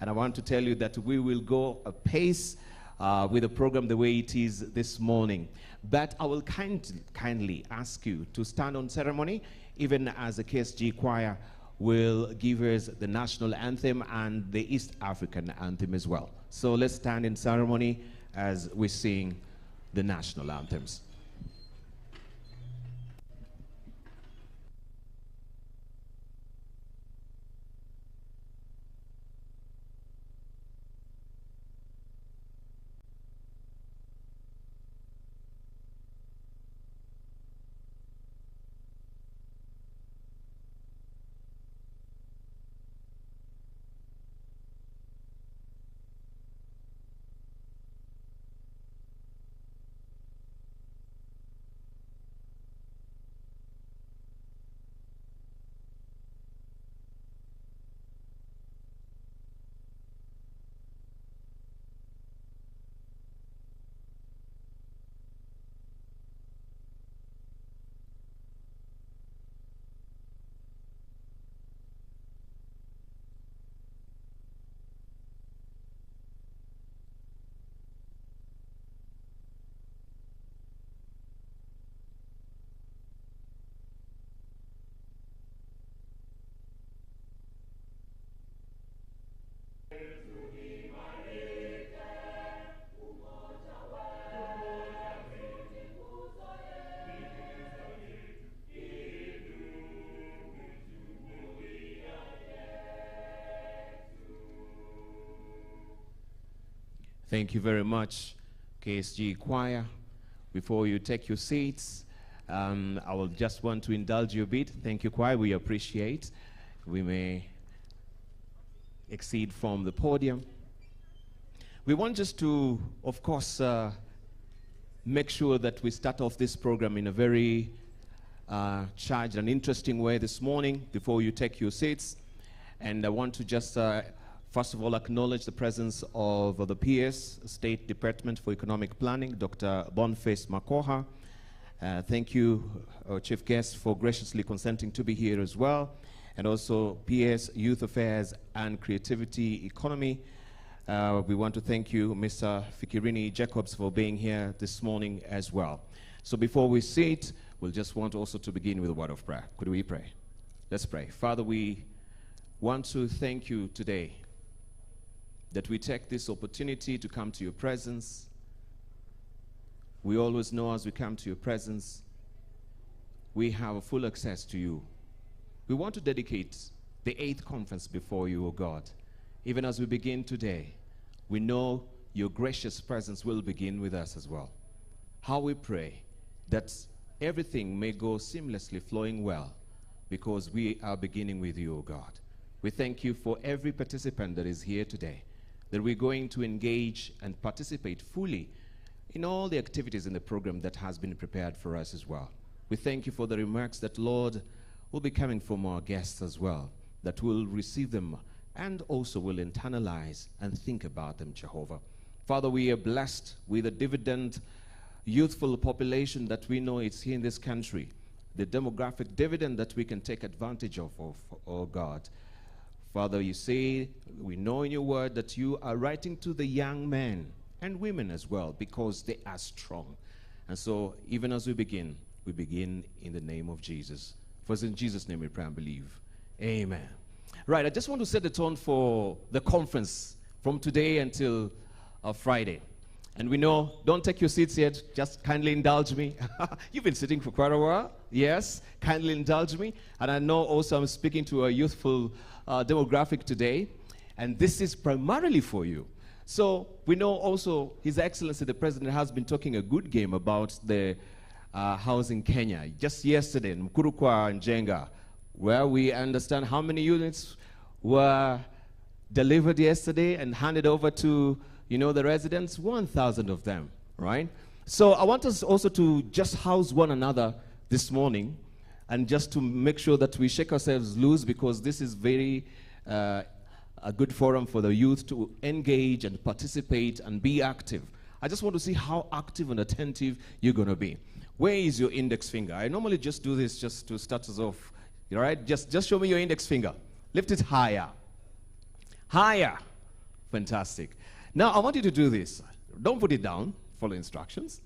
And I want to tell you that we will go a pace with the program the way it is this morning. But I will kindly ask you to stand on ceremony, even as the KSG choir will give us the national anthem and the East African anthem as well. So let's stand in ceremony as we sing the national anthems. Thank you very much, KSG choir. Before you take your seats, I will just want to indulge you a bit. Thank you, choir. We appreciate. We may exceed from the podium. We want just to, of course, make sure that we start off this program in a very charged and interesting way this morning before you take your seats. And I want to just first of all, acknowledge the presence of the PS, State Department for Economic Planning, Dr. Boniface Makoha. Thank you, our chief guest, for graciously consenting to be here as well. And also PS, Youth Affairs and Creativity Economy. We want to thank you, Mr. Fikirini Jacobs, for being here this morning as well. So before we sit, we'll just want also to begin with a word of prayer. Could we pray? Let's pray. Father, we want to thank you today that we take this opportunity to come to your presence. We always know as we come to your presence, we have full access to you. We want to dedicate the 8th conference before you, O God. Even as we begin today, we know your gracious presence will begin with us as well. How we pray that everything may go seamlessly flowing well because we are beginning with you, O God. We thank you for every participant that is here today, that we're going to engage and participate fully in all the activities in the program that has been prepared for us as well. We thank you for the remarks that, Lord, will be coming from our guests as well, that will receive them and also will internalize and think about them, Jehovah. Father, we are blessed with a dividend, youthful population that we know is here in this country, the demographic dividend that we can take advantage of, oh God. Father, you say, we know in your word that you are writing to the young men and women as well because they are strong. And so even as we begin in the name of Jesus. For in Jesus' name we pray and believe. Amen. Right, I just want to set the tone for the conference from today until Friday. And we know, don't take your seats yet, just kindly indulge me. You've been sitting for quite a while. Yes, kindly indulge me. And I know also I'm speaking to a youthful demographic today, and this is primarily for you. So we know also His Excellency the President has been talking a good game about the housing Kenya. Just yesterday in Mkurukwa and Jenga, where we understand how many units were delivered yesterday and handed over to, the residents, 1,000 of them, right? So I want us also to just house one another this morning and just to make sure that we shake ourselves loose, because this is very a good forum for the youth to engage and participate and be active. I just want to see how active and attentive you're going to be. Where is your index finger? I normally just do this just to start us off. All right? Just show me your index finger. Lift it higher. Higher. Fantastic. Now, I want you to do this. Don't put it down. Follow instructions.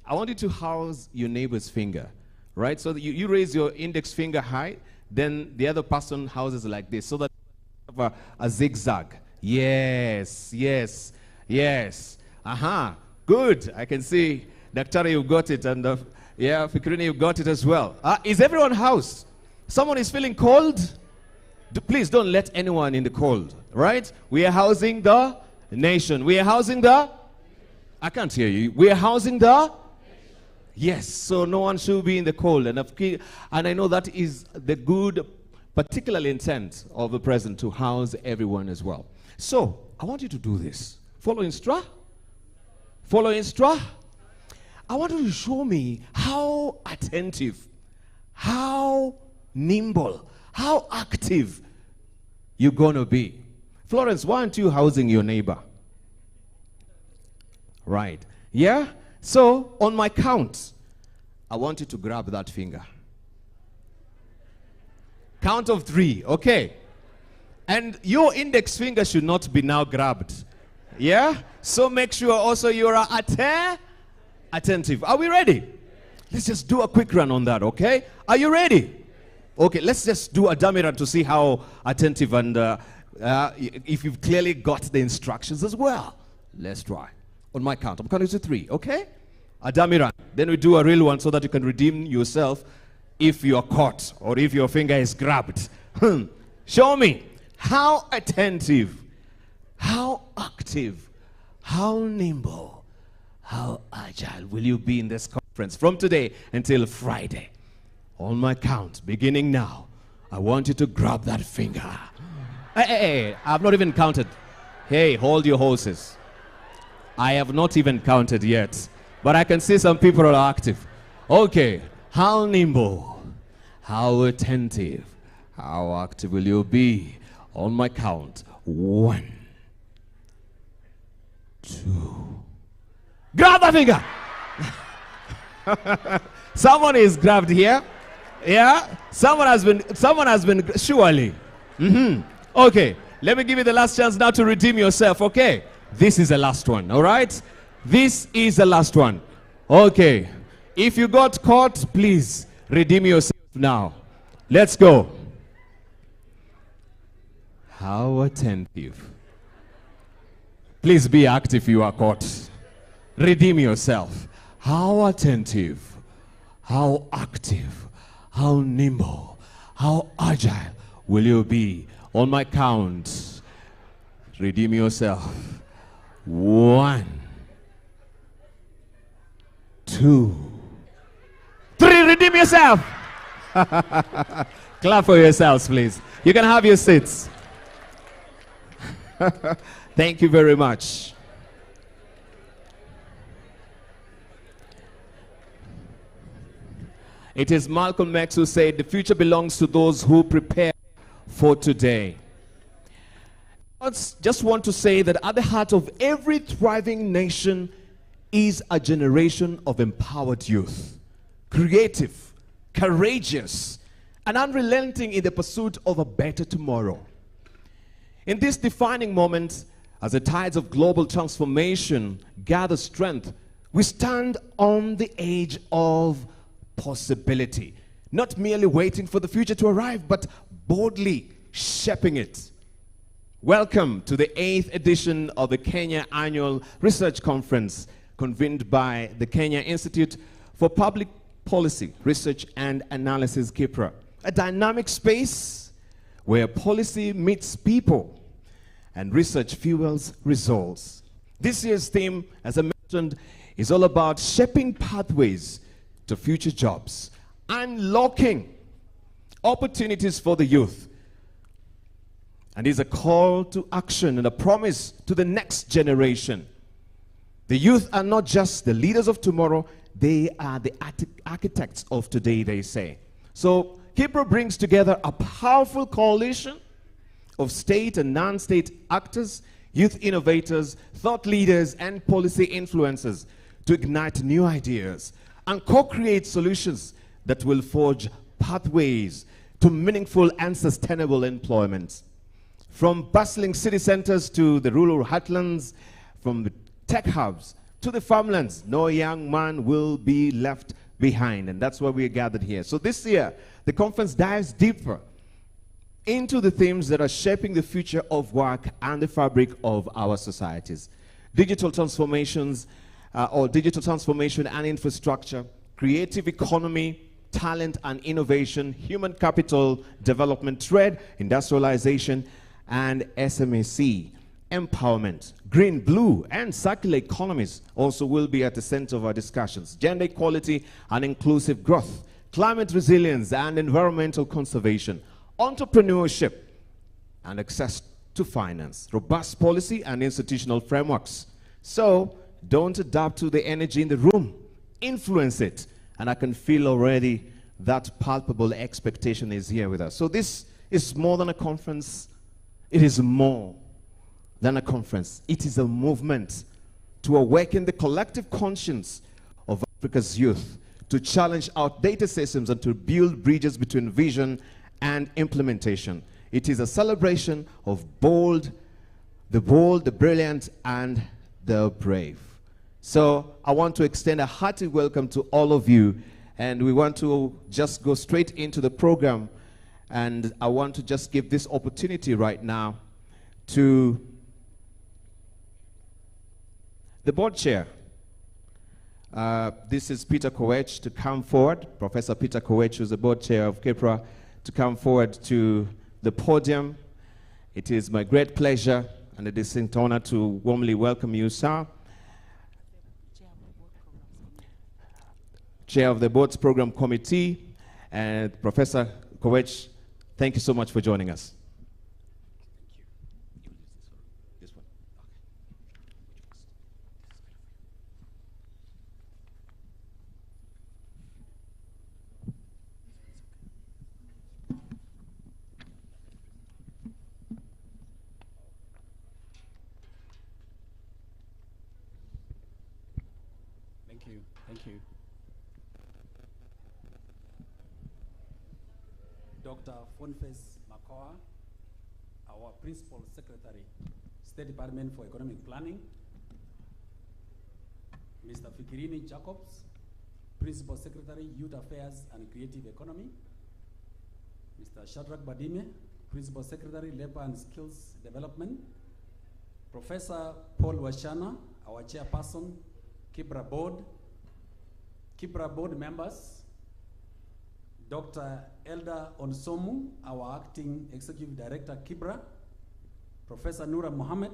I want you to house your neighbor's finger, right? So that you raise your index finger high, then the other person houses like this, so that you have a zigzag. Yes, yes, yes. Good. I can see, Dr. you've got it, and yeah, Fikrini, you've got it as well. Is everyone housed? Someone is feeling cold? Please don't let anyone in the cold, right? We are housing the nation. We are housing the... I can't hear you. We are housing the... Yes, so no one should be in the cold. And I know that is the good, particular intent of the president, to house everyone as well. So, I want you to do this. Follow instruct. Follow instruct. I want you to show me how attentive, how nimble, how active you're going to be. Florence, why aren't you housing your neighbor? Right. Yeah? So, on my count, I want you to grab that finger. Count of 3, okay? And your index finger should not be now grabbed. Yeah? So make sure also you're attentive. Are we ready? Let's just do a quick run on that, okay? Are you ready? Okay, let's just do a dummy run to see how attentive and if you've clearly got the instructions as well. Let's try. On my count, I'm counting to 3, okay? A dummy run. Then we do a real one so that you can redeem yourself if you're caught or if your finger is grabbed. Show me how attentive, how active, how nimble, how agile will you be in this conference from today until Friday. On my count, beginning now, I want you to grab that finger. Hey, I've not even counted. Hey, hold your horses. I have not even counted yet, but I can see some people are active. Okay, how nimble, how attentive, how active will you be? On my count, 1, 2. Grab that finger. Someone is grabbed here. Yeah, someone has been surely. Okay, let me give you the last chance now to redeem yourself. Okay, this is the last one. All right, this is the last one. Okay, if you got caught, please redeem yourself now. Let's go. How attentive. Please be active if you are caught. Redeem yourself. How attentive, how active, how nimble, how agile will you be? On my count, redeem yourself. 1, 2, 3, redeem yourself. Clap for yourselves, please. You can have your seats. Thank you very much. It is Malcolm X who said, the future belongs to those who prepare for today. I just want to say that at the heart of every thriving nation is a generation of empowered youth, creative, courageous, and unrelenting in the pursuit of a better tomorrow. In this defining moment, as the tides of global transformation gather strength, we stand on the edge of possibility, not merely waiting for the future to arrive, but boldly shaping it. Welcome to the 8th edition of the Kenya Annual Research Conference, convened by the Kenya Institute for Public Policy, Research and Analysis, KIPPRA, a dynamic space where policy meets people and research fuels results. This year's theme, as I mentioned, is all about shaping pathways to future jobs, unlocking opportunities for the youth, and is a call to action and a promise to the next generation. The youth are not just the leaders of tomorrow, they are the architects of today, they say. So KIPPRA brings together a powerful coalition of state and non-state actors, youth innovators, thought leaders, and policy influencers to ignite new ideas and co-create solutions that will forge pathways to meaningful and sustainable employment. From bustling city centers to the rural heartlands, from the tech hubs to the farmlands, no young man will be left behind. And that's why we are gathered here. So this year, the conference dives deeper into the themes that are shaping the future of work and the fabric of our societies. Digital transformations, or digital transformation and infrastructure, creative economy, talent and innovation, human capital development, trade, industrialization, and SMEC, empowerment, green, blue, and circular economies also will be at the center of our discussions. Gender equality and inclusive growth, climate resilience and environmental conservation, entrepreneurship and access to finance, robust policy and institutional frameworks. So don't adapt to the energy in the room, influence it. And I can feel already that palpable expectation is here with us. So this is more than a conference. It is more than a conference. It is a movement to awaken the collective conscience of Africa's youth, to challenge outdated systems and to build bridges between vision and implementation. It is a celebration of the brilliant, and the brave. So I want to extend a hearty welcome to all of you, and we want to just go straight into the program, and I want to just give this opportunity right now to the board chair. This is Peter Kowech to come forward, Professor Peter Kowech, who's the board chair of KIPPRA, to come forward to the podium. It is my great pleasure and a distinct honor to warmly welcome you, sir. Chair of the Board's Program Committee, and Professor Kowech, thank you so much for joining us. Thank you. Dr. Fonfes Makoa, our Principal Secretary, State Department for Economic Planning. Mr. Fikirini Jacobs, Principal Secretary, Youth Affairs and Creative Economy. Mr. Shadrach Badime, Principal Secretary, Labor and Skills Development. Professor Paul Washana, our Chairperson, KIPPRA Board. KIPPRA Board members, Dr. Elda Onsomu, our Acting Executive Director, KIPPRA, Professor Nura Mohammed,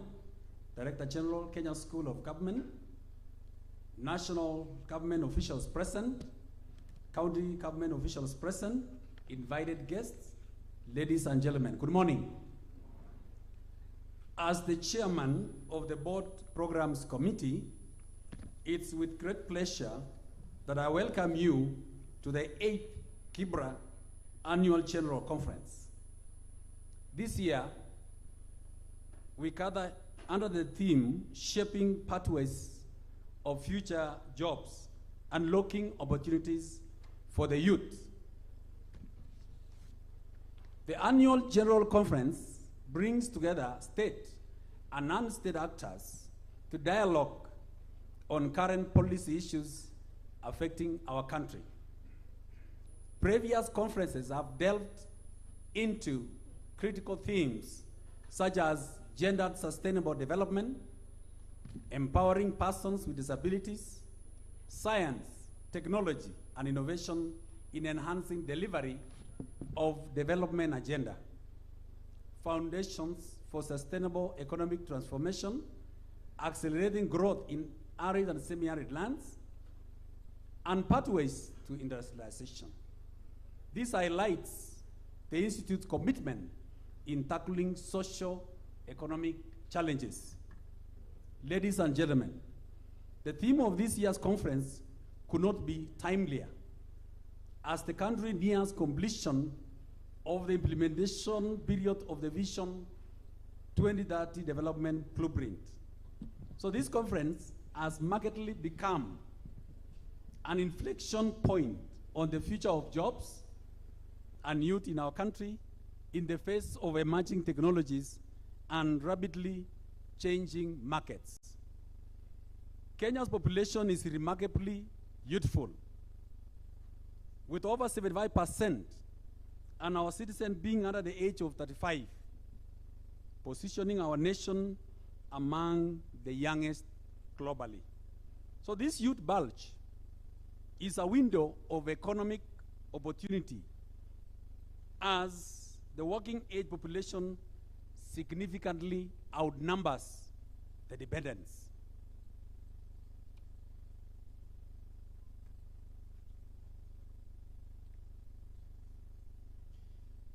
Director General, Kenya School of Government, national government officials present, county government officials present, invited guests, ladies and gentlemen, good morning. As the chairman of the Board Programs Committee, it's with great pleasure that I welcome you to the 8th KIPPRA Annual General Conference. This year, we gather under the theme, Shaping Pathways of Future Jobs, Unlocking Opportunities for the Youth. The Annual General Conference brings together state and non-state actors to dialogue on current policy issues affecting our country. Previous conferences have delved into critical themes such as gendered sustainable development, empowering persons with disabilities, science, technology, and innovation in enhancing delivery of development agenda, foundations for sustainable economic transformation, accelerating growth in arid and semi-arid lands, and pathways to industrialization. This highlights the Institute's commitment in tackling socio-economic challenges. Ladies and gentlemen, the theme of this year's conference could not be timelier as the country nears completion of the implementation period of the Vision 2030 Development Blueprint. So this conference has markedly become an inflection point on the future of jobs and youth in our country in the face of emerging technologies and rapidly changing markets. Kenya's population is remarkably youthful, with over 75%, and our citizens being under the age of 35, positioning our nation among the youngest globally. So this youth bulge is a window of economic opportunity as the working age population significantly outnumbers the dependents.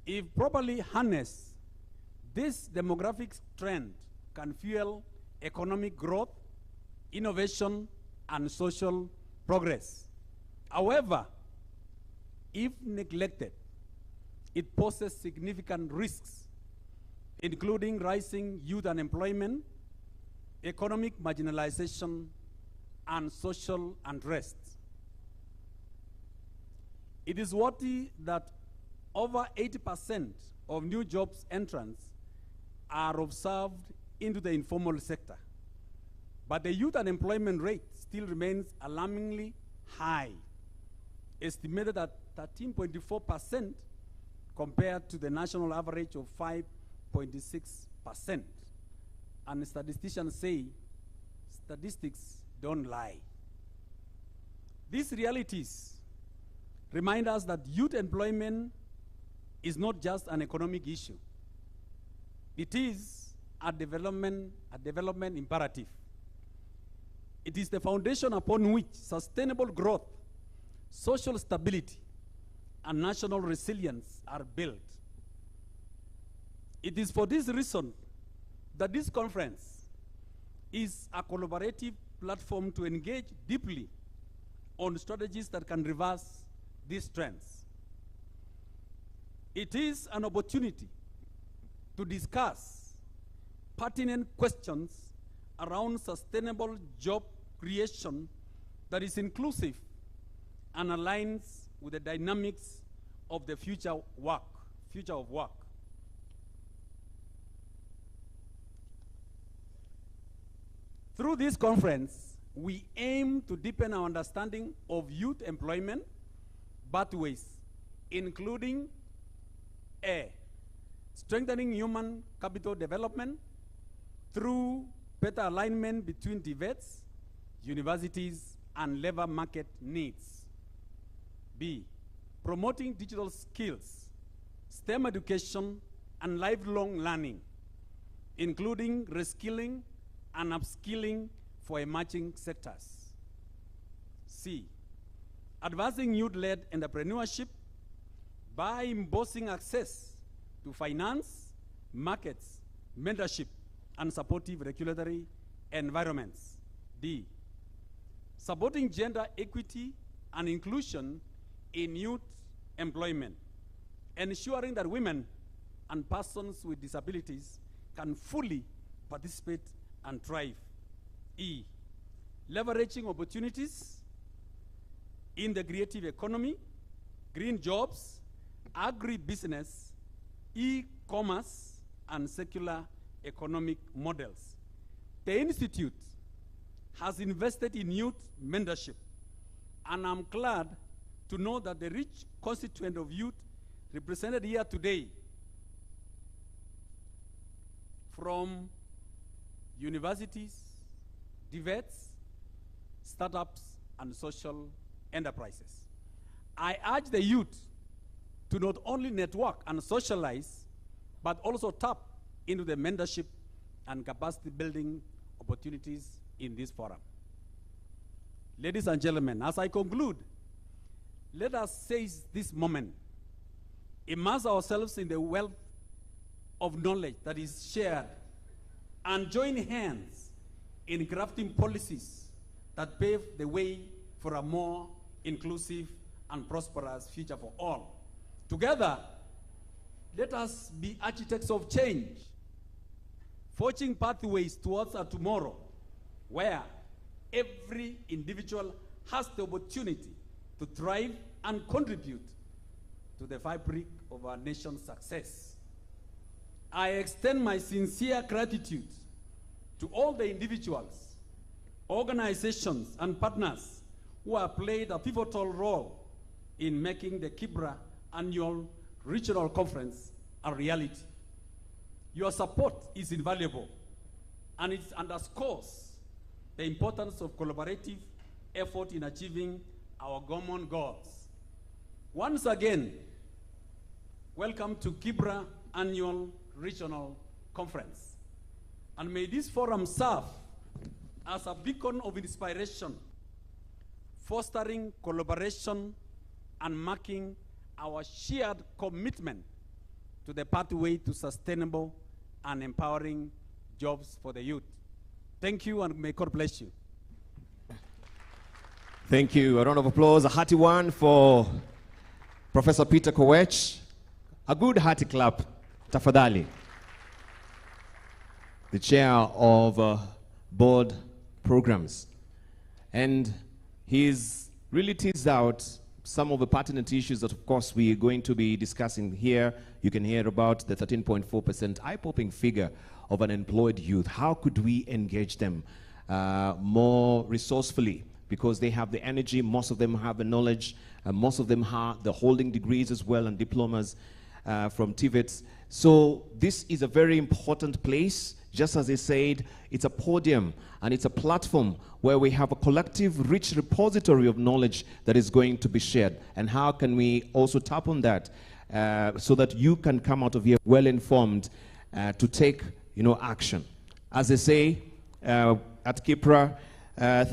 If properly harnessed, this demographic trend can fuel economic growth, innovation, and social progress. However, if neglected, it poses significant risks, including rising youth unemployment, economic marginalization, and social unrest. It is worthy that over 80% of new jobs entrants are observed into the informal sector. But the youth unemployment rate still remains alarmingly high, estimated at 13.4% compared to the national average of 5.6%. And statisticians say statistics don't lie. These realities remind us that youth employment is not just an economic issue. It is a development imperative. It is the foundation upon which sustainable growth, social stability, and national resilience are built. It is for this reason that this conference is a collaborative platform to engage deeply on strategies that can reverse these trends. It is an opportunity to discuss pertinent questions around sustainable job creation that is inclusive and aligns with the dynamics of the future of work. Through this conference, we aim to deepen our understanding of youth employment pathways, including strengthening human capital development through better alignment between TVETs, universities, and labor market needs. B, promoting digital skills, STEM education, and lifelong learning, including reskilling and upskilling for emerging sectors. C, advancing youth-led entrepreneurship by embossing access to finance, markets, mentorship, and supportive regulatory environments. D, supporting gender equity and inclusion in youth employment, ensuring that women and persons with disabilities can fully participate and thrive. E, leveraging opportunities in the creative economy, green jobs, agribusiness, e-commerce, and circular economic models. The Institute has invested in youth mentorship, and I'm glad to know that the rich constituent of youth represented here today from universities, TVETs, startups, and social enterprises. I urge the youth to not only network and socialize, but also tap into the mentorship and capacity building opportunities in this forum. Ladies and gentlemen, as I conclude, let us seize this moment, immerse ourselves in the wealth of knowledge that is shared, and join hands in crafting policies that pave the way for a more inclusive and prosperous future for all. Together, let us be architects of change, forging pathways towards a tomorrow where every individual has the opportunity to thrive and contribute to the fabric of our nation's success. I extend my sincere gratitude to all the individuals, organizations, and partners who have played a pivotal role in making the KIPPRA Annual Regional Conference a reality. Your support is invaluable, and it underscores the importance of collaborative effort in achieving our common goals. Once again, welcome to KIPPRA Annual Regional Conference. And may this forum serve as a beacon of inspiration, fostering collaboration and marking our shared commitment to the pathway to sustainable and empowering jobs for the youth. Thank you, and may God bless you. Thank you. A round of applause, a hearty one for Professor Peter Kowech. A good hearty clap, tafadhali. The chair of board programs. And he's really teased out some of the pertinent issues that, of course, we are going to be discussing here. You can hear about the 13.4% eye-popping figure of unemployed youth. How could we engage them more resourcefully? Because they have the energy, most of them have the knowledge, most of them have the holding degrees as well and diplomas from TVETs. So this is a very important place. Just as I said, it's a podium and it's a platform where we have a collective, rich repository of knowledge that is going to be shared. And how can we also tap on that so that you can come out of here well-informed to take, action. As I say, at KIPPRA,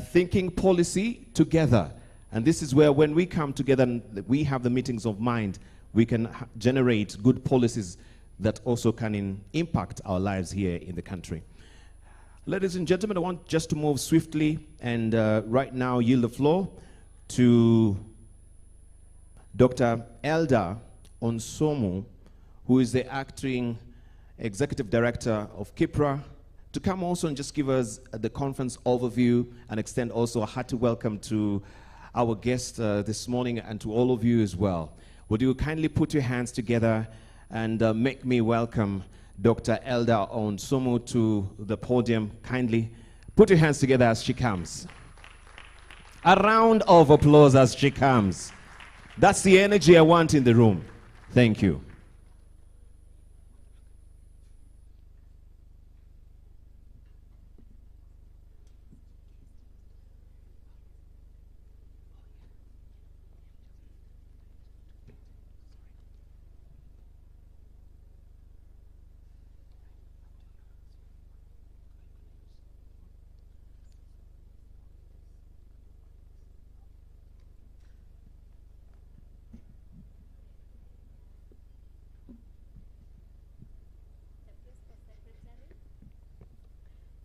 thinking policy together. And this is where when we come together and we have the meetings of mind, we can generate good policies that also can impact our lives here in the country. Ladies and gentlemen, I want just to move swiftly and right now yield the floor to Dr. Elda Onsomu, who is the acting executive director of KIPPRA, to come also and just give us the conference overview and extend also a hearty welcome to our guest this morning and to all of you as well. Would you kindly put your hands together and make me welcome Dr. Elda Onsomu to the podium. Kindly put your hands together as she comes. A round of applause as she comes. That's the energy I want in the room. Thank you.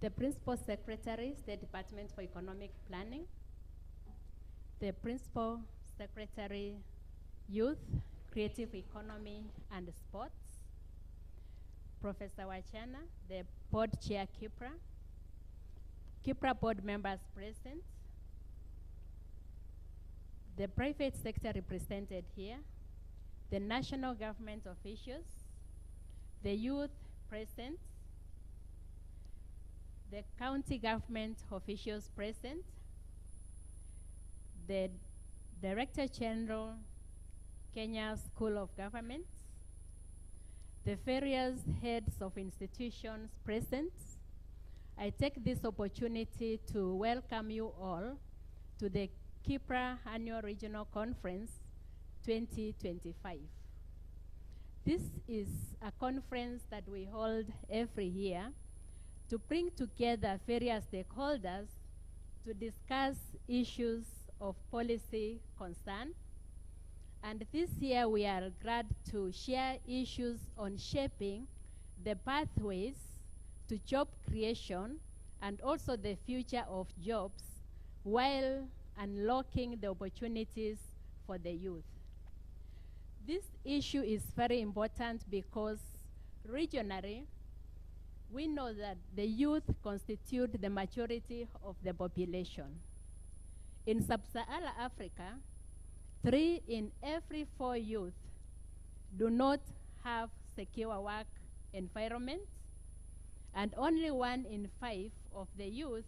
The Principal Secretary, State Department for Economic Planning, the Principal Secretary, Youth, Creative Economy and Sports, Professor Wachana, the Board Chair, KIPPRA, KIPPRA board members present, the private sector represented here, the national government officials, the youth present, the county government officials present, the Director General, Kenya School of Government, the various heads of institutions present. I take this opportunity to welcome you all to the KIPPRA Annual Regional Conference 2025. This is a conference that we hold every year to bring together various stakeholders to discuss issues of policy concern. And this year we are glad to share issues on shaping the pathways to job creation and also the future of jobs while unlocking the opportunities for the youth. This issue is very important because regionally, we know that the youth constitute the majority of the population. In sub-Saharan Africa, 3 in every 4 youth do not have secure work environment, and only 1 in 5 of the youth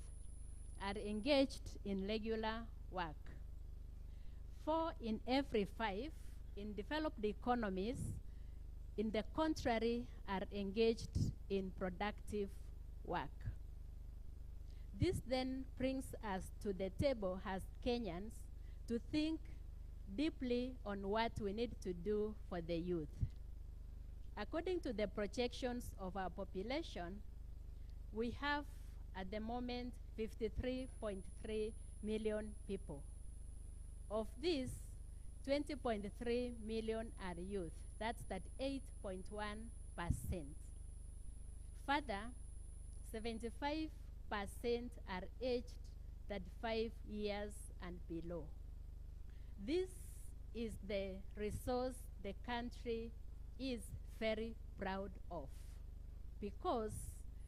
are engaged in regular work. 4 in every 5 in developed economies, in the contrary, are engaged in productive work. This then brings us to the table as Kenyans to think deeply on what we need to do for the youth. According to the projections of our population, we have at the moment 53.3 million people. Of these, 20.3 million are youth. That's 8.1%. Further, 75% are aged 35 years and below. This is the resource the country is very proud of, because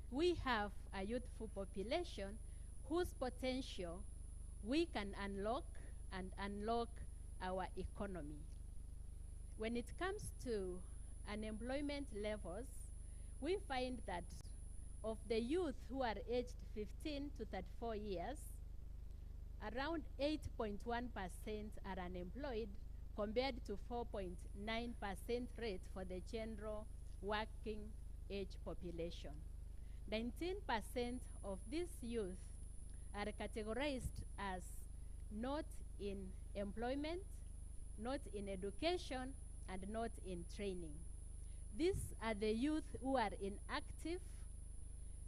we have a youthful population whose potential we can unlock and unlock our economy. When it comes to unemployment levels, we find that of the youth who are aged 15 to 34 years, around 8.1% are unemployed, compared to 4.9% rate for the general working age population. 19% of these youth are categorized as not in employment, not in education, and not in training. These are the youth who are inactive.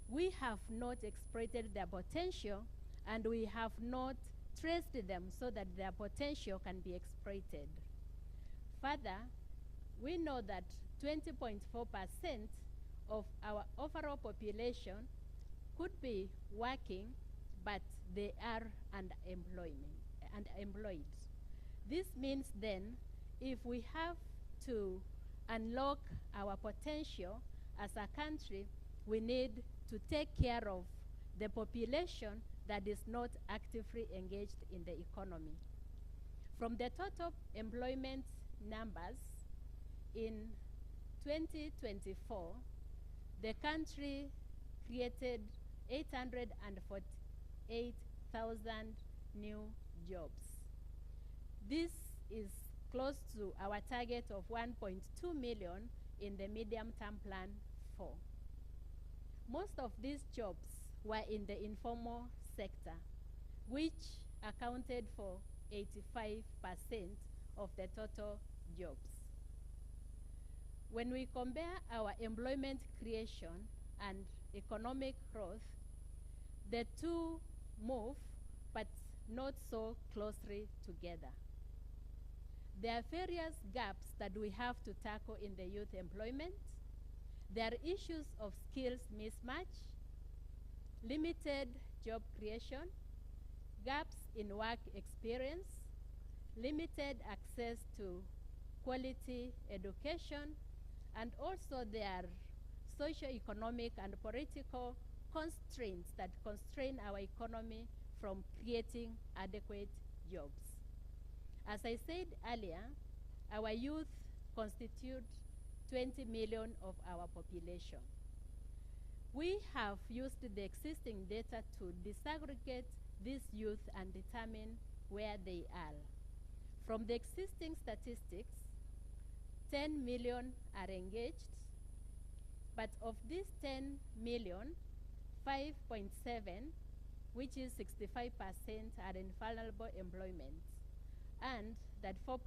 We have not exploited their potential, and we have not traced them so that their potential can be exploited. Further, we know that 20.4% of our overall population could be working, but they are unemployed. This means then, if we have to unlock our potential as a country, we need to take care of the population that is not actively engaged in the economy. From the total employment numbers, in 2024, the country created 848,000 new jobs. This is close to our target of 1.2 million in the medium-term plan 4. Most of these jobs were in the informal sector, which accounted for 85% of the total jobs. When we compare our employment creation and economic growth, the two move, but not so closely together. There are various gaps that we have to tackle in the youth employment. There are issues of skills mismatch, limited job creation, gaps in work experience, limited access to quality education, and also there are socio-economic and political constraints that constrain our economy from creating adequate jobs. As I said earlier, our youth constitute 20 million of our population. We have used the existing data to disaggregate these youth and determine where they are. From the existing statistics, 10 million are engaged, but of these 10 million, 5.7, which is 65%, are in vulnerable employment, and that 4%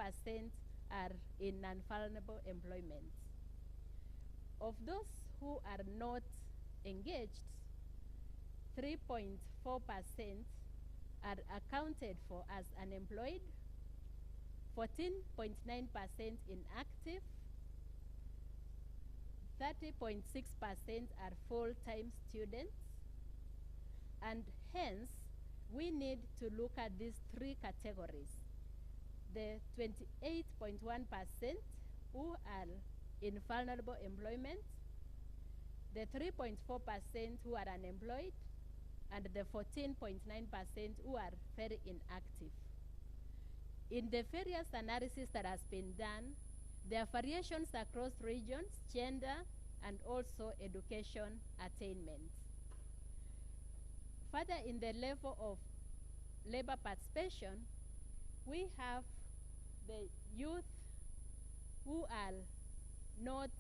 are in non-vulnerable employment. Of those who are not engaged, 3.4% are accounted for as unemployed, 14.9% inactive, 30.6% are full-time students, and hence we need to look at these three categories. The 28.1% who are in vulnerable employment, the 3.4% who are unemployed, and the 14.9% who are very inactive. In the various analysis that has been done, there are variations across regions, gender, and also education attainment. Further, in the level of labor participation, we have the youth who are not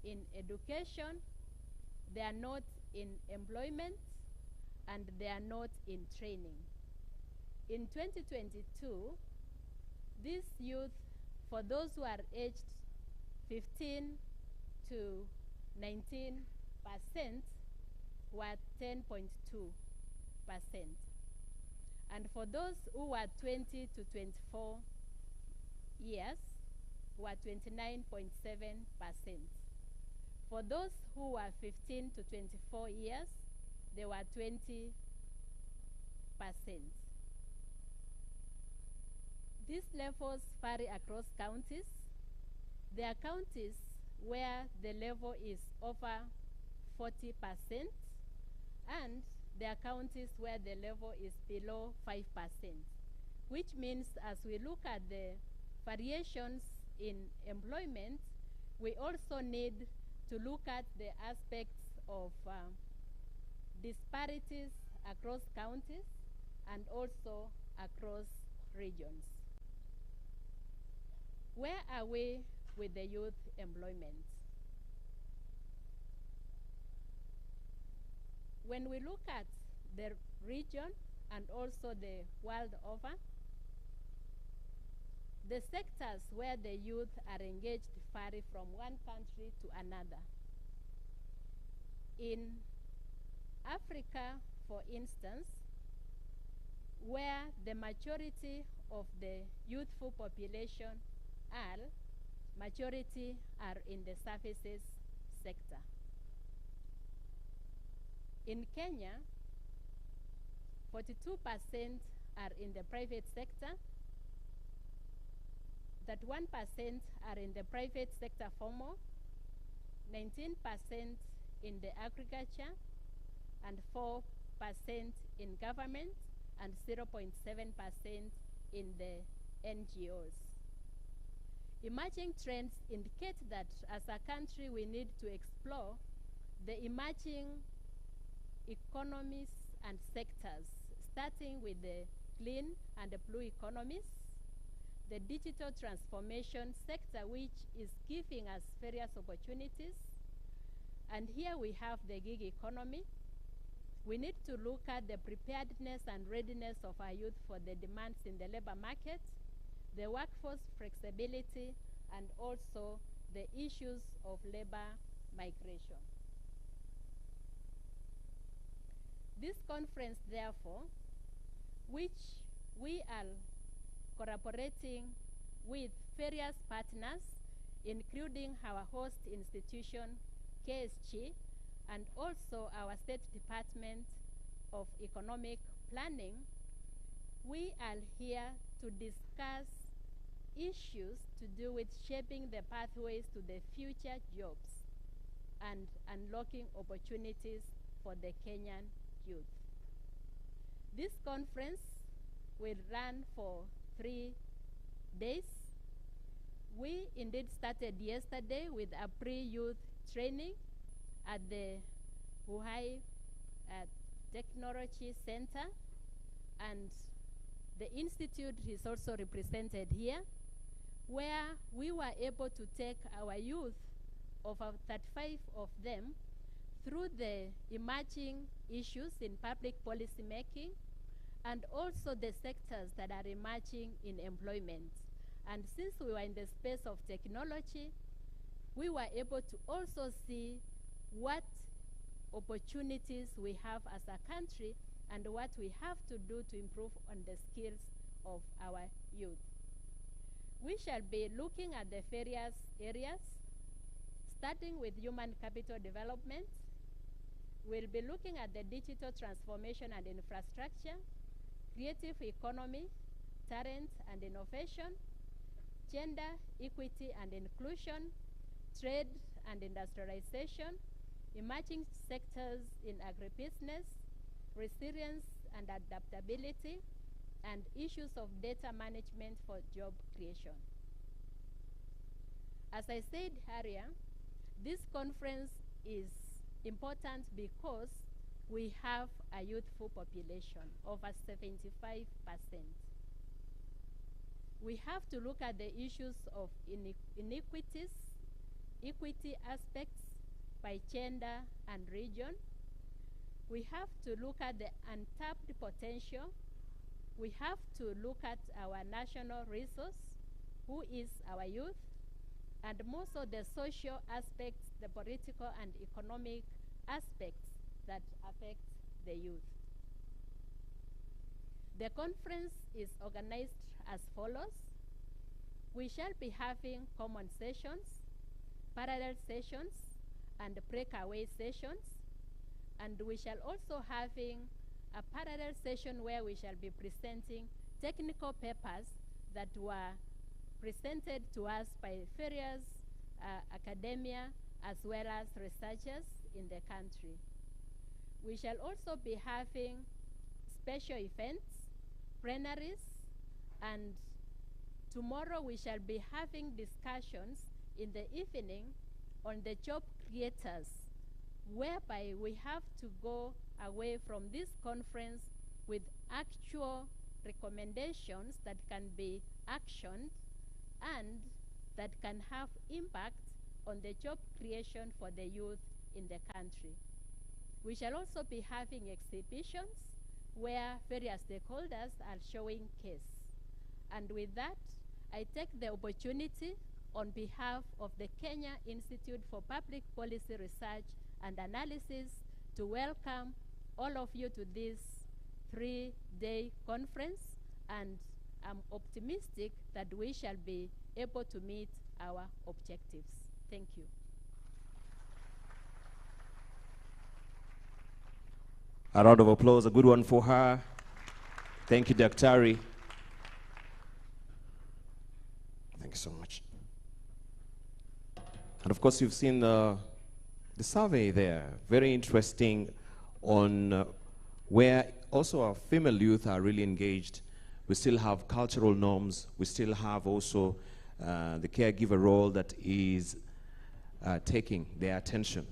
in education, they are not in employment, and they are not in training. In 2022, these youth, for those who are aged 15 to 19%, were 10.2%. And for those who were 20 to 24 years, were 29.7%. For those who were 15 to 24 years, they were 20%. These levels vary across counties. There are counties where the level is over 40%, and there are counties where the level is below 5%, which means as we look at the variations in employment, we also need to look at the aspects of disparities across counties and also across regions. Where are we with the youth employment? When we look at the region and also the world over, the sectors where the youth are engaged vary from one country to another. In Africa, for instance, where the majority of the youthful population majority are in the services sector. In Kenya, 42% are in the private sector, 31% are in the private sector formal, 19% in the agriculture, and 4% in government, and 0.7% in the NGOs. Emerging trends indicate that as a country we need to explore the emerging economies and sectors, starting with the clean and the blue economies, the digital transformation sector, which is giving us various opportunities. And here we have the gig economy. We need to look at the preparedness and readiness of our youth for the demands in the labor market, the workforce flexibility, and also the issues of labor migration. This conference, therefore, which we are collaborating with various partners, including our host institution, KSG, and also our State Department of Economic Planning, we are here to discuss issues to do with shaping the pathways to the future jobs and unlocking opportunities for the Kenyan youth. This conference will run for 3 days. We indeed started yesterday with a pre-youth training at the Wuhai Technology Center, and the institute is also represented here, where we were able to take our youth, over 35 of them, through the emerging issues in public policy making, and also the sectors that are emerging in employment. And since we were in the space of technology, we were able to also see what opportunities we have as a country and what we have to do to improve on the skills of our youth. We shall be looking at the various areas, starting with human capital development. We'll be looking at the digital transformation and infrastructure, creative economy, talent and innovation, gender equity and inclusion, trade and industrialization, emerging sectors in agribusiness, resilience and adaptability, and issues of data management for job creation. As I said earlier, This conference is important because we have a youthful population, over 75%. We have to look at the issues of inequities, equity aspects by gender and region. We have to look at the untapped potential. We have to look at our national resource, who is our youth, and also the social aspects, the political and economic aspects that affect the youth. The conference is organized as follows. We shall be having common sessions, parallel sessions, and breakaway sessions. And we shall also having a parallel session where we shall be presenting technical papers that were presented to us by various academia as well as researchers in the country. We shall also be having special events, plenaries, and tomorrow we shall be having discussions in the evening on the job creators, whereby we have to go away from this conference with actual recommendations that can be actioned and that can have impact on the job creation for the youth in the country. We shall also be having exhibitions where various stakeholders are showing case. And with that, I take the opportunity on behalf of the Kenya Institute for Public Policy Research and Analysis to welcome all of you to this 3-day conference, and I'm optimistic that we shall be able to meet our objectives. Thank you. A round of applause, a good one for her. Thank you, Daktari. Thank you so much. And of course, you've seen the survey there, very interesting on where also our female youth are really engaged. We still have cultural norms. We still have also the caregiver role that is taking their attention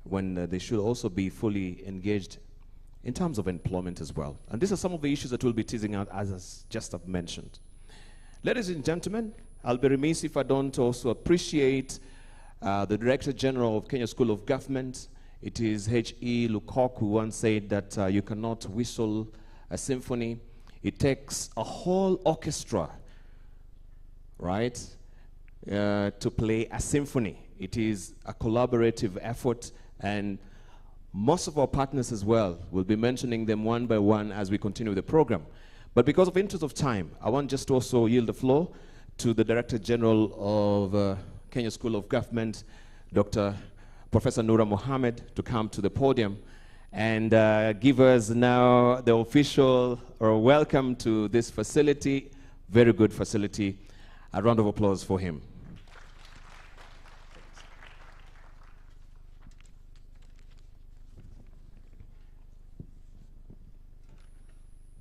when they should also be fully engaged in terms of employment as well. And these are some of the issues that we'll be teasing out as I just have mentioned. Ladies and gentlemen, I'll be remiss if I don't also appreciate the Director General of Kenya School of Government. It is H.E. Lukok who once said that you cannot whistle a symphony. It takes a whole orchestra, right, to play a symphony. It is a collaborative effort, and most of our partners as well, we'll be mentioning them one by one as we continue the program. But because of interest of time, I want just to also yield the floor to the Director General of Kenya School of Government, Dr. Professor Noura Mohammed, to come to the podium and give us now the official welcome to this facility, very good facility. A round of applause for him.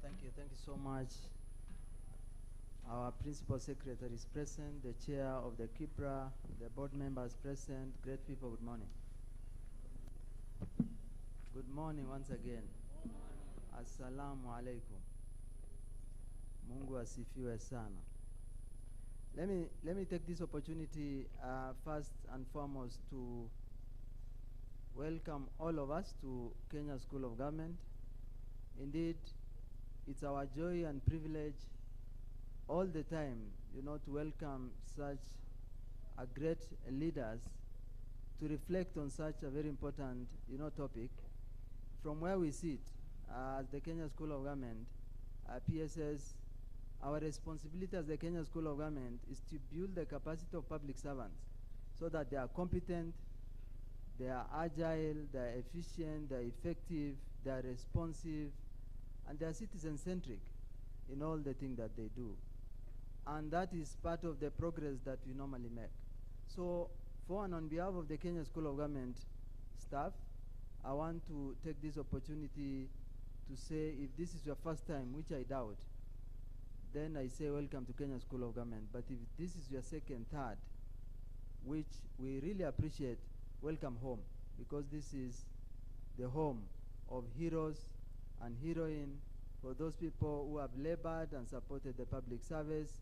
Thank you so much. Our Principal Secretary is present, the Chair of the KIPPRA, the board members present. Great people, good morning. Good morning once again. Assalamu alaikum. Mungu asifiwe sana. Let me take this opportunity first and foremost to welcome all of us to Kenya School of Government. Indeed, it's our joy and privilege all the time, to welcome such a great leaders to reflect on such a very important, topic. From where we sit, as the Kenya School of Government, PSS, our responsibility as the Kenya School of Government is to build the capacity of public servants so that they are competent, they are agile, they are efficient, they are effective, they are responsive, and they are citizen-centric in all the things that they do. And that is part of the progress that we normally make. So, for and on behalf of the Kenya School of Government staff, I want to take this opportunity to say, if this is your first time, which I doubt, then I say welcome to Kenya School of Government. But if this is your second, third, which we really appreciate, welcome home, because this is the home of heroes and heroine, for those people who have labored and supported the public service.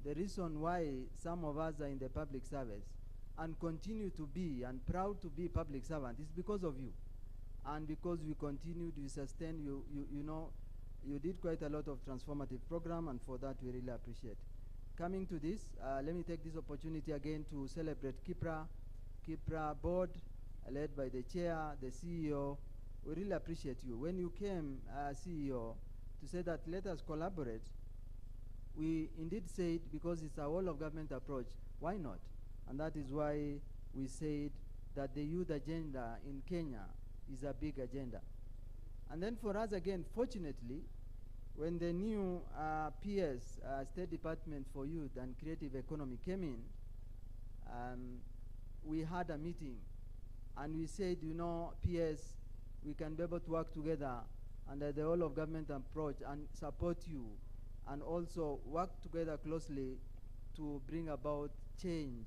The reason why some of us are in the public service and continue to be and proud to be public servant is because of you. And because we continue to sustain you, you know, you did quite a lot of transformative program, and for that we really appreciate. Coming to this, let me take this opportunity again to celebrate KIPPRA board, led by the chair, the CEO. We really appreciate you. When you came, CEO, to say that let us collaborate, we indeed said, because it's a whole of government approach, why not? And that is why we said that the youth agenda in Kenya is a big agenda. And then for us again, fortunately, when the new PS, State Department for Youth and Creative Economy came in, we had a meeting and we said, you know, PS, we can be able to work together under the whole of government approach and support you, and also work together closely to bring about change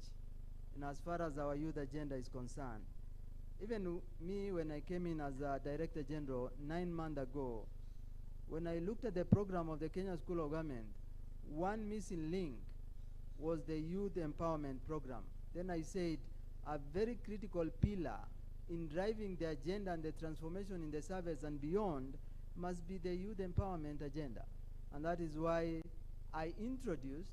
in as far as our youth agenda is concerned. Even me, when I came in as a Director General 9 months ago, when I looked at the program of the Kenya School of Government, one missing link was the youth empowerment program. Then I said, a very critical pillar in driving the agenda and the transformation in the service and beyond must be the youth empowerment agenda. And that is why I introduced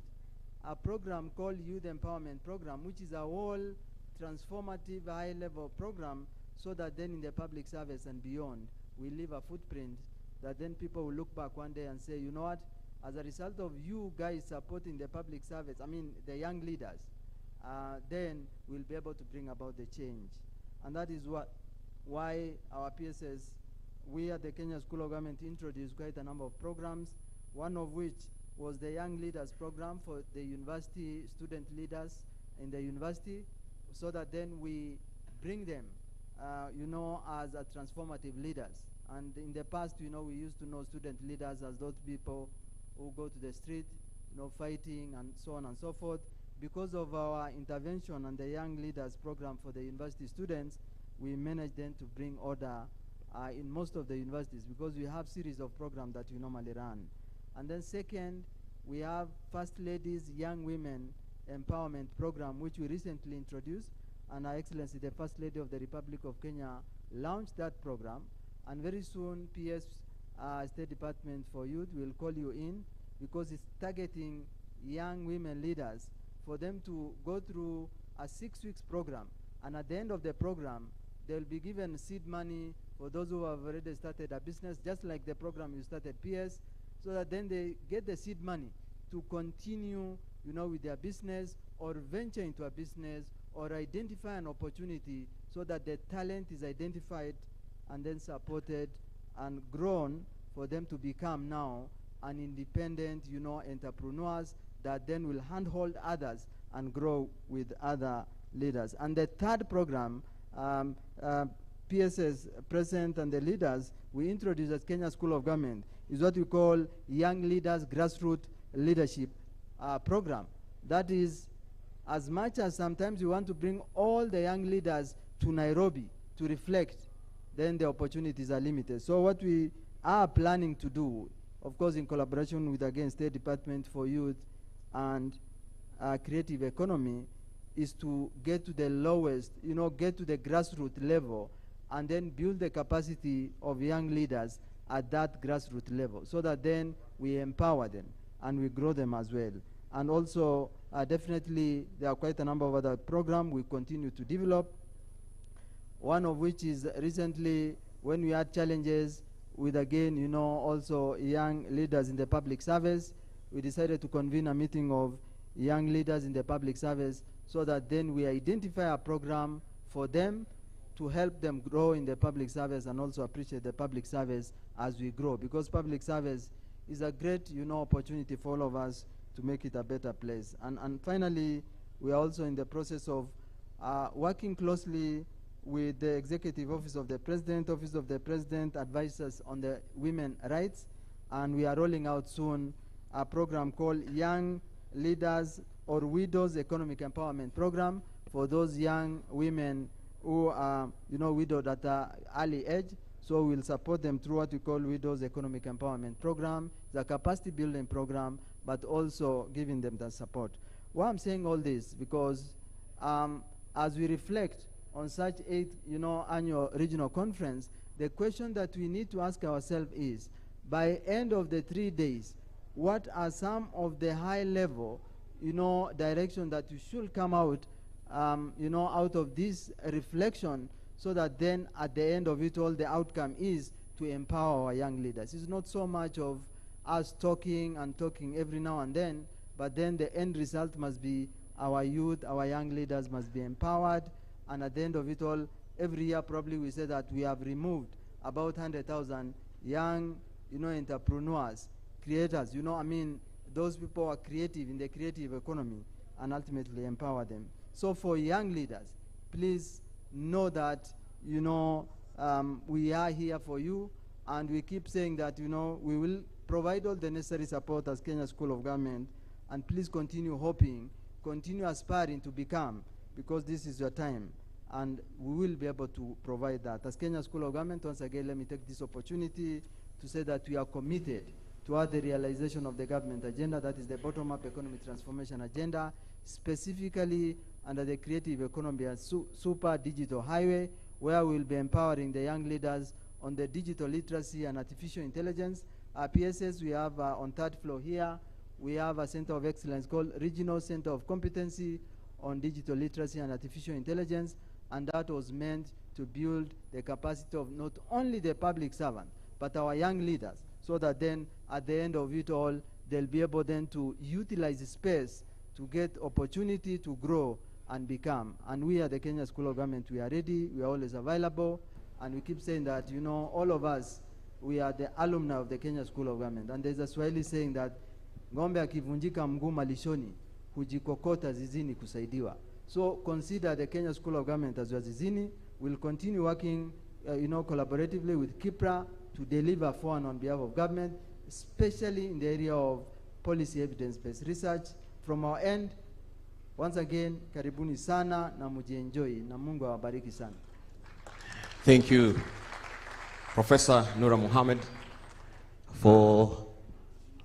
a program called Youth Empowerment Program, which is a whole transformative high-level program, so that then in the public service and beyond, we leave a footprint that then people will look back one day and say, you know what, as a result of you guys supporting the public service, I mean the young leaders, then we'll be able to bring about the change. And that is why our PSS, we at the Kenya School of Government introduced quite a number of programs, one of which was the Young Leaders Program for the university student leaders in the university, so that then we bring them, you know, as a transformative leaders. And in the past, you know, we used to know student leaders as those people who go to the street, you know, fighting and so on and so forth. Because of our intervention and the Young Leaders Program for the university students, we managed then to bring order in most of the universities, because we have series of programs that we normally run. And then second, we have First Ladies Young Women Empowerment Program, which we recently introduced, and Her Excellency, the First Lady of the Republic of Kenya, launched that program. And very soon, PS State Department for Youth will call you in, because it's targeting young women leaders for them to go through a 6-week program. And at the end of the program, they'll be given seed money for those who have already started a business, just like the program you started, PS, so that then they get the seed money to continue, you know, with their business, or venture into a business, or identify an opportunity, so that the talent is identified and then supported and grown for them to become now an independent, you know, entrepreneurs that then will handhold others and grow with other leaders. And the third program, PSS President and the leaders, we introduced at Kenya School of Government, is what we call Young Leaders Grassroots Leadership Program. That is, as much as sometimes we want to bring all the young leaders to Nairobi to reflect, then the opportunities are limited. So what we are planning to do, of course in collaboration with, again, State Department for Youth and Creative Economy, is to get to the lowest, you know, get to the grassroots level, and then build the capacity of young leaders at that grassroots level, so that then we empower them and we grow them as well. And also, definitely, there are quite a number of other programs we continue to develop, one of which is recently, when we had challenges with, again, you know, also young leaders in the public service, we decided to convene a meeting of young leaders in the public service, so that then we identify a program for them to help them grow in the public service, and also appreciate the public service as we grow, because public service is a great, you know, opportunity for all of us to make it a better place. And finally, we are also in the process of working closely with the Executive Office of the President advises on the women rights, and we are rolling out soon a program called Young Leaders or Widows Economic Empowerment Program for those young women who are, widowed at an early age. So we'll support them through what we call Widows Economic Empowerment Program, the capacity building program, but also giving them the support. Why I'm saying all this, because as we reflect on such 8th, annual regional conference, the question that we need to ask ourselves is, by end of the 3 days, what are some of the high level, direction that you should come out, out of this reflection, so that then at the end of it all, the outcome is to empower our young leaders. It's not so much of us talking and talking every now and then, but then the end result must be our youth, our young leaders must be empowered. And at the end of it all, every year probably we say that we have removed about 100,000 young, entrepreneurs, creators, those people are creative in the creative economy, and ultimately empower them. So for young leaders, please know that, we are here for you, and we keep saying that, we will provide all the necessary support as Kenya School of Government, and please continue hoping, continue aspiring to become, because this is your time, and we will be able to provide that. As Kenya School of Government, once again, let me take this opportunity to say that we are committed toward the realization of the government agenda, that is the bottom-up economic transformation agenda, specifically under the creative economy and super digital highway, where we will be empowering the young leaders on the digital literacy and artificial intelligence. PSS, we have on third floor here, we have a center of excellence called Regional Center of Competency on Digital Literacy and Artificial Intelligence, and that was meant to build the capacity of not only the public servant, but our young leaders, so that then at the end of it all, they'll be able then to utilize the space to get opportunity to grow and become. And we at the Kenya School of Government, we are ready, we are always available, and we keep saying that, all of us, we are the alumni of the Kenya School of Government. And there's a Swahili saying that, ng'ombe akivunjika mguu malishoni, hujikokota zizini kusaidiwa. So consider the Kenya School of Government as your zizini. We'll continue working, collaboratively with KIPPRA to deliver for and on behalf of government, especially in the area of policy evidence-based research. From our end, once again, karibuni sana na mujienjoy, na Mungu awabariki sana. Thank you, Professor Nura Mohammed, for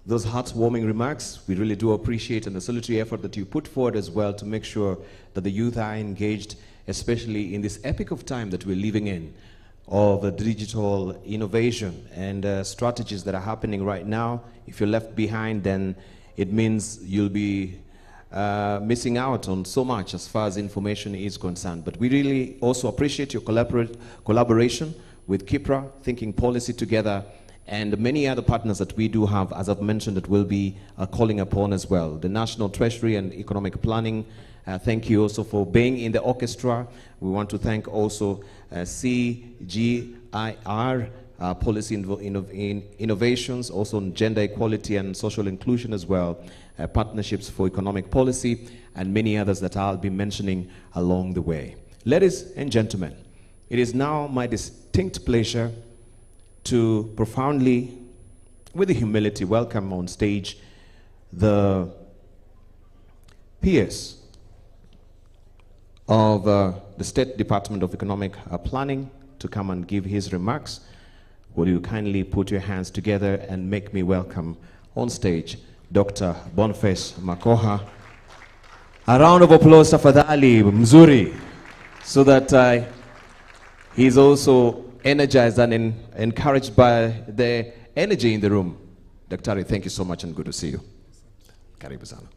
those heartwarming remarks. We really do appreciate, and the salutary effort that you put forward as well to make sure that the youth are engaged, especially in this epoch of time that we're living in, of digital innovation and strategies that are happening right now. If you're left behind, then it means you'll be missing out on so much as far as information is concerned. But we really also appreciate your collaboration with KIPPRA, thinking policy together, and many other partners that we do have, as I've mentioned, that we'll be calling upon as well. The National Treasury and Economic Planning, thank you also for being in the orchestra. We want to thank also CGIR, Policy Innovations, also on gender equality and social inclusion as well, Partnerships for Economic Policy, and many others that I'll be mentioning along the way. Ladies and gentlemen, it is now my distinct pleasure to profoundly, with humility, welcome on stage the PS of the State Department of Economic Planning to come and give his remarks. Will you kindly put your hands together and make me welcome on stage Dr. Boniface Makoha. A round of applause tafadhali mzuri, so that he's also energized and encouraged by the energy in the room. Daktari, thank you so much and good to see you. Karibu sana.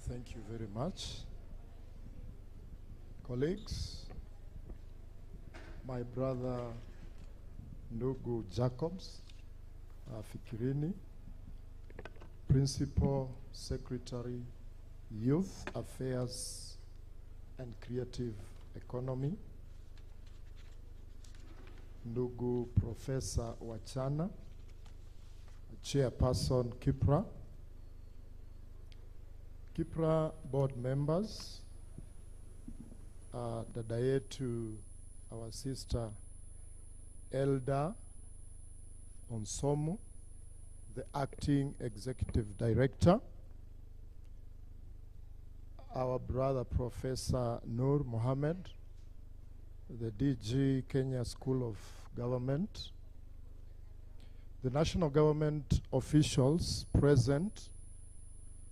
Thank you very much. Colleagues, my brother Ndugu Jacobs Fikirini, Principal Secretary, Youth Affairs and Creative Economy, Ndugu Professor Wachana, Chairperson KIPPRA, KIPPRA board members, dada yetu our sister Elda Onsomo, the acting executive director, our brother Professor Nur Mohammed, the DG Kenya School of Government, the national government officials present,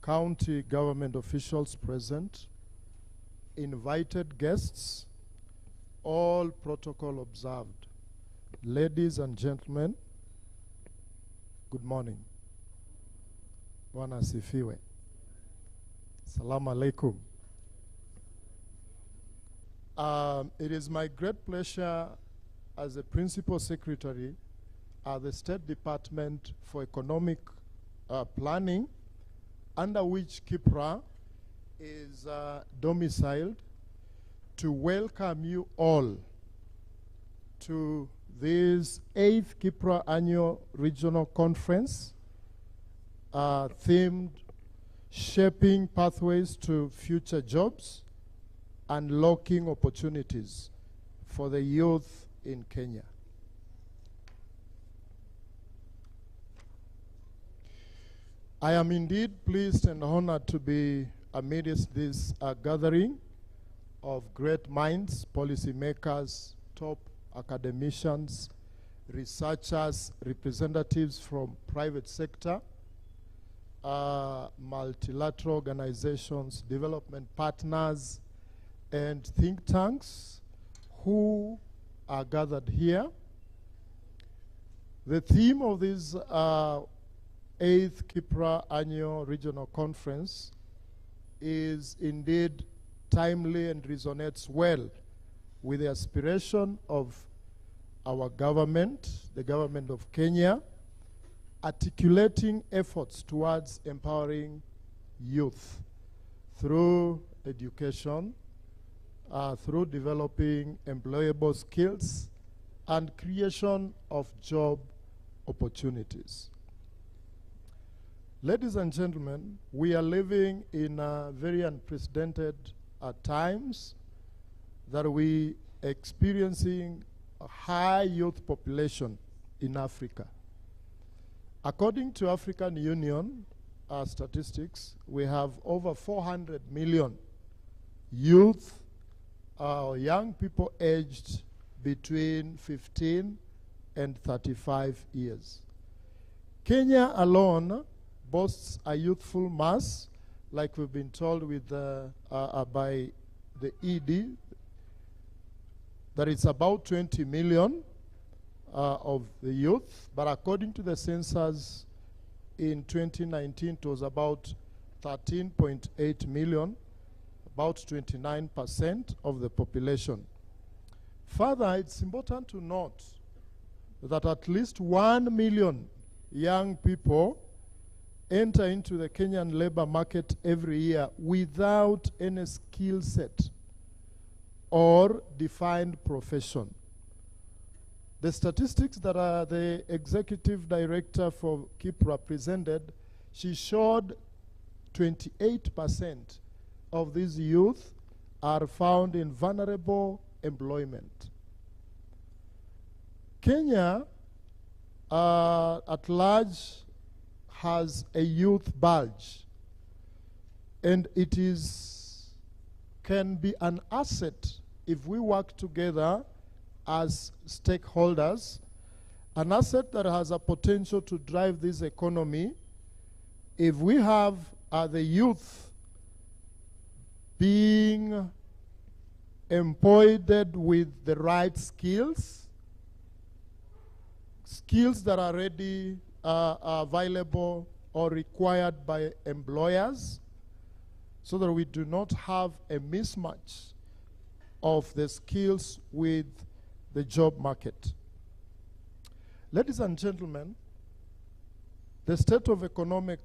county government officials present, invited guests, all protocol observed. Ladies and gentlemen, good morning. Bwana asifiwe. Assalamu alaikum. It is my great pleasure as the Principal Secretary at the State Department for Economic Planning, under which KIPPRA is domiciled, to welcome you all to this 8th KIPPRA Annual Regional Conference themed Shaping Pathways to Future Jobs, Unlocking Opportunities for the Youth in Kenya. I am indeed pleased and honored to be amidst this gathering of great minds, policymakers, top academicians, researchers, representatives from private sector, multilateral organizations, development partners, and think tanks who are gathered here. The theme of this 8th KIPPRA Annual Regional Conference is indeed timely and resonates well with the aspiration of our government, the government of Kenya, articulating efforts towards empowering youth through education, through developing employable skills and creation of job opportunities. Ladies and gentlemen, we are living in very unprecedented times that we are experiencing a high youth population in Africa. According to African Union statistics, we have over 400 million youth, young people aged between 15 and 35 years. Kenya alone boasts a youthful mass, like we've been told with by the ED, that it's about 20 million of the youth, but according to the census in 2019, it was about 13.8 million, about 29% of the population. Further, it's important to note that at least 1 million young people enter into the Kenyan labor market every year without any skill set or defined profession. The statistics that the executive director for KIPPRA presented, she showed 28% of these youth are found in vulnerable employment. Kenya at large has a youth bulge, and it can be an asset if we work together as stakeholders, an asset that has a potential to drive this economy. If we have the youth being employed with the right skills that are already available or required by employers, so that we do not have a mismatch of the skills with the job market. Ladies and gentlemen, the state of economic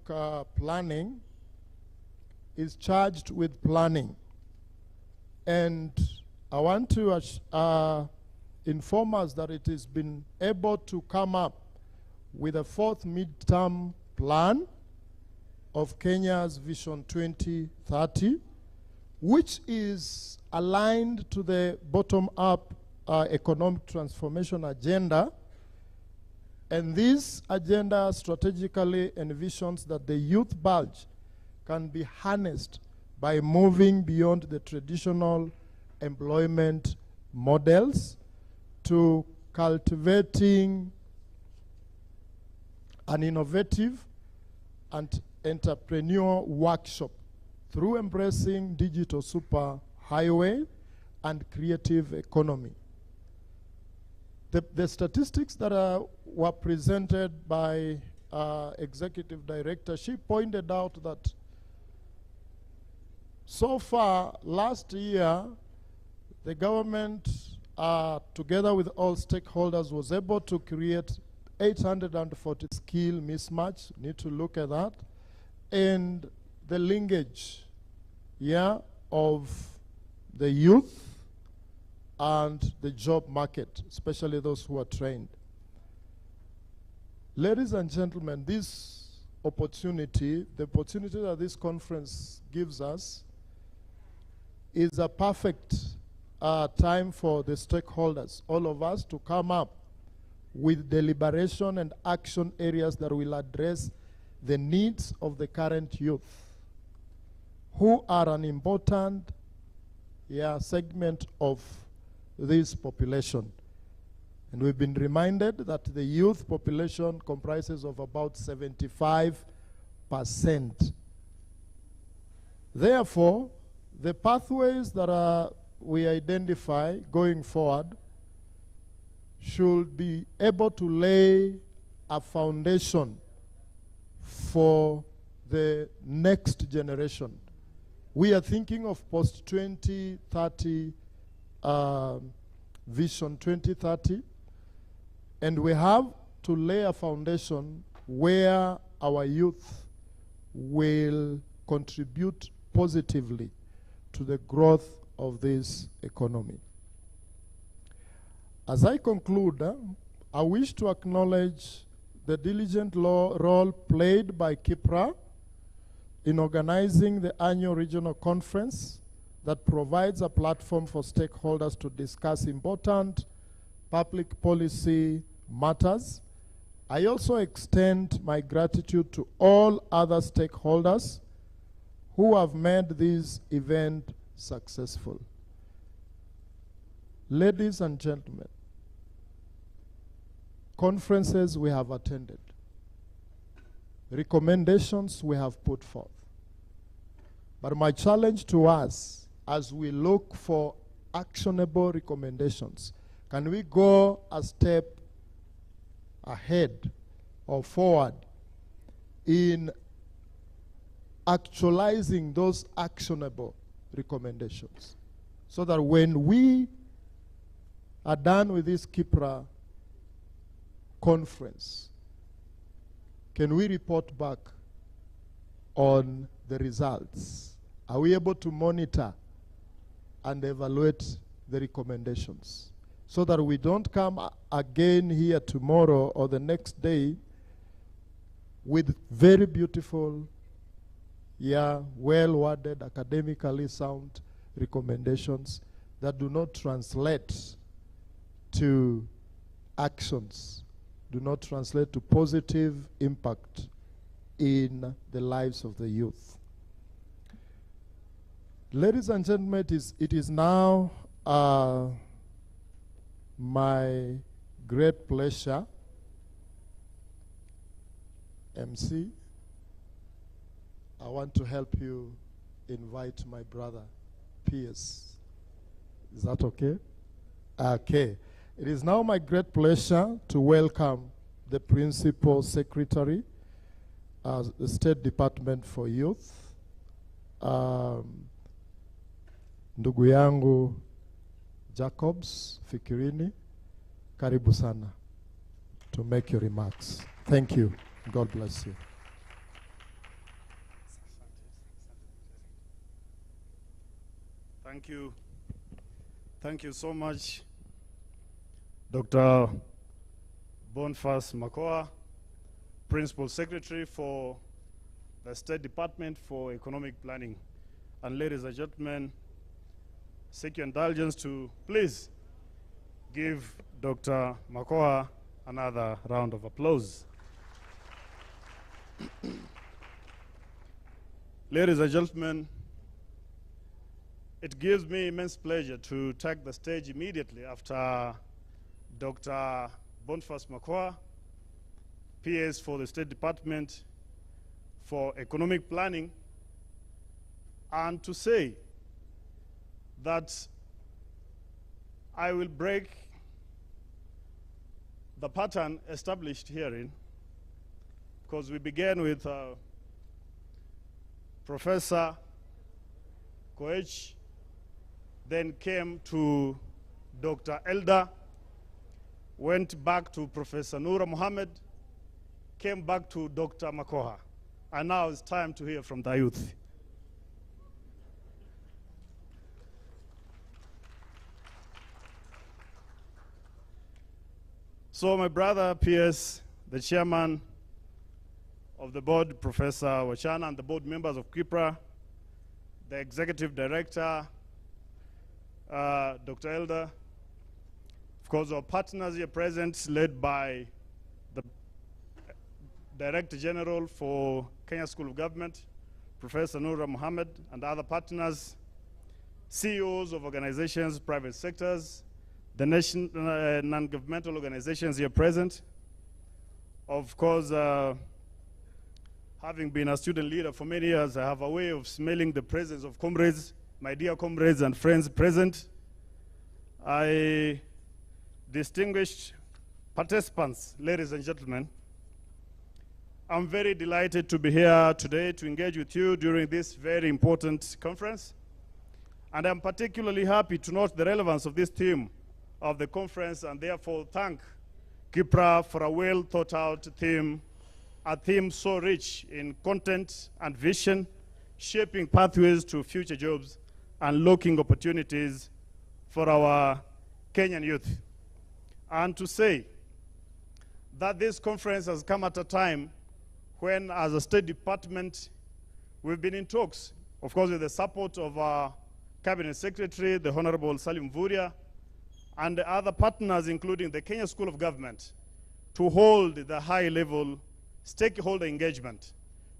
planning is charged with planning. And I want to inform us that it has been able to come up with a 4th midterm plan of Kenya's Vision 2030, which is aligned to the bottom-up economic transformation agenda. And this agenda strategically envisions that the youth bulge can be harnessed by moving beyond the traditional employment models to cultivating an innovative and entrepreneurial workshop through embracing digital superhighway and creative economy. The statistics that were presented by Executive Director, she pointed out that so far, last year, the government, together with all stakeholders, was able to create 840 skill mismatch. Need to look at that. And the linkage, of the youth and the job market, especially those who are trained. Ladies and gentlemen, this opportunity, the opportunity that this conference gives us, is a perfect time for the stakeholders, all of us, to come up with deliberation and action areas that will address the needs of the current youth, who are an important segment of this population. And we've been reminded that the youth population comprises of about 75%. Therefore, the pathways that we identify going forward should be able to lay a foundation for the next generation. We are thinking of post-2030 Vision 2030, and we have to lay a foundation where our youth will contribute positively to the growth of this economy. As I conclude, I wish to acknowledge the diligent role played by KIPPRA in organizing the annual regional conference that provides a platform for stakeholders to discuss important public policy matters. I also extend my gratitude to all other stakeholders who have made this event successful. Ladies and gentlemen, conferences we have attended, recommendations we have put forth. But my challenge to us, as we look for actionable recommendations, can we go a step ahead or forward in actualizing those actionable recommendations, so that when we are done with this KIPPRA conference, can we report back on the results? Are we able to monitor and evaluate the recommendations, so that we don't come again here tomorrow or the next day with very beautiful, well-worded, academically sound recommendations that do not translate to actions, do not translate to positive impact in the lives of the youth. Ladies and gentlemen, it is now my great pleasure, MC, I want to help you invite my brother, P.S. Is that okay? Okay. It is now my great pleasure to welcome the Principal Secretary, the State Department for Youth, ndugu yangu Jacobs Fikirini, karibu sana to make your remarks. Thank you. God bless you. Thank you. Thank you so much, Dr. Boniface Makoa, Principal Secretary for the State Department for Economic Planning. And ladies and gentlemen, seek your indulgence to please give Dr. Makoha another round of applause. Ladies and gentlemen, it gives me immense pleasure to take the stage immediately after Dr. Boniface Makoha, PS for the State Department for Economic Planning, and to say that I will break the pattern established herein, because we began with Professor Koech, then came to Dr. Elder, went back to Professor Noura Mohammed, came back to Dr. Makoha, and now it's time to hear from the youth. So my brother PS, the chairman of the board, Professor Wachana, and the board members of KIPPRA, the executive director, Dr. Elder, of course our partners here present, led by the Director General for Kenya School of Government, Professor Noura Mohammed, and other partners, CEOs of organizations, private sectors, the non-governmental organizations here present. Of course, having been a student leader for many years, I have a way of smelling the presence of comrades, my dear comrades and friends present. Distinguished participants, ladies and gentlemen, I'm very delighted to be here today to engage with you during this very important conference. And I'm particularly happy to note the relevance of this theme of the conference, and therefore thank KIPPRA for a well thought out theme, a theme so rich in content and vision, shaping pathways to future jobs, unlocking opportunities for our Kenyan youth. And to say that this conference has come at a time when, as a State Department, we've been in talks, of course with the support of our Cabinet Secretary, the Honorable Salim Vuria, and the other partners, including the Kenya School of Government, to hold the high-level stakeholder engagement,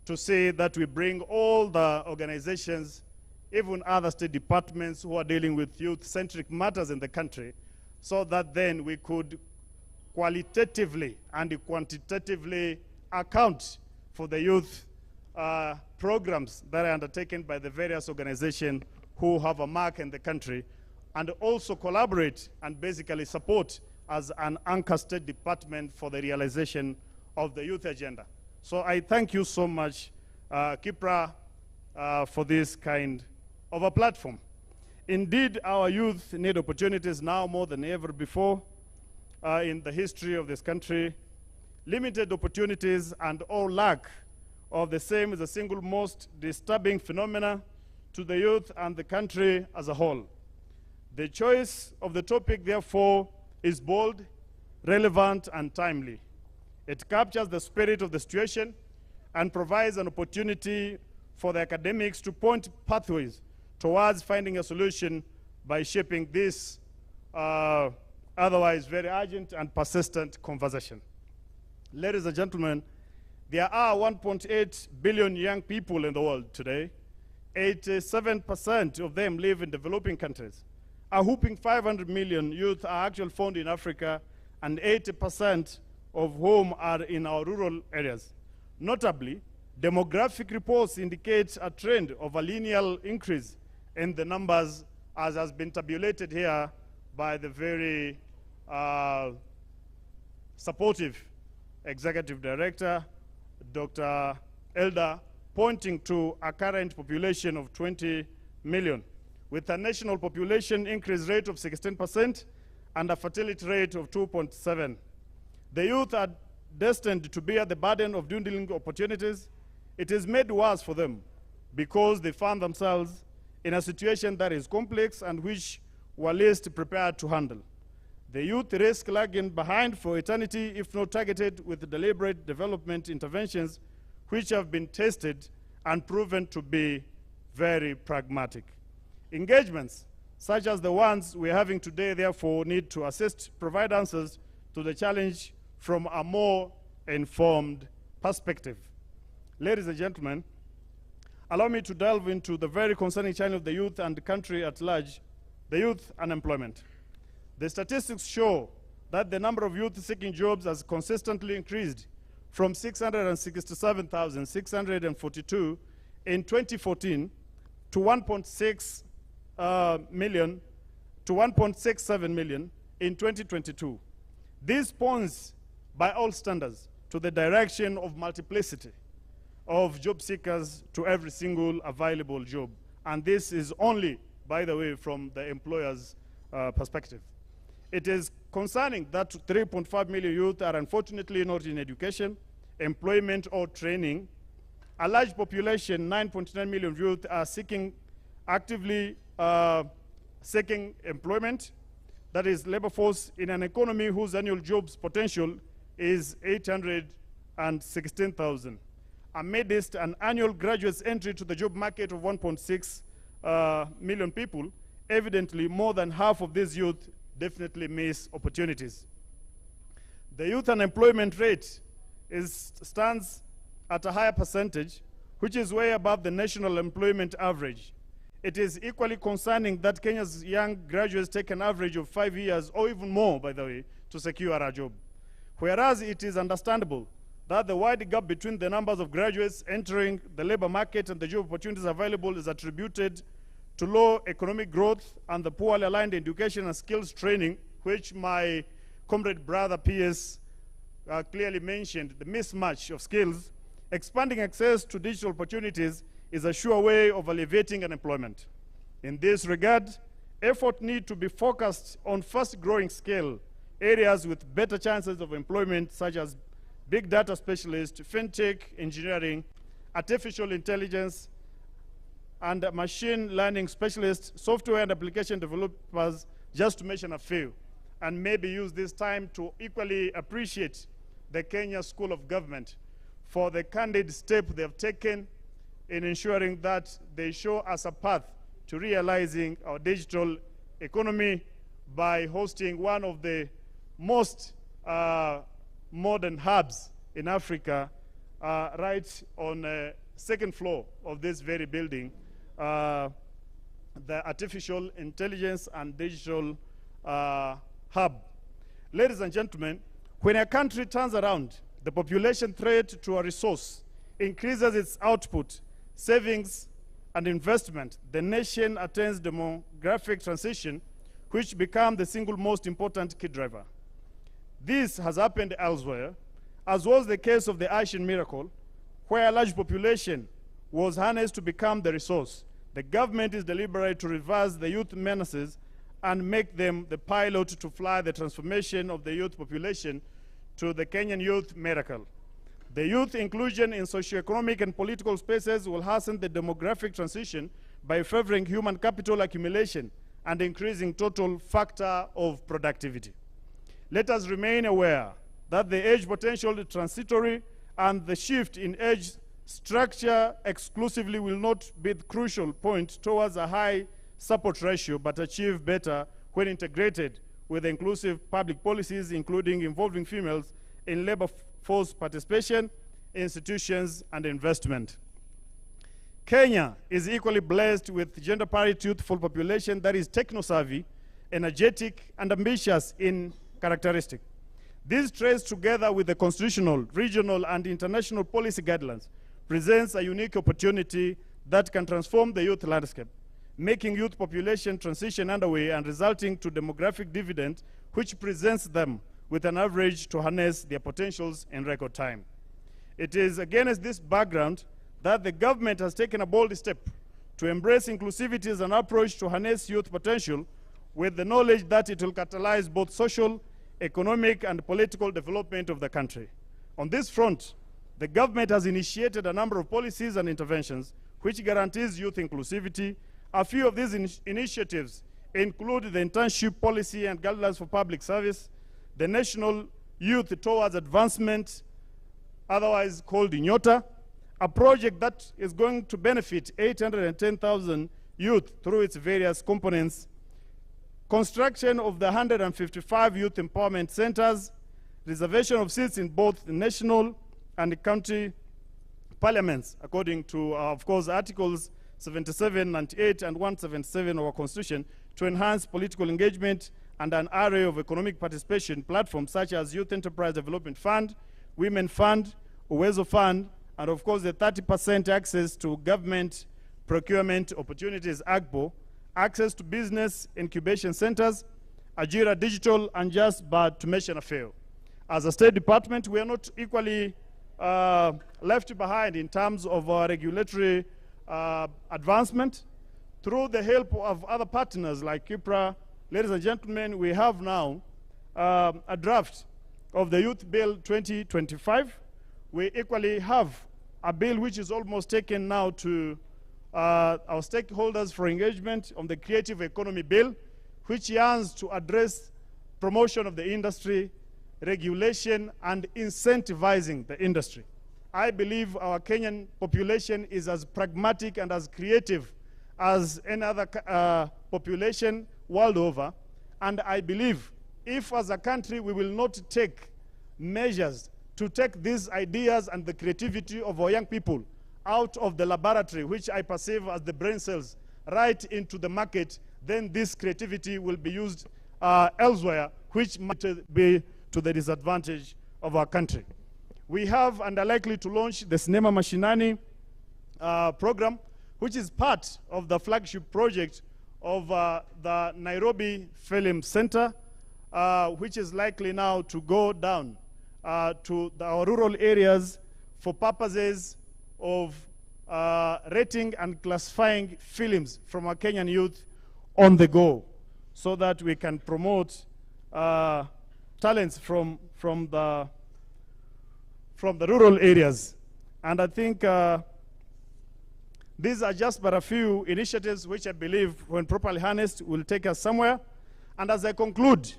to say that we bring all the organizations, even other state departments who are dealing with youth-centric matters in the country, so that then we could qualitatively and quantitatively account for the youth programs that are undertaken by the various organizations who have a mark in the country, and also collaborate and basically support as an anchor state department for the realization of the youth agenda. So I thank you so much, KIPPRA, for this kind of a platform. Indeed, our youth need opportunities now more than ever before in the history of this country. Limited opportunities and or lack of the same is the single most disturbing phenomena to the youth and the country as a whole. The choice of the topic, therefore, is bold, relevant, and timely. It captures the spirit of the situation and provides an opportunity for the academics to point pathways towards finding a solution by shaping this otherwise very urgent and persistent conversation. Ladies and gentlemen, there are 1.8 billion young people in the world today. 87% of them live in developing countries. A whopping 500 million youth are actually found in Africa, and 80% of whom are in our rural areas. Notably, demographic reports indicate a trend of a linear increase in the numbers, as has been tabulated here by the very supportive Executive Director, Dr. Elder, pointing to a current population of 20 million, with a national population increase rate of 16% and a fertility rate of 2.7. The youth are destined to bear the burden of dwindling opportunities. It is made worse for them because they find themselves in a situation that is complex and which were least prepared to handle. The youth risk lagging behind for eternity if not targeted with deliberate development interventions which have been tested and proven to be very pragmatic. Engagements such as the ones we're having today, therefore, need to assist, provide answers to the challenge from a more informed perspective. Ladies and gentlemen, allow me to delve into the very concerning challenge of the youth and the country at large, the youth unemployment. The statistics show that the number of youth seeking jobs has consistently increased from 667,642 in 2014 to 1.6 million to 1.67 million in 2022. This points, by all standards, to the direction of multiplicity of job seekers to every single available job. And this is only, by the way, from the employer's perspective. It is concerning that 3.5 million youth are unfortunately not in education, employment, or training. A large population, 9.9 million youth, are actively seeking employment, that is labor force, in an economy whose annual jobs potential is 816,000. Amidst an annual graduates entry to the job market of 1.6 million people, evidently more than half of these youth definitely miss opportunities. The youth unemployment rate stands at a higher percentage, which is way above the national employment average. It is equally concerning that Kenya's young graduates take an average of 5 years, or even more, by the way, to secure a job. Whereas it is understandable that the wide gap between the numbers of graduates entering the labor market and the job opportunities available is attributed to low economic growth and the poorly aligned education and skills training, which my comrade brother PS clearly mentioned, the mismatch of skills. Expanding access to digital opportunities is a sure way of alleviating unemployment. In this regard, effort need to be focused on fast-growing scale areas with better chances of employment, such as big data specialists, fintech, engineering, artificial intelligence, and machine learning specialists, software and application developers, just to mention a few. And maybe use this time to equally appreciate the Kenya School of Government for the candid step they have taken in ensuring that they show us a path to realizing our digital economy by hosting one of the most modern hubs in Africa, right on the second floor of this very building, the Artificial Intelligence and Digital Hub. Ladies and gentlemen, when a country turns around, the population threat to a resource increases its output, savings, and investment, the nation attains demographic transition, which become the single most important key driver. This has happened elsewhere, as was the case of the Asian miracle, where a large population was harnessed to become the resource. The government is deliberate to reverse the youth menaces and make them the pilot to fly the transformation of the youth population to the Kenyan youth miracle. The youth inclusion in socioeconomic and political spaces will hasten the demographic transition by favoring human capital accumulation and increasing total factor of productivity. Let us remain aware that the age potential is transitory, and the shift in age structure exclusively will not be the crucial point towards a high support ratio, but achieve better when integrated with inclusive public policies, including involving females in labor force participation, institutions, and investment. Kenya is equally blessed with gender parity youthful population that is techno-savvy, energetic, and ambitious in characteristic. These traits, together with the constitutional, regional, and international policy guidelines, presents a unique opportunity that can transform the youth landscape, making youth population transition underway and resulting to demographic dividend, which presents them with an average to harness their potentials in record time. It is against this background that the government has taken a bold step to embrace inclusivity as an approach to harness youth potential, with the knowledge that it will catalyze both social, economic, and political development of the country. On this front, the government has initiated a number of policies and interventions which guarantees youth inclusivity. A few of these initiatives include the internship policy and guidelines for public service, the National Youth Towards Advancement, otherwise called Keynote, a project that is going to benefit 810,000 youth through its various components, construction of the 155 youth empowerment centers, reservation of seats in both the national and the county parliaments, according to, of course, Articles 77, 98, and 177 of our Constitution, to enhance political engagement and an array of economic participation platforms such as Youth Enterprise Development Fund, Women Fund, Uwezo Fund, and of course the 30% access to government procurement opportunities, AGPO, access to business incubation centers, Ajira Digital, and just but to mention a few. As a State Department, we are not equally left behind in terms of our regulatory advancement. Through the help of other partners like KIPPRA, ladies and gentlemen, we have now a draft of the Youth Bill 2025. We equally have a bill which is almost taken now to our stakeholders for engagement on the Creative Economy Bill, which yearns to address promotion of the industry, regulation, and incentivizing the industry. I believe our Kenyan population is as pragmatic and as creative as any other population world over, and I believe if as a country we will not take measures to take these ideas and the creativity of our young people out of the laboratory, which I perceive as the brain cells, right into the market, then this creativity will be used elsewhere, which might be to the disadvantage of our country. We have and are likely to launch the Sinema Mashinani program, which is part of the flagship project of the Nairobi Film Center, which is likely now to go down to our rural areas for purposes of rating and classifying films from our Kenyan youth on the go, so that we can promote talents from the rural areas. And I think these are just but a few initiatives which I believe, when properly harnessed, will take us somewhere. And as I conclude,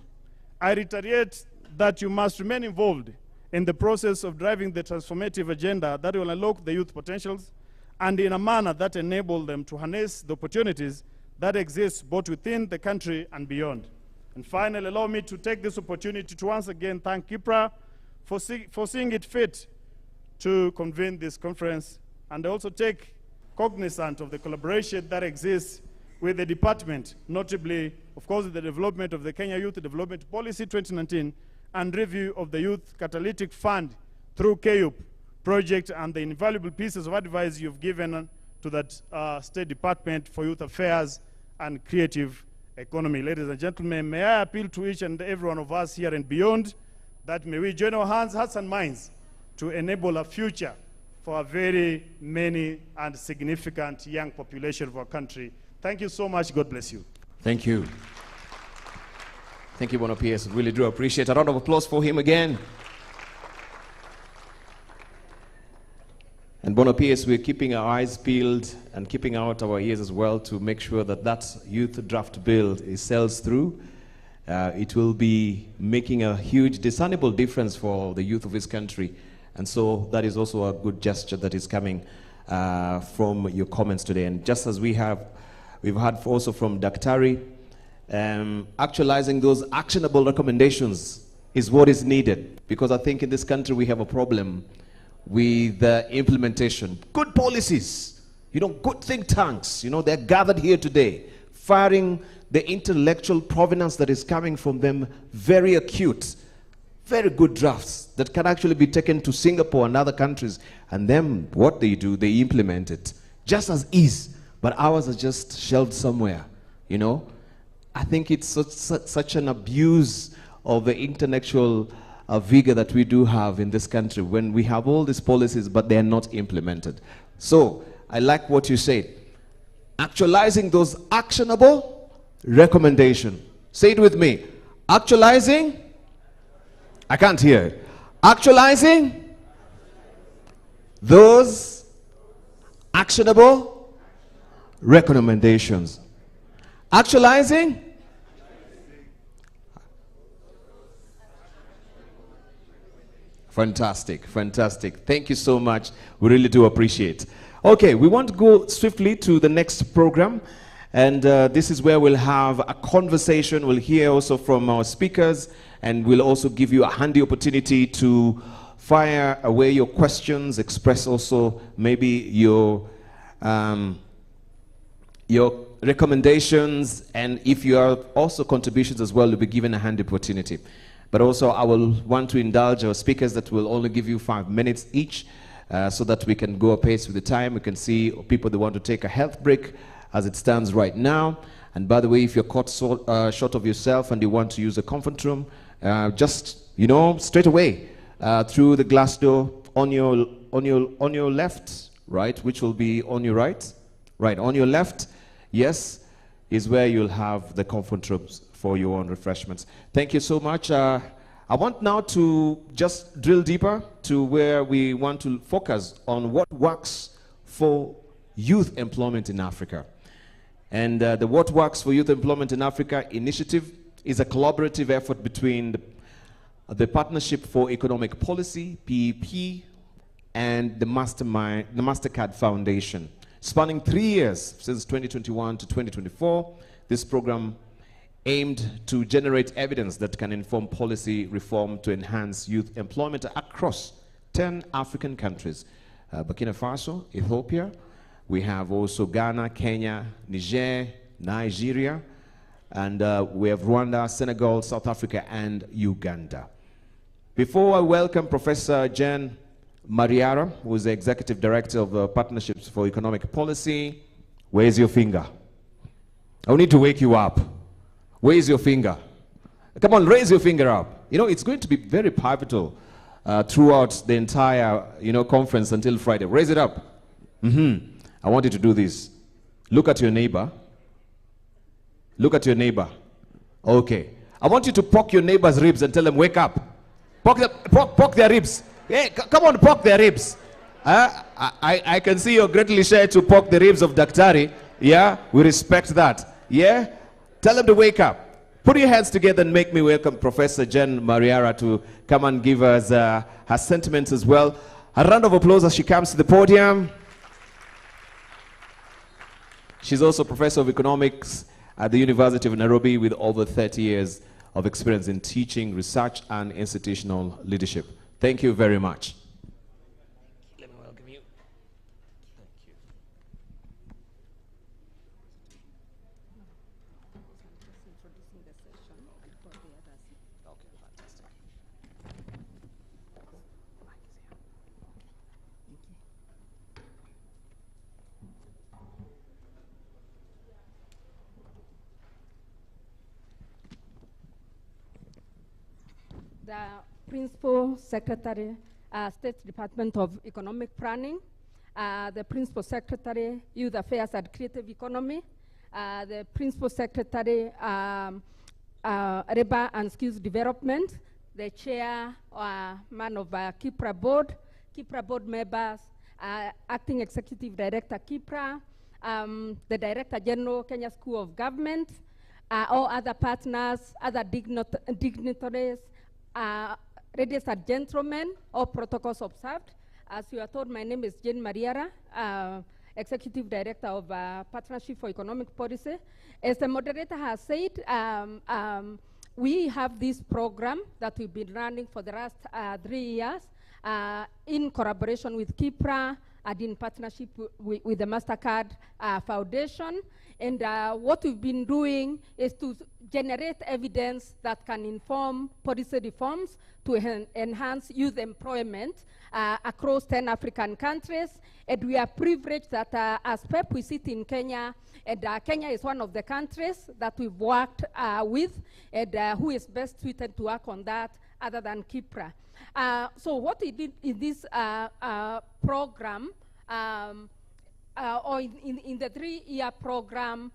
I reiterate that you must remain involved in the process of driving the transformative agenda that will unlock the youth potentials, and in a manner that enable them to harness the opportunities that exist both within the country and beyond. And finally, allow me to take this opportunity to once again thank KIPPRA for seeing it fit to convene this conference, and also take cognizance of the collaboration that exists with the department, notably, of course, the development of the Kenya Youth Development Policy 2019 and review of the Youth Catalytic Fund through KIPPRA project, and the invaluable pieces of advice you've given to that State Department for Youth Affairs and Creative Economy. Ladies and gentlemen, may I appeal to each and every one of us here and beyond that may we join our hands, hearts, and minds to enable a future for a very many and significant young population of our country. Thank you so much. God bless you. Thank you. Thank you, Bono PS. Really do appreciate a round of applause for him again. And Bono PS, we're keeping our eyes peeled and keeping out our ears as well to make sure that that youth draft bill sells through. It will be making a huge discernible difference for the youth of this country. And so that is also a good gesture that is coming from your comments today. And just as we've heard also from Daktari, actualizing those actionable recommendations is what is needed. Because I think in this country we have a problem with the implementation. Good policies, good think tanks, they're gathered here today, firing the intellectual provenance that is coming from them, very acute, very good drafts that can actually be taken to Singapore and other countries, and then what they do, they implement it just as is, but ours are just shelved somewhere. I think it's such an abuse of the intellectual vigor that we do have in this country when we have all these policies but they are not implemented. So I like what you said, actualizing those actionable recommendations. Say it with me. Actualizing, I can't hear it. Actualizing those actionable recommendations. Actualizing. Fantastic, fantastic. Thank you so much. We really do appreciate. Okay, we want to go swiftly to the next program. And this is where we'll have a conversation. We'll hear also from our speakers, and we'll also give you a handy opportunity to fire away your questions, express also maybe your recommendations, and if you have also contributions as well, you'll be given a handy opportunity. But also I will want to indulge our speakers that will only give you 5 minutes each, so that we can go apace with the time. We can see people that want to take a health break as it stands right now. And by the way, if you're caught short of yourself and you want to use a conference room, just, you know, straight away through the glass door on your left, right, which will be on your right, on your left, yes, is where you'll have the conference rooms for your own refreshments. Thank you so much. I want now to just drill deeper to where we want to focus on what works for youth employment in Africa. And the What Works for Youth Employment in Africa initiative is a collaborative effort between the Partnership for Economic Policy, PEP, and the MasterCard Foundation. Spanning 3 years, since 2021 to 2024, this program aimed to generate evidence that can inform policy reform to enhance youth employment across 10 African countries. Burkina Faso, Ethiopia, we have also Ghana, Kenya, Niger, Nigeria, and we have Rwanda, Senegal, South Africa, and Uganda. Before I welcome Professor Jen Mariara, who is the Executive Director of Partnerships for Economic Policy, where's your finger? I need to wake you up. Where's your finger? Come on, raise your finger up. You know, it's going to be very pivotal throughout the entire, conference until Friday. Raise it up. I want you to do this. Look at your neighbor. Look at your neighbor. Okay. I want you to poke your neighbor's ribs and tell them, wake up. Poke their ribs. Hey, come on, poke their ribs. I can see you're greatly shared to poke the ribs of Daktari. Yeah, we respect that. Yeah? Tell them to wake up. Put your hands together and make me welcome Professor Jen Mariara to come and give us her sentiments as well. A round of applause as she comes to the podium. She's also Professor of Economics at the University of Nairobi with over 30 years of experience in teaching, research, and institutional leadership. Thank you very much. Let me welcome you. Thank you. Okay, fantastic. The Principal Secretary, State Department of Economic Planning, the Principal Secretary, Youth Affairs and Creative Economy, the Principal Secretary, Labor and Skills Development, the Chairman of KIPPRA Board members, Acting Executive Director KIPPRA, the Director General, Kenya School of Government, all other partners, other dignitaries, ladies and gentlemen, all protocols observed. As you are told, my name is Jen Mariara, Executive Director of Partnership for Economic Policy. As the moderator has said, we have this program that we've been running for the last 3 years in collaboration with KIPPRA and in partnership with the MasterCard Foundation. And what we've been doing is to generate evidence that can inform policy reforms to enhance youth employment across 10 African countries. And we are privileged that as PEP we sit in Kenya, and Kenya is one of the countries that we've worked with, and who is best suited to work on that other than KIPPRA. So what we did in this program, or in the 3-year program,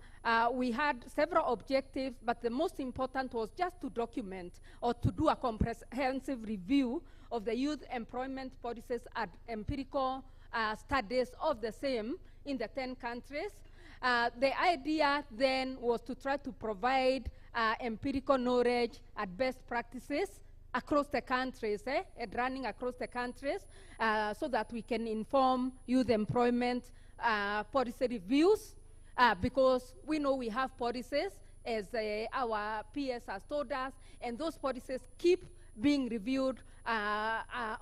we had several objectives, but the most important was just to document or to do a comprehensive review of the youth employment policies and empirical studies of the same in the 10 countries. The idea then was to try to provide empirical knowledge and best practices across the countries, and running across the countries, so that we can inform youth employment policy reviews because we know we have policies, as our PS has told us, and those policies keep being reviewed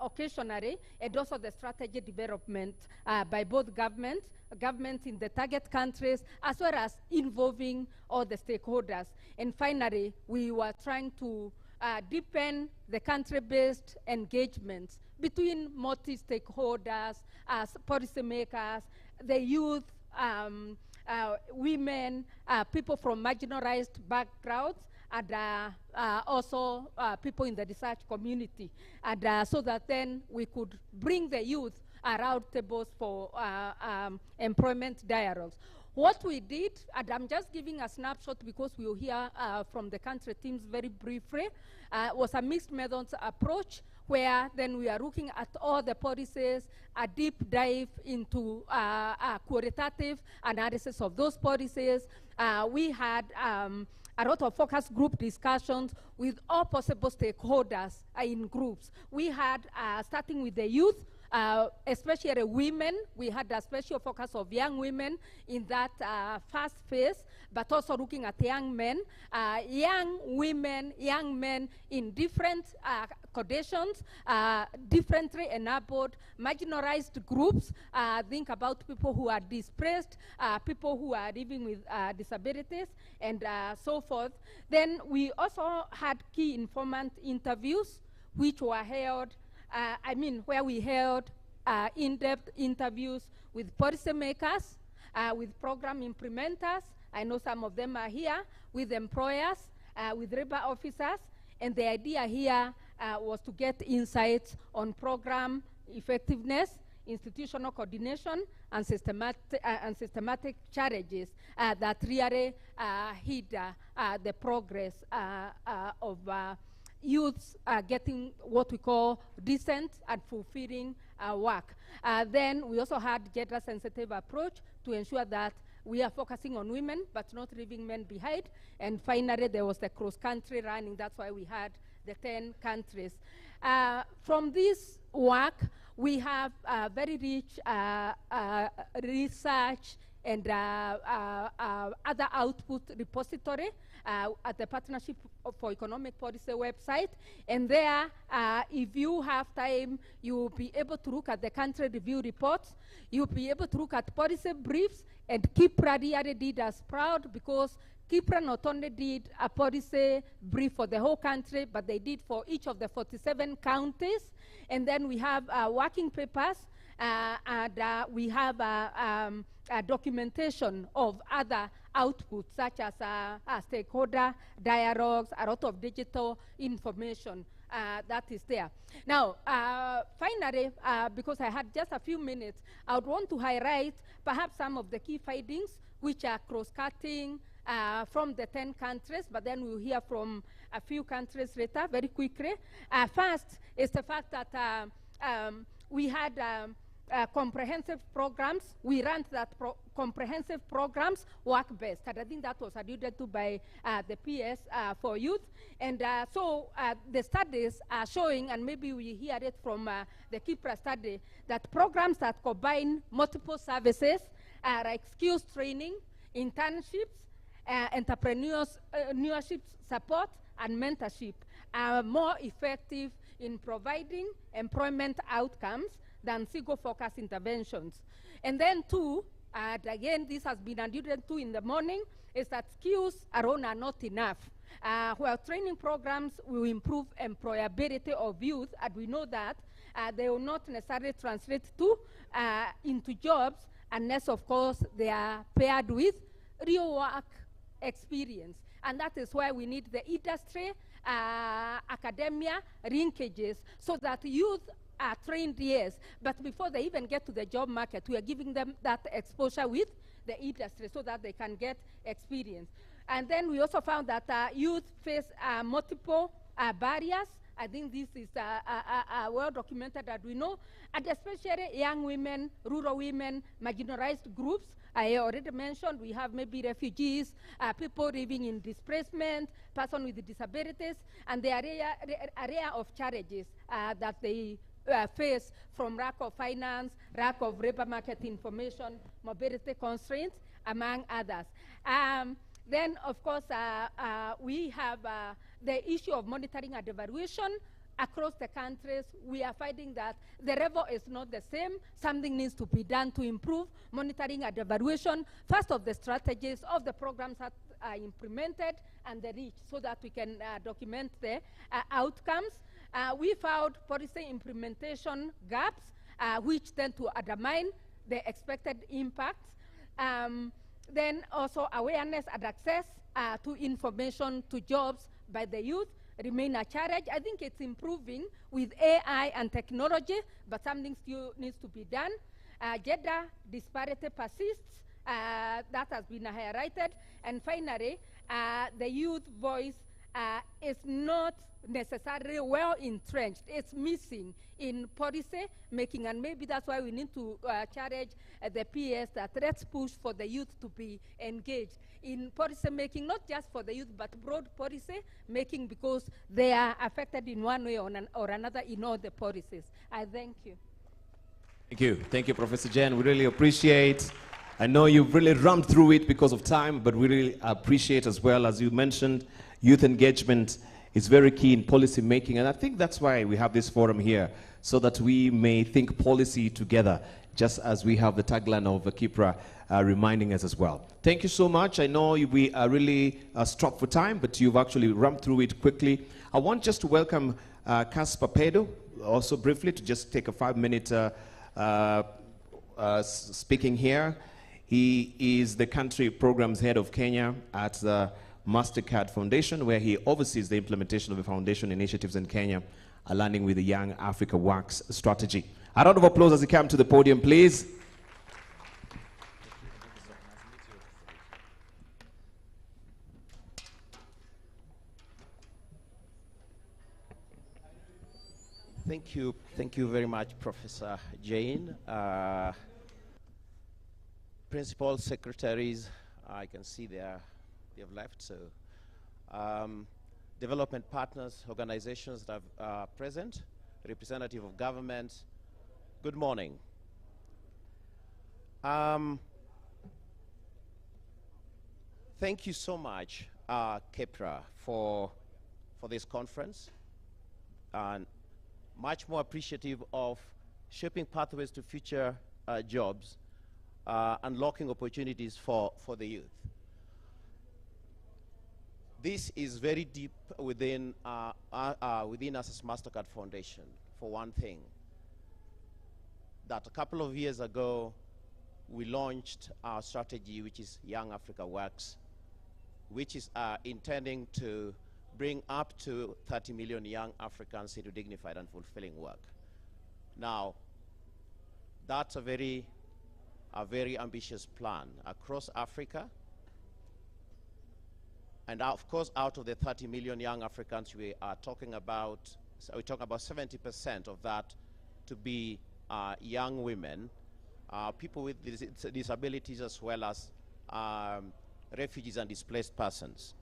occasionally, and also the strategy development by both governments in the target countries, as well as involving all the stakeholders. And finally, we were trying to deepen the country-based engagements between multi-stakeholders, policymakers, the youth, women, people from marginalized backgrounds, and also people in the research community, and so that then we could bring the youth around tables for employment dialogues. What we did, and I'm just giving a snapshot because we will hear from the country teams very briefly, was a mixed methods approach, where then we are looking at all the policies, a deep dive into a qualitative analysis of those policies. We had a lot of focus group discussions with all possible stakeholders in groups. We had, starting with the youth, especially women, we had a special focus of young women in that first phase, but also looking at young men, young women, young men in different conditions, differently enabled, marginalized groups. Think about people who are displaced, people who are living with disabilities, and so forth. Then we also had key informant interviews, which were held, where we held in-depth interviews with policymakers, with program implementers. I know some of them are here, with employers, with labor officers, and the idea here was to get insights on program effectiveness, institutional coordination, and systematic challenges that really hinder the progress of youths getting what we call decent and fulfilling work. Then we also had gender-sensitive approach to ensure that we are focusing on women, but not leaving men behind. And finally, there was the cross-country running. That's why we had the 10 countries. From this work, we have very rich research and other output repository at the Partnership for Economic Policy website. And there, if you have time, you will be able to look at the country review reports. You'll be able to look at policy briefs, and KIPPRA really did us proud, because KIPPRA not only did a policy brief for the whole country, but they did for each of the 47 counties. And then we have working papers, and we have documentation of other outputs, such as stakeholder dialogues, a lot of digital information that is there. Now, finally, because I had just a few minutes, I would want to highlight perhaps some of the key findings, which are cross-cutting from the 10 countries, but then we'll hear from a few countries later very quickly. First is the fact that we had comprehensive programs. We ran that comprehensive programs work best, and I think that was alluded to by the PS for youth. And so the studies are showing, and maybe we hear it from the KIPPRA study, that programs that combine multiple services like skills training, internships, entrepreneurship support, and mentorship are more effective in providing employment outcomes than single-focus interventions. And then two, again, this has been alluded to in the morning, is that skills alone are not enough. While training programs will improve employability of youth, and we know that, they will not necessarily translate into jobs unless, of course, they are paired with real work experience. And that is why we need the industry, academia linkages, so that youth are trained, yes, but before they even get to the job market, we are giving them that exposure with the industry so that they can get experience. And then we also found that youth face multiple barriers. I think this is well documented that we know, and especially young women, rural women, marginalized groups. I already mentioned we have maybe refugees, people living in displacement, persons with disabilities, and the area of challenges that they face from lack of finance, lack of labor market information, mobility constraints, among others. Then, of course, we have the issue of monitoring and evaluation. Across the countries, we are finding that the level is not the same. Something needs to be done to improve monitoring and evaluation, first of the strategies of the programs that are implemented and the reach, so that we can document the outcomes. We found policy implementation gaps, which tend to undermine the expected impacts. Then also awareness and access to information to jobs by the youth remain a challenge. I think it's improving with AI and technology, but something still needs to be done. Gender disparity persists. That has been highlighted. And finally, the youth voice is not necessarily well entrenched. It's missing in policy making, and maybe that's why we need to challenge the PS that let's push for the youth to be engaged in policy making, not just for the youth, but broad policy making, because they are affected in one way or another in all the policies. I thank you. Thank you. Thank you, Professor Jen. We really appreciate. I know you've really rammed through it because of time, but we really appreciate as well, as you mentioned, youth engagement is very key in policy making. And I think that's why we have this forum here, so that we may think policy together, just as we have the tagline of KIPPRA reminding us as well. Thank you so much. I know we are really strapped for time, but you've actually rammed through it quickly. I want just to welcome Caspar Pedo, also briefly, to just take a 5-minute speaking here. He is the country programs head of Kenya at the MasterCard Foundation, where he oversees the implementation of the foundation initiatives in Kenya, aligning with the Young Africa Works strategy. A round of applause as he comes to the podium, please. Thank you very much, Professor Jane. Principal secretaries, I can see they have left, so development partners, organizations that are present, representative of government, good morning. Thank you so much, KIPPRA, for this conference, and much more appreciative of shaping pathways to future jobs, unlocking opportunities for the youth. This is very deep within us as MasterCard Foundation, for one thing. That a couple of years ago, we launched our strategy, which is Young Africa Works, which is intending to bring up to 30 million young Africans into dignified and fulfilling work. Now, that's a very ambitious plan across Africa. And of course, out of the 30 million young Africans we are talking about, so we're talking about 70% of that to be young women, people with disabilities, as well as refugees and displaced persons.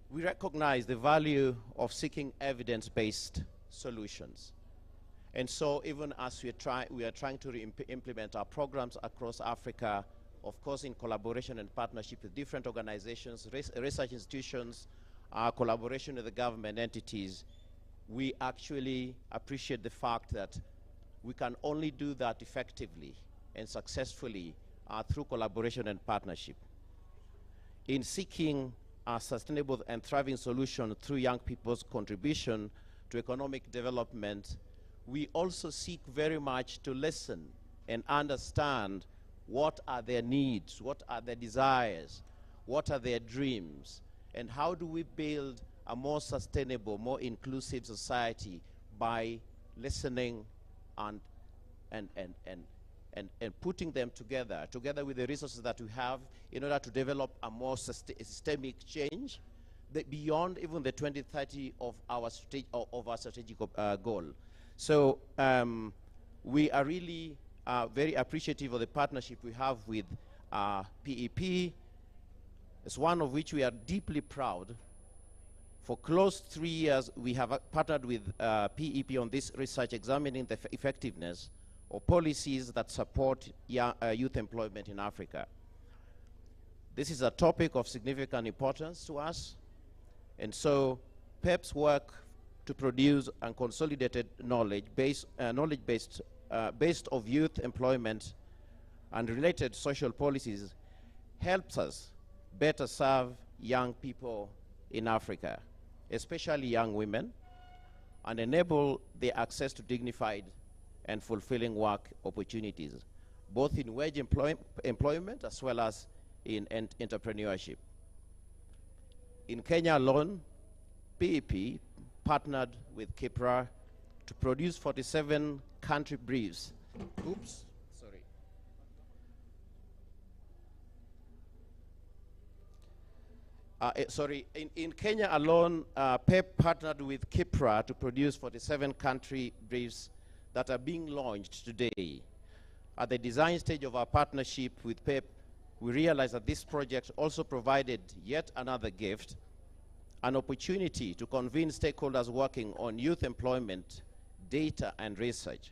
We recognize the value of seeking evidence-based solutions. And so even as we are trying to implement our programs across Africa, of course in collaboration and partnership with different organizations, research institutions, collaboration with the government entities, we actually appreciate the fact that we can only do that effectively and successfully through collaboration and partnership. In seeking a sustainable and thriving solution through young people's contribution to economic development, we also seek very much to listen and understand what are their needs, what are their desires, what are their dreams, and how do we build a more sustainable, more inclusive society by listening and putting them together with the resources that we have in order to develop a more systemic change beyond even the 2030 of our strategic goal. So we are really very appreciative of the partnership we have with PEP, as one of which we are deeply proud For close 3 years, we have partnered with PEP on this research examining the effectiveness of policies that support youth employment in Africa. This is a topic of significant importance to us, and so PEP's work to produce a consolidated knowledge-based of youth employment and related social policies helps us better serve young people in Africa, especially young women, and enable their access to dignified and fulfilling work opportunities, both in wage employment as well as in entrepreneurship. In Kenya alone, PEP partnered with Kipra to produce 47 country briefs. Oops, sorry. In Kenya alone, PEP partnered with Kipra to produce 47 country briefs that are being launched today. At the design stage of our partnership with PEP, we realized that this project also provided yet another gift, an opportunity to convince stakeholders working on youth employment, data, and research.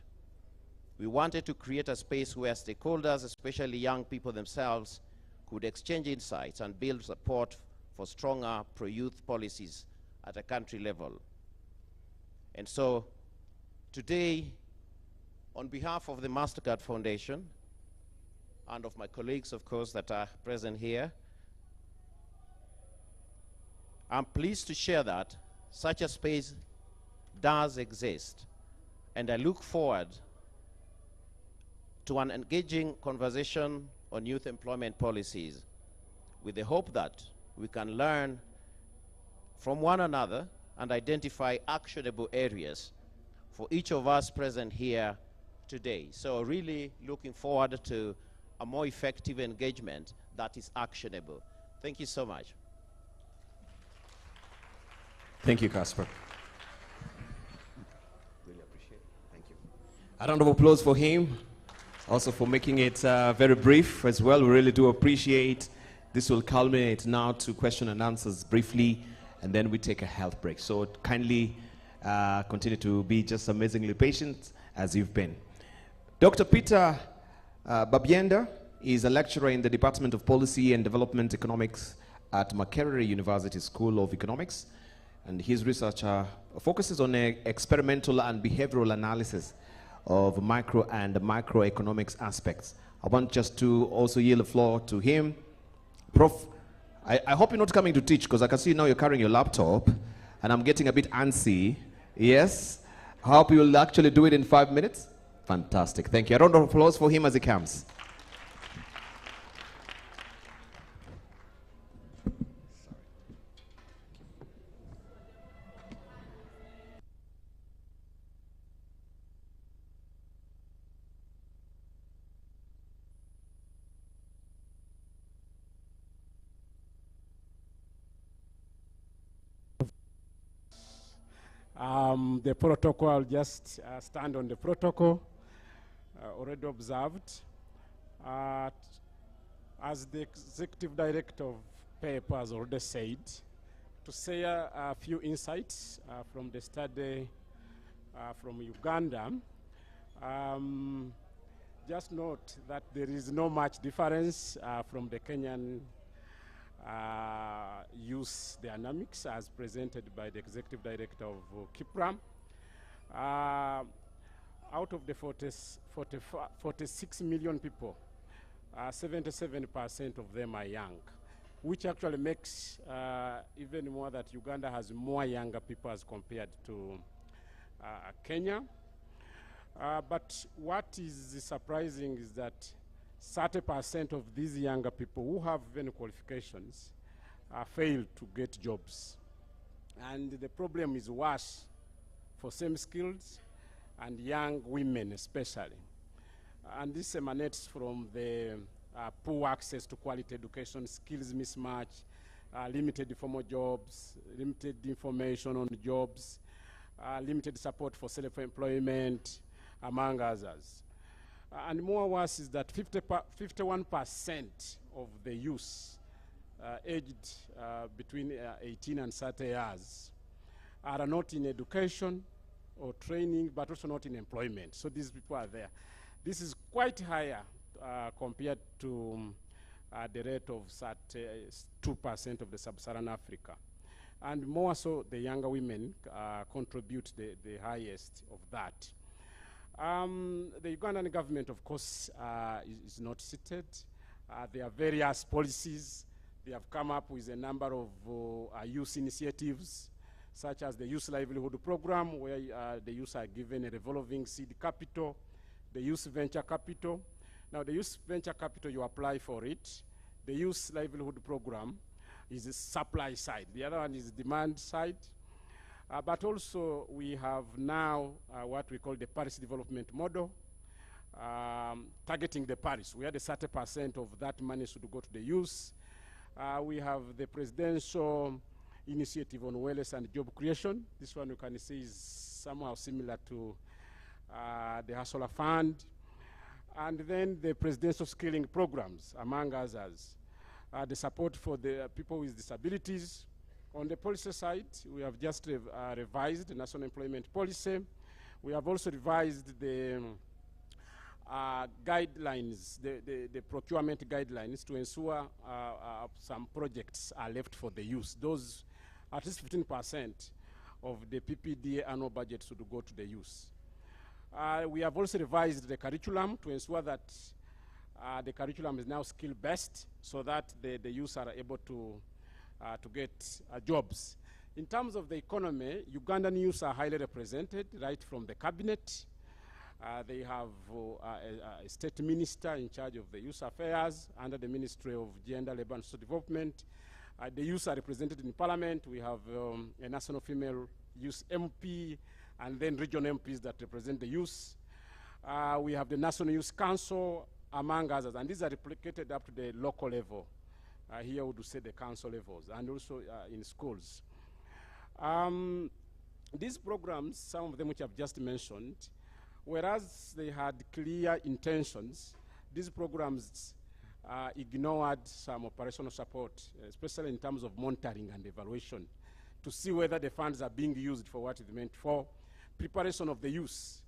We wanted to create a space where stakeholders, especially young people themselves, could exchange insights and build support for stronger pro-youth policies at a country level. And so today, on behalf of the MasterCard Foundation and of my colleagues, of course, that are present here, I'm pleased to share that such a space does exist, and I look forward to an engaging conversation on youth employment policies with the hope that we can learn from one another and identify actionable areas for each of us present here today. So really looking forward to a more effective engagement that is actionable. Thank you so much. Thank you, Casper. Really appreciate it. Thank you. A round of applause for him, also for making it very brief as well. We really do appreciate. This will culminate now to question and answers briefly, and then we take a health break. So kindly continue to be just amazingly patient as you've been. Dr. Peter Babyenda is a lecturer in the Department of Policy and Development Economics at Makerere University School of Economics, and his research focuses on experimental and behavioral analysis of micro and microeconomics aspects. I want just to also yield the floor to him. Prof, I hope you're not coming to teach, because I can see now you're carrying your laptop, and I'm getting a bit antsy. Yes? I hope you'll actually do it in 5 minutes. Fantastic. Thank you. A round of applause for him as he comes. The protocol, I'll just stand on the protocol already observed. As the Executive Director of PEP has already said, to share a few insights from the study from Uganda. Just note that there is no much difference from the Kenyan youth dynamics as presented by the Executive Director of KIPPRA. Out of the 46 million people, 77% of them are young, which actually makes even more that Uganda has more younger people as compared to Kenya. But what is surprising is that 30% of these younger people who have any qualifications fail to get jobs. And the problem is worse for same skills and young women especially. And this emanates from the poor access to quality education, skills mismatch, limited formal jobs, limited information on jobs, limited support for self-employment, among others. And more worse is that 51% of the youth aged between 18 and 30 years are not in education or training, but also not in employment. So these people are there. This is quite higher compared to the rate of 2% of the sub-Saharan Africa. And more so, the younger women contribute the highest of that. The Ugandan government, of course, is not seated. There are various policies. They have come up with a number of youth initiatives, such as the Youth Livelihood Program, where the youth are given a revolving seed capital, the Youth Venture Capital. Now, the Youth Venture Capital, you apply for it. The Youth Livelihood Program is the supply side. The other one is demand side. But also, we have now what we call the Paris Development Model, targeting the Paris. We had a 30% of that money should go to the youth. We have the presidential initiative on wellness and job creation. This one you can see is somehow similar to the Hustler Fund. And then the presidential skilling programs, among others. The support for the people with disabilities. On the policy side, we have just revised the national employment policy. We have also revised the guidelines, the procurement guidelines to ensure some projects are left for the youth. Those, at least 15% of the PPDA annual budget should go to the youth. We have also revised the curriculum to ensure that the curriculum is now skill-based so that the youth are able to get jobs. In terms of the economy, Ugandan youth are highly represented right from the cabinet. They have a state minister in charge of the youth affairs under the Ministry of Gender, Labour and Social Development. The youth are represented in parliament. We have a national female youth MP and then regional MPs that represent the youth. We have the National Youth Council, among others, and these are replicated up to the local level. Here we would say the council levels, and also in schools. These programs, some of them which I've just mentioned, whereas they had clear intentions, these programs ignored some operational support, especially in terms of monitoring and evaluation, to see whether the funds are being used for what it's meant for. Preparation of the youth.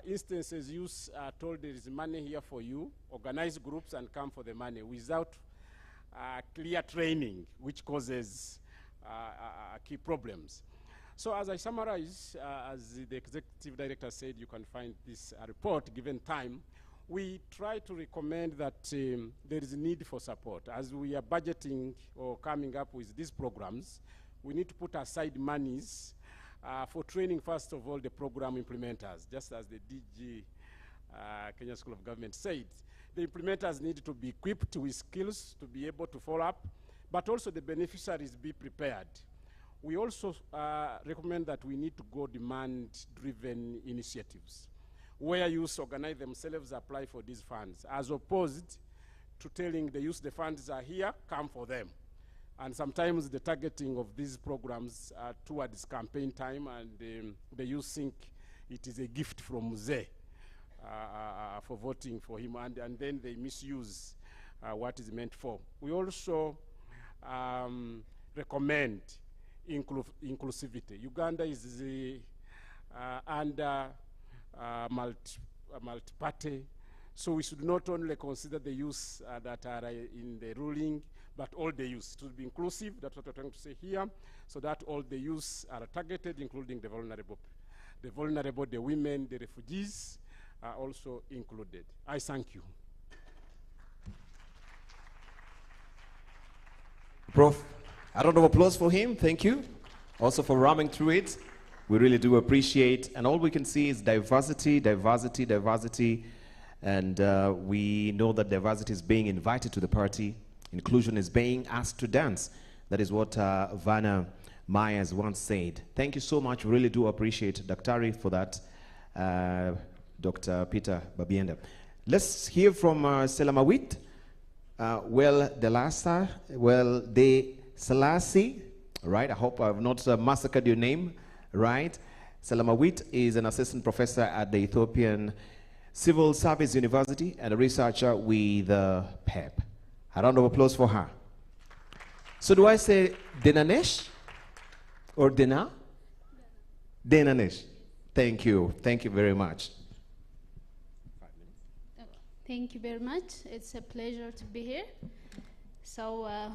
Instances, youth are told there is money here for you, organize groups and come for the money without clear training, which causes key problems. So as I summarize, as the executive director said, you can find this report given time. We try to recommend that there is a need for support. As we are budgeting or coming up with these programs, we need to put aside monies for training, first of all, the program implementers, just as the DG Kenya School of Government said. The implementers need to be equipped with skills to be able to follow up, but also the beneficiaries be prepared. We also recommend that we need to go demand-driven initiatives, where youth organize themselves, apply for these funds, as opposed to telling the youth the funds are here, come for them. And sometimes the targeting of these programs towards campaign time, and the youth think it is a gift from Mzee for voting for him, and then they misuse what is meant for. We also recommend inclusivity. Uganda is under multi-party, so we should not only consider the youth that are in the ruling, but all the youth. To be inclusive, that's what we're trying to say here, so that all the youth are targeted, including the vulnerable. The vulnerable, the women, the refugees are also included. I thank you. Prof, a round of applause for him. Thank you. Also for ramming through it. We really do appreciate. And all we can see is diversity, diversity, diversity. And we know that diversity is being invited to the party. Inclusion is being asked to dance. That is what Vanna Myers once said. Thank you so much. We really do appreciate Daktari for that, Dr. Peter Babienda. Let's hear from Selamawit. De Selassie, right? I hope I've not massacred your name, right? Selamawit is an assistant professor at the Ethiopian Civil Service University and a researcher with PEP. A round of applause for her. So do I say Denanesh or Dena? Denanesh. Thank you. Thank you very much. Okay. Thank you very much. It's a pleasure to be here. So, I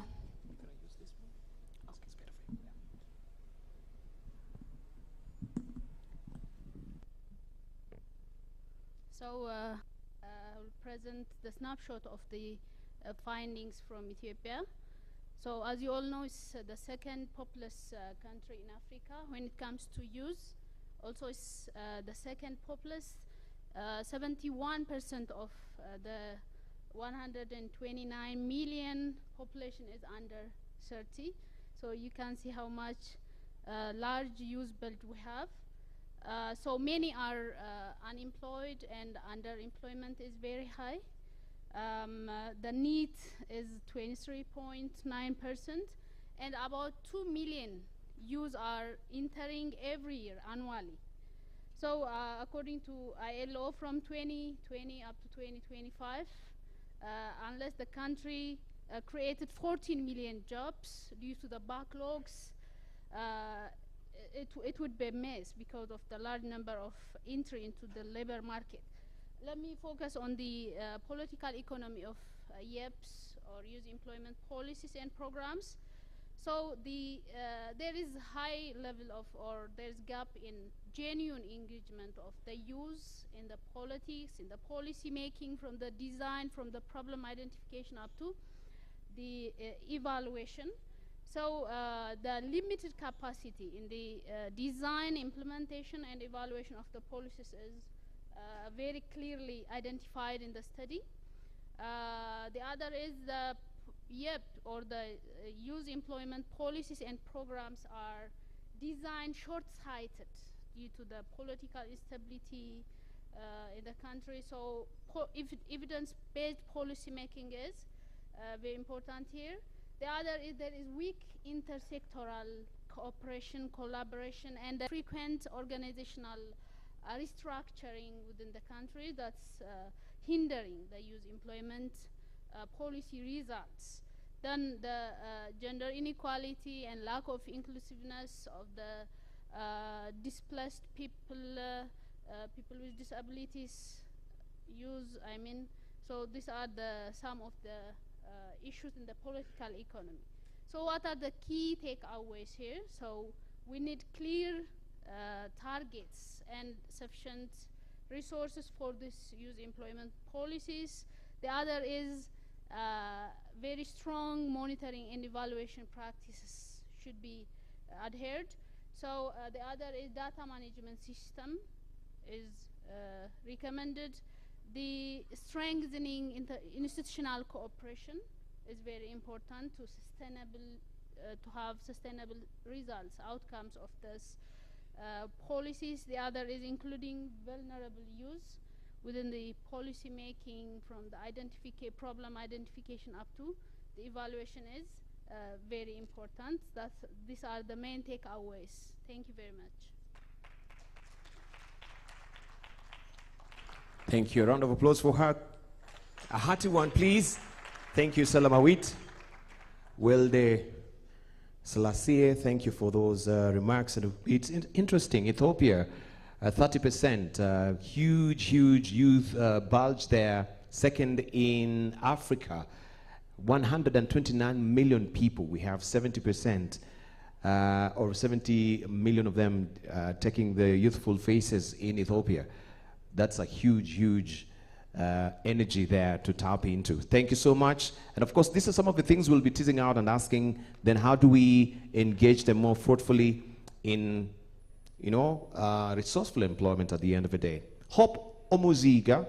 will present the snapshot of the findings from Ethiopia. So, as you all know, it's the second populous country in Africa when it comes to youth. Also, it's the second populous. 71% of the 129 million population is under 30. So you can see how much large youth belt we have. So many are unemployed and underemployment is very high. The need is 23.9%, and about 2 million youth are entering every year annually. So according to ILO, from 2020 up to 2025, unless the country created 14 million jobs due to the backlogs, it would be a mess because of the large number of entry into the labor market. Let me focus on the political economy of YEPs, or youth employment policies and programs. So there is high level of, or there's gap in genuine engagement of the youth in the politics, in the policy making, from the design, from the problem identification up to the evaluation. So the limited capacity in the design, implementation, and evaluation of the policies is very clearly identified in the study. The other is the YEP, or the youth employment policies and programs, are designed short-sighted due to the political instability in the country. So evidence-based policy making is very important here. The other is there is weak intersectoral cooperation, collaboration, and frequent organizational restructuring within the country that's hindering the youth employment policy results. Then the gender inequality and lack of inclusiveness of the displaced people, people with disabilities, youth, I mean. So these are some of the issues in the political economy. So what are the key takeaways here? So we need clear targets and sufficient resources for this youth employment policies. The other is very strong monitoring and evaluation practices should be adhered. So the other is data management system is recommended. The strengthening institutional cooperation is very important to have sustainable results, outcomes of this policies. The other is including vulnerable youth within the policy making, from the problem identification up to the evaluation is very important. These are the main takeaways. Thank you very much. Thank you. A round of applause for her. A hearty one, please. Thank you, Salamawit. Welde Selassie, thank you for those remarks. It's interesting. Ethiopia, 30%, huge youth bulge there. Second in Africa, 129 million people. We have 70%, or 70 million of them taking the youthful faces in Ethiopia. That's a huge energy there to tap into. Thank you so much. And of course, these are some of the things we'll be teasing out and asking, then how do we engage them more fruitfully in, resourceful employment at the end of the day. Hope Omuziga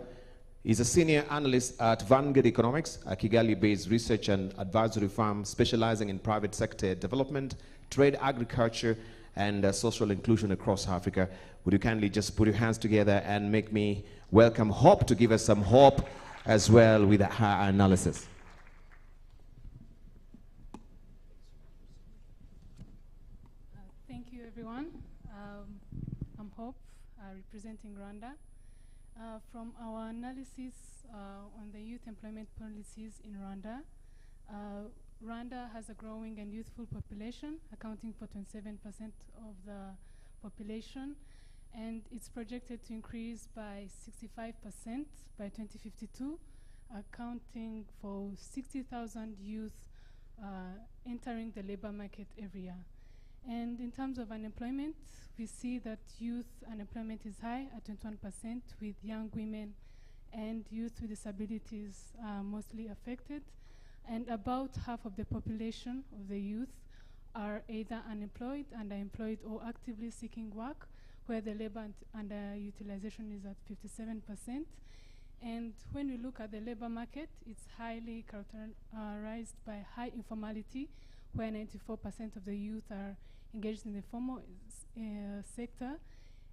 is a senior analyst at Vanguard Economics, a Kigali-based research and advisory firm specializing in private sector development, trade, agriculture, and social inclusion across Africa. Would you kindly just put your hands together and make me welcome Hope to give us some hope as well with her analysis. Thank you, everyone. I'm Hope, representing Rwanda. From our analysis on the youth employment policies in Rwanda, Rwanda has a growing and youthful population, accounting for 27% of the population, and it's projected to increase by 65% by 2052, accounting for 60,000 youth entering the labor market every year. And in terms of unemployment, we see that youth unemployment is high at 21%, with young women and youth with disabilities mostly affected. And about half of the population of the youth are either unemployed, underemployed, or actively seeking work, where the labor underutilization is at 57%. And when we look at the labor market, it's highly characterized by high informality, where 94% of the youth are engaged in the formal sector.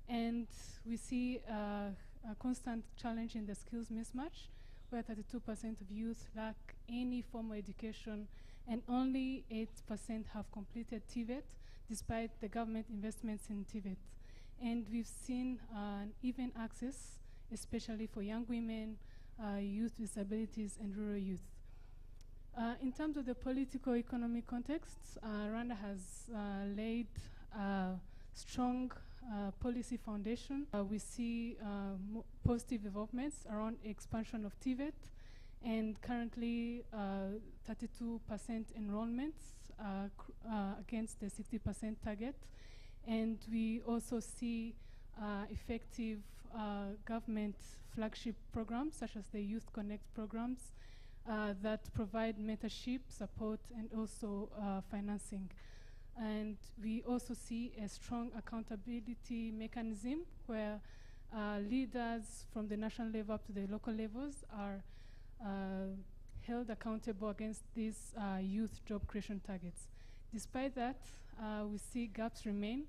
And we see a constant challenge in the skills mismatch, where 32% of youth lack any formal education and only 8% have completed TVET, despite the government investments in TVET. And we've seen uneven access, especially for young women, youth with disabilities, and rural youth. In terms of the political-economic context, Rwanda has laid a strong policy foundation. We see positive developments around expansion of TVET, and currently 32% enrollments against the 60% target. And we also see effective government flagship programs, such as the Youth Connect programs, that provide mentorship, support, and also financing. And we also see a strong accountability mechanism where leaders from the national level up to the local levels are held accountable against these youth job creation targets. Despite that, we see gaps remain,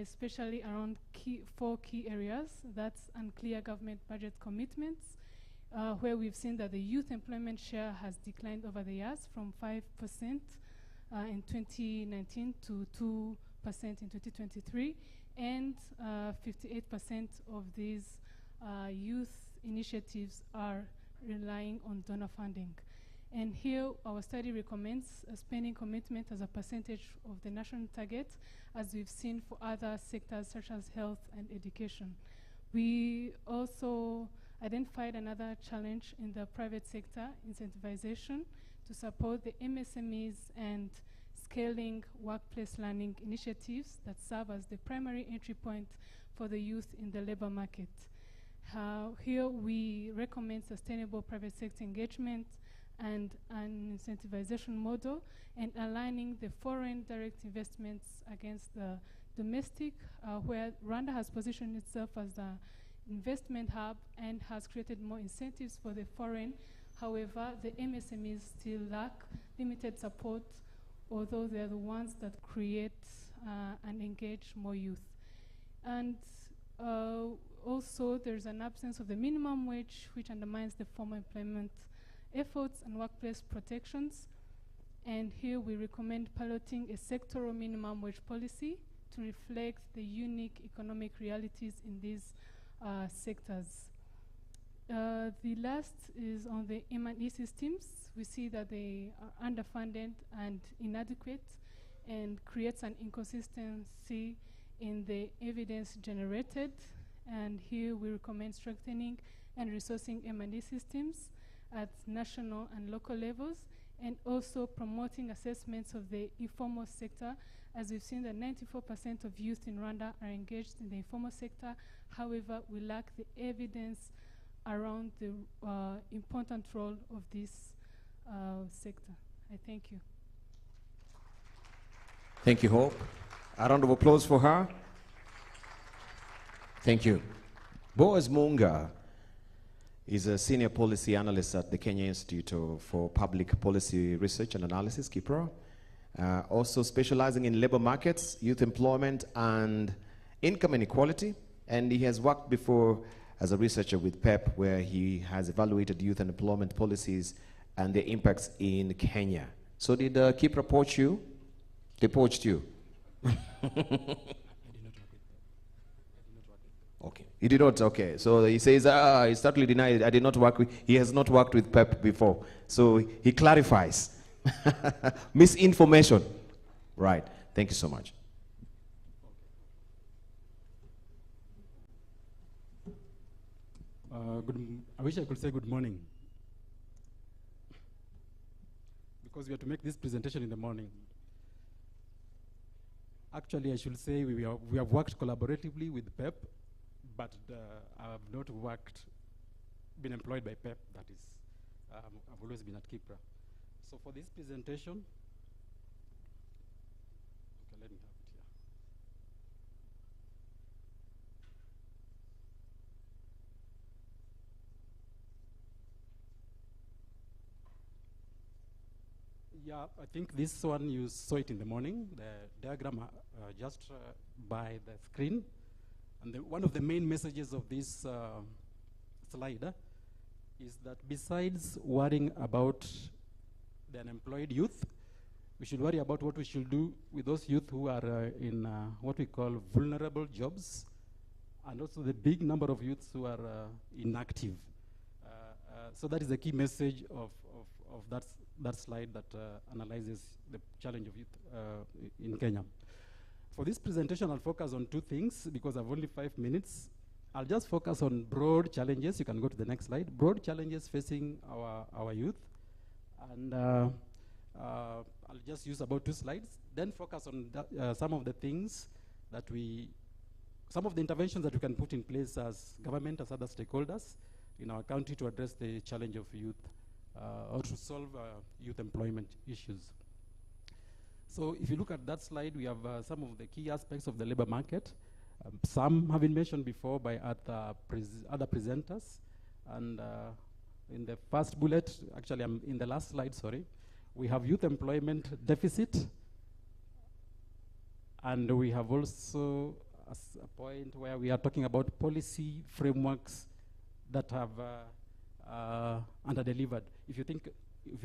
especially around four key areas. That's unclear government budget commitments, where we've seen that the youth employment share has declined over the years from 5% in 2019 to 2% in 2023, and 58% of these youth initiatives are relying on donor funding. And here our study recommends a spending commitment as a percentage of the national target, as we've seen for other sectors such as health and education. We also identified another challenge in the private sector, incentivization, to support the MSMEs and scaling workplace learning initiatives that serve as the primary entry point for the youth in the labor market. Here we recommend sustainable private sector engagement and an incentivization model, and aligning the foreign direct investments against the domestic, where Rwanda has positioned itself as the investment hub and has created more incentives for the foreign. However, the MSMEs still lack limited support, although they're the ones that create and engage more youth. And also there's an absence of the minimum wage, which undermines the formal employment efforts and workplace protections. And here we recommend piloting a sectoral minimum wage policy to reflect the unique economic realities in these sectors. The last is on the M&E systems. We see that they are underfunded and inadequate, and creates an inconsistency in the evidence generated. And here we recommend strengthening and resourcing M&E systems at national and local levels, and also promoting assessments of the informal sector, as we've seen that 94% of youth in Rwanda are engaged in the informal sector. However, we lack the evidence around the important role of this sector. I thank you. Thank you, Hope. A round of applause for her. Thank you. Boaz Munga is a senior policy analyst at the Kenya Institute for Public Policy Research and Analysis, KIPPRA, also specializing in labor markets, youth employment, and income inequality. And he has worked before as a researcher with PEP, where he has evaluated youth and employment policies and their impacts in Kenya. So did KIPPRA poach you? They poached you. Okay. He did not, okay. So he says, he certainly denied, I did not work with, he has not worked with PEP before. So he clarifies. Misinformation. Right. Thank you so much. I wish I could say good morning, because we have to make this presentation in the morning. Actually, I should say we have worked collaboratively with PEP, but I have not been employed by PEP, that is. I've always been at KIPPRA. So for this presentation, okay, let me have it here. Yeah, I think this one, you saw it in the morning, the diagram just by the screen. And one of the main messages of this slide is that besides worrying about the unemployed youth, we should worry about what we should do with those youth who are in what we call vulnerable jobs, and also the big number of youths who are inactive. So that is the key message of that slide that analyzes the challenge of youth in Kenya. For this presentation, I'll focus on two things because I've only 5 minutes. I'll just focus on broad challenges. You can go to the next slide. Broad challenges facing our youth. And I'll just use about 2 slides, then focus on some of the things that some of the interventions that we can put in place as government, as other stakeholders in our country to address the challenge of youth or to solve youth employment issues. So if you look at that slide, we have some of the key aspects of the labor market. Some have been mentioned before by other presenters. And in the first bullet, actually I'm in the last slide, sorry, we have youth employment deficit. And we have also a point where we are talking about policy frameworks that have under-delivered. If you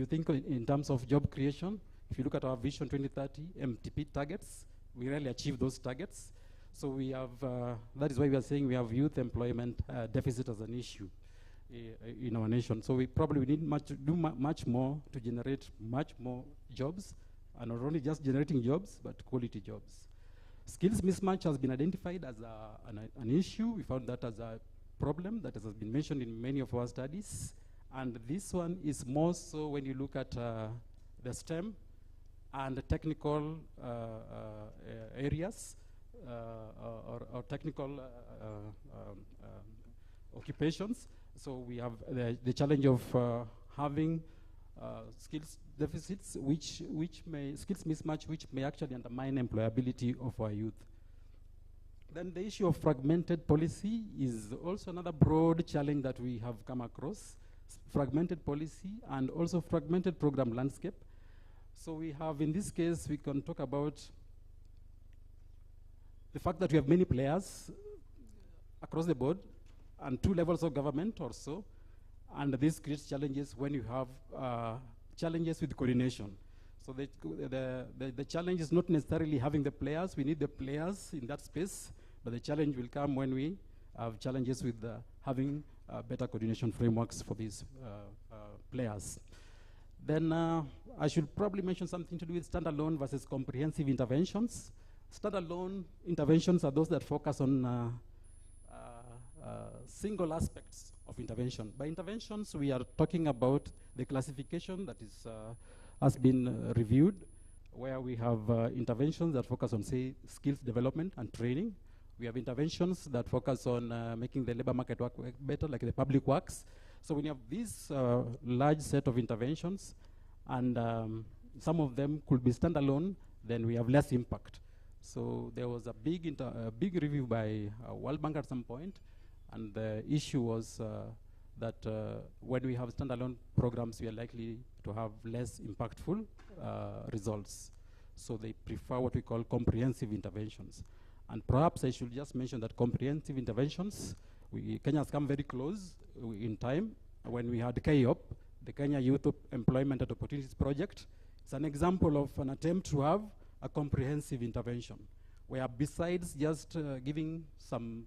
think in terms of job creation, if you look at our Vision 2030 MTP targets, we really achieve those targets. So we have, that is why we are saying we have youth employment deficit as an issue in our nation. So we probably need much more to generate much more jobs, and not only just generating jobs, but quality jobs. Skills mismatch has been identified as an issue. We found that as a problem that has been mentioned in many of our studies. And this one is more so when you look at the STEM and the technical areas or technical occupations. So we have the challenge of having skills deficits, skills mismatch, which may actually undermine employability of our youth. Then the issue of fragmented policy is also another broad challenge that we have come across. Fragmented policy and also fragmented program landscape. So we have, in this case, we can talk about the fact that we have many players across the board and 2 levels of government or so. And this creates challenges when you have challenges with coordination. So the challenge is not necessarily having the players. We need the players in that space, but the challenge will come when we have challenges with having better coordination frameworks for these players. Then I should probably mention something to do with standalone versus comprehensive interventions. Standalone interventions are those that focus on single aspects of intervention. By interventions, we are talking about the classification that has been reviewed, where we have interventions that focus on, say, skills development and training. We have interventions that focus on making the labor market work better, like the public works. So when you have this large set of interventions, and some of them could be standalone, then we have less impact. So there was a big review by World Bank at some point, and the issue was that when we have standalone programs, we are likely to have less impactful results. So they prefer what we call comprehensive interventions. And perhaps I should just mention that comprehensive interventions, Kenya has come very close in time when we had KIOP, the Kenya Youth Employment and Opportunities Project. It's an example of an attempt to have a comprehensive intervention, where besides just giving some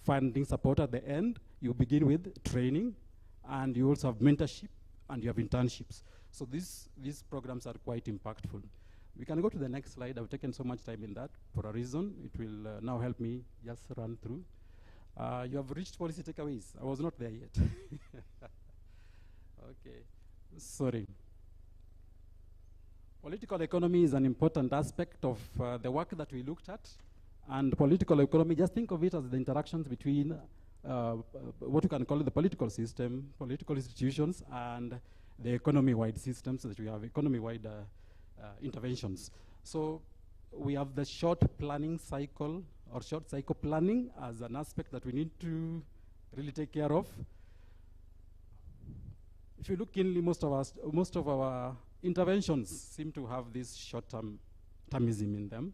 funding support at the end, you begin with training, and you also have mentorship, and you have internships. So these programs are quite impactful. We can go to the next slide. I've taken so much time in that for a reason. It will now help me just run through. You have reached policy takeaways. I was not there yet. Okay, sorry. Political economy is an important aspect of the work that we looked at. And political economy, just think of it as the interactions between what you can call the political system, political institutions, and the economy-wide systems that we have, economy-wide interventions. So we have the short planning cycle, or short cycle planning as an aspect that we need to really take care of. If you look keenly, most of our interventions seem to have this short-termism in them,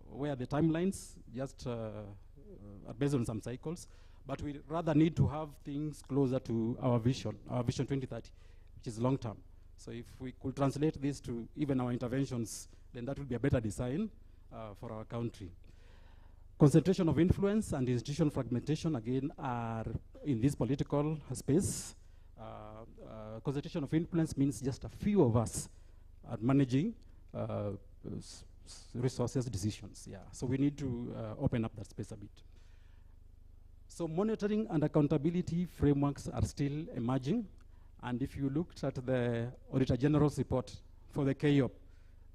where the timelines just are based on some cycles, but we rather need to have things closer to our Vision 2030, which is long-term. So if we could translate this to even our interventions, then that would be a better design for our country. Concentration of influence and institution fragmentation, again, are in this political space. Concentration of influence means just a few of us are managing resources decisions. Yeah. So we need to open up that space a bit. So monitoring and accountability frameworks are still emerging. And if you looked at the Auditor General's report for the KIOP,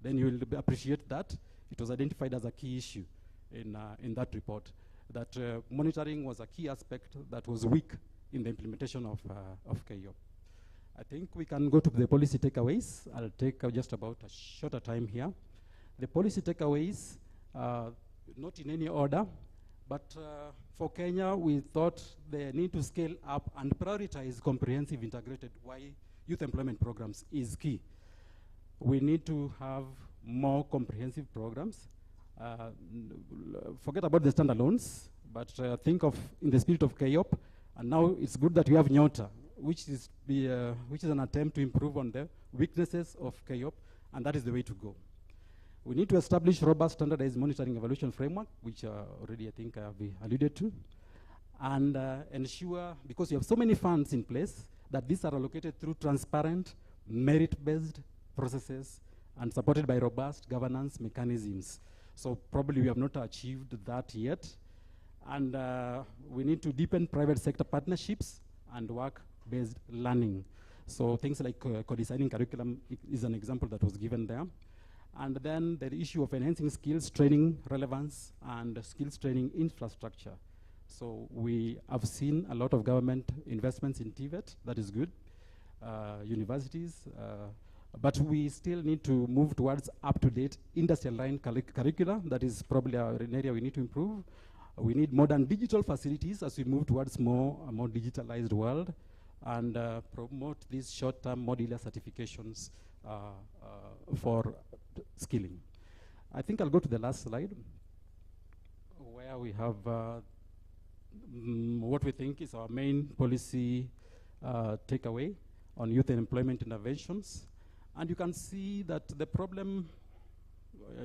then you will appreciate that it was identified as a key issue in that report, that monitoring was a key aspect that was weak in the implementation of KIOP. I think we can go to the policy takeaways. I'll take just about a shorter time here. The policy takeaways, not in any order, but for Kenya, we thought they need to scale up and prioritize comprehensive integrated youth employment programs is key. We need to have more comprehensive programs. Forget about the standalones, but think of in the spirit of KIOP, and now it's good that we have Nyota, which is an attempt to improve on the weaknesses of KIOP, and that is the way to go. We need to establish robust standardized monitoring evaluation framework, which already I think we alluded to, and ensure, because you have so many funds in place, that these are allocated through transparent, merit-based processes and supported by robust governance mechanisms. So probably we have not achieved that yet. And we need to deepen private sector partnerships and work-based learning. So things like co-designing curriculum is an example that was given there. And then the issue of enhancing skills training relevance and skills training infrastructure. So we have seen a lot of government investments in TVET, that is good, universities, but we still need to move towards up-to-date industry-aligned curricula. That is probably an area we need to improve. We need modern digital facilities as we move towards a more digitalized world, and promote these short-term modular certifications for skilling. I think I'll go to the last slide, where we have what we think is our main policy takeaway on youth and employment interventions. And you can see that the problem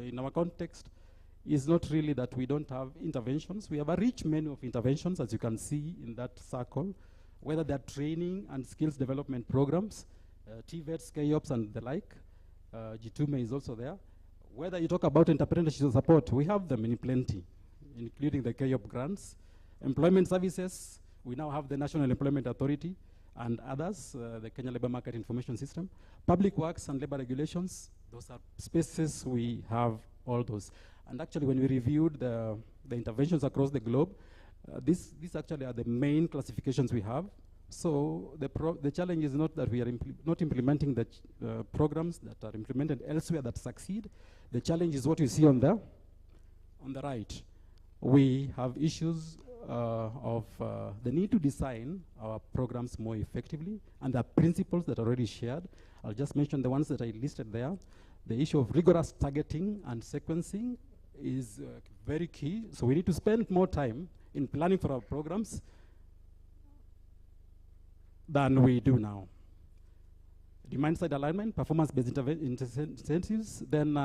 in our context is not really that we don't have interventions. We have a rich menu of interventions, as you can see in that circle, whether they're training and skills development programs, TVETs, KIOPs, and the like. G2ME is also there. Whether you talk about entrepreneurship support, we have them in plenty, including the KIOP grants. Employment services, we now have the National Employment Authority and others, the Kenya Labor Market Information System. Public works and labor regulations, those are spaces we have all those. And actually, when we reviewed the interventions across the globe, these actually are the main classifications we have. So the challenge is not that we are not implementing the programs that are implemented elsewhere that succeed. The challenge is what you see on the right. We have issues of the need to design our programs more effectively, and the principles that are already shared. I'll just mention the ones that I listed there. The issue of rigorous targeting and sequencing is very key. So we need to spend more time in planning for our programs than we do now. Demand-side alignment, performance-based incentives, then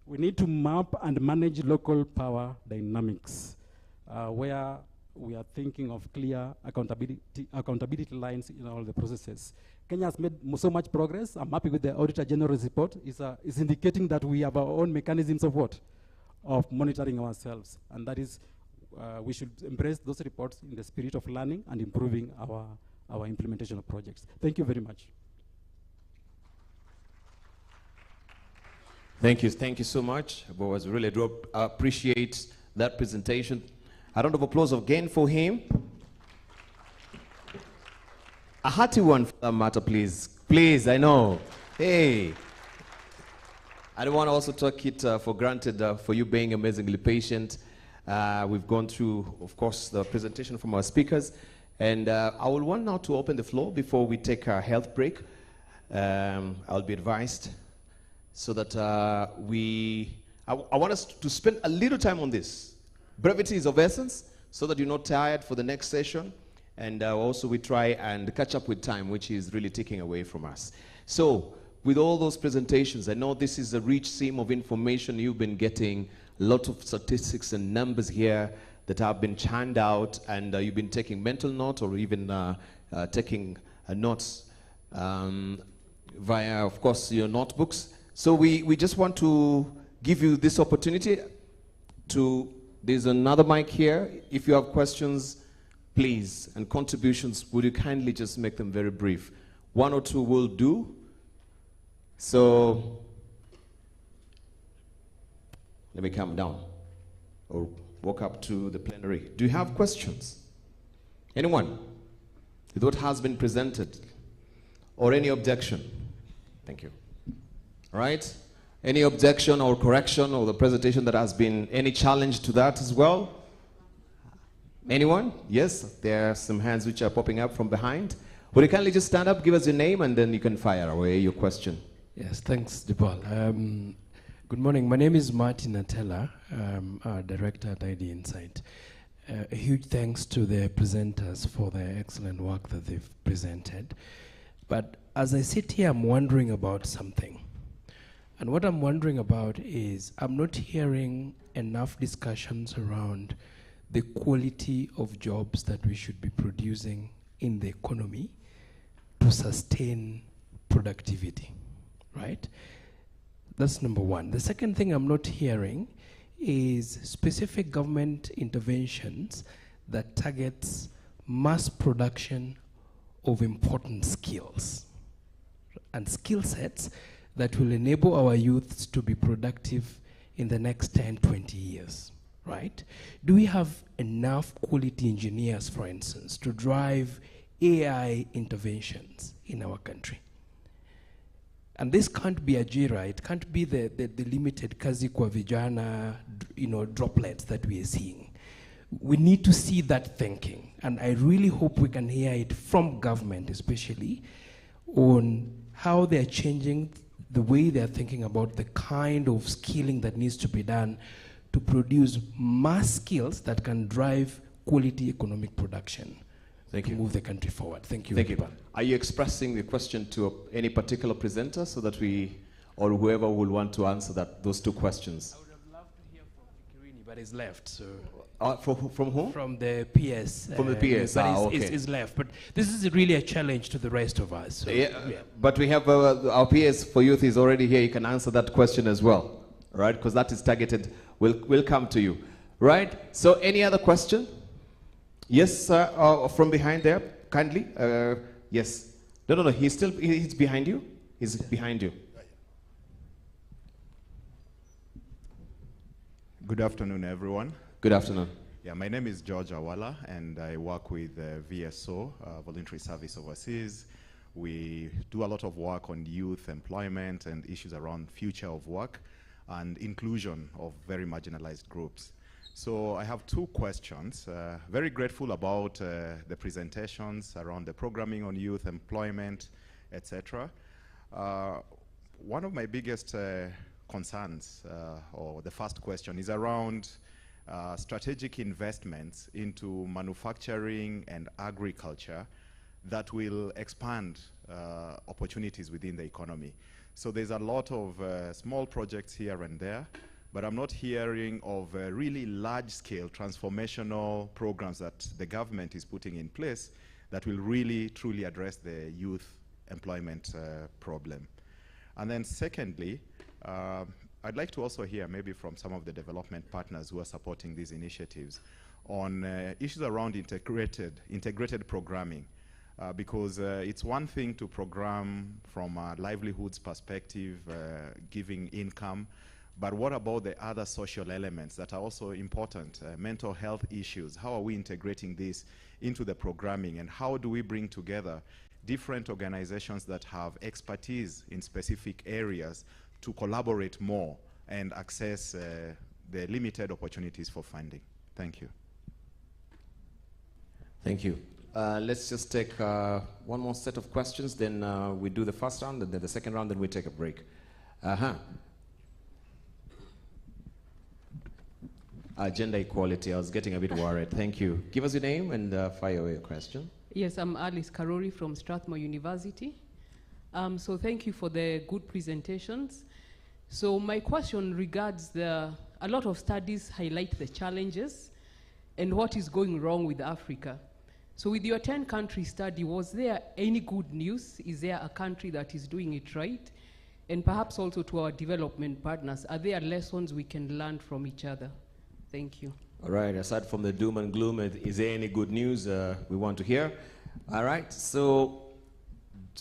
we need to map and manage local power dynamics, where we are thinking of clear accountability lines in all the processes. Kenya has made so much progress. I'm happy with the Auditor General's report. It's indicating that we have our own mechanisms of what? Of monitoring ourselves. And that is, we should embrace those reports in the spirit of learning and improving our implementation of projects. Thank you very much. Thank you so much. Boaz, really do appreciate that presentation. A round of applause again for him. A hearty one for that matter, please. Please, I know. Hey. I don't want to also take it for granted for you being amazingly patient. We've gone through, of course, the presentation from our speakers. And I will want now to open the floor before we take our health break. I'll be advised so that I want us to spend a little time on this. Brevity is of essence so that you're not tired for the next session. And also we try and catch up with time, which is really taking away from us. So with all those presentations, I know this is a rich seam of information you've been getting, a lot of statistics and numbers here that have been churned out, and you've been taking mental notes or even taking notes via, of course, your notebooks. So we just want to give you this opportunity to, there's another mic here. If you have questions, please, and contributions, would you kindly just make them very brief? 1 or 2 will do. So let me calm down or walk up to the plenary. Do you have questions? Anyone with what has been presented or any objection? Thank you. All right. Any objection or correction or the presentation that has been, any challenge to that as well? Anyone? Yes, there are some hands which are popping up from behind. Would you kindly just stand up, give us your name, and then you can fire away your question. Yes, thanks, Dipal. Good morning. My name is Martin Atella, Director at ID Insight. A huge thanks to the presenters for the excellent work that they've presented. But as I sit here, I'm wondering about something. And what I'm wondering about is I'm not hearing enough discussions around the quality of jobs that we should be producing in the economy to sustain productivity, right? That's number one. The second thing I'm not hearing is specific government interventions that targets mass production of important skills and skill sets that will enable our youths to be productive in the next 10, 20 years, right? Do we have enough quality engineers, for instance, to drive AI interventions in our country? And this can't be Ajira, it can't be the limited kazi kwa vijana, droplets that we are seeing. We need to see that thinking, and I really hope we can hear it from government, especially, on how they're changing the way they're thinking about the kind of skilling that needs to be done to produce mass skills that can drive quality economic production. Thank you. Move the country forward. Thank you. Thank you. Are you expressing the question to any particular presenter so that we, or whoever will want to answer those 2 questions? I would have loved to hear from Fikirini, but he's left. So from whom? From the PS. From the PS. But okay. He's left. But this is really a challenge to the rest of us. So, yeah. But we have our PS for Youth is already here. You can answer that question as well, right? Because that is targeted. We'll come to you, right? So any other question? Yes, from behind there, kindly. Yes. No. He's behind you. He's behind you. Good afternoon, everyone. Good afternoon. Yeah, my name is George Awala, and I work with VSO, Voluntary Service Overseas. We do a lot of work on youth employment and issues around future of work and inclusion of very marginalized groups. So I have 2 questions. Very grateful about the presentations around the programming on youth employment, etc. One of my biggest concerns, or the first question, is around strategic investments into manufacturing and agriculture that will expand opportunities within the economy. So there's a lot of small projects here and there, but I'm not hearing of really large-scale transformational programs that the government is putting in place that will really, truly address the youth employment problem. And then secondly, I'd like to also hear maybe from some of the development partners who are supporting these initiatives on issues around integrated programming. Because it's one thing to program from a livelihoods perspective, giving income, but what about the other social elements that are also important? Mental health issues, how are we integrating this into the programming, and how do we bring together different organizations that have expertise in specific areas to collaborate more and access the limited opportunities for funding? Thank you. Thank you. Let's just take one more set of questions, then we do the first round, and then the second round, then we take a break. Gender equality, I was getting a bit worried. Thank you. Give us your name and fire away your question. Yes, I'm Alice Karori from Strathmore University. So thank you for the good presentations. So my question regards a lot of studies highlight the challenges and what is going wrong with Africa. So with your 10-country study, was there any good news? Is there a country that is doing it right? And perhaps also to our development partners, are there lessons we can learn from each other? Thank you. All right, aside from the doom and gloom, is there any good news we want to hear? All right, so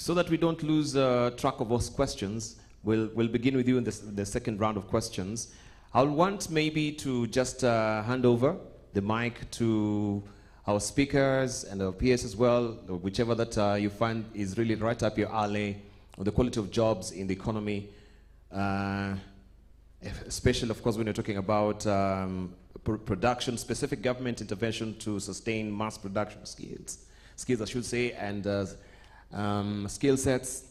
that we don't lose track of those questions, we'll begin with you in the second round of questions. I'll want maybe to just hand over the mic to our speakers and our peers as well, whichever that you find is really right up your alley, on the quality of jobs in the economy, especially, of course, when you're talking about production, specific government intervention to sustain mass production skills I should say, and skill sets.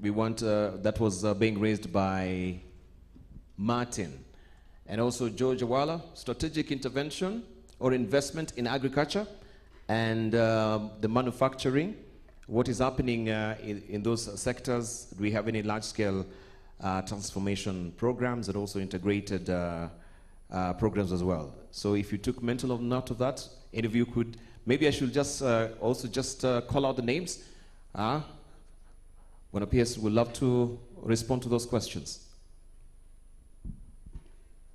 We want, that was being raised by Martin. And also George Awala, strategic intervention or investment in agriculture and the manufacturing. What is happening in those sectors? Do we have any large-scale transformation programs and also integrated programs as well? So if you took mental note of that, any of you could, maybe I should just also just call out the names. One of PS would love to respond to those questions.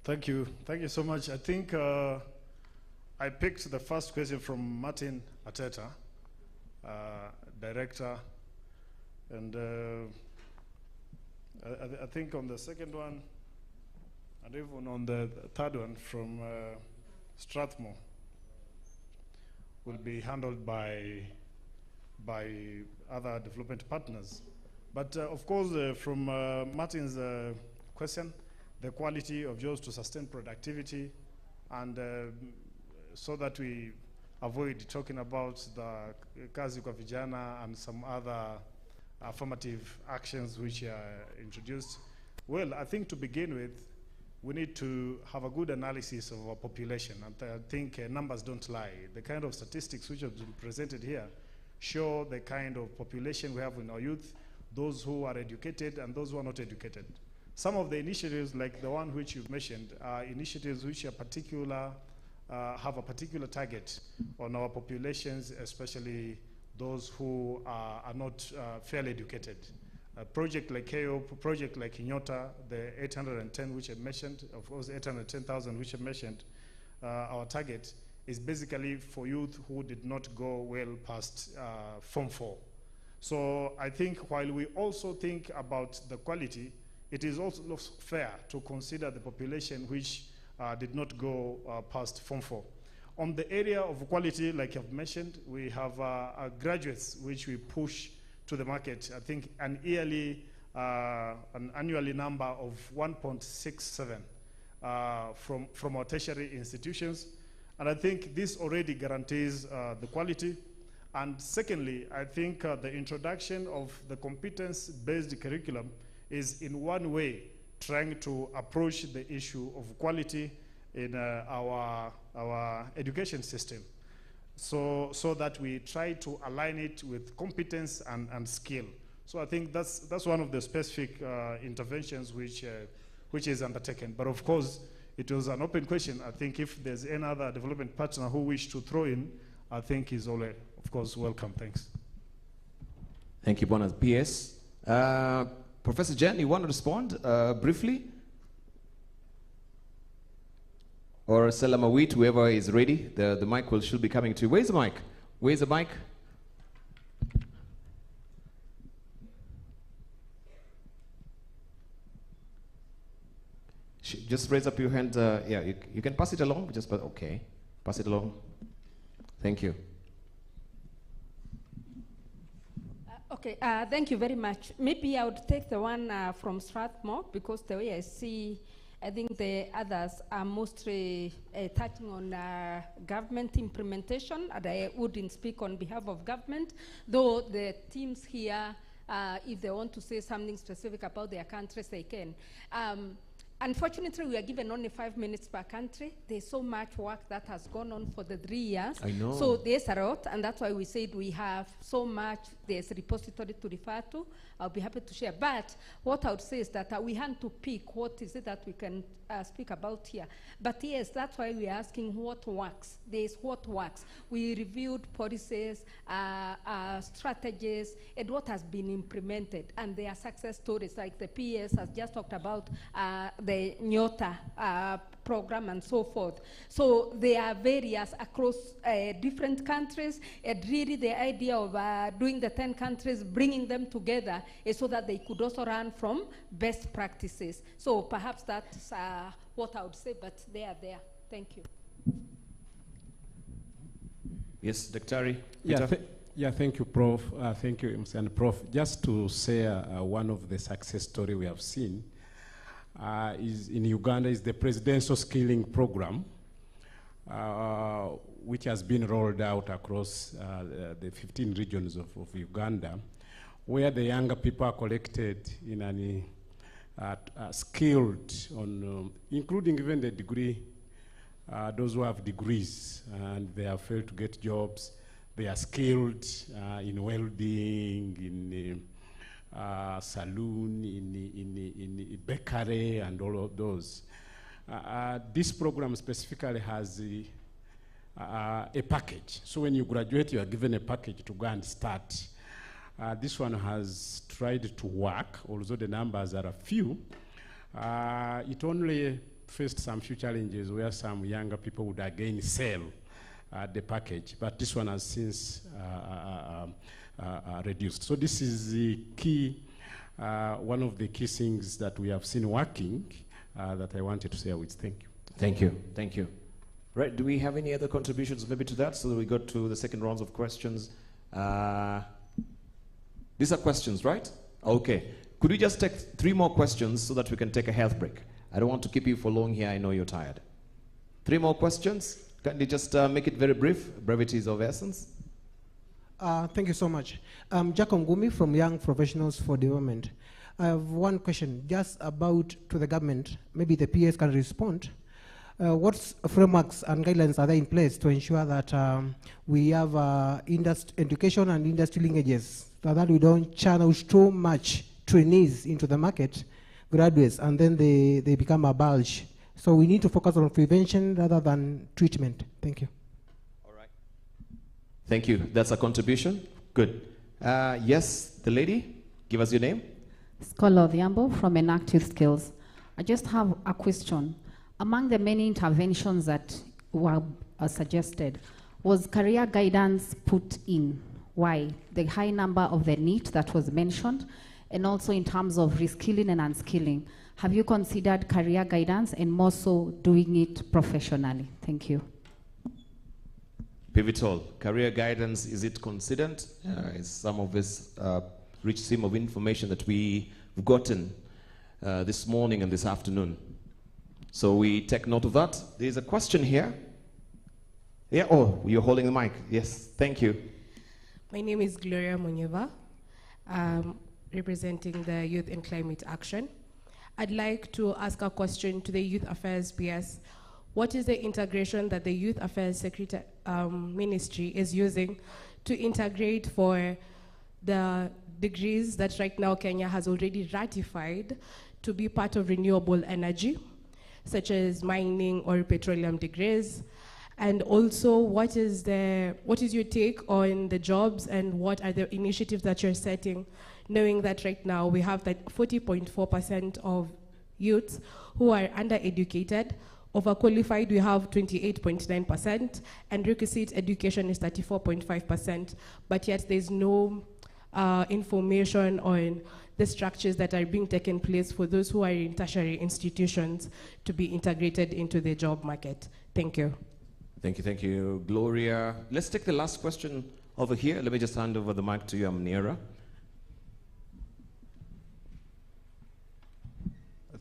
Thank you. Thank you so much. I think I picked the first question from Martin Ateta, director, and I think on the second one, and even on the third one from Strathmore, will be handled by other development partners. But of course, from Martin's question, the quality of jobs to sustain productivity, and so that we avoid talking about the kazi kwa vijana and some other affirmative actions which are introduced. Well, I think to begin with, we need to have a good analysis of our population. And I think numbers don't lie. The kind of statistics which have been presented here show the kind of population we have in our youth, those who are educated and those who are not educated. Some of the initiatives, like the one which you've mentioned, are initiatives which are particular, have a particular target on our populations, especially those who are not fairly educated. A project like KIPPRA, project like Keynote, the 810 which I mentioned, of course 810,000 which I mentioned, our target is basically for youth who did not go well past Form 4. So I think while we also think about the quality, it is also fair to consider the population which did not go past Form 4. On the area of quality, like I've mentioned, we have graduates which we push to the market. I think an annually number of 1.67 from our tertiary institutions. And I think this already guarantees the quality. And secondly, I think the introduction of the competence-based curriculum is in one way trying to approach the issue of quality in our education system, so that we try to align it with competence and skill. So I think that's one of the specific interventions which which is undertaken. But of course, it was an open question. I think if there's any other development partner who wish to throw in, I think is all, of course, welcome. Thanks. Thank you, Bonas. PS. Professor Jen, you want to respond briefly? Or Salamawit, whoever is ready, the mic should be coming to you. Where's the mic? Where's the mic? Just raise up your hand. Yeah, you can pass it along. Okay, pass it along. Thank you. Okay, thank you very much. Maybe I would take the one from Strathmore, because the way I see, I think the others are mostly touching on government implementation, and I wouldn't speak on behalf of government, though the teams here, if they want to say something specific about their countries, they can. Unfortunately, we are given only 5 minutes per country. There's so much work that has gone on for the 3 years. I know. So there's a lot, and that's why we said we have so much. There's a repository to refer to. I'll be happy to share. But what I would say is that we had to pick what is it that we can speak about here. But yes, that's why we're asking what works. There's what works. We reviewed policies, strategies, and what has been implemented. And there are success stories, like the PS has just talked about the Nyota program and so forth. So there are various across different countries, and really the idea of doing the 10 countries, bringing them together, is so that they could also learn from best practices. So perhaps that's what I would say, but they are there. Thank you. Yes, Dr. Yeah, thank you, Prof. Thank you, and Prof. Just to say one of the success story we have seen is in Uganda is the presidential skilling program, which has been rolled out across the 15 regions of Uganda, where the younger people are collected in an skilled on, including even the degree, those who have degrees and they have failed to get jobs. They are skilled in welding, in saloon, in bakery, and all of those. This program specifically has a package. So when you graduate, you are given a package to go and start. This one has tried to work, although the numbers are a few. It only faced some few challenges where some younger people would again sell the package, but this one has since reduced. So this is the key, one of the key things that we have seen working that I wanted to share with. Thank you. Thank you. Thank you. Right, do we have any other contributions maybe to that, so that we go to the second rounds of questions? These are questions, right? Okay. Could we just take 3 more questions so that we can take a health break? I don't want to keep you for long here. I know you're tired. 3 more questions. Can you just make it very brief? Brevity is of essence. Thank you so much. Jack Ongumi from Young Professionals for Development. I have one question just about to the government. Maybe the PS can respond. What frameworks and guidelines are there in place to ensure that we have education and industry linkages, so that we don't channel too much trainees into the market, graduates, and then they become a bulge? So we need to focus on prevention rather than treatment. Thank you. All right. Thank you. That's a contribution. Good. Yes, the lady, give us your name. Scholar Odhiambo from Enact Youth Skills. I just have a question. Among the many interventions that were suggested, was career guidance put in? Why? The high number of the NEET that was mentioned, and also in terms of reskilling and unskilling. Have you considered career guidance and more so doing it professionally? Thank you. Pivotal. Career guidance, is it considered? Is some of this rich stream of information that we've gotten this morning and this afternoon. So we take note of that. There's a question here. Yeah, oh, you're holding the mic. Yes, thank you. My name is Gloria Munyeva, representing the Youth and Climate Action. I'd like to ask a question to the Youth Affairs PS. What is the integration that the Youth Affairs Ministry is using to integrate for the degrees that right now Kenya has already ratified to be part of renewable energy, such as mining or petroleum degrees? And also, what is your take on the jobs and what are the initiatives that you're setting, knowing that right now we have that 40.4% of youths who are undereducated, overqualified we have 28.9%, and requisite education is 34.5%, but yet there's no information on the structures that are being taken place for those who are in tertiary institutions to be integrated into the job market. Thank you. Thank you, Gloria. Let's take the last question over here. Let me just hand over the mic to you, Amnira.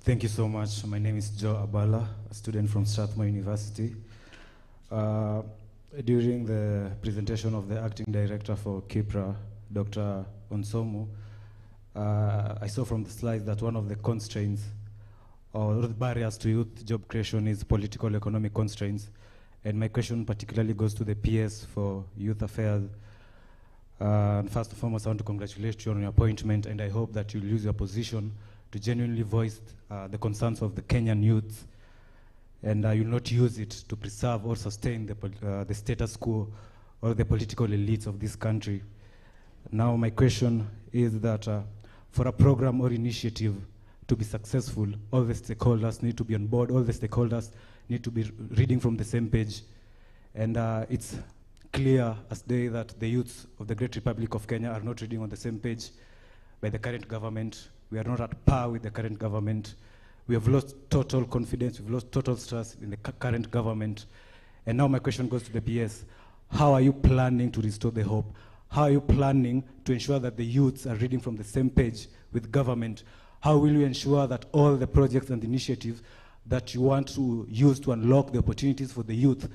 Thank you so much. My name is Joe Abala, a student from Strathmore University. During the presentation of the acting director for KIPPRA, Dr. Onsomu, I saw from the slides that one of the constraints or the barriers to youth job creation is political economic constraints. And my question particularly goes to the PS for Youth Affairs. And first and foremost, I want to congratulate you on your appointment, and I hope that you'll use your position to genuinely voice the concerns of the Kenyan youths, and you'll not use it to preserve or sustain the status quo or the political elites of this country. Now my question is that for a program or initiative to be successful, all the stakeholders need to be on board, all the stakeholders need to be reading from the same page. And it's clear as day that the youths of the Great Republic of Kenya are not reading on the same page by the current government. We are not at par with the current government. We have lost total confidence, we've lost total trust in the current government. And now my question goes to the PS. How are you planning to restore the hope? How are you planning to ensure that the youths are reading from the same page with government? How will you ensure that all the projects and initiatives that you want to use to unlock the opportunities for the youth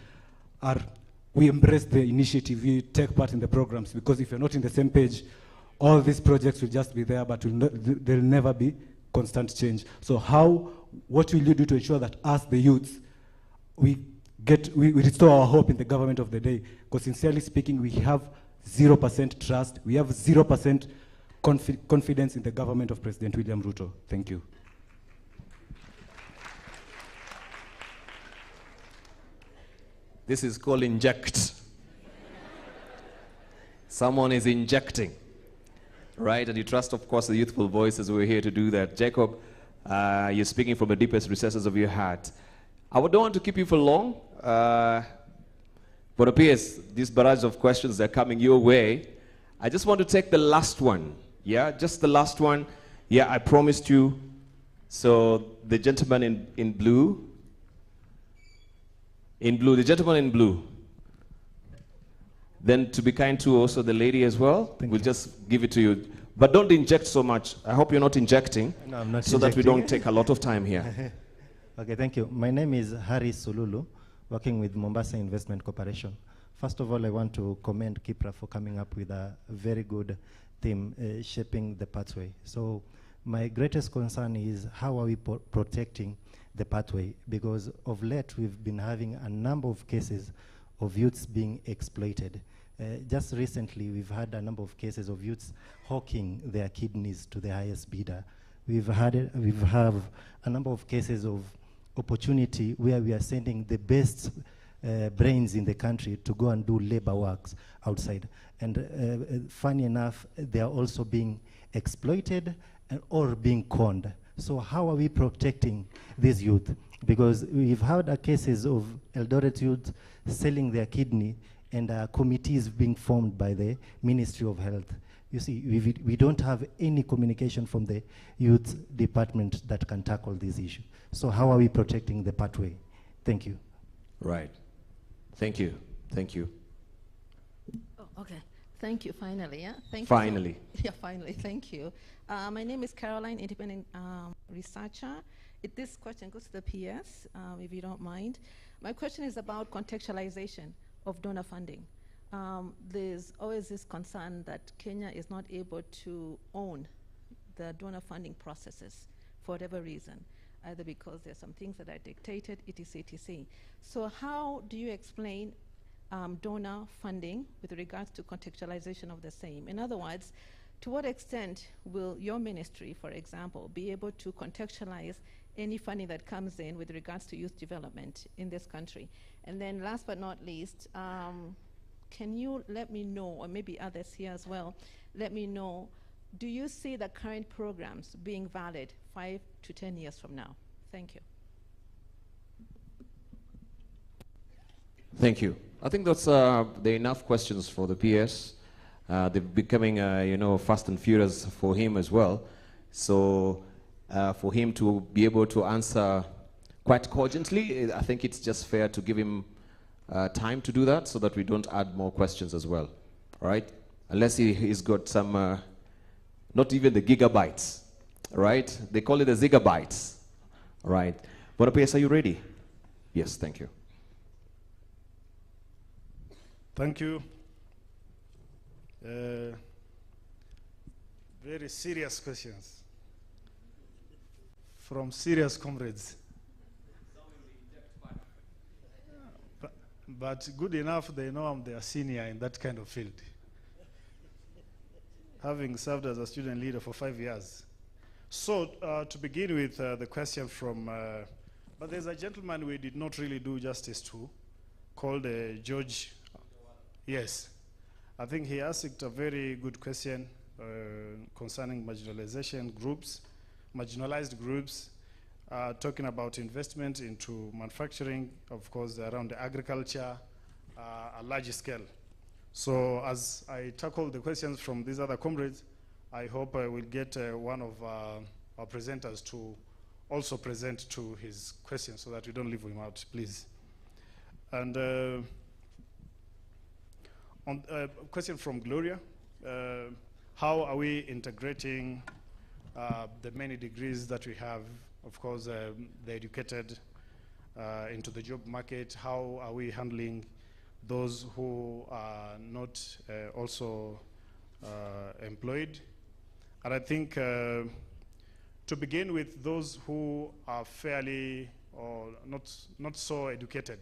we embrace the initiative, we take part in the programs? Because if you're not in the same page, all these projects will just be there, but there'll never be constant change. So what will you do to ensure that us, the youths, we restore our hope in the government of the day? Because sincerely speaking, we have 0% trust, we have 0% confidence in the government of President William Ruto. Thank you. This is called inject. Someone is injecting, right? And you trust, of course, the youthful voices. We're here to do that. Jacob, you're speaking from the deepest recesses of your heart. I don't want to keep you for long, but it appears these barrage of questions are coming your way. I just want to take the last one. Yeah, just the last one. Yeah, I promised you. So the gentleman in blue. The gentleman in blue. Then to be kind to also the lady as well. We'll just give it to you. But don't inject so much. I hope you're not injecting. No, I'm not so injecting. That we don't take a lot of time here. Okay, thank you. My name is Harry Sululu, working with Mombasa Investment Corporation. First of all, I want to commend KIPPRA for coming up with a very good theme, shaping the pathway. So my greatest concern is how are we protecting the pathway? Because of late, we've been having a number of cases of youths being exploited. Just recently, we've had a number of cases of youths hawking their kidneys to the highest bidder. We've have a number of cases of opportunity where we are sending the best brains in the country to go and do labor works outside. And funny enough, they are also being exploited or being conned. So how are we protecting these youth? Because we've had cases of Eldoret youth selling their kidney, and committees being formed by the Ministry of Health. You see, we don't have any communication from the youth department that can tackle this issue. So how are we protecting the pathway? Thank you. Right. Thank you. Thank you. Oh, okay. Thank you, finally. Yeah? Thank finally. You. Yeah, finally. Thank you. My name is Caroline, independent researcher. This question goes to the PS, if you don't mind. My question is about contextualization of donor funding. There's always this concern that Kenya is not able to own the donor funding processes for whatever reason, either because there's some things that are dictated, etc. So how do you explain donor funding with regards to contextualization of the same? In other words, To what extent will your ministry, for example, be able to contextualize any funding that comes in with regards to youth development in this country? And then last but not least, can you let me know, or maybe others here as well, let me know, do you see the current programs being valid 5 to 10 years from now? Thank you. Thank you. I think that's the enough questions for the PS. They're becoming, you know, fast and furious for him as well. So for him to be able to answer quite cogently, I think it's just fair to give him time to do that so that we don't add more questions as well. All right? Unless he's got some, not even the gigabytes, right? They call it the zigabytes. All right. But PS, are you ready? Yes, thank you. Thank you. Very serious questions from serious comrades. But good enough, they know I'm their senior in that kind of field. Having served as a student leader for 5 years. So to begin with the question from, but there's a gentleman we did not really do justice to, called George. Yes. I think he asked a very good question concerning marginalization groups, marginalized groups, talking about investment into manufacturing, of course, around the agriculture, a large scale. So as I tackle the questions from these other comrades, I hope I will get one of our presenters to also present to his questions so that we don't leave him out, please. And on a question from Gloria, how are we integrating the many degrees that we have, of course, the educated into the job market? How are we handling those who are not also employed? And I think to begin with, those who are fairly or not so educated,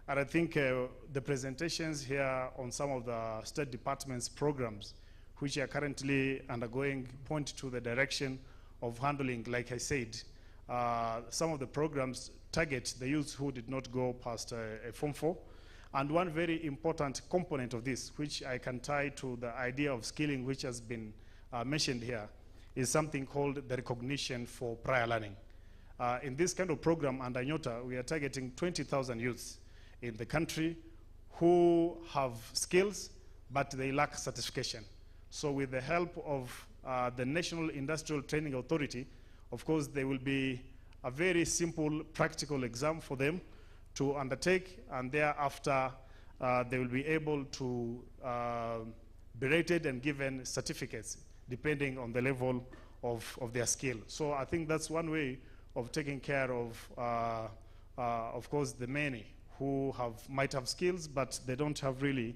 and I think the presentations here on some of the State Department's programs, which are currently undergoing, point to the direction of handling, like I said, some of the programs target the youth who did not go past a Form 4. And one very important component of this, which I can tie to the idea of skilling, which has been mentioned here, is something called the recognition for prior learning. In this kind of program under Nyota, we are targeting 20,000 youths in the country who have skills, but they lack certification. So with the help of the National Industrial Training Authority, of course, there will be a very simple practical exam for them to undertake, and thereafter they will be able to be rated and given certificates depending on the level of their skill. So I think that's one way of taking care of course, the many who might have skills, but they don't have really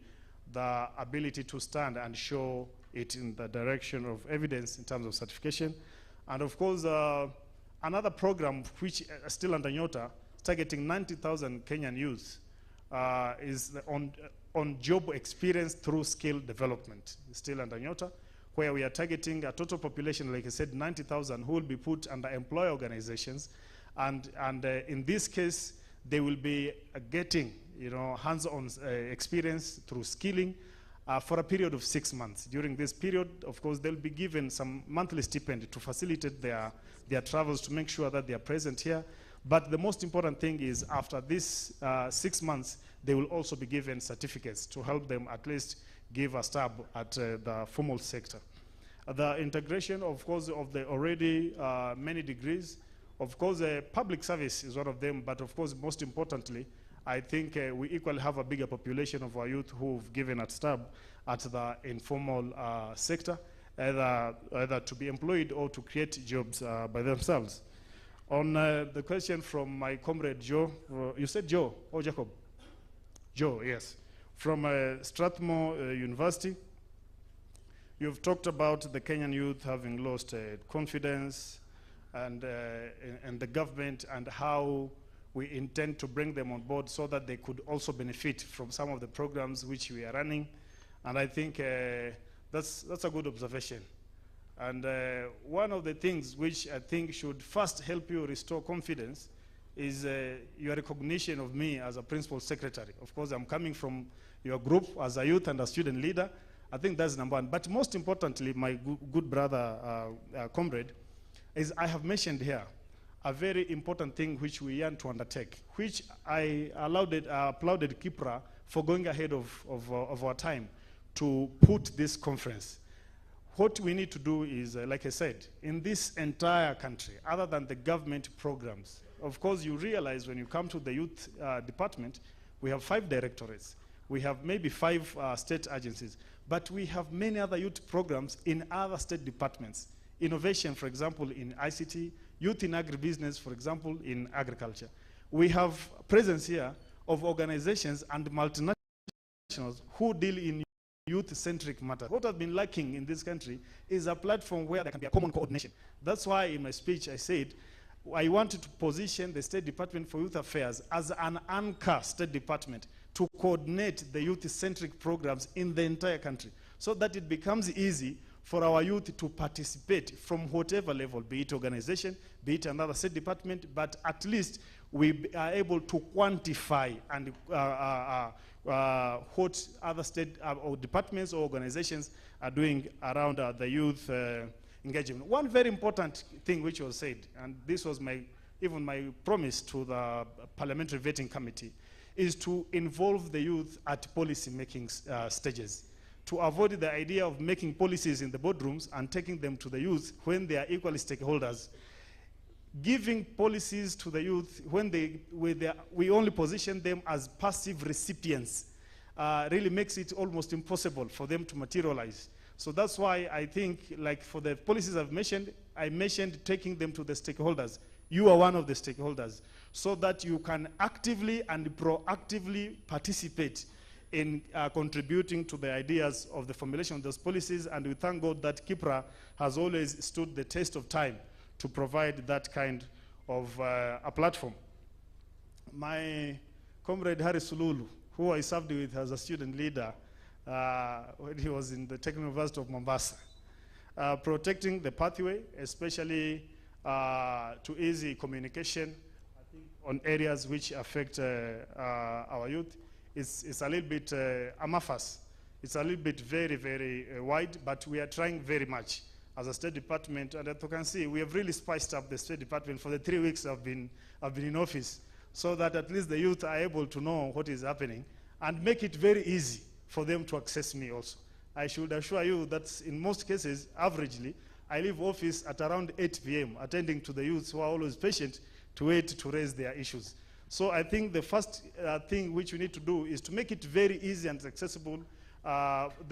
the ability to stand and show it in the direction of evidence in terms of certification. And of course, another program which is still under Nyota, targeting 90,000 Kenyan youth, is on job experience through skill development, still under Nyota, where we are targeting a total population, like I said, 90,000, who will be put under employer organizations. And in this case, they will be getting, you know, hands-on experience through skilling for a period of 6 months. During this period, of course, they'll be given some monthly stipend to facilitate their travels, to make sure that they are present here. But the most important thing is after this 6 months, they will also be given certificates to help them at least give a stab at the formal sector. The integration, of course, of the already many degrees, of course, public service is one of them, but of course, most importantly, I think we equally have a bigger population of our youth who've given a stab at the informal sector, either to be employed or to create jobs by themselves. On the question from my comrade Joe, you said Joe or Jacob? Joe, yes. From Strathmore University, you've talked about the Kenyan youth having lost confidence and the government, and how we intend to bring them on board so that they could also benefit from some of the programs which we are running. And I think That's a good observation. And one of the things which I think should first help you restore confidence is your recognition of me as a principal secretary. Of course, I'm coming from your group as a youth and a student leader. I think that's number one. But most importantly, my good brother, comrade, is I have mentioned here a very important thing which we yearn to undertake, which I applauded Kipra for going ahead of our time to put this conference. What we need to do is, like I said, in this entire country, other than the government programs, of course you realize when you come to the youth department, we have 5 directorates. We have maybe 5 state agencies, but we have many other youth programs in other state departments. Innovation, for example, in ICT, youth in agribusiness, for example, in agriculture. We have presence here of organizations and multinationals who deal in youth-centric matters. What has been lacking in this country is a platform where there can be a common coordination. That's why in my speech I said I wanted to position the State Department for Youth Affairs as an anchor state department to coordinate the youth-centric programs in the entire country so that it becomes easy for our youth to participate from whatever level, be it organization, be it another state department, but at least we are able to quantify and what other state or departments or organizations are doing around the youth engagement. One very important thing which was said, and this was even my promise to the Parliamentary Vetting Committee, is to involve the youth at policy making stages, to avoid the idea of making policies in the boardrooms and taking them to the youth when they are equally stakeholders. Giving policies to the youth when we only position them as passive recipients really makes it almost impossible for them to materialize. So that's why I think, like for the policies I mentioned taking them to the stakeholders. You are one of the stakeholders, so that you can actively and proactively participate in contributing to the ideas of the formulation of those policies. And we thank God that KIPPRA has always stood the test of time to provide that kind of a platform. My comrade Harry Sululu, who I served with as a student leader when he was in the Technical University of Mombasa, protecting the pathway, especially to easy communication, I think on areas which affect our youth, is a little bit amorphous. It's a little bit very, very wide, but we are trying very much as a State Department. And as you can see, we have really spiced up the State Department for the 3 weeks I've been in office, so that at least the youth are able to know what is happening and make it very easy for them to access me also. I should assure you that in most cases, averagely, I leave office at around 8 p.m., attending to the youths who are always patient to wait to raise their issues. So I think the first thing which we need to do is to make it very easy and accessible,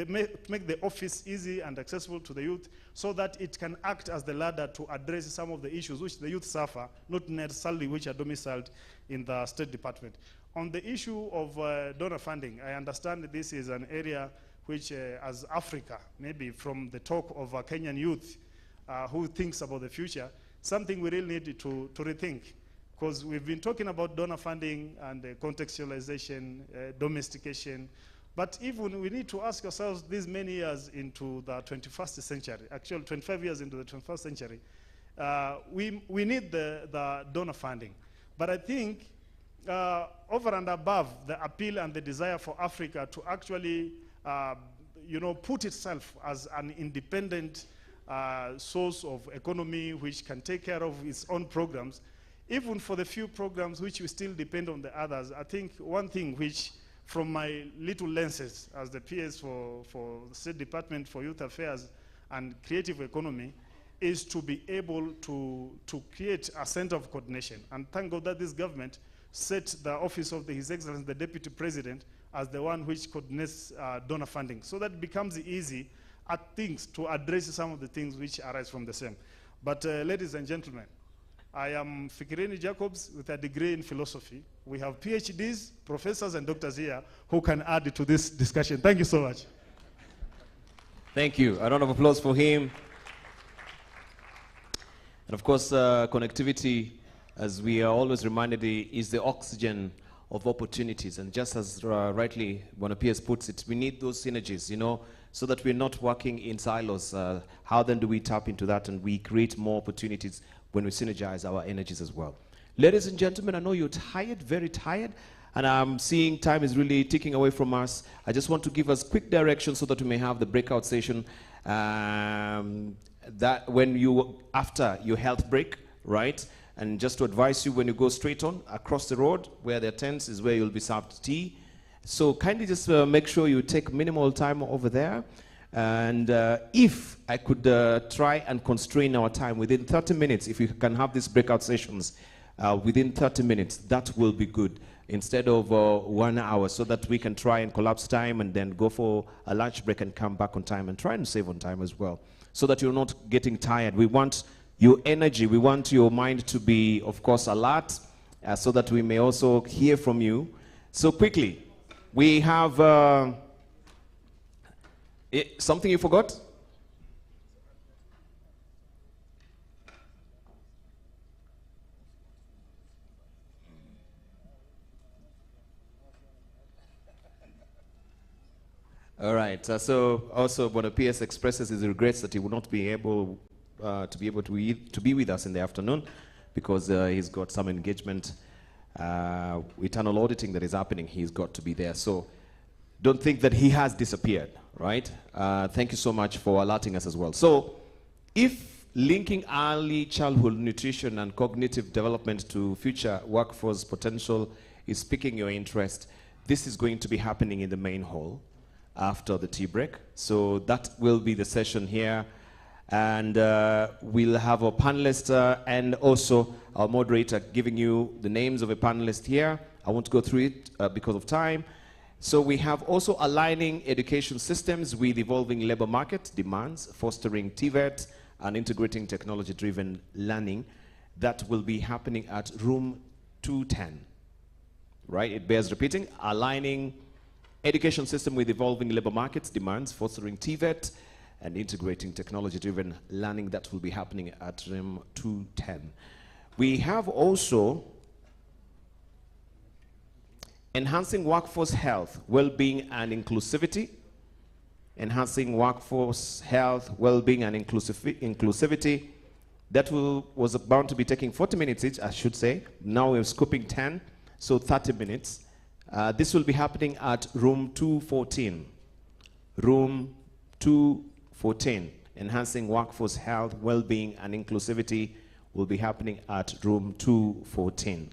make the office easy and accessible to the youth, so that it can act as the ladder to address some of the issues which the youth suffer, not necessarily which are domiciled in the State Department. On the issue of donor funding, I understand that this is an area which, as Africa, maybe from the talk of Kenyan youth who thinks about the future, something we really need to rethink. Because we've been talking about donor funding and contextualization, domestication, but even we need to ask ourselves these many years into the 21st century, actually 25 years into the 21st century, we need the donor funding. But I think over and above the appeal and the desire for Africa to actually put itself as an independent source of economy which can take care of its own programs, even for the few programs which we still depend on the others, I think one thing which, from my little lenses as the PS for the State Department for Youth Affairs and Creative Economy, is to be able to create a center of coordination. And thank God that this government set the office of His Excellency, the Deputy President, as the one which coordinates donor funding, so that it becomes easy at things to address some of the things which arise from the same. But ladies and gentlemen, I am Fikirini Jacobs with a degree in philosophy. We have PhDs, professors, and doctors here who can add to this discussion. Thank you so much. Thank you. A round of applause for him. And of course, connectivity, as we are always reminded, is the oxygen of opportunities. And just as rightly one of PS puts it, we need those synergies, so that we're not working in silos. How then do we tap into that and we create more opportunities when we synergize our energies as well? Ladies and gentlemen, I know you're tired, very tired, and I'm seeing time is really ticking away from us. I just want to give us quick direction so that we may have the breakout session that when you, after your health break, right? And just to advise you, when you go straight on across the road where there are tents is where you'll be served tea. So kindly just make sure you take minimal time over there. And if I could try and constrain our time within 30 minutes, if you can have these breakout sessions within 30 minutes, that will be good, instead of 1 hour, so that we can try and collapse time and then go for a lunch break and come back on time and try and save on time as well, so that you're not getting tired. We want your energy, we want your mind to be, of course, alert, so that we may also hear from you. So quickly, we have something you forgot? All right. So also, Bwana PS expresses his regrets that he will not be able to be with us in the afternoon because he's got some engagement, internal auditing that is happening. He's got to be there. So don't think that he has disappeared, right? Thank you so much for alerting us as well. So if linking early childhood nutrition and cognitive development to future workforce potential is piquing your interest, this is going to be happening in the main hall after the tea break. So that will be the session here. And we'll have a panelist and also our moderator giving you the names of a panelist here. I won't go through it because of time. So we have also aligning education systems with evolving labor market demands, fostering TVET and integrating technology-driven learning. That will be happening at room 210. Right? It bears repeating. Aligning education system with evolving labor markets demands, fostering TVET and integrating technology-driven learning. That will be happening at room 210. We have also enhancing workforce health, well-being and inclusivity. Enhancing workforce health, well-being and inclusivity. That was bound to be taking 40 minutes each, I should say. Now we're scooping 10, so 30 minutes. This will be happening at room 214. Room 214. Enhancing workforce health, well-being and inclusivity will be happening at room 214.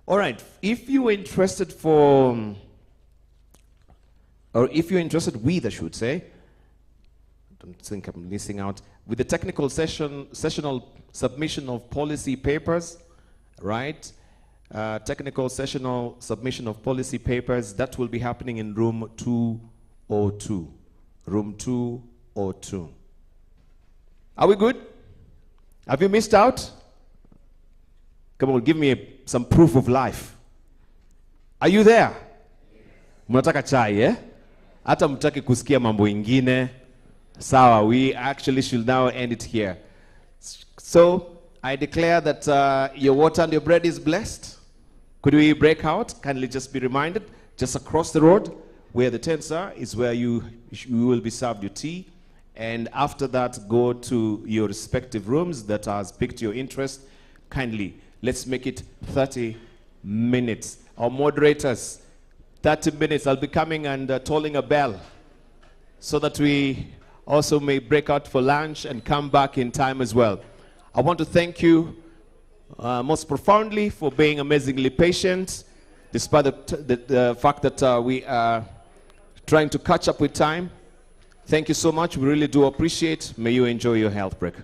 All right, if you're interested for, or if you're interested with, I should say, I don't think I'm missing out, with the technical sessional submission of policy papers, right? Technical sessional submission of policy papers, that will be happening in room 202. Room 202. Are we good? Have you missed out? Come on, give me some proof of life. Are you there? Mnataka chai, eh? Hata mtaki kusikia mambo ingine. Sawa, we actually should now end it here. So, I declare that your water and your bread is blessed. Could we break out? Kindly just be reminded, just across the road where the tents are is where you will be served your tea. And after that, go to your respective rooms that has piqued your interest. Kindly, let's make it 30 minutes. Our moderators, 30 minutes. I'll be coming and tolling a bell so that we also may break out for lunch and come back in time as well. I want to thank you most profoundly for being amazingly patient, despite the fact that we are trying to catch up with time. Thank you so much. We really do appreciate. May you enjoy your health break.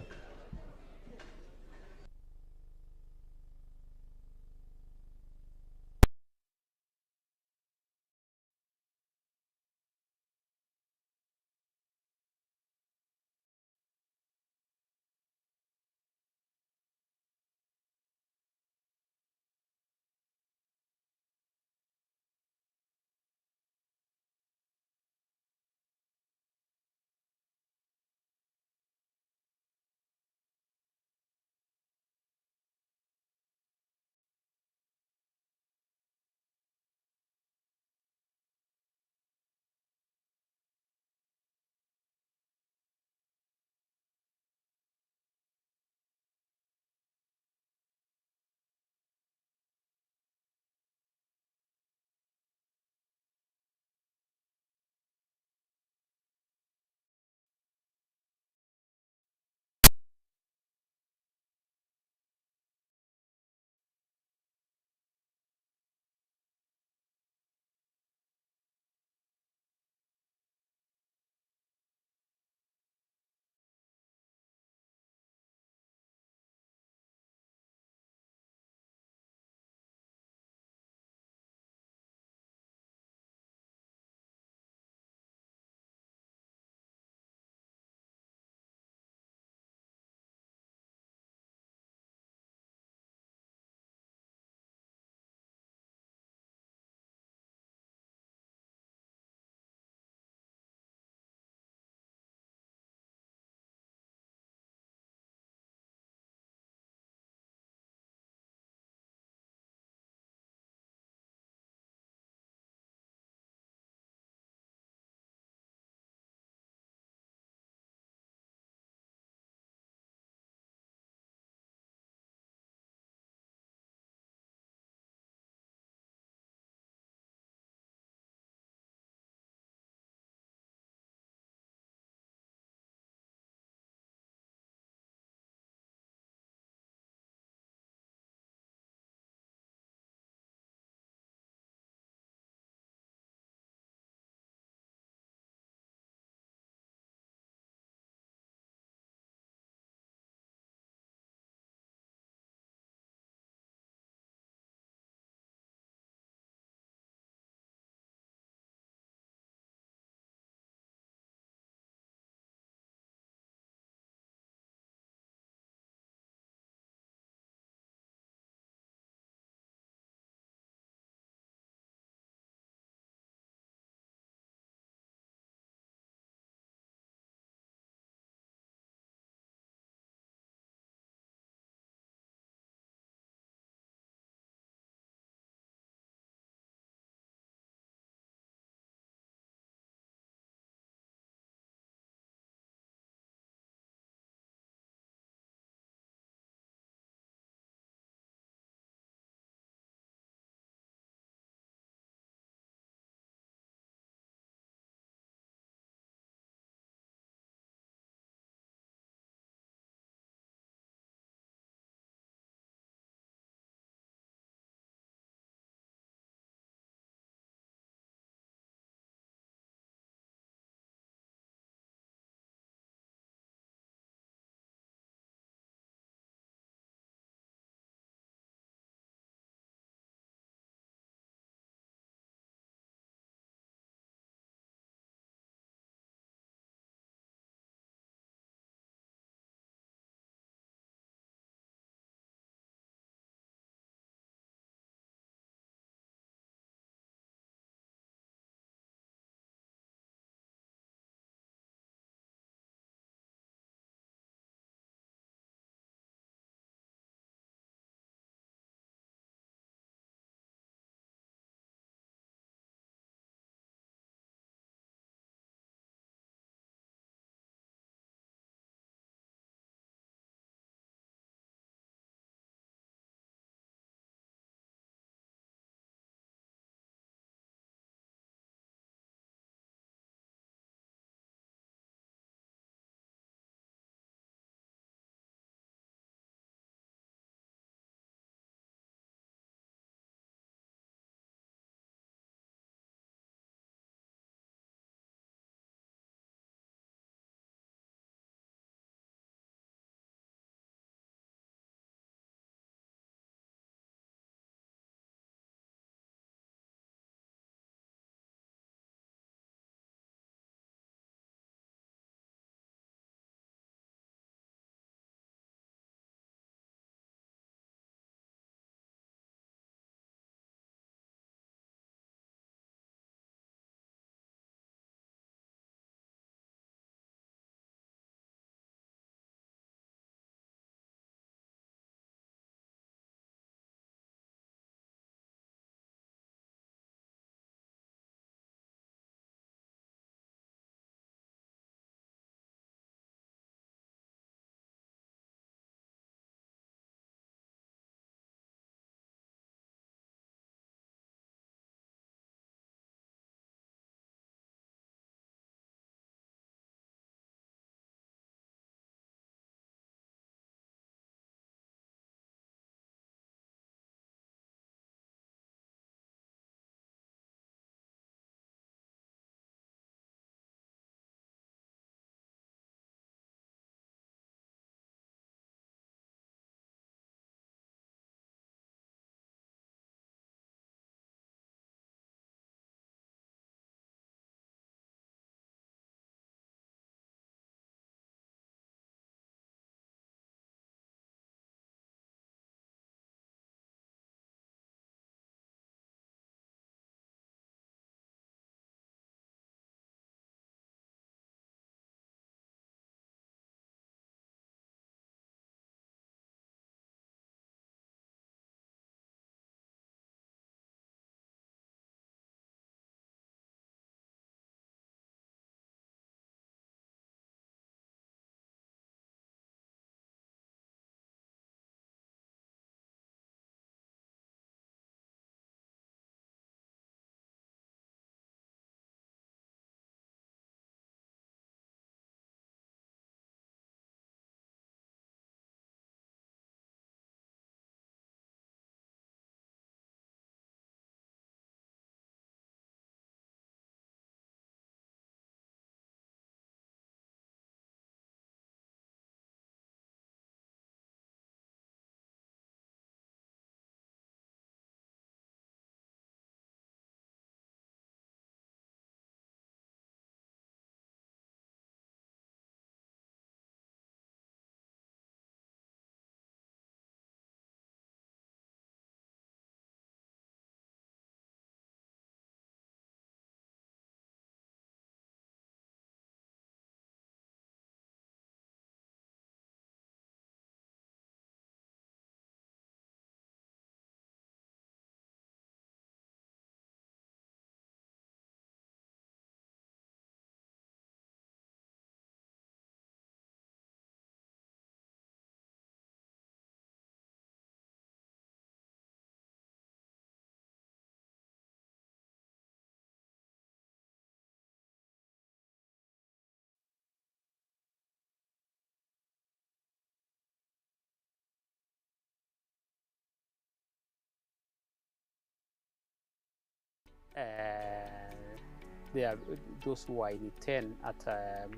There are those who are in 10 at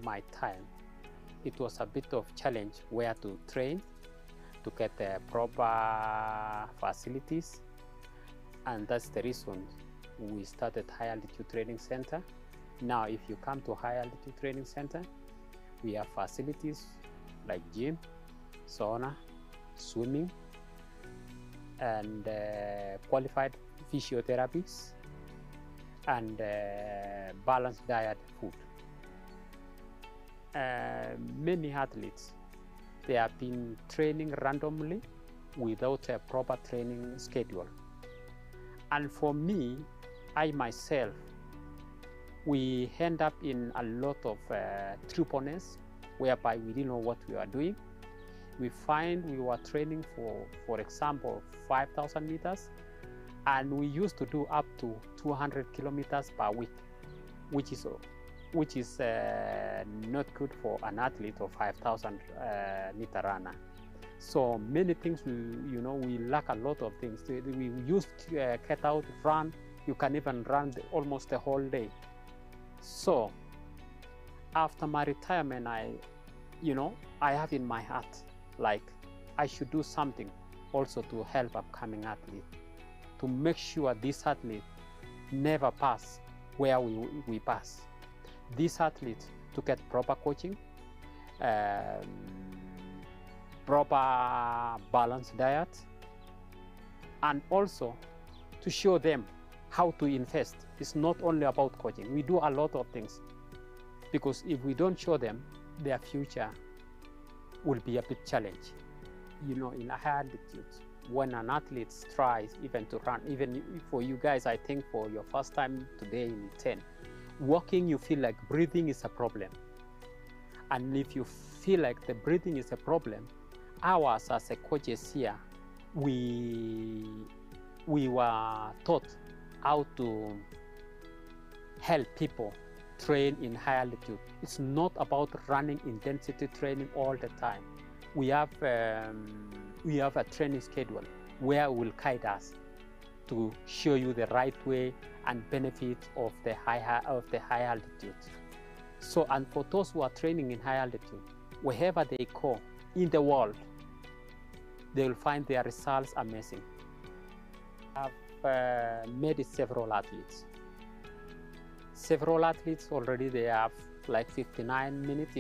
my time. It was a bit of challenge where to train, to get the proper facilities, and that's the reason we started High Altitude Training Center. Now, if you come to High Altitude Training Center, we have facilities like gym, sauna, swimming, and qualified physiotherapists, and balanced diet food. Many athletes, they have been training randomly without a proper training schedule. And for me, I myself, we end up in a lot of tripleness, whereby we didn't know what we were doing. We find we were training for example, 5,000 meters, and we used to do up to 200 kilometers per week, which is not good for an athlete or 5,000 meter runner. So many things, we lack a lot of things. We used to get out, run. You can even run almost the whole day. So after my retirement, I have in my heart, like, I should do something also to help upcoming athletes, to make sure this athlete never pass where we pass. These athletes to get proper coaching, proper balanced diet, and also to show them how to invest. It's not only about coaching. We do a lot of things, because if we don't show them, their future will be a bit challenging. In a high altitude, when an athlete tries even to run, even for you guys, I think for your first time today in 10, walking, you feel like breathing is a problem. And if you feel like the breathing is a problem, ours as a coaches here, we were taught how to help people train in high altitude. It's not about running intensity training all the time. We have a training schedule where will guide us to show you the right way and benefit of the high altitude. So, and for those who are training in high altitude, wherever they go in the world, they will find their results amazing. I've met several athletes. Several athletes already, they have like 59 minutes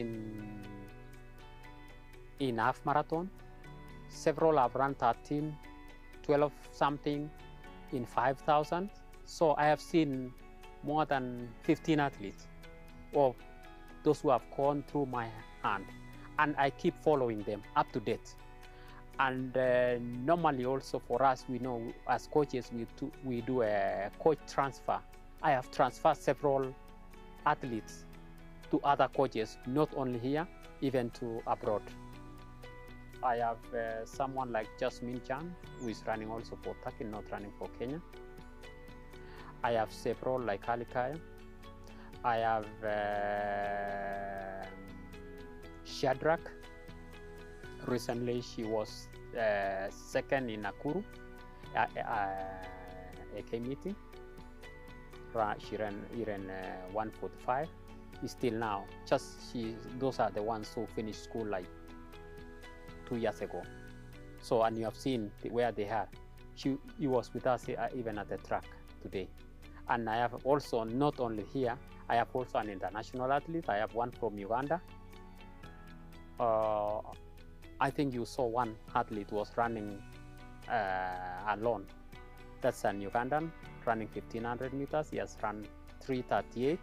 in half marathon. Several have run 13, 12 something in 5,000. So I have seen more than 15 athletes of those who have gone through my hand, and I keep following them up to date. And normally also for us, we know as coaches, we do a coach transfer. I have transferred several athletes to other coaches, not only here, even to abroad. I have someone like Jasmine Chan, who is running also for Turkey, not running for Kenya. I have several like Alikaya. I have Shadrach. Recently, she was second in Nakuru, AK meeting. She ran 1:45. Still now, those are the ones who finished school like 2 years ago. So, and you have seen where they are. He was with us even at the track today. And I have also, not only here, I have also an international athlete. I have one from Uganda. I think you saw one athlete was running alone. That's an Ugandan running 1,500 meters. He has run 3:38,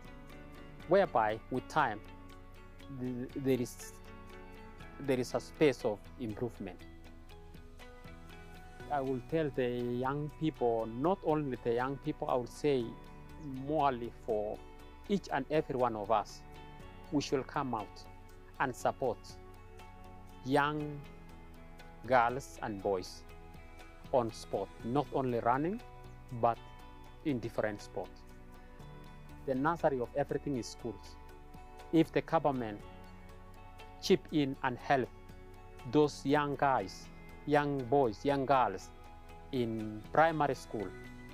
whereby with time, there is a space of improvement. I will tell the young people, not only the young people, I would say morally for each and every one of us, we should come out and support young girls and boys on sport, not only running, but in different sports. The nursery of everything is schools. If the government chip in and help those young guys, young boys, young girls in primary school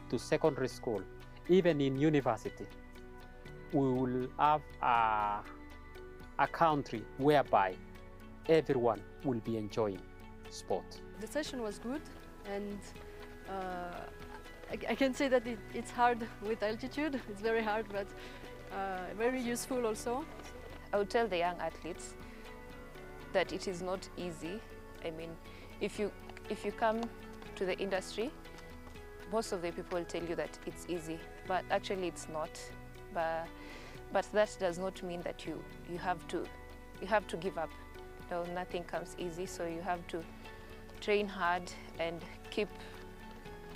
to secondary school, even in university, we will have a country whereby everyone will be enjoying sport. The session was good, and I can say that it's hard with altitude. It's very hard, but very useful also. I would tell the young athletes that it is not easy. I mean, if you come to the industry, most of the people will tell you that it's easy, but actually it's not. But that does not mean that you have to give up. No, nothing comes easy, so you have to train hard and keep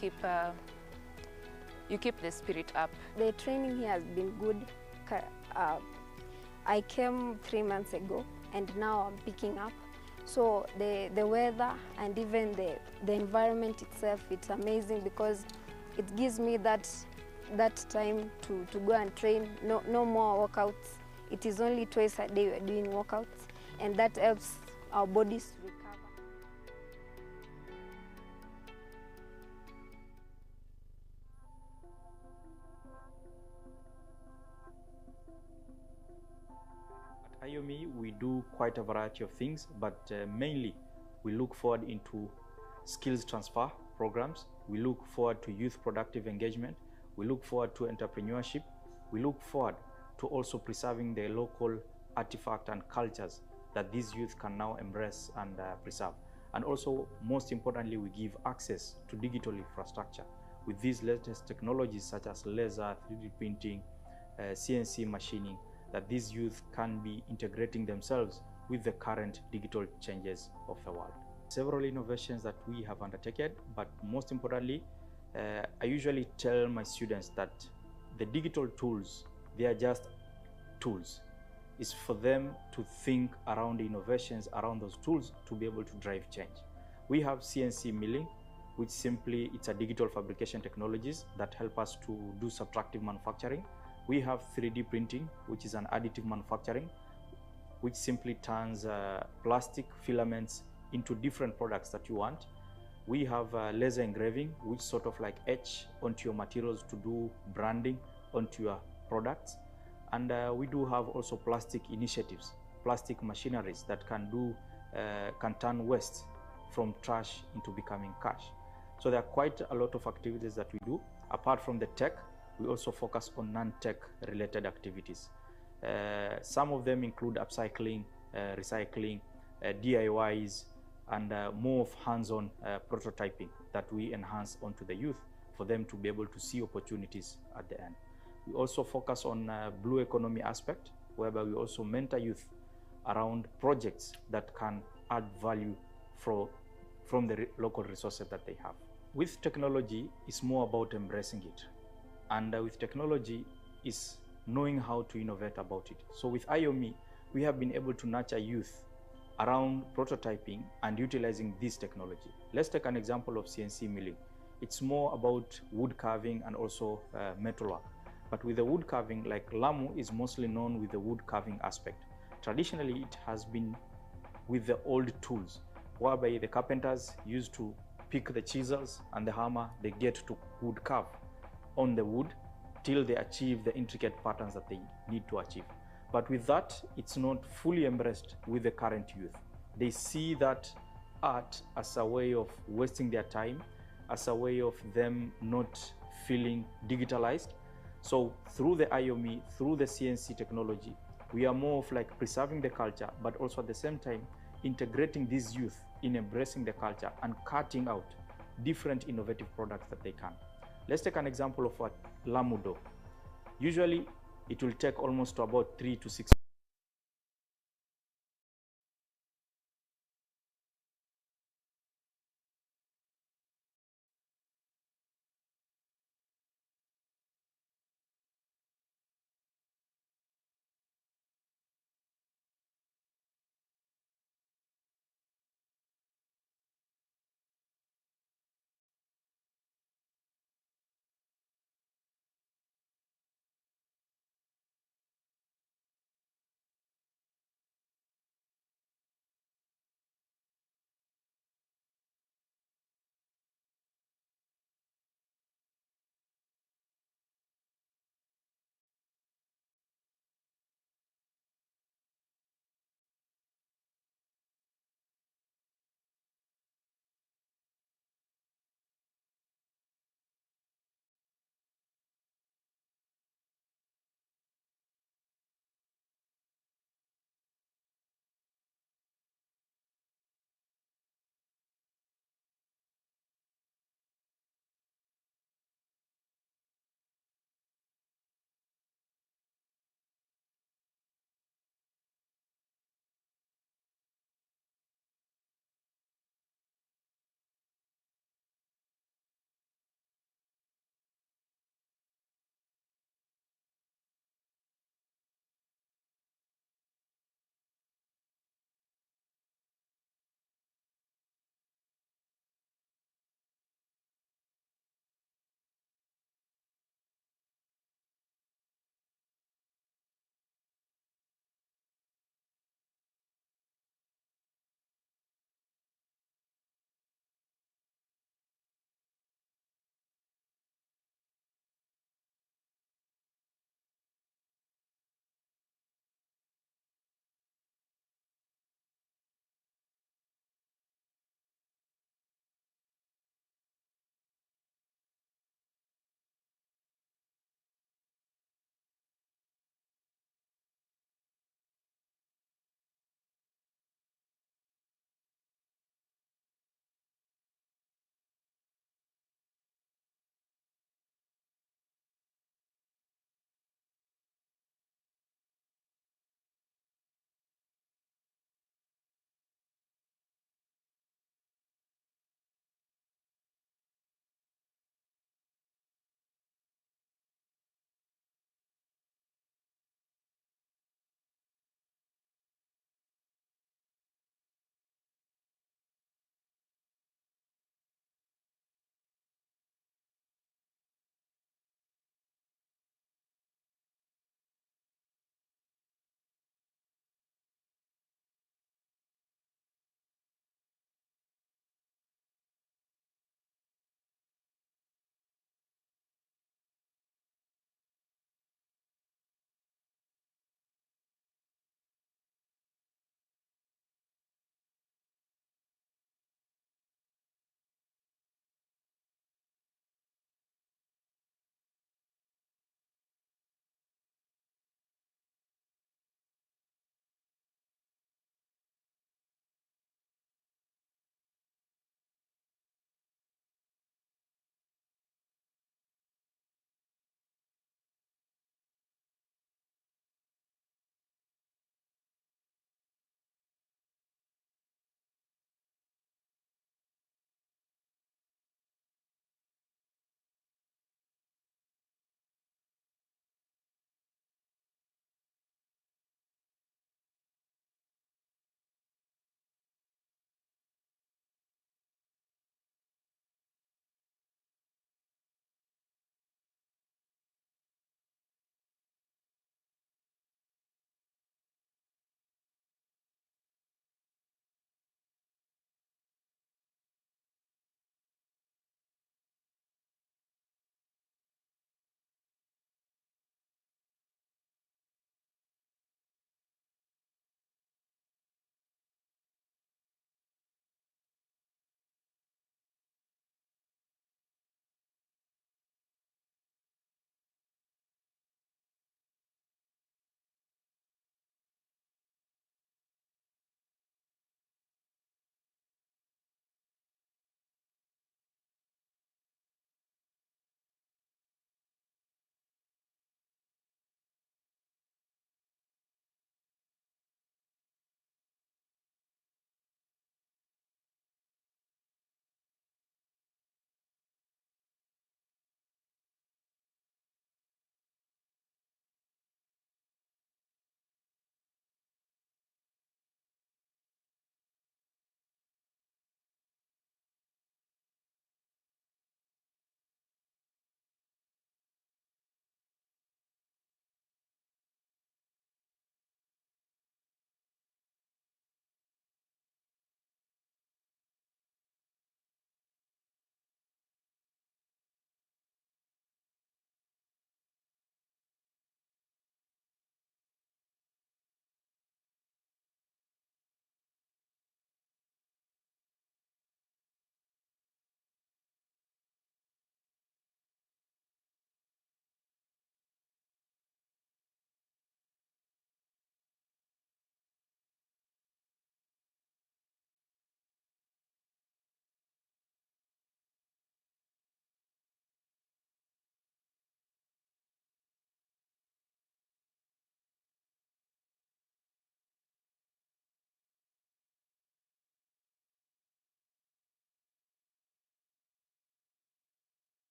the spirit up. The training here has been good. I came 3 months ago, and now I'm picking up. So the weather and even the environment itself, it's amazing because it gives me that time to go and train. No more workouts. It is only twice a day we're doing workouts, and that helps our bodies recover. At IOME, we do quite a variety of things, but mainly we look forward into skills transfer programs. We look forward to youth productive engagement. We look forward to entrepreneurship. We look forward to also preserving the local artifact and cultures that these youth can now embrace and preserve. And also, most importantly, we give access to digital infrastructure with these latest technologies such as laser, 3D printing, CNC machining, that these youth can be integrating themselves with the current digital changes of the world. Several innovations that we have undertaken, but most importantly, I usually tell my students that the digital tools, they are just tools. It's for them to think around the innovations around those tools to be able to drive change. We have CNC milling, which simply it's a digital fabrication technologies that help us to do subtractive manufacturing. We have 3D printing, which is an additive manufacturing, which simply turns plastic filaments into different products that you want. We have laser engraving, which sort of like etch onto your materials to do branding onto your products. And we do have also plastic initiatives, plastic machineries that can turn waste from trash into becoming cash. So there are quite a lot of activities that we do. Apart from the tech, we also focus on non-tech related activities. Some of them include upcycling, recycling, DIYs, and more of hands-on prototyping that we enhance onto the youth for them to be able to see opportunities at the end. We also focus on blue economy aspect, whereby we also mentor youth around projects that can add value from the local resources that they have. With technology, it's more about embracing it. And with technology, is knowing how to innovate about it. So with IOME, we have been able to nurture youth around prototyping and utilizing this technology. Let's take an example of CNC milling. It's more about wood carving and also metalwork. But with the wood carving, like Lamu is mostly known with the wood carving aspect. Traditionally, it has been with the old tools, whereby the carpenters used to pick the chisels and the hammer, they get to wood carve on the wood till they achieve the intricate patterns that they need to achieve. But with that, it's not fully embraced with the current youth. They see that art as a way of wasting their time, as a way of them not feeling digitalized. So through the IOME, through the CNC technology, we are more of like preserving the culture, but also at the same time, integrating these youth in embracing the culture and cutting out different innovative products that they can. Let's take an example of what Lamu do. Usually, it will take almost about 3 to 6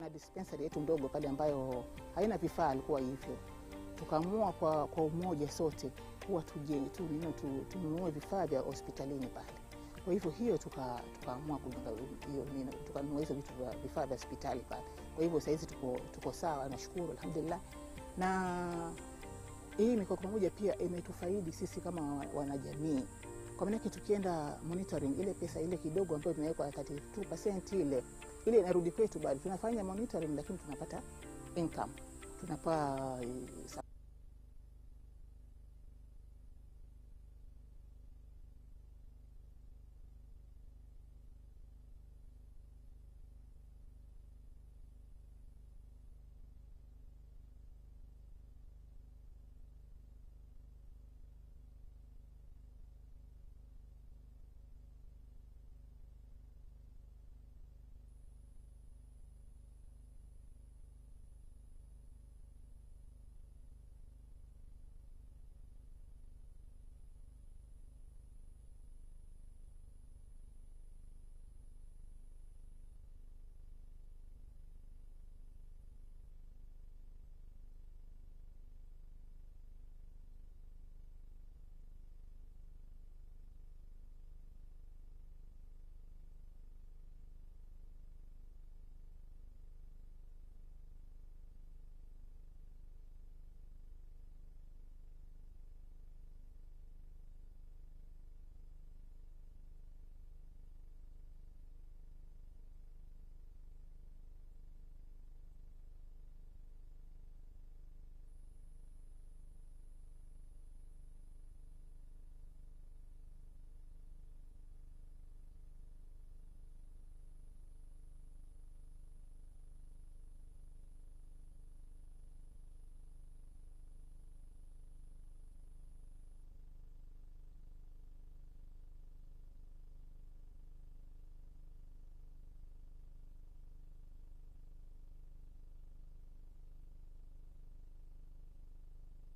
Na dispensary yetu ndogo pale ambayo haina vifaa alikuwa hivyo. Tukaamua kwa umoja sote kuwa tununue vifaa vya hospitalini pale. Kwa hivyo hiyo tukaamua tukanunua hizo vifaa vya hospitali pale. Kwa hivyo sasa tuko sawa, nashukuru alhamdulillah. Na hii mikopo pamoja pia imetufaidi sisi kama wanajamii. Kwa maana tukienda monitoring ile pesa ile kidogo ambayo imewekwa 32% ile inarudi kwetu bado. Tunafanya monitoring lakini tunapata income. Tunapa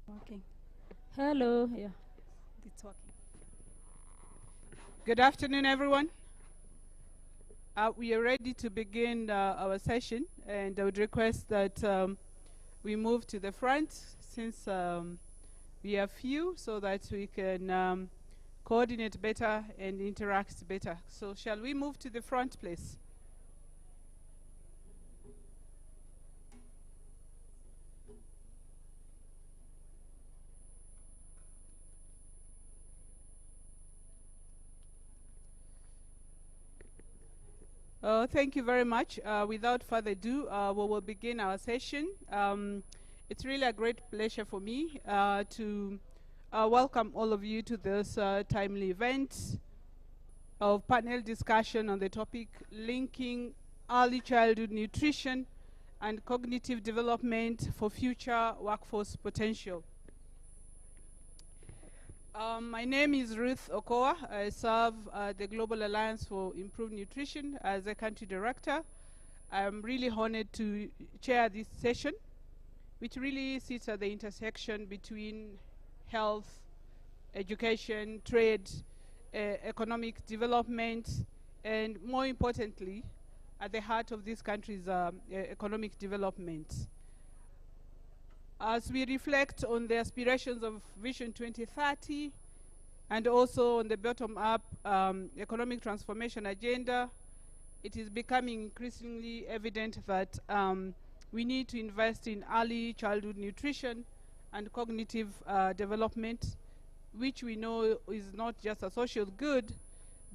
working. Hello, yeah, it's working. Good afternoon, everyone. We are ready to begin our session, and I would request that we move to the front since we are few, so that we can coordinate better and interact better. So shall we move to the front, please? Thank you very much. Without further ado, we will begin our session. It's really a great pleasure for me to welcome all of you to this timely event of panel discussion on the topic linking early childhood nutrition and cognitive development for future workforce potential. My name is Ruth Okoa. I serve the Global Alliance for Improved Nutrition as a country director. I'm really honored to chair this session, which really sits at the intersection between health, education, trade, economic development, and more importantly, at the heart of this country's economic development. As we reflect on the aspirations of Vision 2030 and also on the bottom-up economic transformation agenda, it is becoming increasingly evident that we need to invest in early childhood nutrition and cognitive development, which we know is not just a social good,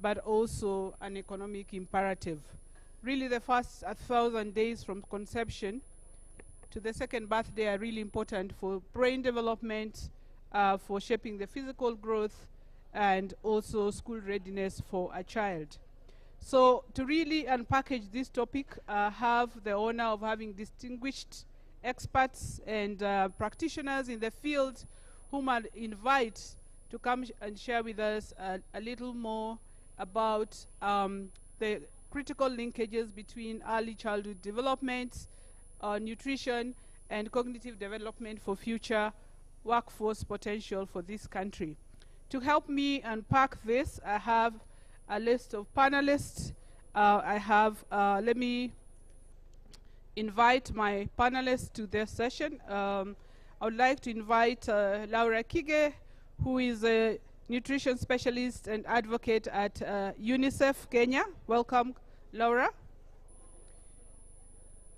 but also an economic imperative. Really, the first 1,000 days from conception to the second birthday are really important for brain development, for shaping the physical growth, and also school readiness for a child. So to really unpackage this topic, I have the honor of having distinguished experts and practitioners in the field whom I invite to come and share with us a little more about the critical linkages between early childhood development, nutrition, and cognitive development for future workforce potential for this country. To help me unpack this, I have a list of panelists. Let me invite my panelists to their session. I would like to invite Laura Kige, who is a nutrition specialist and advocate at UNICEF Kenya. Welcome, Laura.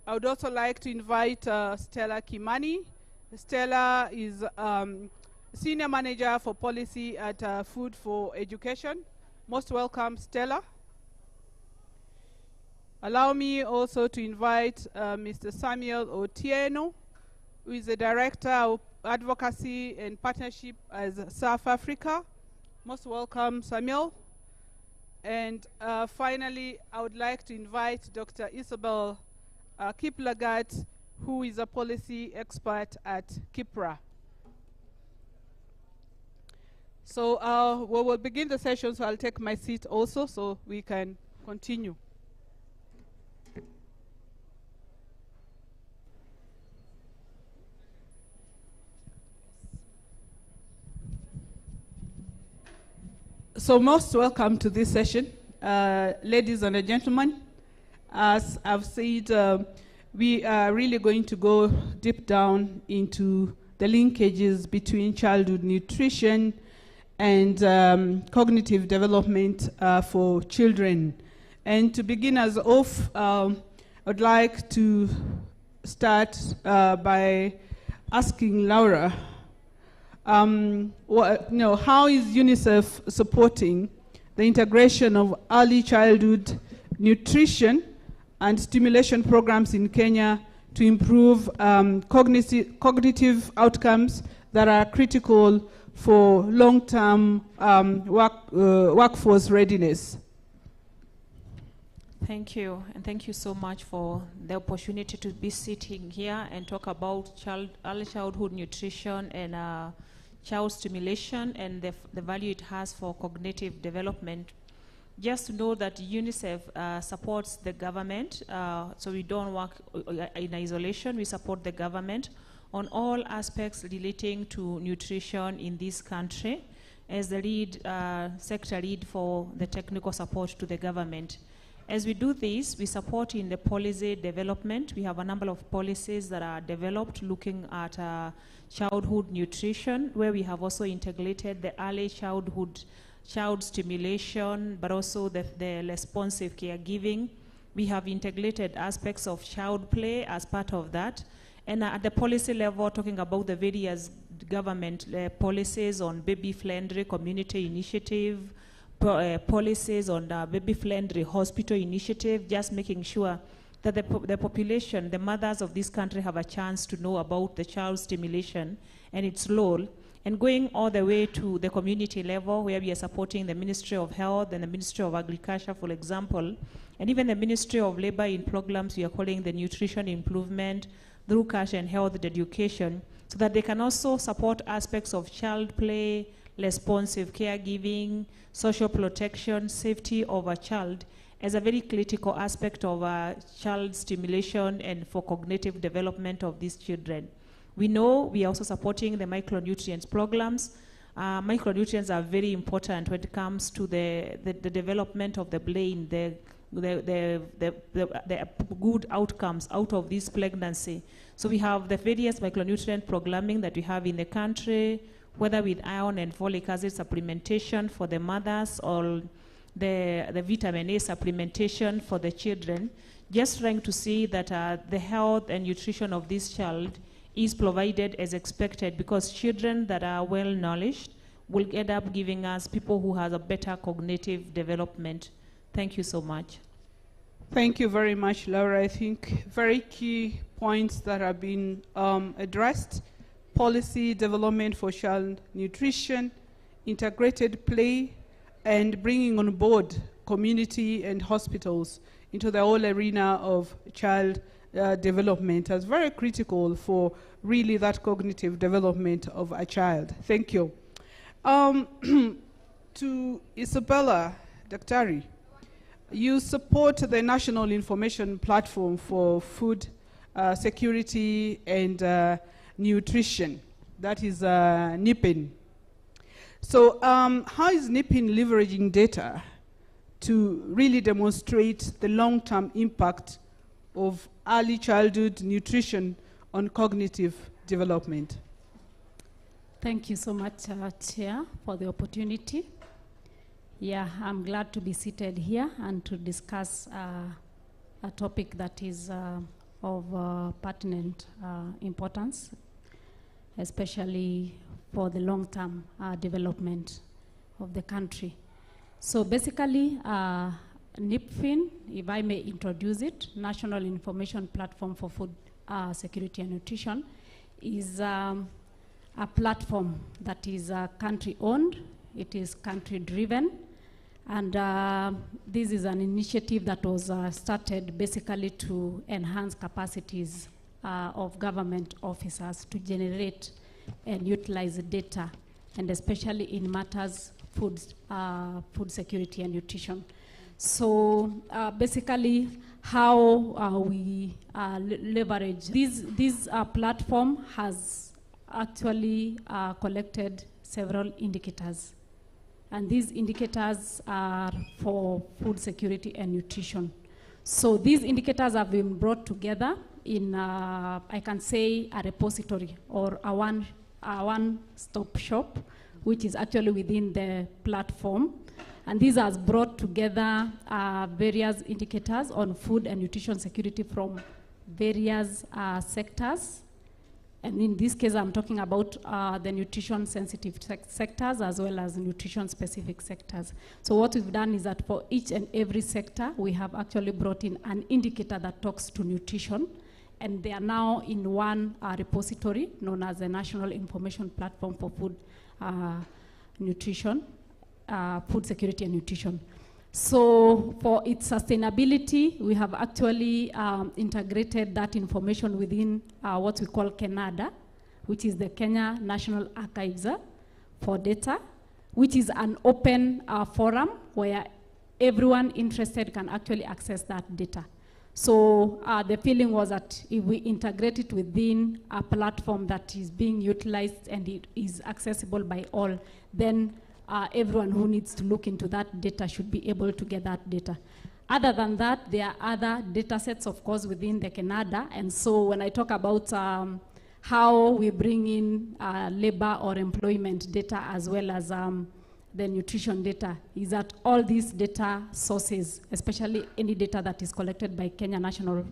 I would also like to invite Stella Kimani. Stella is Senior Manager for Policy at Food for Education. Most welcome, Stella. Allow me also to invite Mr. Samuel Otieno, who is the Director of Advocacy and Partnership as South Africa. Most welcome, Samuel. And finally, I would like to invite Dr. Isabel Kiplagat, who is a policy expert at KIPPRA. So we will begin the session, so I'll take my seat also so we can continue. So most welcome to this session. Ladies and gentlemen, as I've said, we are really going to go deep down into the linkages between childhood nutrition and cognitive development for children. And to begin us off, I would like to start by asking Laura, how is UNICEF supporting the integration of early childhood nutrition and stimulation programs in Kenya to improve cognitive outcomes that are critical for long-term workforce readiness? Thank you, and thank you so much for the opportunity to be sitting here and talk about early childhood nutrition and child stimulation and the value it has for cognitive development. Just to know that UNICEF supports the government, so we don't work in isolation. We support the government on all aspects relating to nutrition in this country as the lead sector lead for the technical support to the government. As we do this, we support in the policy development. We have a number of policies that are developed looking at childhood nutrition, where we have also integrated the early child stimulation, but also the responsive caregiving. We have integrated aspects of child play as part of that. And at the policy level, talking about the various government policies on baby-friendly community initiative, policies on the baby-friendly hospital initiative, just making sure that the population, the mothers of this country have a chance to know about the child stimulation and its role, and going all the way to the community level where we are supporting the Ministry of Health and the Ministry of Agriculture, for example, and even the Ministry of Labor in programs we are calling the nutrition improvement through cash and health education, so that they can also support aspects of child play, responsive caregiving, social protection, safety of a child as a very critical aspect of child stimulation and for cognitive development of these children. We know we are also supporting the micronutrients programs. Micronutrients are very important when it comes to the development of the brain, the good outcomes out of this pregnancy. So we have the various micronutrient programming that we have in the country, whether with iron and folic acid supplementation for the mothers or the vitamin A supplementation for the children, just trying to see that the health and nutrition of this child is provided as expected, because children that are well nourished will end up giving us people who have a better cognitive development. Thank you so much. Thank you very much, Laura. I think very key points that have been addressed: policy development for child nutrition, integrated play, and bringing on board community and hospitals into the whole arena of child development as very critical for really that cognitive development of a child. Thank you. To Isabella Daktari, you support the National Information Platform for Food Security and Nutrition, that is NIPIN. So how is NIPIN leveraging data to really demonstrate the long-term impact of early childhood nutrition on cognitive development. Thank you so much, Chair, for the opportunity. Yeah, I'm glad to be seated here and to discuss a topic that is of pertinent importance, especially for the long-term development of the country. So basically, NIPFIN, if I may introduce it, National Information Platform for Food Security and Nutrition, is a platform that is country-owned, it is country-driven, and this is an initiative that was started basically to enhance capacities of government officers to generate and utilize data, and especially in matters food security and nutrition. So basically, how we leverage this platform has actually collected several indicators, and these indicators are for food security and nutrition. So these indicators have been brought together in, I can say, a repository or a one-stop shop, which is actually within the platform. And this has brought together various indicators on food and nutrition security from various sectors. And in this case, I'm talking about the nutrition-sensitive sectors as well as nutrition-specific sectors. So what we've done is that for each and every sector, we have actually brought in an indicator that talks to nutrition. And they are now in one repository known as the National Information Platform for Food Nutrition, Food Security and Nutrition. So for its sustainability, we have actually integrated that information within what we call KENADA, which is the Kenya National Archives for Data, which is an open forum where everyone interested can actually access that data. So the feeling was that if we integrate it within a platform that is being utilized and it is accessible by all, then everyone who needs to look into that data should be able to get that data. Other than that, there are other data sets, of course, within the KENADA. And so when I talk about how we bring in labor or employment data as well as the nutrition data, is that all these data sources, especially any data that is collected by Kenya National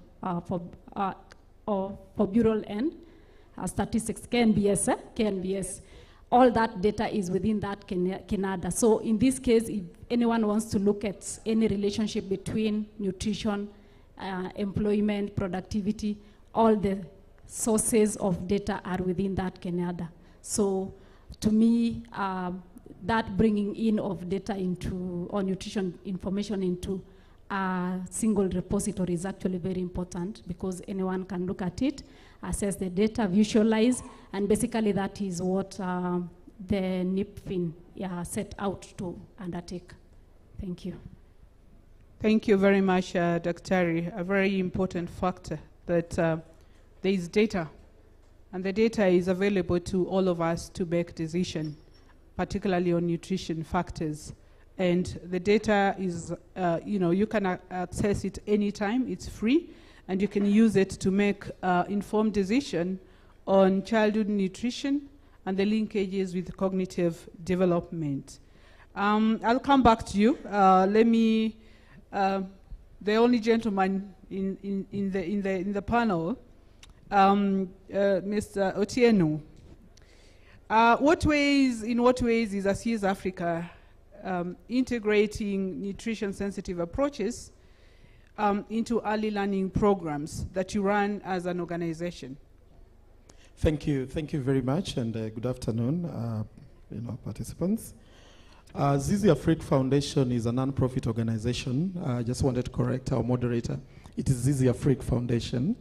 for Bureau and Statistics, KNBS, all that data is within that KENADA. So in this case, if anyone wants to look at any relationship between nutrition, employment, productivity, all the sources of data are within that KENADA. So to me, that bringing in of data into, or nutrition information into a single repository is actually very important, because anyone can look at it, assess the data, visualize, and basically that is what the NIPFIN set out to undertake. Thank you. Thank you very much, Dr. A very important factor that there is data, and the data is available to all of us to make decisions, particularly on nutrition factors. And the data is, you can access it anytime, it's free, and you can use it to make informed decision on childhood nutrition and the linkages with cognitive development. I'll come back to you. Let me, the only gentleman in the panel, Mr. Otieno. In what ways is ASEA's Africa integrating nutrition-sensitive approaches into early learning programs that you run as an organization? Thank you very much, and good afternoon, participants. Zizi Afrique Foundation is a non-profit organization. I just wanted to correct our moderator. It is Zizi Afrique Foundation.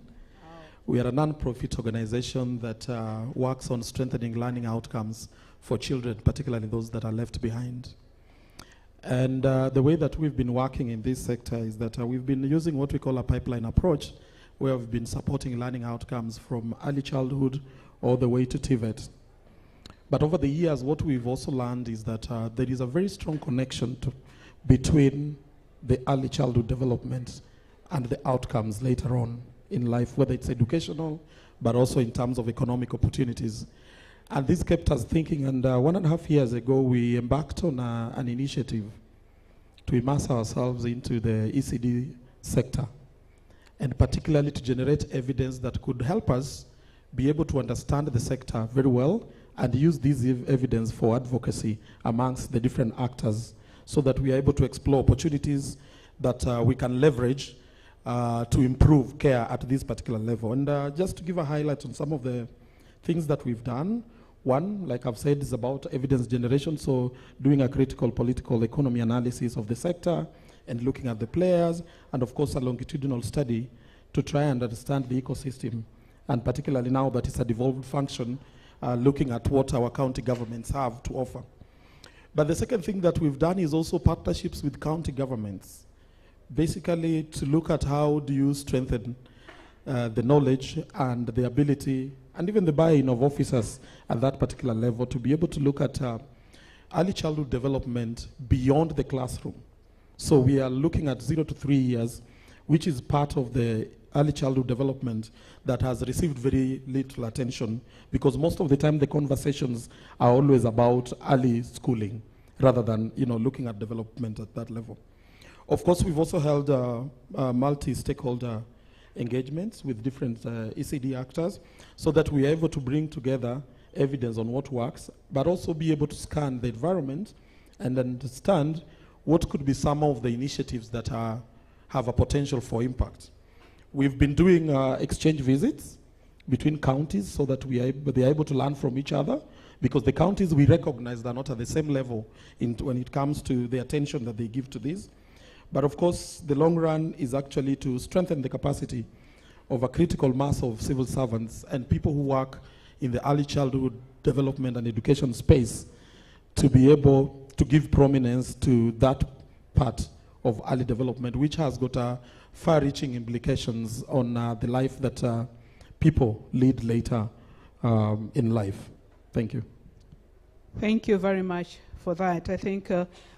We are a non-profit organization that works on strengthening learning outcomes for children, particularly those that are left behind. And the way that we've been working in this sector is that we've been using what we call a pipeline approach, where we've been supporting learning outcomes from early childhood all the way to TVET. But over the years, what we've also learned is that there is a very strong connection between the early childhood development and the outcomes later on in life, whether it's educational, but also in terms of economic opportunities. And this kept us thinking, and 1.5 years ago, we embarked on an initiative to immerse ourselves into the ECD sector, and particularly to generate evidence that could help us be able to understand the sector very well and use this evidence for advocacy amongst the different actors, so that we are able to explore opportunities that we can leverage to improve care at this particular level. And just to give a highlight on some of the things that we've done, one, like I've said, is about evidence generation, so doing a critical political economy analysis of the sector and looking at the players, and of course a longitudinal study to try and understand the ecosystem, and particularly now that it's a devolved function, looking at what our county governments have to offer. But the second thing that we've done is also partnerships with county governments, basically to look at how do you strengthen the knowledge and the ability and even the buy-in of officers at that particular level to be able to look at early childhood development beyond the classroom. So we are looking at 0 to 3 years, which is part of the early childhood development that has received very little attention, because most of the time the conversations are always about early schooling rather than looking at development at that level. Of course, we've also held multi-stakeholder engagements with different ECD actors, so that we are able to bring together evidence on what works, but also be able to scan the environment and understand what could be some of the initiatives that have a potential for impact. We've been doing exchange visits between counties so that they are able to learn from each other, because the counties we recognize are not at the same level when it comes to the attention that they give to this. But of course, the long run is actually to strengthen the capacity of a critical mass of civil servants and people who work in the early childhood development and education space to be able to give prominence to that part of early development, which has got far-reaching implications on the life that people lead later in life. Thank you. Thank you very much for that. I think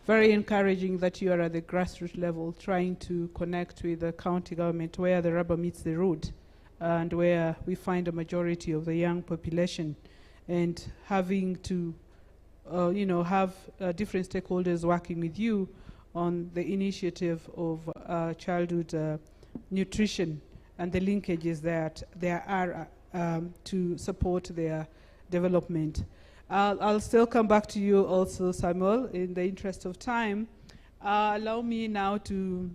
very encouraging that you are at the grassroots level trying to connect with the county government where the rubber meets the road and where we find a majority of the young population, and having to have different stakeholders working with you on the initiative of childhood nutrition and the linkages that there are to support their development. I'll still come back to you also, Samuel, in the interest of time. Allow me now to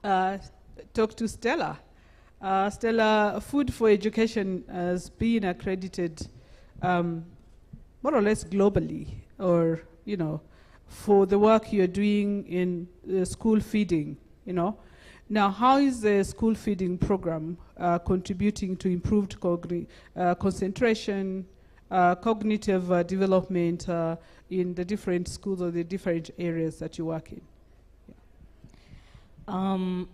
talk to Stella. Stella, Food for Education has been accredited more or less globally, or, for the work you're doing in school feeding, Now, how is the school feeding program contributing to improved concentration, cognitive development in the different schools or the different areas that you work in? Yeah.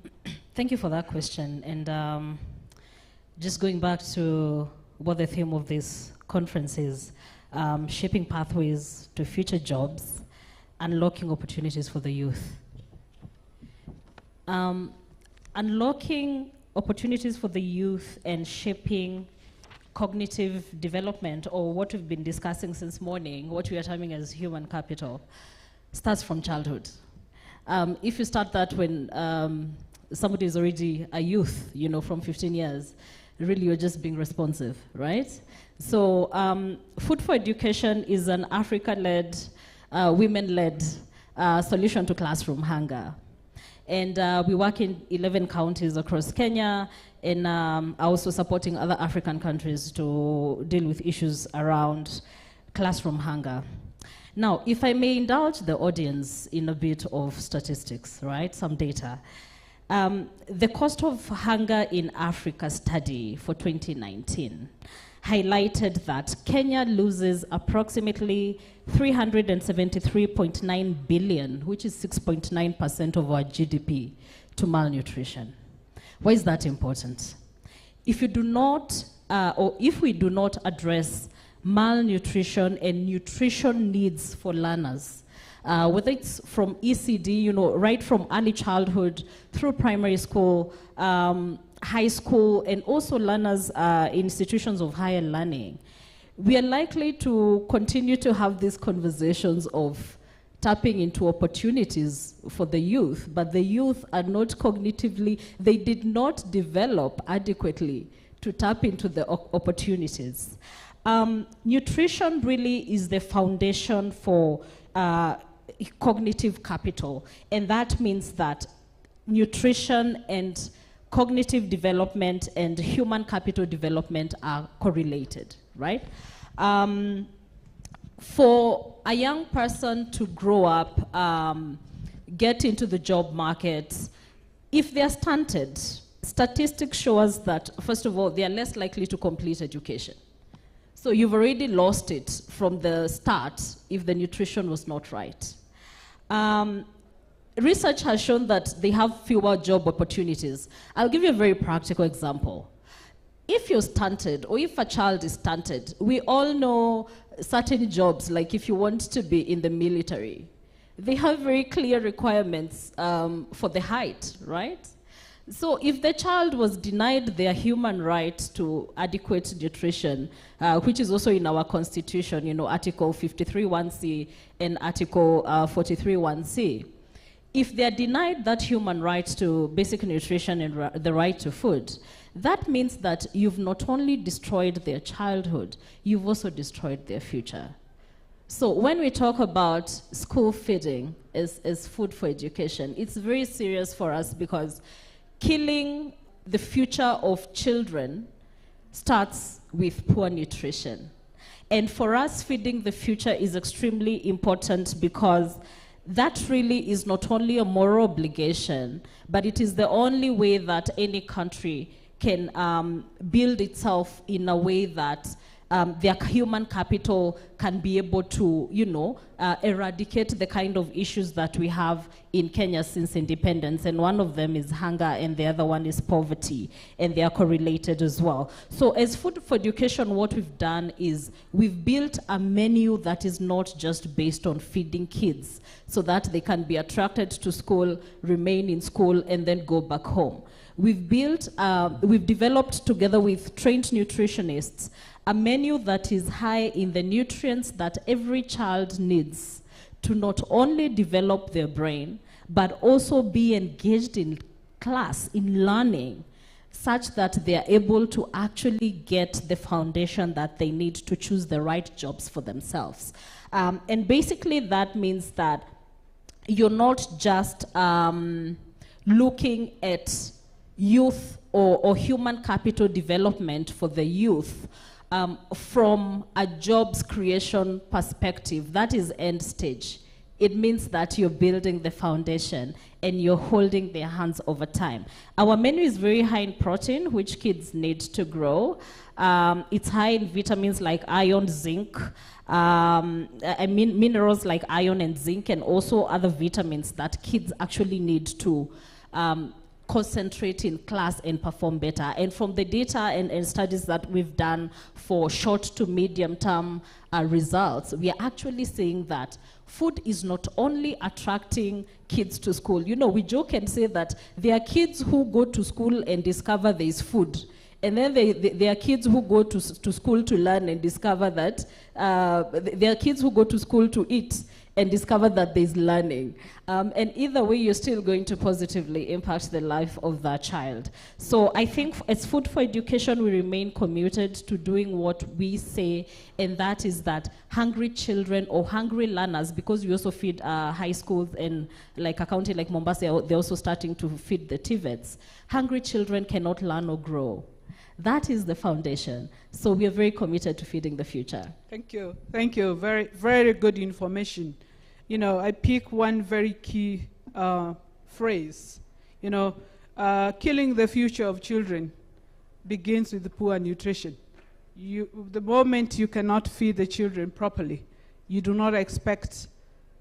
Thank you for that question. And just going back to what the theme of this conference is, shaping pathways to future jobs, unlocking opportunities for the youth. Unlocking opportunities for the youth and shaping cognitive development, or what we've been discussing since morning, what we are terming as human capital, starts from childhood. If you start that when somebody is already a youth, from 15 years, really you're just being responsive, right? So Food for Education is an Africa-led, women-led solution to classroom hunger. And we work in 11 counties across Kenya, and are also supporting other African countries to deal with issues around classroom hunger. Now, if I may indulge the audience in a bit of statistics, right, some data. The cost of hunger in Africa study for 2019 highlighted that Kenya loses approximately 373.9 billion, which is 6.9% of our GDP, to malnutrition. Why is that important? If you do not, or if we do not address malnutrition and nutrition needs for learners, whether it's from ECD, you know, right from early childhood through primary school, high school, and also learners in institutions of higher learning. We are likely to continue to have these conversations of tapping into opportunities for the youth, but the youth are not cognitively, they did not develop adequately to tap into the opportunities. Nutrition really is the foundation for cognitive capital, and that means that nutrition and cognitive development and human capital development are correlated, right? For a young person to grow up, get into the job market, if they're stunted, statistics show us that, first of all, they are less likely to complete education. So you've already lost it from the start if the nutrition was not right. Research has shown that they have fewer job opportunities. I'll give you a very practical example. If you're stunted, or if a child is stunted, we all know certain jobs, like if you want to be in the military, they have very clear requirements for the height, right? So if the child was denied their human right to adequate nutrition, which is also in our constitution, you know, Article 53(1)(c) and Article 43(1)(c), if they are denied that human right to basic nutrition and the right to food, that means that you've not only destroyed their childhood, you've also destroyed their future. So when we talk about school feeding as food for education, it's very serious for us because killing the future of children starts with poor nutrition. And for us, feeding the future is extremely important because that really is not only a moral obligation, but it is the only way that any country can build itself in a way that their human capital can be able to, you know, eradicate the kind of issues that we have in Kenya since independence. And one of them is hunger, and the other one is poverty, and they are correlated as well. So as Food for Education, what we've done is we've built a menu that is not just based on feeding kids so that they can be attracted to school, remain in school, and then go back home. We've developed together with trained nutritionists a menu that is high in the nutrients that every child needs to not only develop their brain, but also be engaged in class, in learning, such that they are able to actually get the foundation that they need to choose the right jobs for themselves. And basically that means that you're not just looking at youth or human capital development for the youth from a jobs creation perspective. That is end stage. It means that you're building the foundation and you're holding their hands over time. Our menu is very high in protein, which kids need to grow. It's high in vitamins like iron, zinc, minerals like iron and zinc, and also other vitamins that kids actually need to concentrate in class and perform better. And from the data and studies that we've done for short to medium term results, we are actually seeing that food is not only attracting kids to school. You know, we joke and say that there are kids who go to school and discover there is food. And then there are kids who go to school to learn and discover that, there are kids who go to school to eat and discover that there's learning. And either way, you're still going to positively impact the life of that child. So I think as Food for Education, we remain committed to doing what we say, and that is that hungry children or hungry learners, because we also feed high schools, and like a county like Mombasa, they're also starting to feed the TVETs. Hungry children cannot learn or grow. That is the foundation. So we are very committed to feeding the future. Thank you. Thank you. Very, very good information. You know, I pick one very key phrase. You know, killing the future of children begins with poor nutrition. The moment you cannot feed the children properly, you do not expect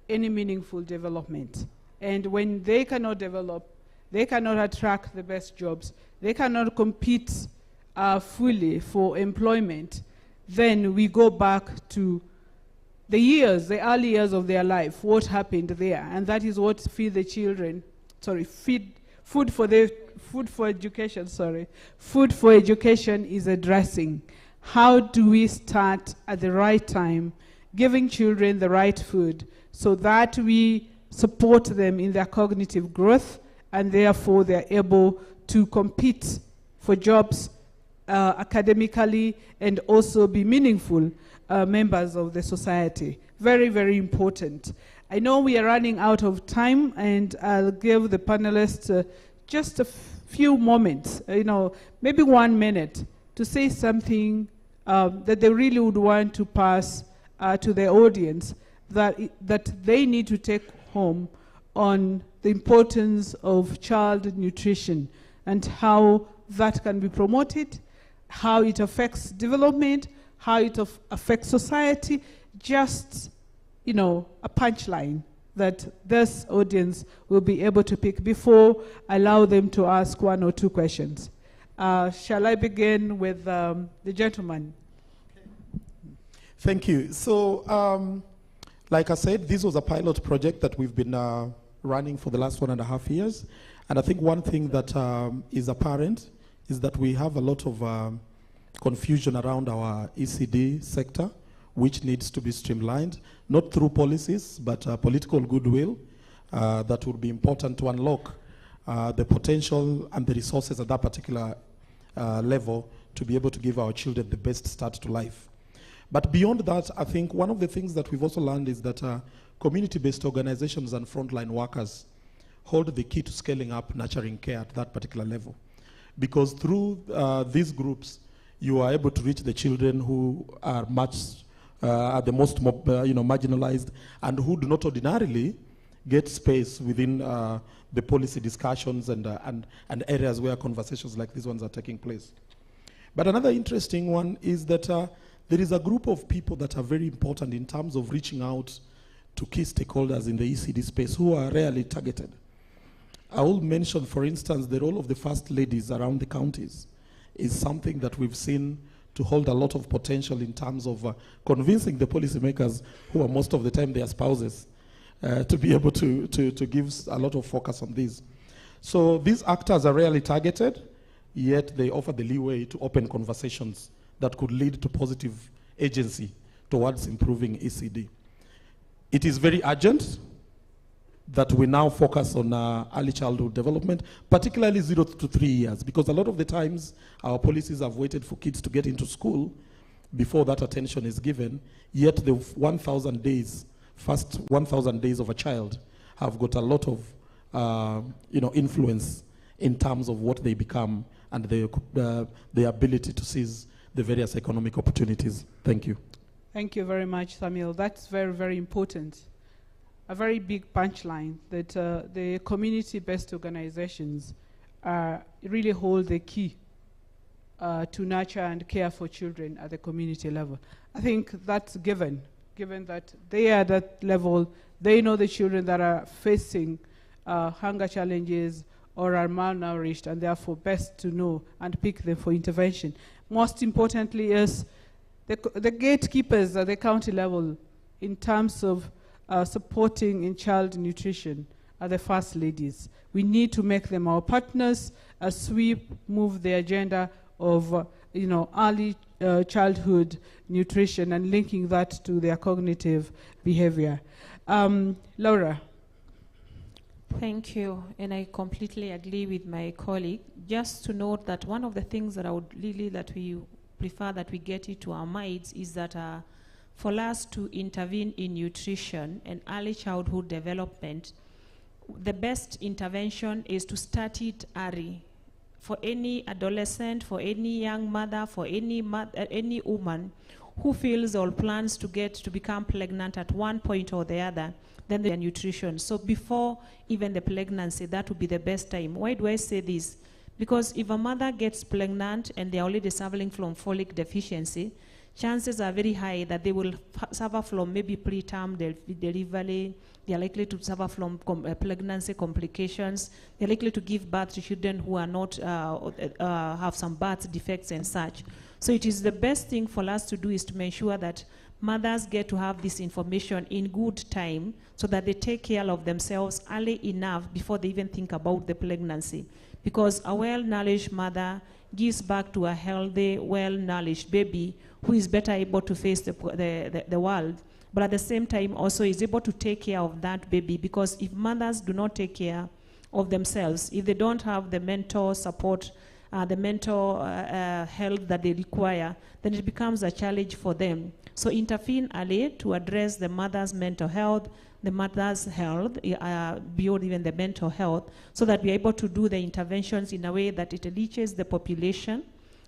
any meaningful development. And when they cannot develop, they cannot attract the best jobs, they cannot compete fully for employment, then we go back to the early years of their life, what happened there, and that is what feed the children. Sorry, food for education. Sorry, food for education is addressing how do we start at the right time, giving children the right food, so that we support them in their cognitive growth, and therefore they're able to compete for jobs academically and also be meaningful members of the society. Very, very important. I know we are running out of time, and I'll give the panelists just a few moments, maybe 1 minute, to say something that they really would want to pass to the audience that they need to take home on the importance of child nutrition and how that can be promoted, how it affects development, how it affects society. Just, a punchline that this audience will be able to pick before I allow them to ask 1 or 2 questions. Shall I begin with the gentleman? Thank you. So, like I said, this was a pilot project that we've been running for the last 1.5 years. And I think one thing that is apparent is that we have a lot of confusion around our ECD sector, which needs to be streamlined, not through policies, but political goodwill that would be important to unlock the potential and the resources at that particular level to be able to give our children the best start to life. But beyond that, I think one of the things that we've also learned is that community-based organizations and frontline workers hold the key to scaling up nurturing care at that particular level. Because through these groups, you are able to reach the children who are are the most marginalized and who do not ordinarily get space within the policy discussions and areas where conversations like these ones are taking place. But another interesting one is that there is a group of people that are very important in terms of reaching out to key stakeholders in the ECD space who are rarely targeted. I will mention, for instance, the role of the first ladies around the counties is something that we've seen to hold a lot of potential in terms of convincing the policymakers, who are most of the time their spouses, to be able to give a lot of focus on this. So these actors are rarely targeted, yet they offer the leeway to open conversations that could lead to positive agency towards improving ECD. It is very urgent that we now focus on early childhood development, particularly 0 to 3 years, because a lot of the times our policies have waited for kids to get into school before that attention is given, yet the 1,000 days, first 1,000 days of a child have got a lot of influence in terms of what they become and the ability to seize the various economic opportunities. Thank you. Thank you very much, Samuel. That's very, very important. A very big punchline that the community-based organizations really hold the key to nurture and care for children at the community level. I think that's given that they are at that level, they know the children that are facing hunger challenges or are malnourished, and therefore best to know and pick them for intervention. Most importantly is the gatekeepers at the county level in terms of supporting in child nutrition are the first ladies. We need to make them our partners as we move the agenda of early childhood nutrition and linking that to their cognitive behavior. Laura. Thank you, and I completely agree with my colleague. Just to note that one of the things that I would really, that we prefer that we get it to our minds is that for us to intervene in nutrition and early childhood development, the best intervention is to start it early. For any adolescent, for any young mother, for any woman who feels or plans to become pregnant at one point or the other, then their nutrition. So before even the pregnancy, that would be the best time. Why do I say this? Because if a mother gets pregnant and they're already suffering from folic deficiency, chances are very high that they will suffer from maybe preterm delivery. They are likely to suffer from pregnancy complications. They're likely to give birth to children who are not have some birth defects and such. So it is the best thing for us to do is to make sure that mothers get to have this information in good time so that they take care of themselves early enough before they even think about the pregnancy. Because a well-nourished mother gives back to a healthy, well-nourished baby who is better able to face the world, but at the same time also is able to take care of that baby. Because if mothers do not take care of themselves, if they don't have the mental support, the mental health that they require, then it becomes a challenge for them. So intervene early to address the mother's mental health, the mother's health, beyond even the mental health, so that we are able to do the interventions in a way that it reaches the population.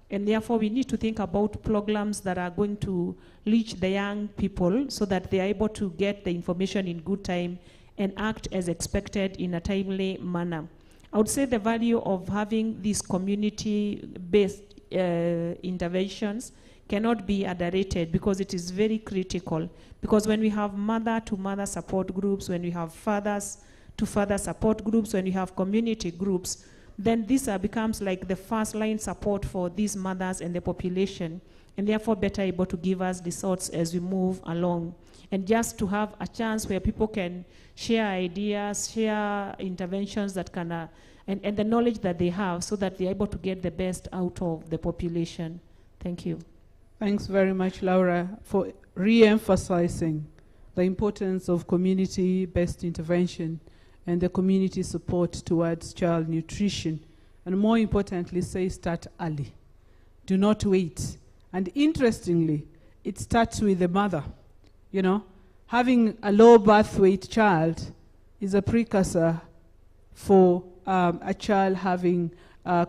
And therefore, we need to think about programs that are going to reach the young people so that they are able to get the information in good time and act as expected in a timely manner. I would say the value of having these community-based interventions cannot be underrated, because it is very critical. Because when we have mother-to-mother support groups, when we have fathers-to-father support groups, when we have community groups, then this becomes like the first-line support for these mothers and the population, and therefore better able to give us results as we move along. And just to have a chance where people can share ideas, share interventions that can, and the knowledge that they have, so that they're able to get the best out of the population. Thank you. Thanks very much, Laura, for re-emphasizing the importance of community-based intervention and the community support towards child nutrition. And more importantly, say start early. Do not wait. And interestingly, it starts with the mother. You know, having a low birth weight child is a precursor for a child having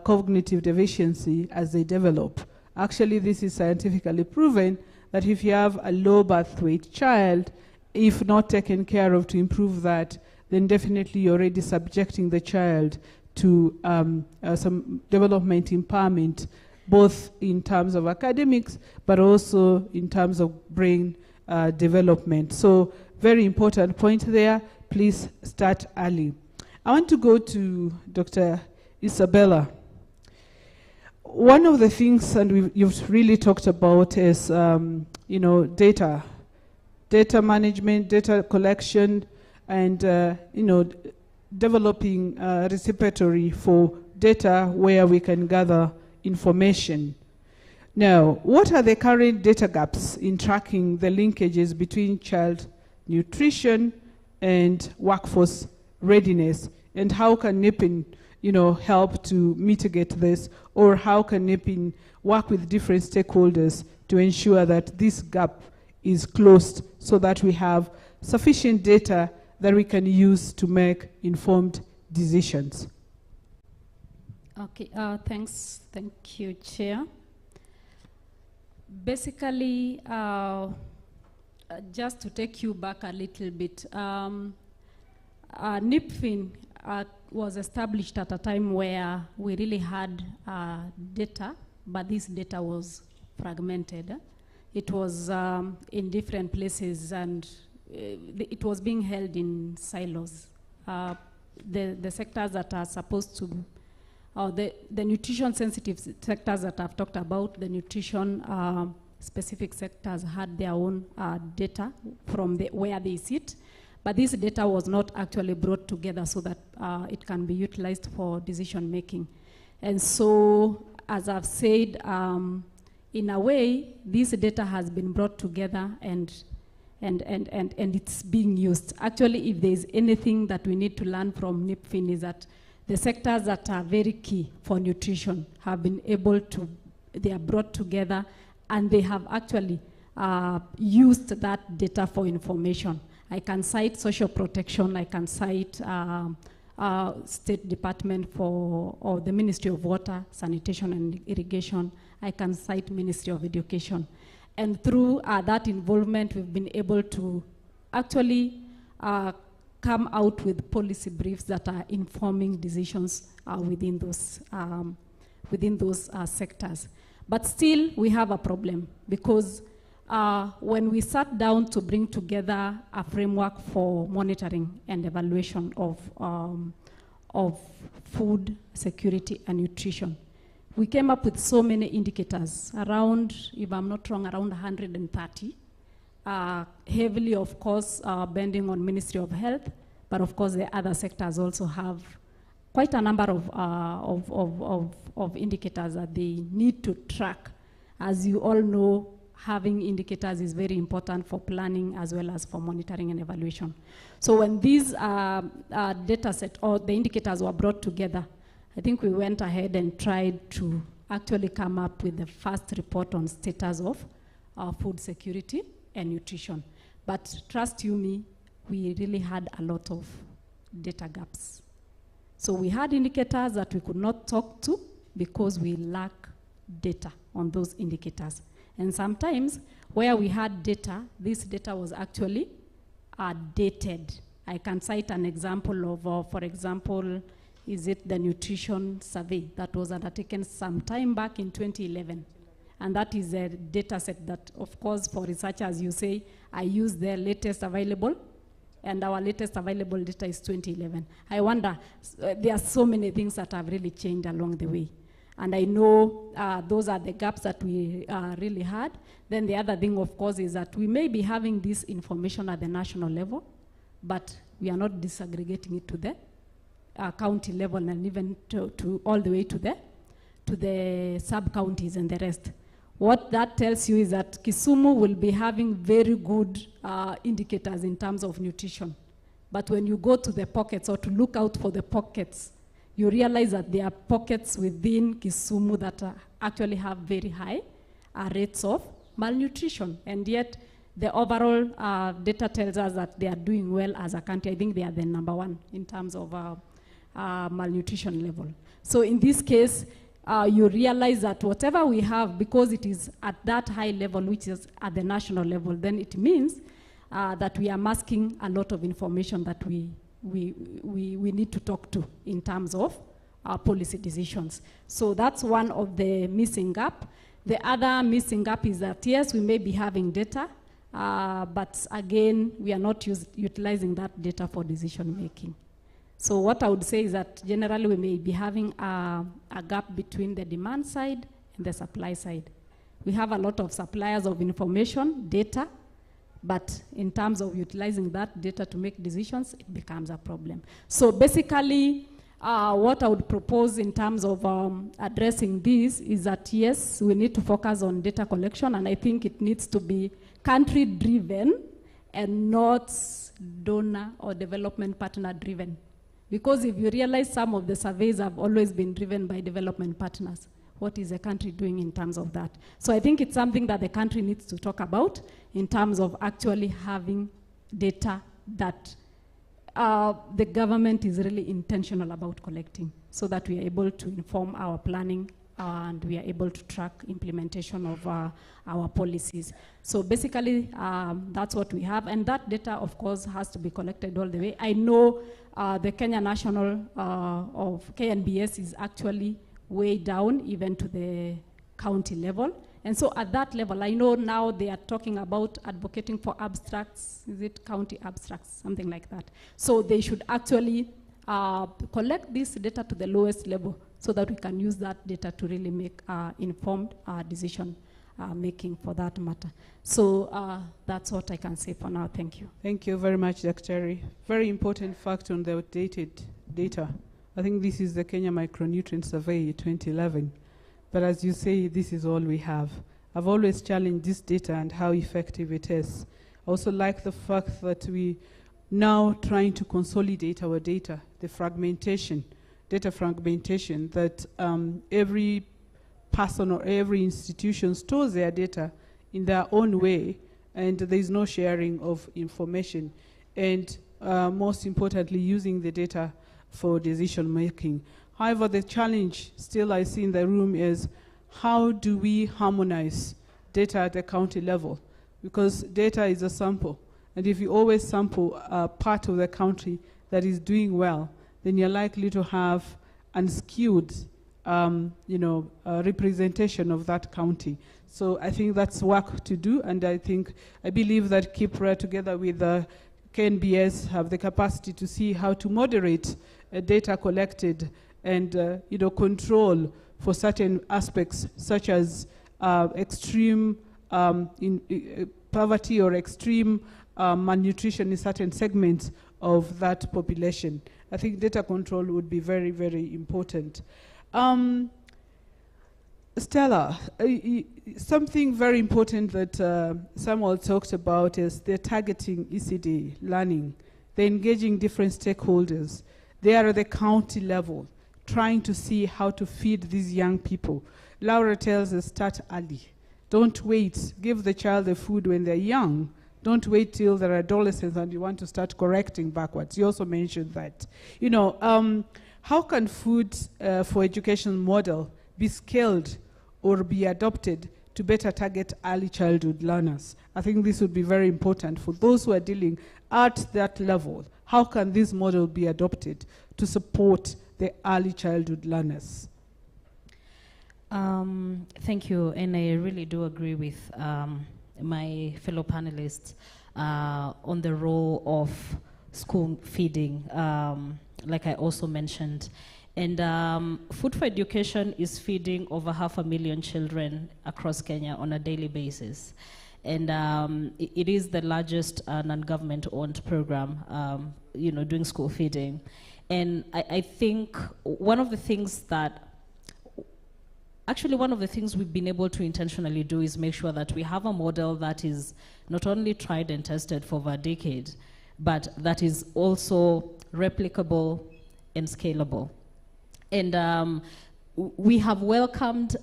cognitive deficiency as they develop. Actually, this is scientifically proven that if you have a low birth weight child, if not taken care of to improve that, then definitely you're already subjecting the child to some development impairment, both in terms of academics, but also in terms of brain development. So very important point there. Please start early. I want to go to Dr. Isabella. One of the things, and you've really talked about, is you know, data management, data collection, and you know, developing a repository for data where we can gather information. Now, what are the current data gaps in tracking the linkages between child nutrition and workforce readiness, and how can NIPIN, you know, help to mitigate this, or how can NIPIN work with different stakeholders to ensure that this gap is closed, so that we have sufficient data that we can use to make informed decisions? Okay, thanks. Thank you, Chair. Basically, just to take you back a little bit, NIPFIN was established at a time where we really had data, but this data was fragmented. It was in different places, and it was being held in silos. The sectors that are supposed to, the nutrition-sensitive sectors that I've talked about, the nutrition-specific sectors had their own data from where they sit, but this data was not actually brought together so that it can be utilized for decision-making. And so, as I've said, in a way, this data has been brought together and it's being used. Actually, if there's anything that we need to learn from NIPFIN, is that the sectors that are very key for nutrition have been able to, they are brought together, and they have actually used that data for information. I can cite social protection, I can cite State Department or the Ministry of Water, Sanitation and Irrigation. I can cite Ministry of Education. And through that involvement, we've been able to actually come out with policy briefs that are informing decisions within those sectors. But still, we have a problem, because when we sat down to bring together a framework for monitoring and evaluation of food security and nutrition, we came up with so many indicators, around, if I'm not wrong, around 130. heavily, of course, bending on Ministry of Health, but of course the other sectors also have quite a number of indicators that they need to track. As you all know, having indicators is very important for planning as well as for monitoring and evaluation. So when these data set or the indicators were brought together, I think we went ahead and tried to actually come up with the first report on status of food security and nutrition. But trust you me, we really had a lot of data gaps. So we had indicators that we could not talk to because we lack data on those indicators. And sometimes where we had data, this data was actually dated. I can cite an example of, for example, is it the nutrition survey that was undertaken some time back in 2011. And that is a data set that, of course, for researchers, you say, I use the latest available, and our latest available data is 2011. I wonder, there are so many things that have really changed along the way. And I know those are the gaps that we really had. Then the other thing, of course, is that we may be having this information at the national level, but we are not disaggregating it to the county level and even to all the way to the sub-counties and the rest. What that tells you is that Kisumu will be having very good indicators in terms of nutrition. But when you go to the pockets or to look out for the pockets, you realize that there are pockets within Kisumu that actually have very high rates of malnutrition. And yet, the overall data tells us that they are doing well as a country. I think they are the #1 in terms of malnutrition level. So in this case, you realize that whatever we have, because it is at that high level, which is at the national level, then it means that we are masking a lot of information that we need to talk to in terms of our policy decisions. So that's one of the missing gap. The other missing gap is that, yes, we may be having data, but again, we are not utilizing that data for decision making. So what I would say is that generally we may be having a gap between the demand side and the supply side. We have a lot of suppliers of information, data, but in terms of utilizing that data to make decisions, it becomes a problem. So basically, what I would propose in terms of addressing this is that, yes, we need to focus on data collection, and I think it needs to be country-driven and not donor or development partner-driven. Because if you realize some of the surveys have always been driven by development partners, what is the country doing in terms of that? So I think it's something that the country needs to talk about in terms of actually having data that the government is really intentional about collecting so that we are able to inform our planning and we are able to track implementation of our policies. So basically, that's what we have. And that data, of course, has to be collected all the way. I know the Kenya National of KNBS is actually way down even to the county level. And so at that level, I know now they are talking about advocating for abstracts. Is it county abstracts? Something like that. So they should actually collect this data to the lowest level so that we can use that data to really make informed decision making for that matter. So that's what I can say for now. Thank you. Thank you very much, Dr. Very important fact on the outdated data. I think this is the Kenya Micronutrient Survey 2011. But as you say, this is all we have. I've always challenged this data and how effective it is. I also like the fact that we now trying to consolidate our data, the fragmentation, data fragmentation, that every person or every institution stores their data in their own way, and there's no sharing of information. And most importantly, using the data for decision making. However, the challenge still I see in the room is how do we harmonize data at the county level? Because data is a sample. And if you always sample a part of the country that is doing well, then you're likely to have unskewed representation of that county. So I think that's work to do, and I believe that KIPPRA together with the KNBS have the capacity to see how to moderate data collected and control for certain aspects, such as extreme poverty or extreme malnutrition in certain segments of that population. I think data control would be very, very important. Stella, something very important that Samuel talked about is the targeting ECD learning. They're engaging different stakeholders. They are at the county level, trying to see how to feed these young people. Laura tells us, start early. Don't wait. Give the child the food when they're young. Don't wait till they're adolescents and you want to start correcting backwards. You also mentioned that. You know, how can food for education model be scaled or be adopted to better target early childhood learners? I think this would be very important for those who are dealing at that level. How can this model be adopted to support the early childhood learners? Thank you, and I really do agree with my fellow panelists on the role of school feeding, like I also mentioned. And Food for Education is feeding over 500,000 children across Kenya on a daily basis. And it is the largest non-government-owned program, you know, doing school feeding. And I think one of the things we've been able to intentionally do is make sure that we have a model that is not only tried and tested for over a decade, but that is also replicable and scalable. And we have welcomed,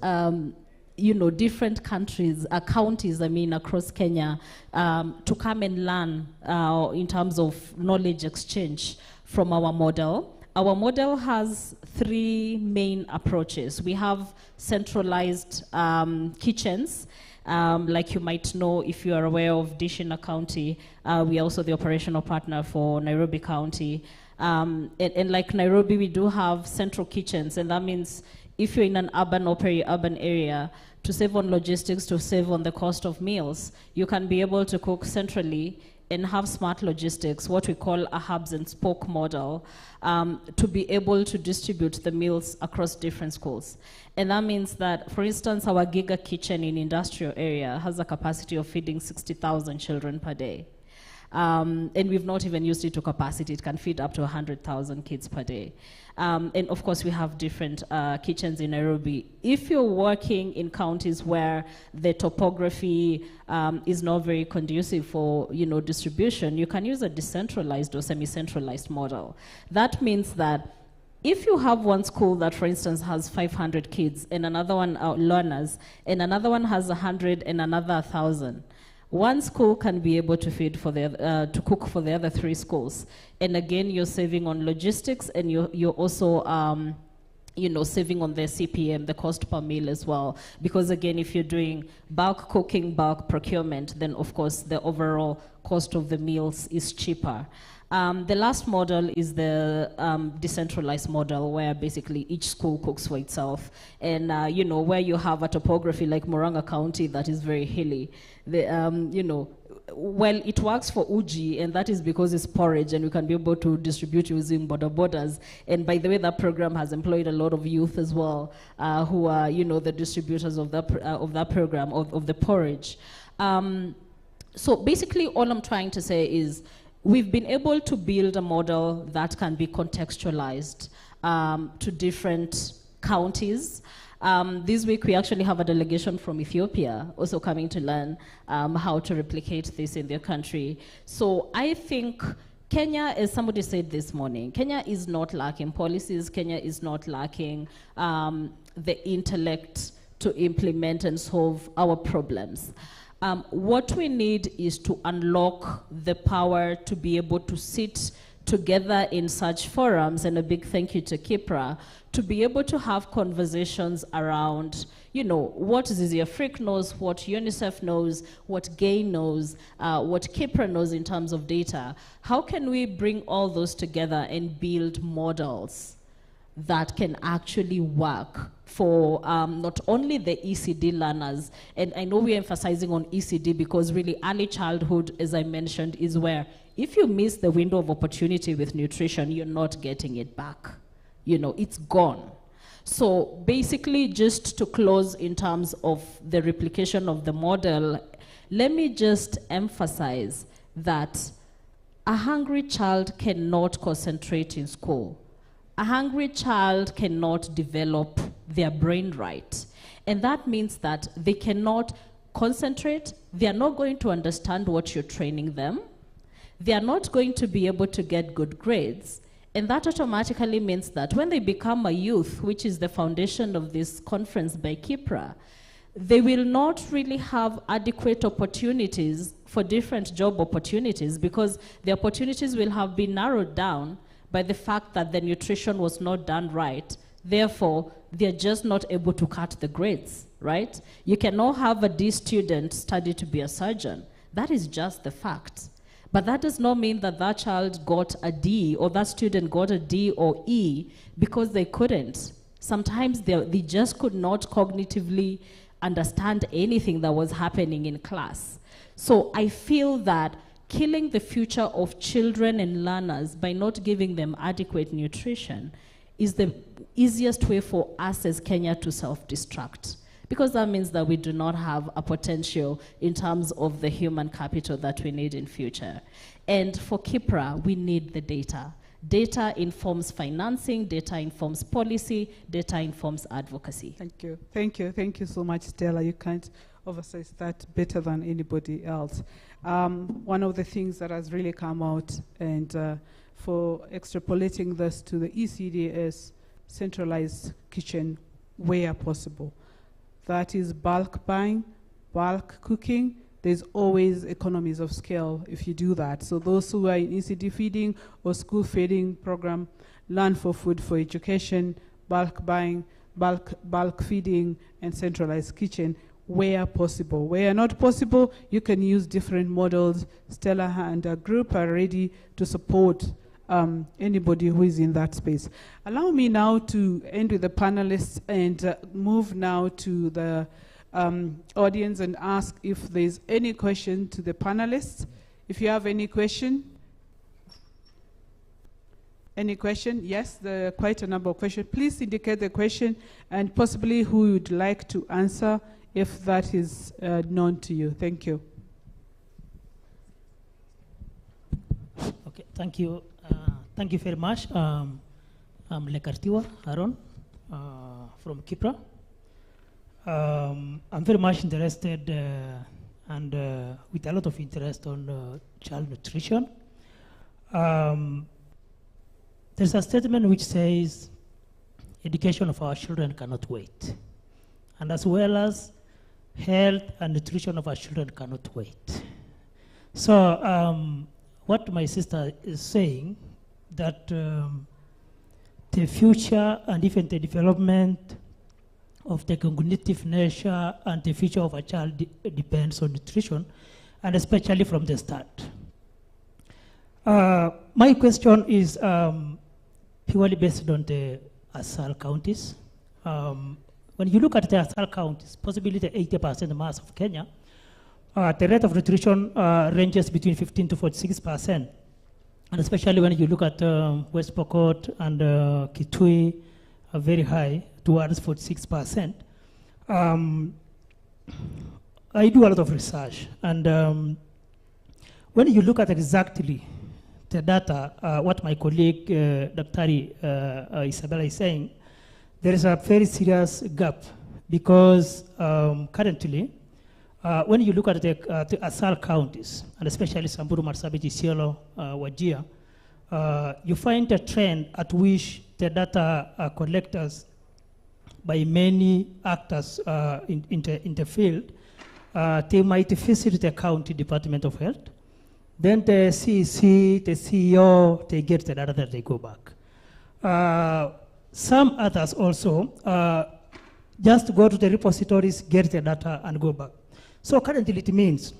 you know, different countries, counties, I mean, across Kenya, to come and learn in terms of knowledge exchange from our model. Our model has 3 main approaches. We have centralized kitchens. Like you might know, if you are aware of Dishina County, we are also the operational partner for Nairobi County. And like Nairobi, we do have central kitchens, and that means if you're in an urban or peri-urban area, to save on logistics, to save on the cost of meals, you can be able to cook centrally and have smart logistics, what we call a hubs and spoke model, to be able to distribute the meals across different schools. And that means that, for instance, our Giga Kitchen in industrial area has a capacity of feeding 60,000 children per day. And we've not even used it to capacity. It can feed up to 100,000 kids per day. And of course, we have different kitchens in Nairobi. If you're working in counties where the topography is not very conducive for, you know, distribution, you can use a decentralized or semi-centralized model. That means that if you have one school that, for instance, has 500 kids and another one learners, and another one has 100 and another 1,000, one school can be able to feed for the to cook for the other 3 schools, and again, you're saving on logistics, and you're also you know, saving on the CPM, the cost per meal as well. Because again, if you're doing bulk cooking, bulk procurement, then of course the overall cost of the meals is cheaper. The last model is the decentralized model, where basically each school cooks for itself. And you know, where you have a topography like Murang'a County that is very hilly, you know, well, it works for Uji, and that is because it's porridge, and we can be able to distribute using borders. And by the way, that program has employed a lot of youth as well, who are, you know, the distributors of that program, of the porridge. So basically, all I'm trying to say is, we've been able to build a model that can be contextualized to different counties. This week, we actually have a delegation from Ethiopia also coming to learn how to replicate this in their country. So I think Kenya, as somebody said this morning, Kenya is not lacking policies. Kenya is not lacking the intellect to implement and solve our problems. What we need is to unlock the power to be able to sit together in such forums, and a big thank you to KIPPRA, to be able to have conversations around, you know, what Zizi Afrique knows, what UNICEF knows, what GAIN knows, what KIPPRA knows in terms of data. How can we bring all those together and build models that can actually work for not only the ECD learners, and I know we're emphasizing on ECD because really early childhood, as I mentioned, is where if you miss the window of opportunity with nutrition, you're not getting it back. You know, it's gone. So basically, just to close in terms of the replication of the model, let me just emphasize that a hungry child cannot concentrate in school. A hungry child cannot develop their brain right. And that means that they cannot concentrate, they are not going to understand what you're training them, they are not going to be able to get good grades, and that automatically means that when they become a youth, which is the foundation of this conference by KIPPRA, they will not really have adequate opportunities for different job opportunities because the opportunities will have been narrowed down by the fact that the nutrition was not done right. Therefore, they're just not able to cut the grades, right? You cannot have a D student study to be a surgeon. That is just the fact. But that does not mean that that child got a D or that student got a D or E because they couldn't. Sometimes they just could not cognitively understand anything that was happening in class. So I feel that killing the future of children and learners by not giving them adequate nutrition is the easiest way for us as Kenya to self-destruct, because that means that we do not have a potential in terms of the human capital that we need in future. And for KIPPRA, we need the data. Data informs financing, data informs policy, data informs advocacy. Thank you. Thank you. Thank you so much, Stella. You can't oversize that better than anybody else. One of the things that has really come out and for extrapolating this to the ECD is centralized kitchen where possible. That is bulk buying, bulk cooking. There's always economies of scale if you do that. So those who are in ECD feeding or school feeding program, learn for food for education, bulk buying, bulk feeding, and centralized kitchen where possible. Where not possible, you can use different models. Stella and her group are ready to support anybody who is in that space. Allow me now to end with the panelists and move now to the audience and ask if there's any question to the panelists. If you have any question? Any question? Yes, there are quite a number of questions. Please indicate the question and possibly who you would like to answer if that is known to you. Thank you. Okay, thank you. Thank you very much. I'm Lekartiwa Aaron from KIPPRA. I'm very much interested and with a lot of interest on child nutrition. There's a statement which says education of our children cannot wait, and as well as health and nutrition of our children cannot wait. So what my sister is saying, that the future and even the development of the cognitive nature and the future of a child depends on nutrition, and especially from the start. My question is purely based on the ASAL counties. When you look at the ASAL counties, possibly the 80% mass of Kenya, the rate of nutrition ranges between 15 to 46%. And especially when you look at West Pokot and Kitui, are very high, towards 46%. I do a lot of research, and when you look at exactly the data, what my colleague Dr. Isabella is saying, there is a very serious gap, because currently, when you look at the ASAL counties, and especially Samburu, Marsabit, Isiolo, Wajir, you find a trend at which the data collectors by many actors in the field, they might visit the county Department of Health. Then the CEC, the CEO, they get the data that they go back. Some others also just go to the repositories, get the data, and go back. So currently it means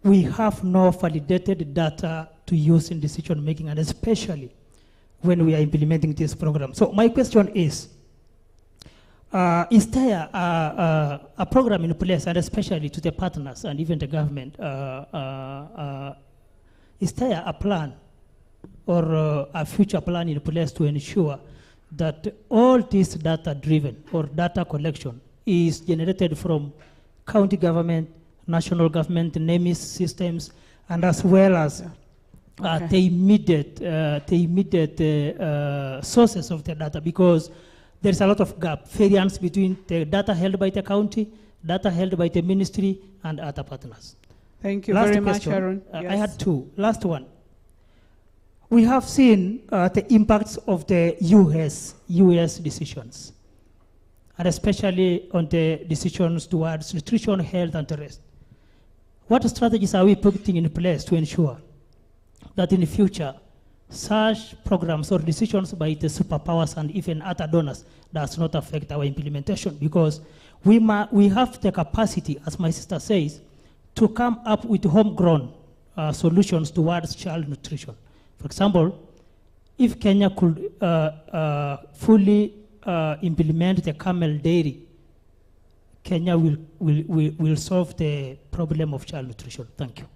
we have no validated data to use in decision making, and especially when we are implementing this program. So my question is there a program in place, and especially to the partners and even the government, is there a plan or a future plan in place to ensure that all this data driven or data collection is generated from county government national government NEMIS systems, and as well as the immediate sources of the data, because there's a lot of gap, variance between the data held by the county, data held by the ministry, and other partners. Thank you very much, Aaron. I had two. Last one. We have seen the impacts of the US decisions, and especially on the decisions towards nutrition, health, and the rest. What strategies are we putting in place to ensure that in the future, such programs or decisions by the superpowers and even other donors does not affect our implementation? Because we have the capacity, as my sister says, to come up with homegrown solutions towards child nutrition. For example, if Kenya could fully implement the camel dairy, Kenya will solve the problem of child nutrition. Thank you.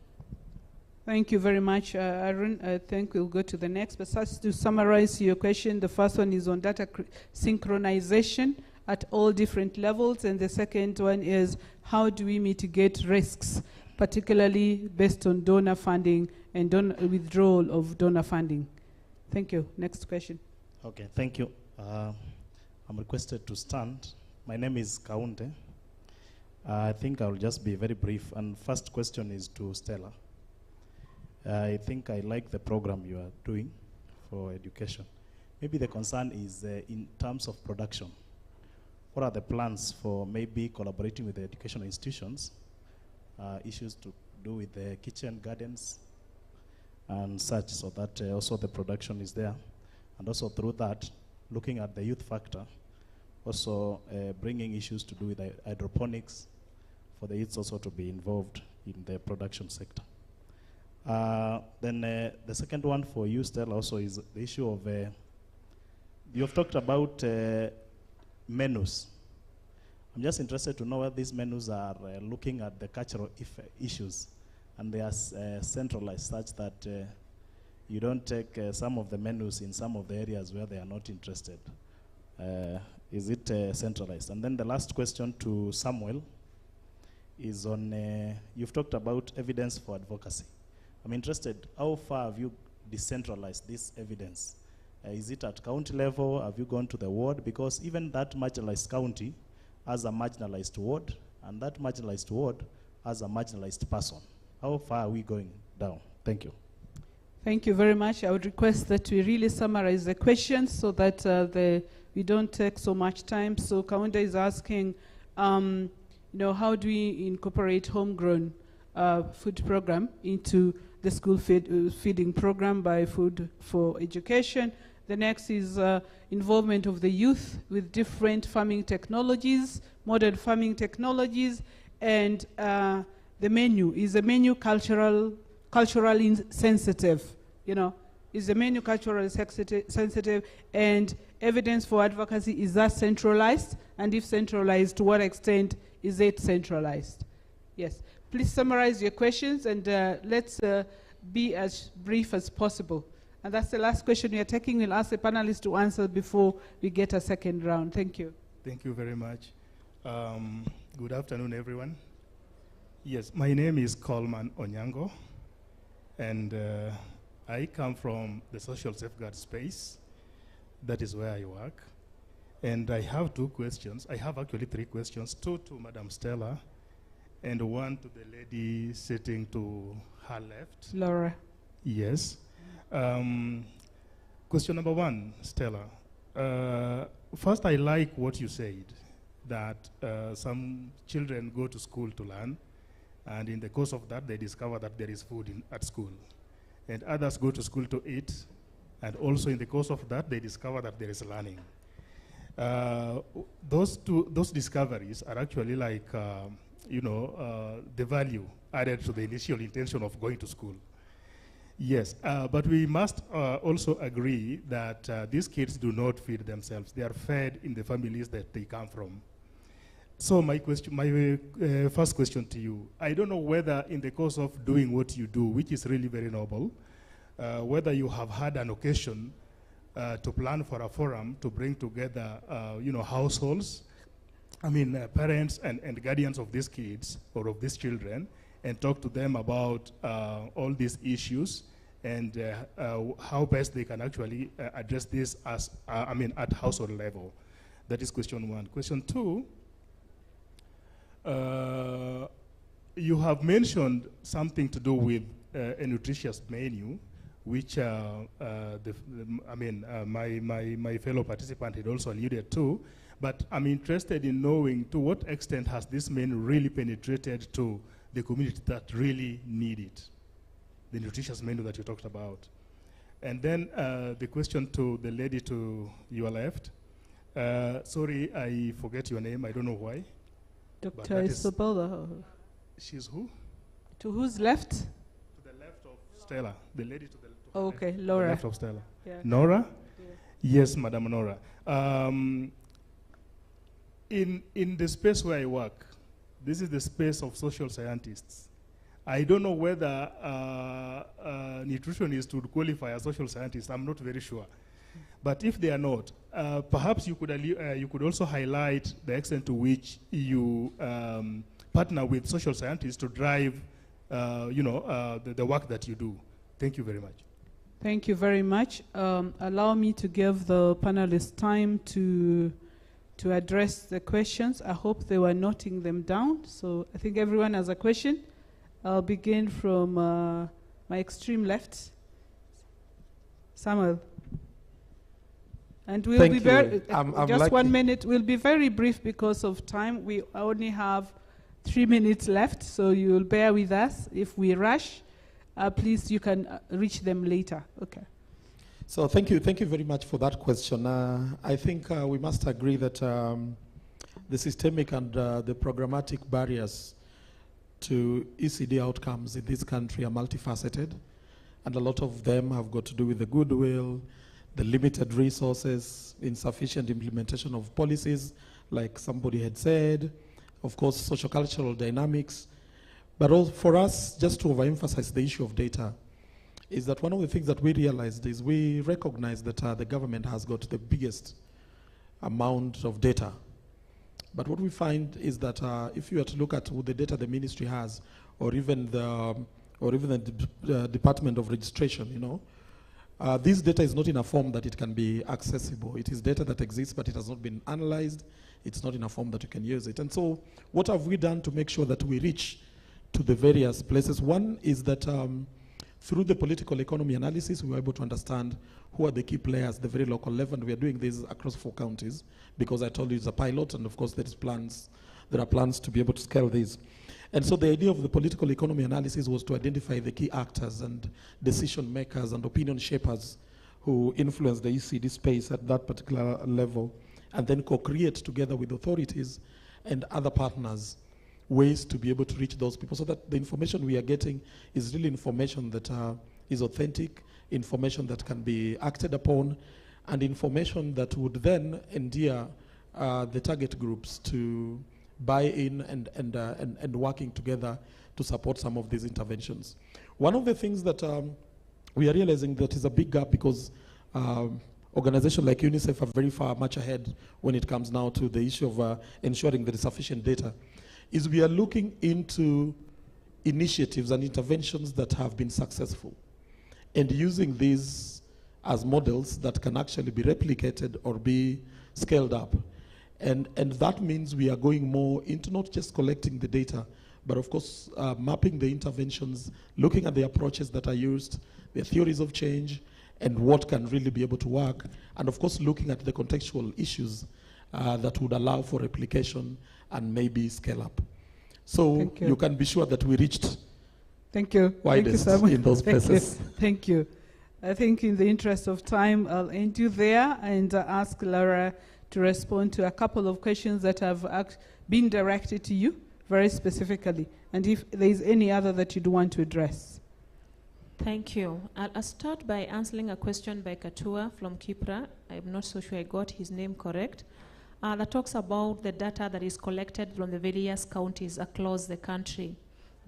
Thank you very much, Aaron. I think we'll go to the next. But just to summarize your question, the first one is on data synchronization at all different levels, and the second one is how do we mitigate risks, particularly based on donor funding and withdrawal of donor funding. Thank you. Next question. Okay, thank you. I'm requested to stand. My name is Kaunte. I think I'll just be very brief. And first question is to Stella. I think I like the program you are doing for education. Maybe the concern is in terms of production. What are the plans for maybe collaborating with the educational institutions, issues to do with the kitchen gardens and such, so that also the production is there. And also through that, looking at the youth factor, also bringing issues to do with hydroponics for the youths also to be involved in the production sector. Then the second one for you, Stella, also is the issue of, you have talked about menus. I'm just interested to know whether these menus are looking at the cultural issues, and they are centralized such that you don't take some of the menus in some of the areas where they are not interested. Is it centralized? And then the last question to Samuel is on, you've talked about evidence for advocacy. I'm interested, how far have you decentralized this evidence? Is it at county level? Have you gone to the ward? Because even that marginalized county has a marginalized ward, and that marginalized ward has a marginalized person. How far are we going down? Thank you. Thank you very much. I would request that we really summarize the questions so that we don't take so much time. So Kaunda is asking, you know, how do we incorporate homegrown food program into the school feeding program by Food for Education? The next is involvement of the youth with different farming technologies, modern farming technologies, and the menu. Is the menu culturally sensitive? You know, is the menu culturally sensitive? And evidence for advocacy, is that centralized? And if centralized, to what extent is it centralized? Yes. Please summarize your questions, and let's be as brief as possible. And that's the last question we are taking. We'll ask the panelists to answer before we get a second round. Thank you. Thank you very much. Good afternoon, everyone. Yes, my name is Coleman Onyango, and I come from the social safeguard space. That is where I work. And I have two questions. I have actually three questions, two to Madam Stella, and one to the lady sitting to her left. Laura. Yes. Question number one, Stella. First, I like what you said, that some children go to school to learn, and in the course of that, they discover that there is food at school. And others go to school to eat, and also in the course of that, they discover that there is learning. Those discoveries are actually like, you know, the value added to the initial intention of going to school. Yes, but we must also agree that these kids do not feed themselves. They are fed in the families that they come from. So my first question to you, I don't know whether in the course of doing what you do, which is really very noble, whether you have had an occasion to plan for a forum to bring together, you know, households parents and guardians of these kids or of these children and talk to them about all these issues and how best they can actually address this as, at household level. That is question one. Question two, you have mentioned something to do with a nutritious menu, which my fellow participant had also alluded to. But I'm interested in knowing to what extent has this menu really penetrated to the community that really need it, the nutritious menu that you talked about. And then the question to the lady to your left. Sorry, I forget your name. I don't know why. Dr. Isabella. She's who? To whose left? To the left of Stella. The lady to the okay, left, Laura. the left of Stella. Yeah. Nora? Yeah. Yes, Madam Nora. In the space where I work, this is the space of social scientists. I don't know whether nutritionists would qualify as social scientists. I'm not very sure. But if they are not, perhaps you could also highlight the extent to which you partner with social scientists to drive, the work that you do. Thank you very much. Thank you very much. Allow me to give the panelists time to address the questions. I hope they were noting them down. So I think everyone has a question. I'll begin from my extreme left. Samuel. And we'll be very, just 1 minute. We'll be very brief because of time. We only have 3 minutes left, so you'll bear with us. If we rush, please, you can reach them later. Okay. So thank you very much for that question. I think we must agree that the systemic and the programmatic barriers to ECD outcomes in this country are multifaceted, and a lot of them have got to do with the goodwill, the limited resources, insufficient implementation of policies, like somebody had said, of course, sociocultural dynamics. But also for us, just to overemphasize the issue of data, is that one of the things that we realized is we recognize that the government has got the biggest amount of data. But what we find is that if you were to look at the data the ministry has, or even the Department of Registration, this data is not in a form that it can be accessible. It is data that exists, but it has not been analyzed. It's not in a form that you can use it. And so what have we done to make sure that we reach to the various places? One is that through the political economy analysis, we were able to understand who are the key players at the very local level, and we are doing this across 4 counties, because I told you it's a pilot, and of course there are plans to be able to scale this. And so the idea of the political economy analysis was to identify the key actors and decision makers and opinion shapers who influence the ECD space at that particular level, and then co-create together with authorities and other partners ways to be able to reach those people, so that the information we are getting is really information that is authentic, information that can be acted upon, and information that would then endear the target groups to buy in and working together to support some of these interventions. One of the things that we are realizing that is a big gap, because organizations like UNICEF are very much ahead when it comes now to the issue of ensuring there is sufficient data, is we are looking into initiatives and interventions that have been successful and using these as models that can actually be replicated or be scaled up. And that means we are going more into not just collecting the data, but of course mapping the interventions, looking at the approaches that are used, the theories of change, and what can really be able to work, and of course looking at the contextual issues that would allow for replication and maybe scale up. So you can be sure that we reached widest in those places. Thank you. I think in the interest of time, I'll end you there and ask Laura to respond to a couple of questions that have been directed to you very specifically, and if there is any other that you'd want to address. Thank you. I'll start by answering a question by Katua from Kipra. I'm not so sure I got his name correct. That talks about the data that is collected from the various counties across the country.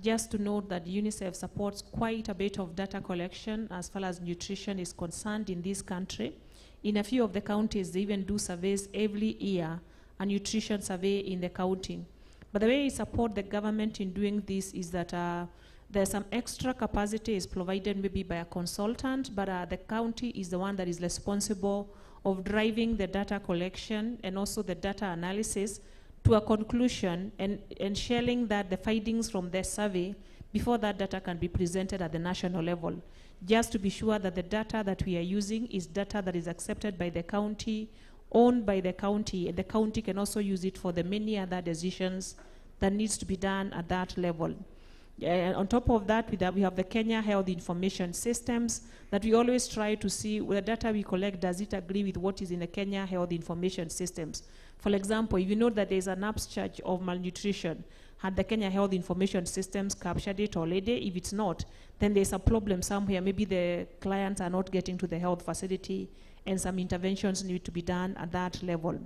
Just to note that UNICEF supports quite a bit of data collection as far as nutrition is concerned in this country. In a few of the counties, they even do surveys every year a nutrition survey in the county. But the way we support the government in doing this is that there's some extra capacity is provided maybe by a consultant, but the county is the one that is responsible of driving the data collection and also the data analysis to a conclusion and sharing that the findings from the survey before that data can be presented at the national level, just to be sure that the data that we are using is data that is accepted by the county, owned by the county, and the county can also use it for the many other decisions that needs to be done at that level. On top of that, we have the Kenya Health Information Systems that we always try to see the data we collect, does it agree with what is in the Kenya Health Information Systems? For example, if you know that there's an upsurge of malnutrition, had the Kenya Health Information Systems captured it already? If it's not, then there's a problem somewhere. Maybe the clients are not getting to the health facility and some interventions need to be done at that level.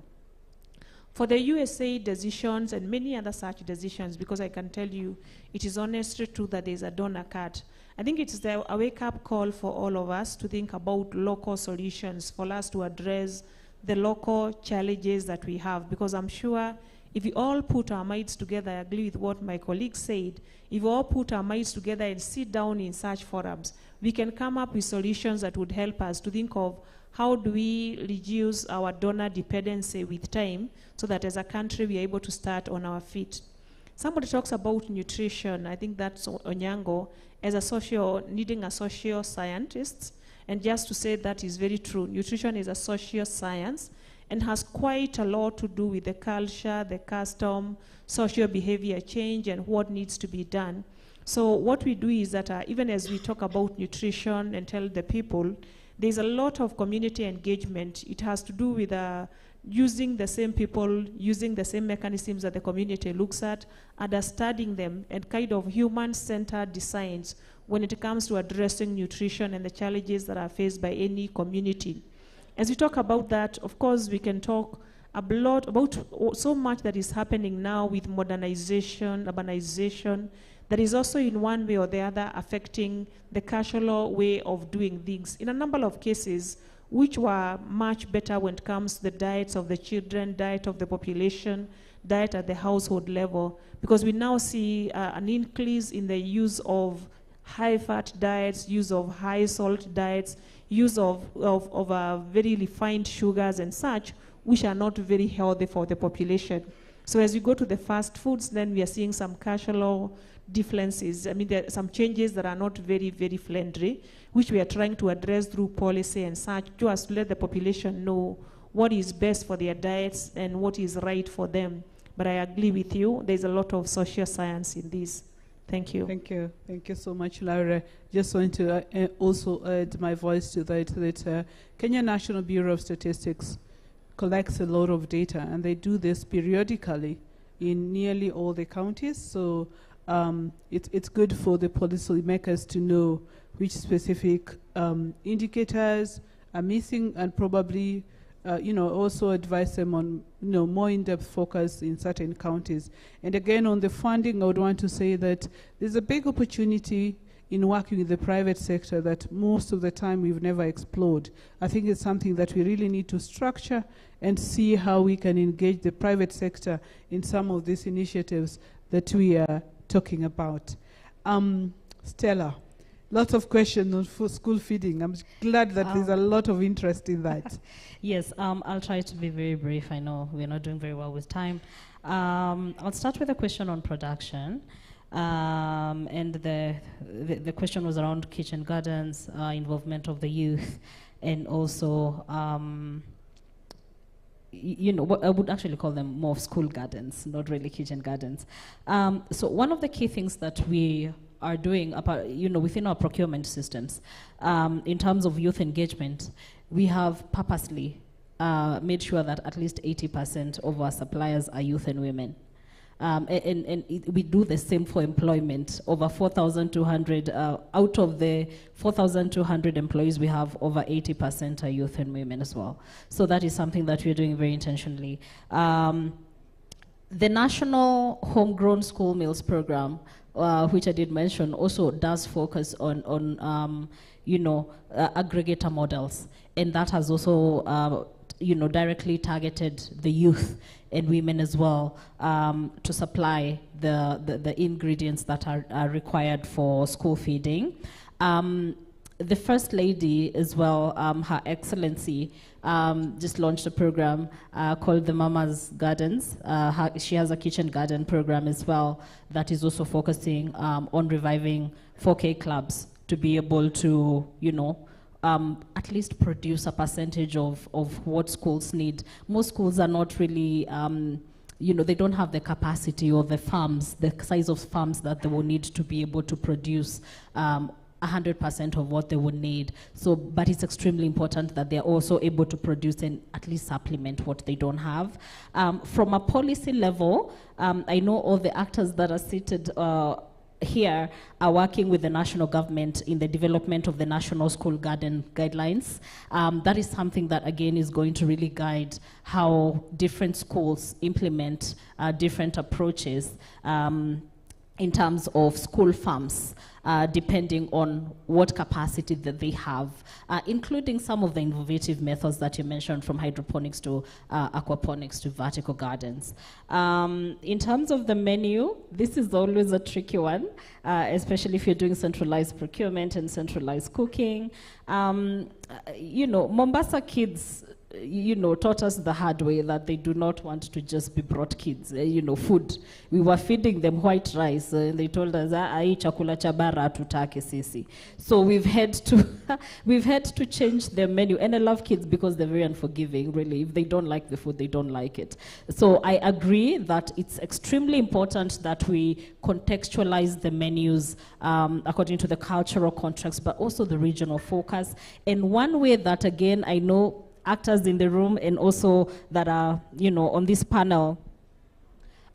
For the USA decisions and many other such decisions, because I can tell you, it is honestly true that there's a donor cut. I think it's a wake-up call for all of us to think about local solutions, for us to address the local challenges that we have, because I'm sure if we all put our minds together, I agree with what my colleague said, if we all put our minds together and sit down in such forums, we can come up with solutions that would help us to think of how do we reduce our donor dependency with time so that as a country we are able to start on our feet. Somebody talks about nutrition. I think that's Onyango as needing a social scientist. And just to say that is very true. Nutrition is a social science and has quite a lot to do with the culture, the custom, social behavior change, and what needs to be done. So what we do is that even as we talk about nutrition and tell the people, there's a lot of community engagement. It has to do with using the same people, using the same mechanisms that the community looks at, understanding them, and kind of human-centered designs when it comes to addressing nutrition and the challenges that are faced by any community. As we talk about that, of course, we can talk a lot about so much that is happening now with modernization, urbanization, that is also in one way or the other affecting the casual way of doing things. In a number of cases, which were much better when it comes to the diets of the children, diet of the population, diet at the household level, because we now see an increase in the use of high-fat diets, use of high-salt diets, use of very refined sugars and such, which are not very healthy for the population. So as we go to the fast foods, then we are seeing some casual differences. I mean, there are some changes that are not very, very friendly, which we are trying to address through policy and such, just to let the population know what is best for their diets and what is right for them. But I agree with you, there's a lot of social science in this. Thank you. Thank you. Thank you so much, Laura. Just want to also add my voice to that Kenya National Bureau of Statistics collects a lot of data, and they do this periodically in nearly all the counties. So it's good for the policy makers to know which specific indicators are missing, and probably also advise them on more in-depth focus in certain counties. And again, on the funding, I would want to say that there's a big opportunity in working with the private sector that most of the time we've never explored. I think it's something that we really need to structure and see how we can engage the private sector in some of these initiatives that we are talking about. Stella, lots of questions on school feeding. I'm glad that there's a lot of interest in that. Yes, I'll try to be very brief. I know we're not doing very well with time. I'll start with a question on production. And the question was around kitchen gardens, involvement of the youth, and also, what I would actually call them more school gardens, not really kitchen gardens. So one of the key things that we are doing, within our procurement systems, in terms of youth engagement, we have purposely made sure that at least 80% of our suppliers are youth and women. And we do the same for employment. Over 4,200, out of the 4,200 employees we have, over 80% are youth and women as well. So that is something that we're doing very intentionally. The National Homegrown School Meals Program, which I did mention, also does focus on aggregator models. And that has also directly targeted the youth and women as well, to supply the ingredients that are required for school feeding. The First Lady as well, Her Excellency, just launched a program called the Mama's Gardens. She has a kitchen garden program as well that is also focusing on reviving 4K clubs to be able to, at least produce a percentage of what schools need. Most schools are not really, they don't have the capacity or the farms, the size of farms that they will need to be able to produce 100% of what they would need. So, but it's extremely important that they're also able to produce and at least supplement what they don't have. From a policy level, I know all the actors that are seated here are working with the national government in the development of the National School Garden Guidelines. That is something that, again, is going to really guide how different schools implement different approaches in terms of school farms, depending on what capacity that they have, including some of the innovative methods that you mentioned, from hydroponics to aquaponics to vertical gardens. In terms of the menu, this is always a tricky one, especially if you're doing centralized procurement and centralized cooking. Mombasa kids, taught us the hard way that they do not want to just be brought kids, food. We were feeding them white rice, and they told us, "Ai chakula cha bara hatutaki sisi." So we've had to change the menu. And I love kids because they're very unforgiving, really. If they don't like the food, they don't like it. So I agree that it's extremely important that we contextualize the menus according to the cultural context, but also the regional focus. And one way that, again, I know actors in the room and also that are, on this panel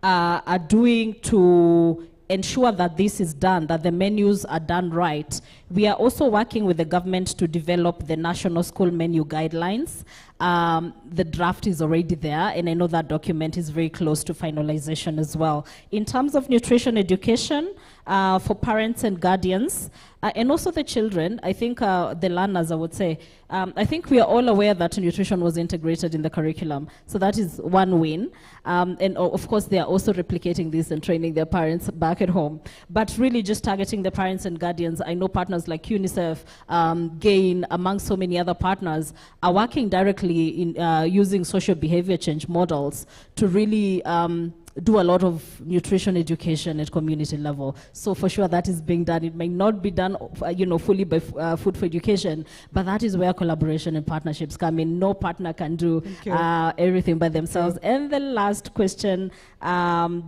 are doing to ensure that this is done, that the menus are done right. We are also working with the government to develop the National School Menu Guidelines. The draft is already there, and I know that document is very close to finalization as well. In terms of nutrition education, for parents and guardians, and also the children, I think the learners, I would say, I think we are all aware that nutrition was integrated in the curriculum. So that is one win. And of course, they are also replicating this and training their parents back at home. But really just targeting the parents and guardians. I know partners like UNICEF, GAIN, among so many other partners, are working directly in using social behavior change models to really do a lot of nutrition education at community level. So for sure that is being done. It may not be done fully by Food for Education, but that is where collaboration and partnerships come in. No partner can do everything by themselves. And the last question,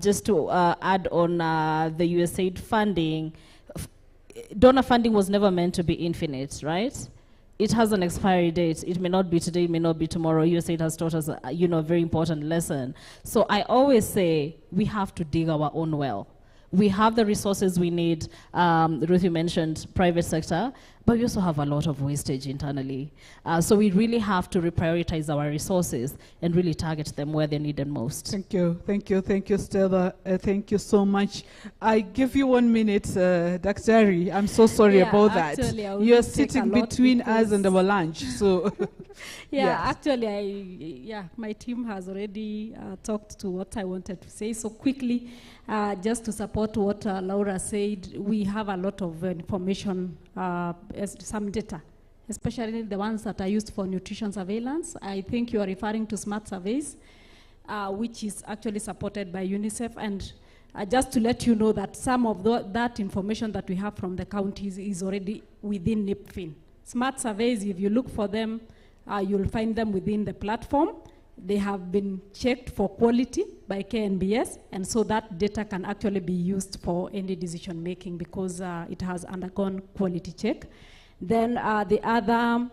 just to add on the USAID funding, donor funding was never meant to be infinite, right? It has an expiry date. It may not be today, it may not be tomorrow. USAID has taught us a very important lesson. So I always say we have to dig our own well. We have the resources we need. Ruth, you mentioned private sector, but we also have a lot of wastage internally. So we really have to reprioritize our resources and really target them where they're needed most. Thank you, Stella. Thank you so much. I give you 1 minute, Dr. I'm so sorry about that. You're sitting between us and our lunch, so. Actually, my team has already talked to what I wanted to say. So quickly, just to support what Laura said, we have a lot of information, some data, especially the ones that are used for nutrition surveillance. I think you are referring to smart surveys, which is actually supported by UNICEF. And just to let you know that some of that information that we have from the counties is already within NIPFIN. Smart surveys, if you look for them, you'll find them within the platform. They have been checked for quality by KNBS, and so that data can actually be used for any decision making because it has undergone quality check. Then the other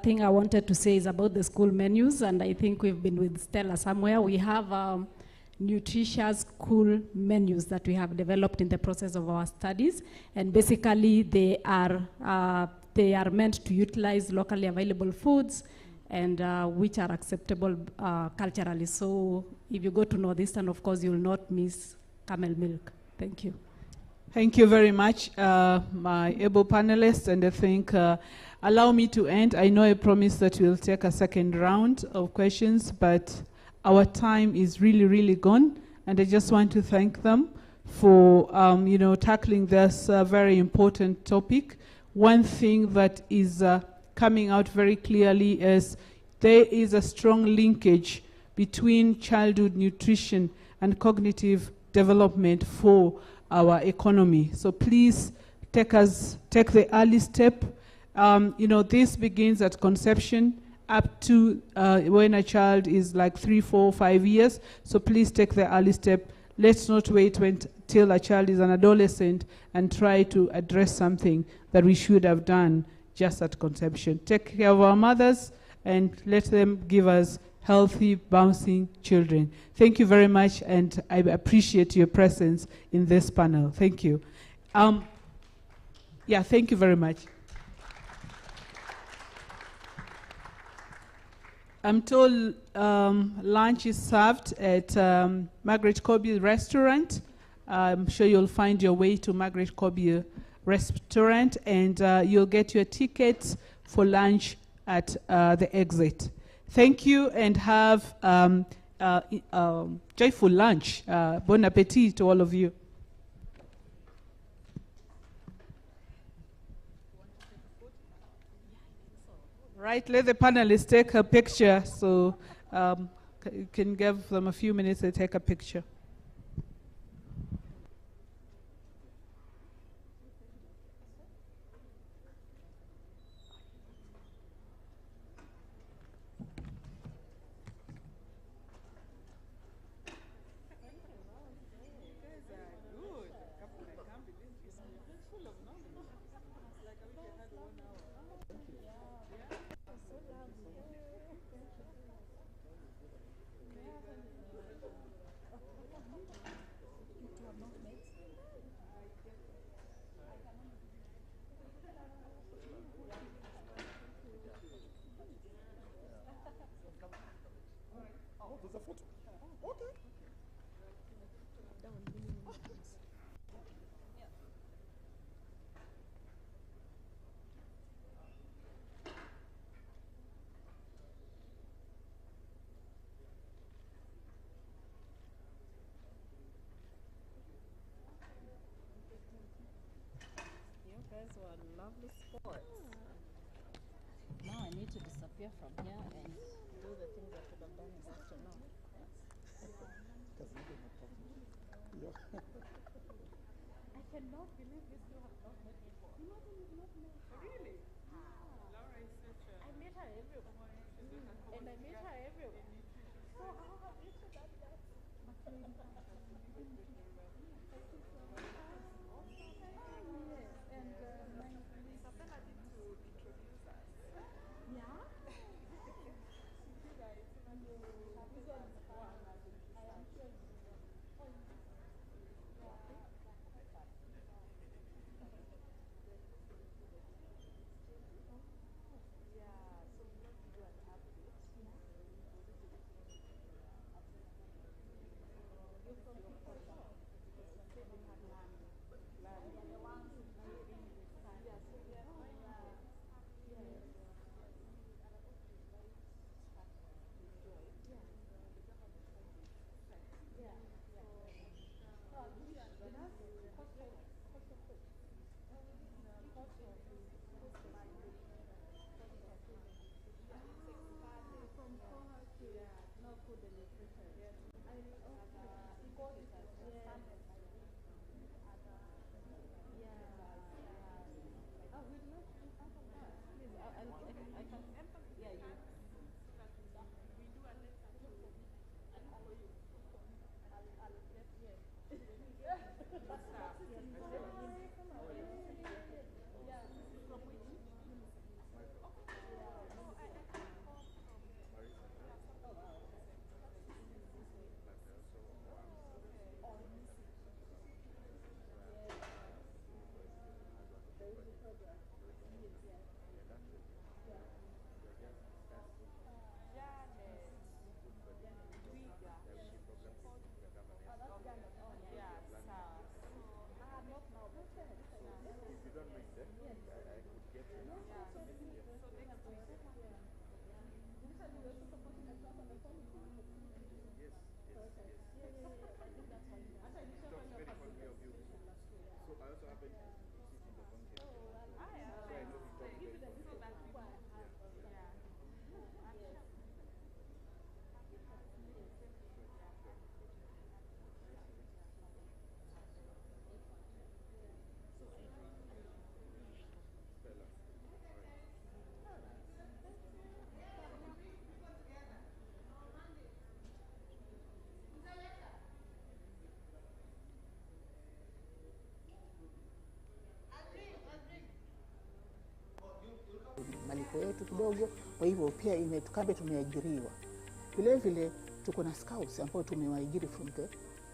thing I wanted to say is about the school menus, and I think we've been with Stella somewhere. We have nutritious school menus that we have developed in the process of our studies, and basically they are meant to utilize locally available foods and which are acceptable culturally. So if you go to Northeastern, of course, you'll not miss camel milk. Thank you. Thank you very much, my able panelists, and I think allow me to end. I know I promised that we'll take a second round of questions, but our time is really, really gone, and I just want to thank them for tackling this very important topic. One thing that is coming out very clearly is there is a strong linkage between childhood nutrition and cognitive development for our economy. So please take the early step. This begins at conception up to when a child is like 3, 4, 5 years. So please take the early step. Let's not wait till a child is an adolescent and try to address something that we should have done just at conception. Take care of our mothers and let them give us healthy, bouncing children. Thank you very much, and I appreciate your presence in this panel. Thank you. Thank you very much. I'm told lunch is served at Margaret Kobe restaurant. I'm sure you'll find your way to Margaret Kobe restaurant, and you'll get your tickets for lunch at the exit. Thank you, and have joyful lunch. Bon appetit to all of you. Right, let the panelists take a picture, so you can give them a few minutes to take a picture. Those were lovely sports. Now I need to disappear from here and do the things I should have done in the afternoon. I cannot believe these two have not met before. Imagine you've not met her. Really? Laura is such a... I met her everywhere. And I met her everywhere. So how have you two done that? yetu kidogo, kwa hivyo pia tukambe tumeajiriwa. Vile vile tuko na scouts ambao tumewaajiri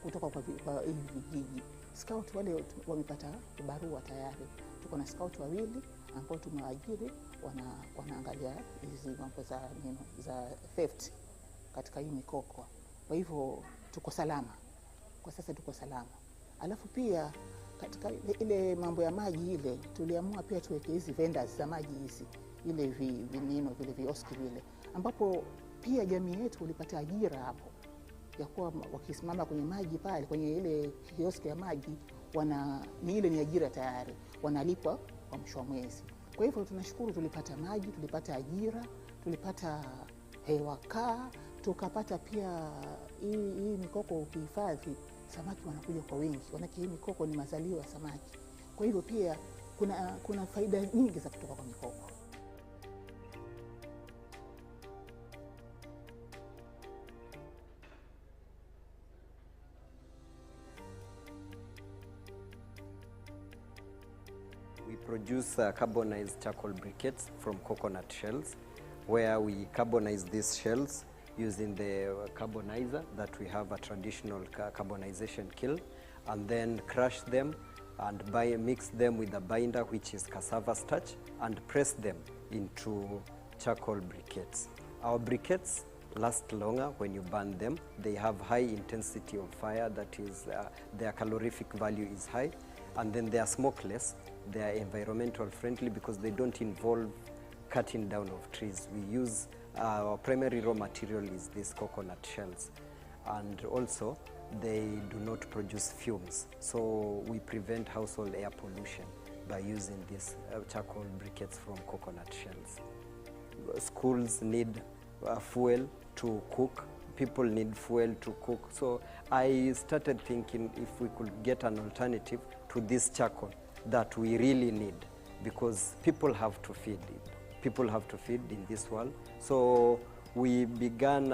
kutoka kwa hivi vijiji. Scout wale wamepata barua tayari. Tuko na scout wawili ambao tumewaajiri, wanaangalia hizi mambo za theft katika hii mikoko. Kwa hivyo tuko salama. Kwa sasa tuko salama. Alafu pia katika ile mambo ya maji ile tuliamua pia tuweke hizi vendors za maji hizi, ile vile vioski vile, ambapo pia jamii yetu ulipata ajira hapo ya kuwa wakisimama kwenye maji pale kwenye ile kioski ya maji, ni ajira tayari, wanalipwa kwa mwisho wa mwezi. Kwa hivyo tunashukuru, tulipata maji, tulipata ajira, tulipata hewa kaa, tukapata pia hii mikoko ukihifadhi samaki wanakuja kwa wingi, wanaki hii mikoko ni mazalio ya samaki. Kwa hivyo pia kuna faida nyingi za kutoka kwa mikoko. We produce carbonized charcoal briquettes from coconut shells, where we carbonize these shells using the carbonizer that we have a traditional carbonization kiln, and then crush them and mix them with a binder which is cassava starch, and press them into charcoal briquettes. Our briquettes last longer when you burn them. They have high intensity of fire, that is their calorific value is high, and then they are smokeless. They are environmental friendly because they don't involve cutting down of trees. We use our primary raw material is these coconut shells, and also they do not produce fumes, so we prevent household air pollution by using these charcoal briquettes from coconut shells. Schools need fuel to cook, people need fuel to cook, so I started thinking if we could get an alternative to this charcoal that we really need, because people have to feed it. People have to feed in this world. So we began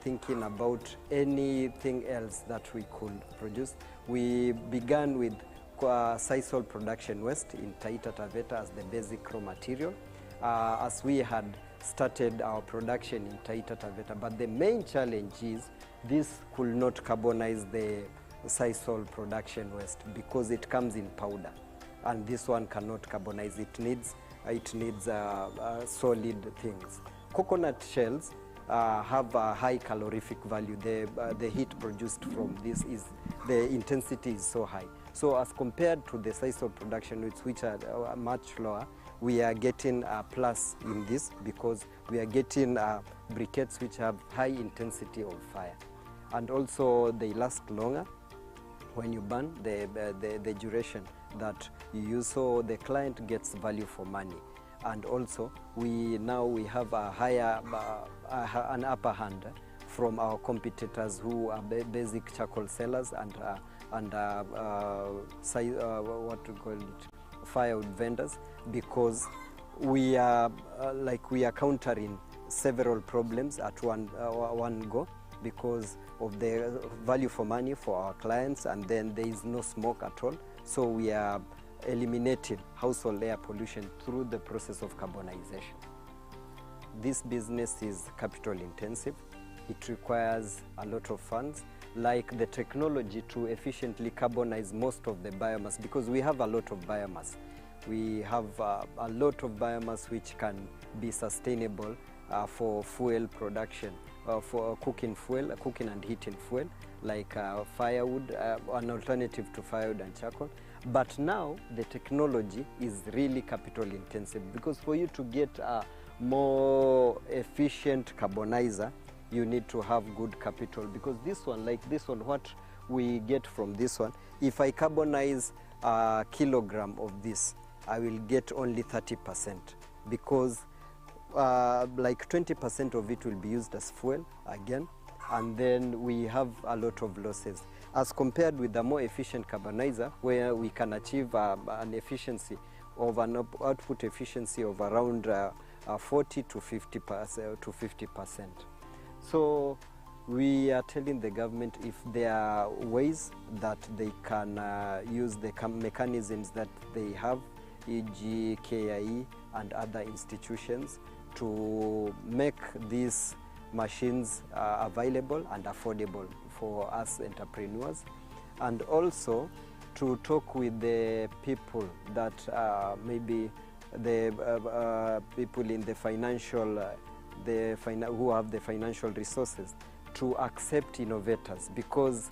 thinking about anything else that we could produce. We began with sisal production waste in Taita Taveta as the basic raw material, as we had started our production in Taita Taveta. But the main challenge is this could not carbonize the sisal production waste because it comes in powder, and this one cannot carbonize. It needs solid things. Coconut shells have a high calorific value. The heat produced from this is, the intensity is so high. So as compared to the sisal production which are much lower, we are getting a plus in this because we are getting briquettes which have high intensity of fire. And also they last longer when you burn, the duration that you use, so the client gets value for money. And also we have a higher, an upper hand from our competitors who are basic charcoal sellers and what we call it, firewood vendors, because we are countering several problems at one go, because of the value for money for our clients, and then there is no smoke at all. So we are eliminating household air pollution through the process of carbonization. This business is capital intensive. It requires a lot of funds, like the technology to efficiently carbonize most of the biomass, because we have a lot of biomass. We have a lot of biomass which can be sustainable for fuel production, for cooking and heating fuel, like firewood, an alternative to firewood and charcoal. But now the technology is really capital intensive, because for you to get a more efficient carbonizer, you need to have good capital, because this one, like this one, what we get from this one, if I carbonize a kilogram of this, I will get only 30%, because like 20% of it will be used as fuel again, and then we have a lot of losses. As compared with the more efficient carbonizer, where we can achieve an efficiency of an output efficiency of around 40 to 50%. So we are telling the government if there are ways that they can use the mechanisms that they have, e.g. KIE and other institutions, to make these machines available and affordable for us entrepreneurs, and also to talk with the people that maybe the people in the financial, who have the financial resources to accept innovators, because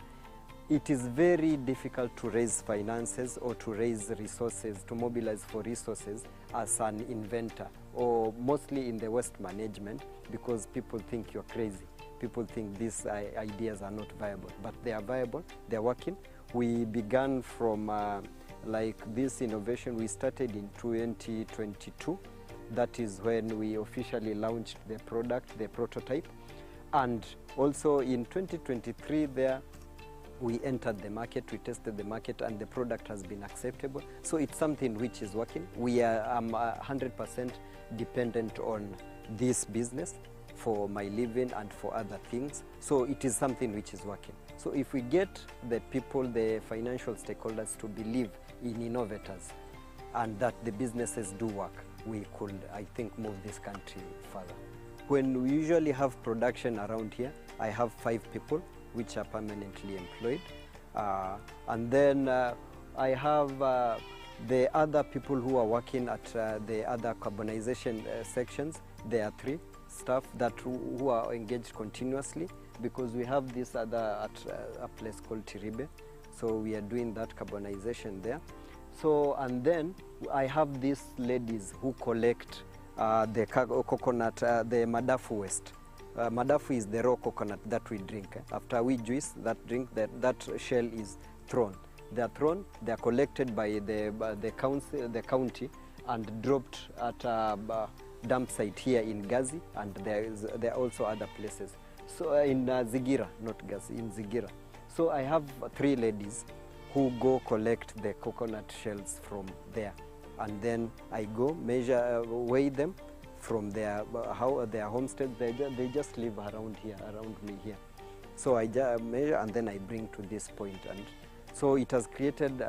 it is very difficult to raise finances or to raise resources, to mobilize for resources as an inventor, or mostly in the West management, because people think you're crazy. People think these ideas are not viable, but they are viable, they're working. We began from like this innovation, we started in 2022. That is when we officially launched the product, the prototype. And also in 2023 there, we entered the market, we tested the market, and the product has been acceptable. So it's something which is working. We are 100% dependent on this business for my living and for other things. So it is something which is working. So if we get the people, the financial stakeholders to believe in innovators and that the businesses do work, we could, I think, move this country further. When we usually have production around here, I have 5 people which are permanently employed. And then I have the other people who are working at the other carbonization sections. There are 3 staff that who are engaged continuously, because we have this other at a place called Tiribe. So we are doing that carbonization there. So, and then I have these ladies who collect the coconut, the madafu waste. Madafu is the raw coconut that we drink. After we juice that drink, that shell is thrown. They are thrown, they are collected by the county and dropped at a dump site here in Gazi, and there are also other places. So in Zigira, not Gazi, in Zigira. So I have 3 ladies who go collect the coconut shells from there, and then I go measure, weigh them from their homestead. They just live around here, around me here. So I measure and then I bring to this point, and so it has created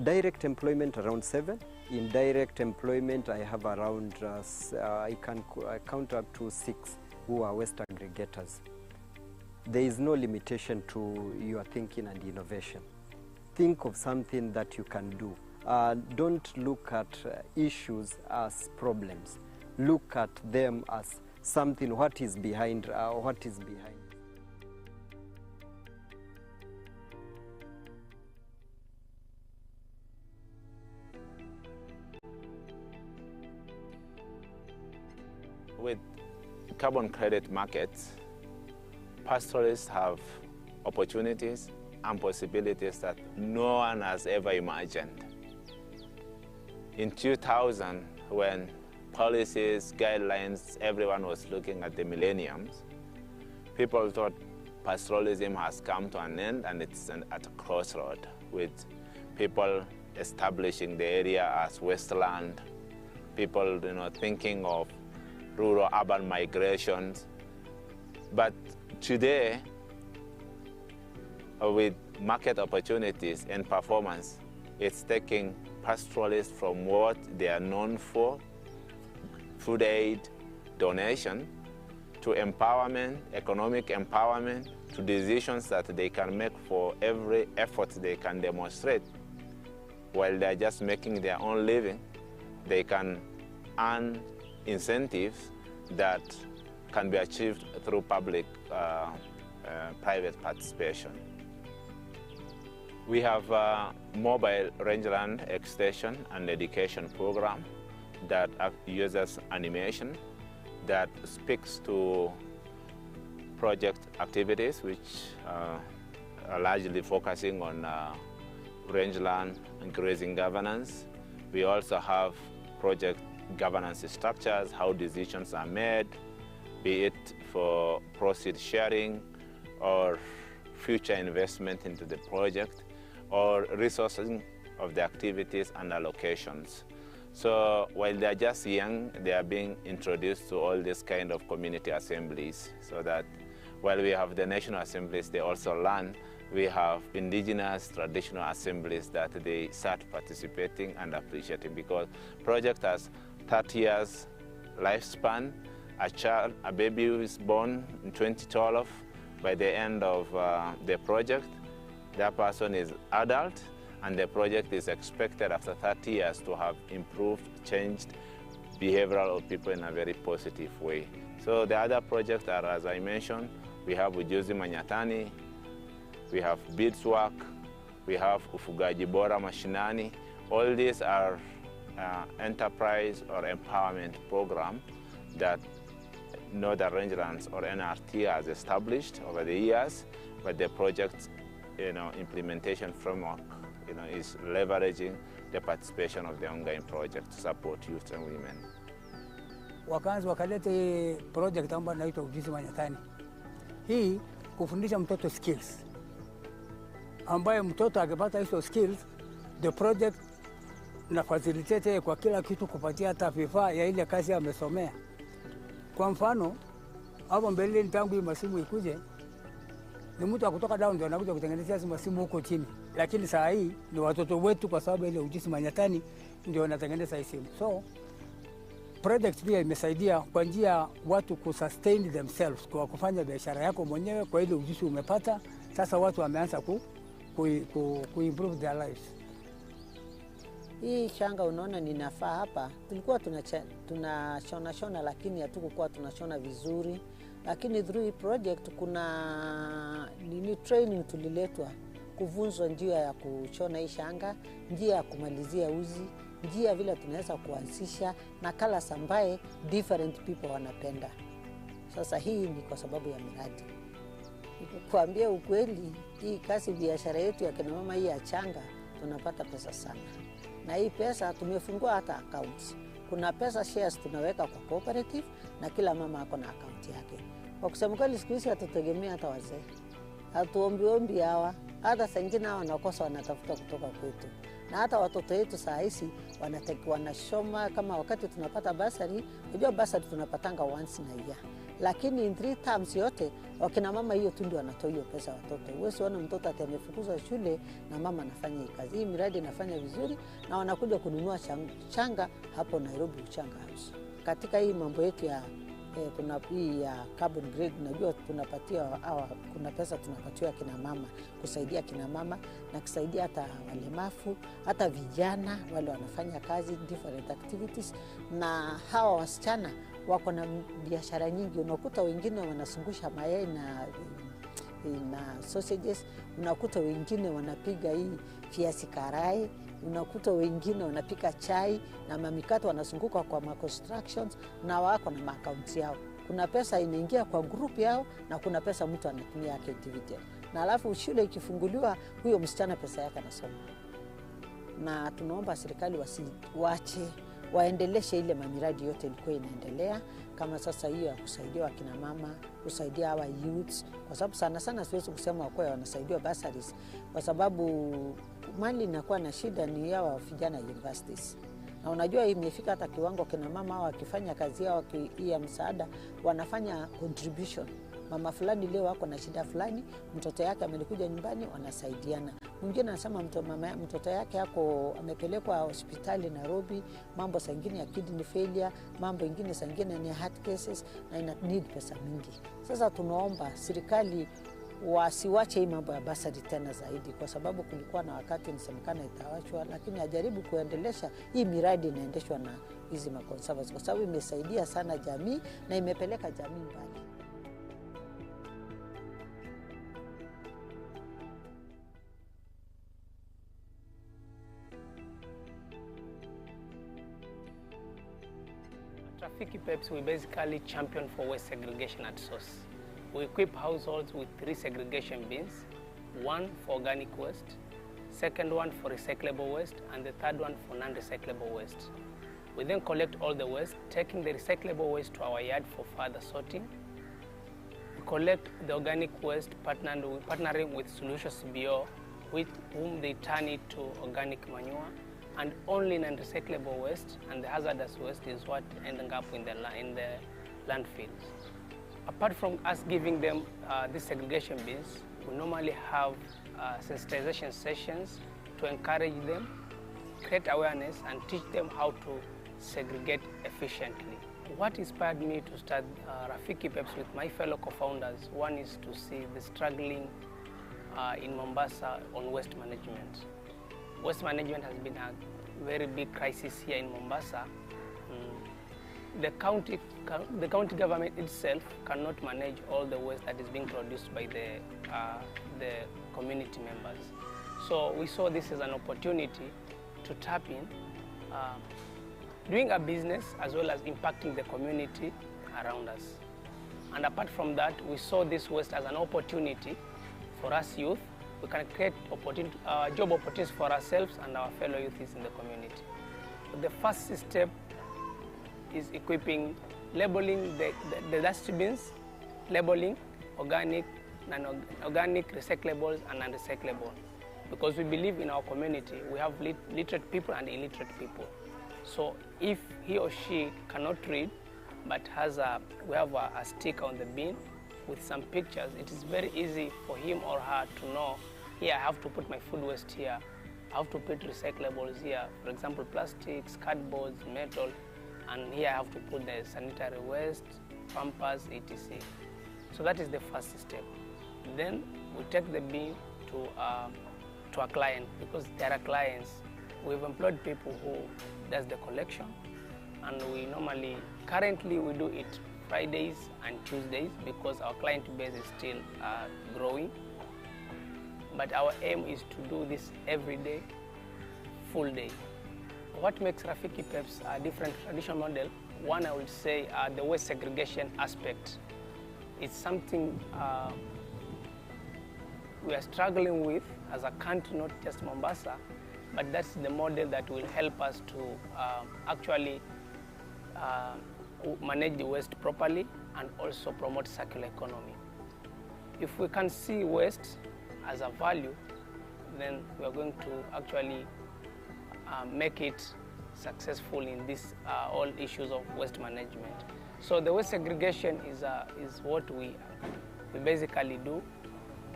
direct employment around 7. Indirect employment I have around I count up to 6 who are waste aggregators. There is no limitation to your thinking and innovation. Think of something that you can do. Don't look at issues as problems. Look at them as something, what is behind. With carbon credit markets, pastoralists have opportunities and possibilities that no one has ever imagined. In 2000, when policies, guidelines, everyone was looking at the millenniums, people thought pastoralism has come to an end and it's at a crossroad, with people establishing the area as wasteland, people thinking of rural-urban migrations. But today, with market opportunities and performance, it's taking pastoralists from what they are known for, food aid, donation, to empowerment, economic empowerment, to decisions that they can make for every effort they can demonstrate. While they're just making their own living, they can earn incentives that can be achieved through public-private participation. We have a mobile rangeland extension and education program that uses animation that speaks to project activities which are largely focusing on rangeland and grazing governance. We also have project governance structures, how decisions are made, be it for proceed sharing or future investment into the project, or resourcing of the activities and allocations. So while they're just young, they are being introduced to all these kind of community assemblies, so that while we have the national assemblies, they also learn. We have indigenous traditional assemblies that they start participating and appreciating, because project has 30 years lifespan. A baby who is born in 2012, by the end of the project, that person is adult, and the project is expected after 30 years to have improved, changed behavioral of people in a very positive way. So the other projects are, as I mentioned, we have Ujuzi Manyatani, we have beadswork, we have Ufugaji Bora Mashinani. All these are enterprise or empowerment program that Northern Rangelands or NRT has established over the years, but the project, implementation framework, is leveraging the participation of the ongoing project to support youth and women. Wakaanza wakalete project ambayo inaitwa Ujuzi Manyatani. Hii kufundisha mtoto skills, ambaye mtoto akipata hizo skills, the project na facilitate kwa kila kitu, kupatia hata vifaa ya ile kazi amesomea. Kwa mfano, hapo mbele tangu masimu ikuje, ni mtu kutoka down ndio anakuja kutengenezea masimu huko chini. Lakini saa hii ni watoto wetu, kwa sababu ile Ujuzi Manyatani ndio wanatengeneza hii simu. So project pia imesaidia kwa njia watu kusustain themselves, kwa kufanya biashara yako mwenyewe kwa ile ujuzi umepata. Sasa watu wameanza improve their lives. Hii shanga unaona ninafaa hapa, tulikuwa tunashona lakini hatukuwa tunashona vizuri. Lakini through hii project kuna training tuliletwa, kuvunzwa njia ya kushona hii shanga, njia ya kumalizia uzi, njia vile tunaweza kuanzisha na colors ambaye different people wanapenda. Sasa hii ni kwa sababu ya miradi. Kuambia ukweli, hii kazi biashara yetu ya kina mama hii ya changa tunapata pesa sana. Na hii pesa tumefungua hata accounts. Kuna pesa shares tunaweka kwa cooperative na kila mama ako na account yake. Kwa kusema kweli siku hizi hatutegemea hata wazee. Hatuombi hawa, hata sengine hawa wanakosa wanatafuta kutoka kwetu. Na hata watoto wetu saa hizi wanashoma, kama wakati tunapata basari, unajua basari tunapatanga once na year. Lakini in 3 terms yote wakina mama hiyo tu ndio wanatoa hiyo pesa watoto. Wewe usione mtoto atemefukuzwa shule na mama anafanya hii kazi. Hii miradi inafanya vizuri na wanakuja kununua changa hapo Nairobi Changa House. Katika hii mambo yetu ya kuna hii ya carbon grade, najua tunapatia kuna pesa tunapatiwa kina mama, kusaidia kina mama na kusaidia hata walemavu, hata vijana wale wanafanya kazi different activities. Na hawa wasichana wako na biashara nyingi. Unakuta wengine wanasungusha mayai na sausages, unakuta wengine wanapiga hii viazi karai, unakuta wengine wanapika chai na mamikato, wanazunguka kwa constructions na wako na accounts yao. Kuna pesa inaingia kwa group yao na kuna pesa mtu anatumia yake individual. Na alafu shule ikifunguliwa, huyo msichana pesa yake anasoma. Na tunaomba serikali wasiwache, waendeleshe ile miradi yote ilikuwa inaendelea, kama sasa hiyo ya kusaidia wakina mama, kusaidia hawa youths, kwa sababu sana siwezi kusema kwa wanasaidiwa bursaries, kwa sababu mali inakuwa na shida ni hawa vijana universities. Na unajua imefika hata kiwango kina mama hawa wakifanya kazi yao ya msaada wanafanya contribution. Mama fulani leo wako na shida fulani, mtoto yake amelikuja nyumbani, wanasaidiana. Mwingine anasema mtoto yake yako amepelekwa hospitali Nairobi, mambo sangine ya kidney failure, mambo ingine sangine ni heart cases na ina need pesa mingi. Sasa tunaomba serikali wasiwache hii mambo ya basari tena zaidi, kwa sababu kulikuwa na wakati nisemekana itawachwa, lakini ajaribu kuendelesha hii miradi inaendeshwa na hizi maconservatives, kwa sababu imesaidia sana jamii na imepeleka jamii mbali. Traffic PEPs, we basically champion for waste segregation at source. We equip households with 3 segregation bins, 1 for organic waste, second one for recyclable waste, and the third one for non-recyclable waste. We then collect all the waste, taking the recyclable waste to our yard for further sorting. We collect the organic waste partnering with Solutions BO, with whom they turn it to organic manure, and only non-recyclable waste and the hazardous waste is what ending up in the landfills. Apart from us giving them these segregation bins, we normally have sensitization sessions to encourage them, create awareness, and teach them how to segregate efficiently. What inspired me to start Rafiki Peps with my fellow co-founders, one is to see the struggling in Mombasa on waste management. Waste management has been a very big crisis here in Mombasa. The county government itself cannot manage all the waste that is being produced by the community members. So we saw this as an opportunity to tap in, doing a business as well as impacting the community around us. And apart from that, we saw this waste as an opportunity for us youth. We can create job opportunities for ourselves and our fellow youths in the community. The first step is equipping, labeling the dustbins, labeling organic, non-organic, recyclables and unrecyclable. Because we believe in our community, we have literate people and illiterate people. So if he or she cannot read, but we have a sticker on the bin with some pictures, it is very easy for him or her to know, here I have to put my food waste here, I have to put recyclables here, for example, plastics, cardboards, metal, and here I have to put the sanitary waste, pampers, etc. So that is the first step. Then we take the bin to a client, because there are clients. We've employed people who does the collection, and currently we do it Fridays and Tuesdays because our client base is still growing. But our aim is to do this every day, full day. What makes Rafiki Peps a different traditional model? One, I would say the waste segregation aspect. It's something we are struggling with as a country, not just Mombasa, but that's the model that will help us to actually manage the waste properly and also promote circular economy. If we can see waste as a value, then we are going to actually make it successful in this all issues of waste management. So the waste segregation is what we basically do,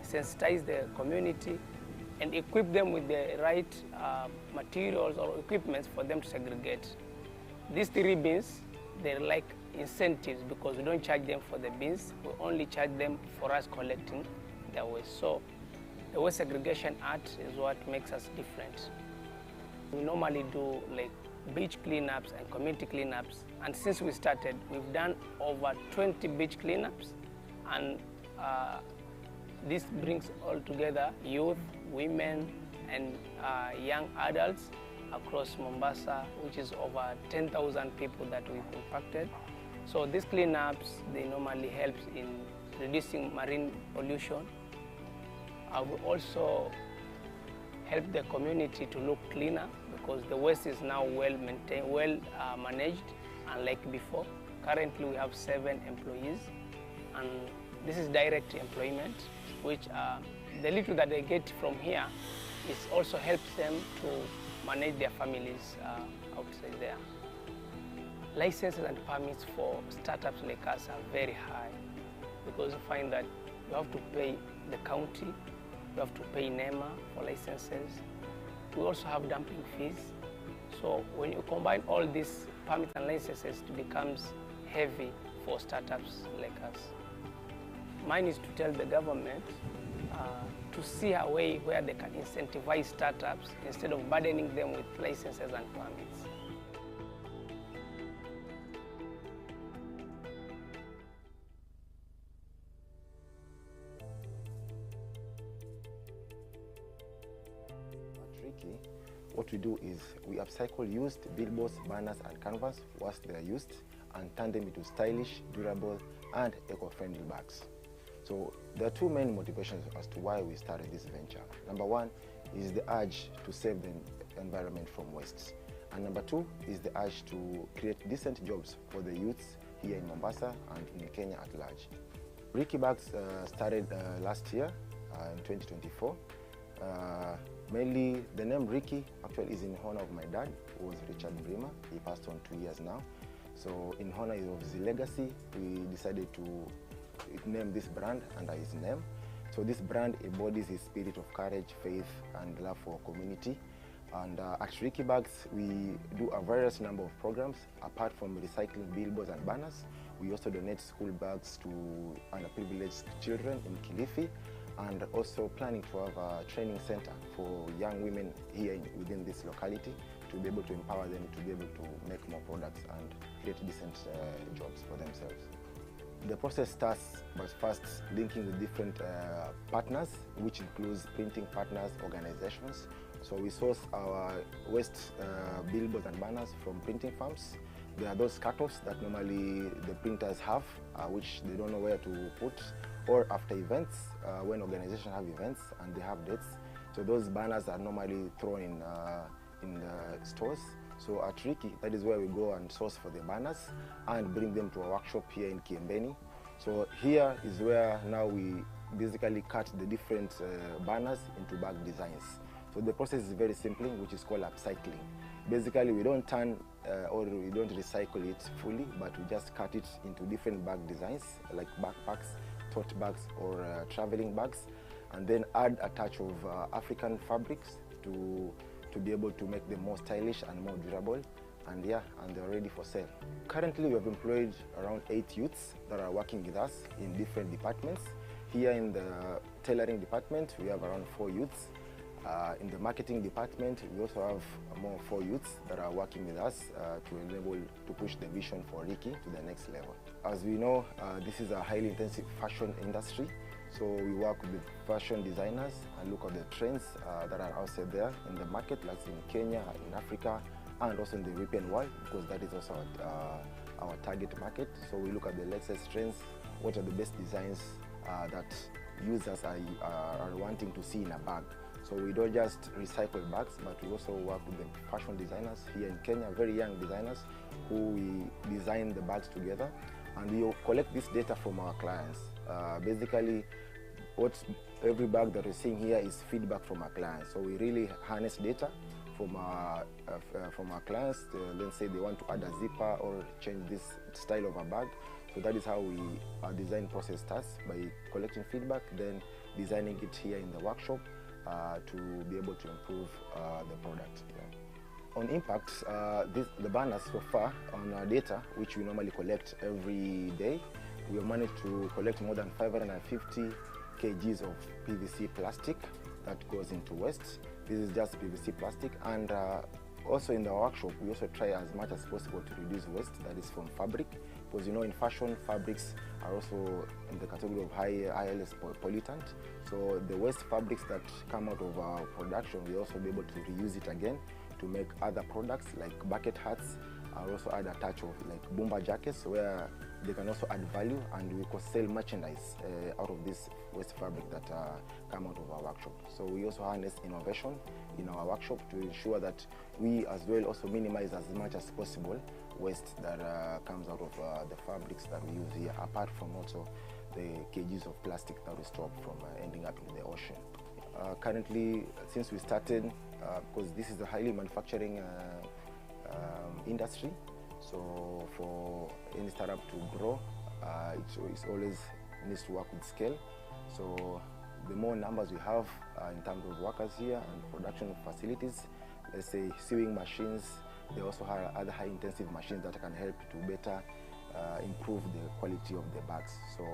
sensitize the community and equip them with the right materials or equipments for them to segregate. These 3 bins, they're like incentives because we don't charge them for the bins, we only charge them for us collecting their waste. So the waste segregation art is what makes us different. We normally do like beach cleanups and community cleanups, and since we started, we've done over 20 beach cleanups, and this brings all together youth, women, and young adults across Mombasa, which is over 10,000 people that we've impacted. So these cleanups, they normally help in reducing marine pollution. We also help the community to look cleaner because the waste is now well maintained, well managed, unlike before. Currently, we have 7 employees, and this is direct employment, which the little that they get from here is also helps them to manage their families outside there. Licenses and permits for startups like us are very high because you find that you have to pay the county, you have to pay NEMA for licenses. We also have dumping fees. So when you combine all these permits and licenses, it becomes heavy for startups like us. Mine is to tell the government to see a way where they can incentivize startups instead of burdening them with licenses and permits. What we do is we upcycle used billboards, banners, and canvas once they are used and turn them into stylish, durable, and eco-friendly bags. So there are 2 main motivations as to why we started this venture. Number 1 is the urge to save the environment from waste. And number 2 is the urge to create decent jobs for the youths here in Mombasa and in Kenya at large. Ricky Bags started last year in 2024. Mainly, the name Ricky actually is in honor of my dad, who was Richard Brima. He passed on 2 years now. So in honor of his legacy, we decided to name this brand under his name. So this brand embodies his spirit of courage, faith, and love for community. And at Ricky Bags, we do a various number of programs. Apart from recycling billboards and banners, we also donate school bags to underprivileged children in Kilifi, and also planning to have a training center for young women here within this locality to be able to empower them to be able to make more products and create decent jobs for themselves. The process starts by first linking with different partners, which includes printing partners, organizations. So we source our waste billboards and banners from printing firms. There are those cut-offs that normally the printers have, which they don't know where to put, or after events, when organizations have events and they have dates. So those banners are normally thrown in the stores. So at Ricky, that is where we go and source for the banners and bring them to a workshop here in Kiembeni. So here is where now we basically cut the different banners into bag designs. So the process is very simple, which is called upcycling. Basically, we don't turn or we don't recycle it fully, but we just cut it into different bag designs, like backpacks, tote bags, or traveling bags, and then add a touch of African fabrics to be able to make them more stylish and more durable. And yeah, and they're ready for sale. Currently, we have employed around 8 youths that are working with us in different departments. Here in the tailoring department, we have around 4 youths. In the marketing department, we also have more 4 youths that are working with us to enable to push the vision for Ricky to the next level. As we know, this is a highly intensive fashion industry. So we work with fashion designers and look at the trends that are outside there in the market, like in Kenya, in Africa, and also in the European world, because that is also our target market. So we look at the latest trends, what are the best designs that users are wanting to see in a bag. So we don't just recycle bags, but we also work with the fashion designers here in Kenya, very young designers who we design the bags together. And we collect this data from our clients. Basically, every bag that we're seeing here is feedback from our clients. So we really harness data from our clients. Let's say they want to add a zipper or change this style of a bag. So that is how our design process starts, by collecting feedback, then designing it here in the workshop to be able to improve the product. Yeah. On impact, the banners so far on our data, which we normally collect every day, we have managed to collect more than 550 kgs of PVC plastic that goes into waste. This is just PVC plastic, and also in the workshop we also try as much as possible to reduce waste that is from fabric, because you know in fashion fabrics are also in the category of high ILS pollutant. So the waste fabrics that come out of our production, we also be able to reuse it again to make other products like bucket hats. I also add a touch of like bomber jackets where they can also add value, and we could sell merchandise out of this waste fabric that come out of our workshop. So we also harness innovation in our workshop to ensure that we as well also minimize as much as possible waste that comes out of the fabrics that we use here, apart from also the kgs of plastic that we stop from ending up in the ocean. Currently, since we started, because this is a highly manufacturing industry, so for any startup to grow, it always needs to work with scale. So the more numbers we have in terms of workers here and production facilities, let's say sewing machines, they also have other high intensive machines that can help to better improve the quality of the bags. So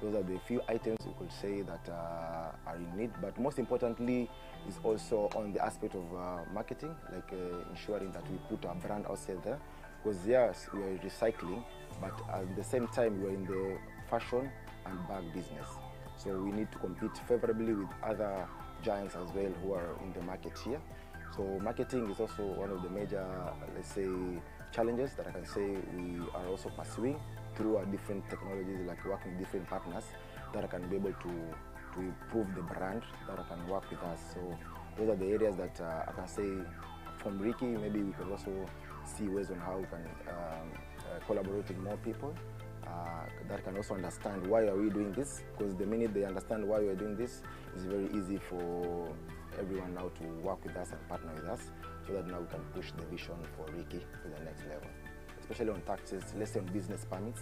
those are the few items we could say that are in need, but most importantly is also on the aspect of marketing, like ensuring that we put our brand outside there, because yes, we are recycling, but at the same time we are in the fashion and bag business. So we need to compete favorably with other giants as well who are in the market here. So marketing is also one of the major, let's say, challenges that I can say we are also pursuing through our different technologies, like working with different partners that can be able to improve the brand that can work with us. So those are the areas that I can say from Ricky, maybe we can also see ways on how we can collaborate with more people that can also understand why are we doing this, because the minute they understand why we're doing this, it's very easy for everyone now to work with us and partner with us, so that now we can push the vision for Ricky to the next level. Especially on taxes, let's say on business permits,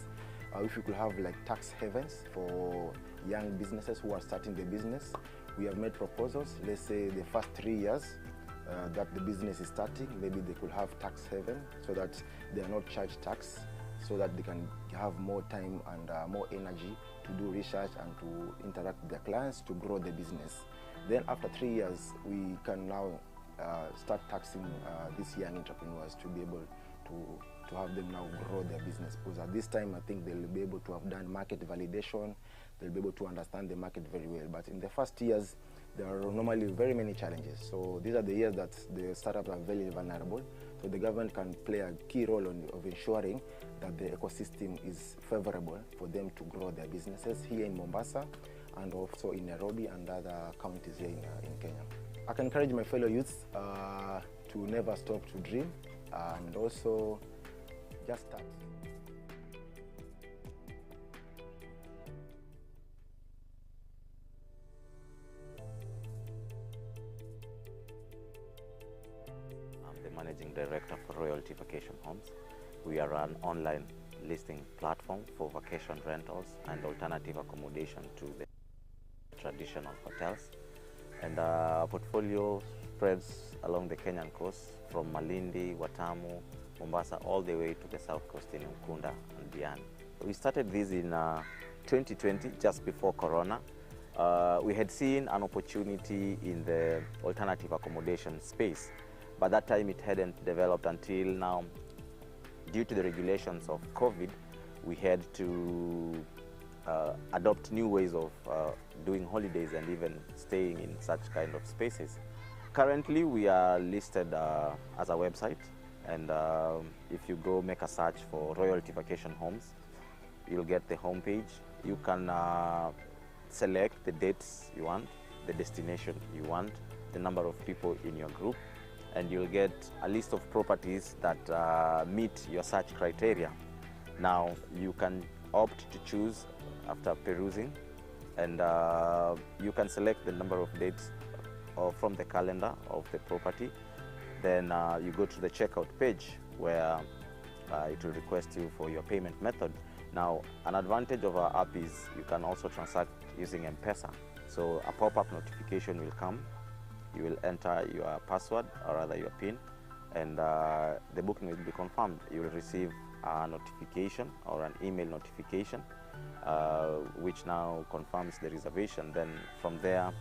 if we could have like tax havens for young businesses who are starting their business. We have made proposals, let's say the first 3 years, that the business is starting. Maybe they could have tax haven so that they are not charged tax, so that they can have more time and more energy to do research and to interact with their clients to grow the business. Then after 3 years, we can now start taxing these young entrepreneurs to be able to have them now grow their business. Because at this time, I think they'll be able to have done market validation, they'll be able to understand the market very well. But in the first years, there are normally very many challenges. So these are the years that the startups are very vulnerable. So the government can play a key role of ensuring that the ecosystem is favorable for them to grow their businesses here in Mombasa and also in Nairobi and other counties here in Kenya. I can encourage my fellow youths to never stop to dream and also just start. I'm the Managing Director for Royalty Vacation Homes. We are an online listing platform for vacation rentals and alternative accommodation to the traditional hotels. And our portfolio spreads along the Kenyan coast from Malindi, Watamu, Mombasa, all the way to the south coast in Ukunda and beyond. We started this in 2020, just before Corona. We had seen an opportunity in the alternative accommodation space, but that time it hadn't developed until now. Due to the regulations of COVID, we had to adopt new ways of doing holidays and even staying in such kind of spaces. Currently, we are listed as a website, and if you go make a search for Royalty Vacation Homes, you'll get the homepage. You can select the dates you want, the destination you want, the number of people in your group, and you'll get a list of properties that meet your search criteria. Now, you can opt to choose after perusing, and you can select the number of dates from the calendar of the property. Then you go to the checkout page where it will request you for your payment method. Now, an advantage of our app is you can also transact using M-Pesa. So a pop-up notification will come. You will enter your password, or rather your PIN, and the booking will be confirmed. You will receive a notification or an email notification, which now confirms the reservation. Then from there,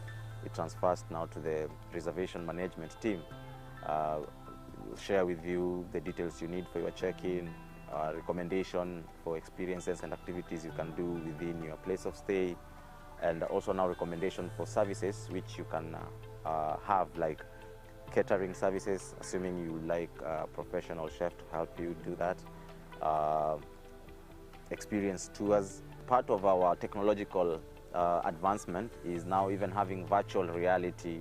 it transfers now to the reservation management team. We'll share with you the details you need for your check-in, recommendation for experiences and activities you can do within your place of stay, and also now recommendation for services which you can have, like catering services, assuming you like a professional chef to help you do that, experience tours. Part of our technological advancement is now even having virtual reality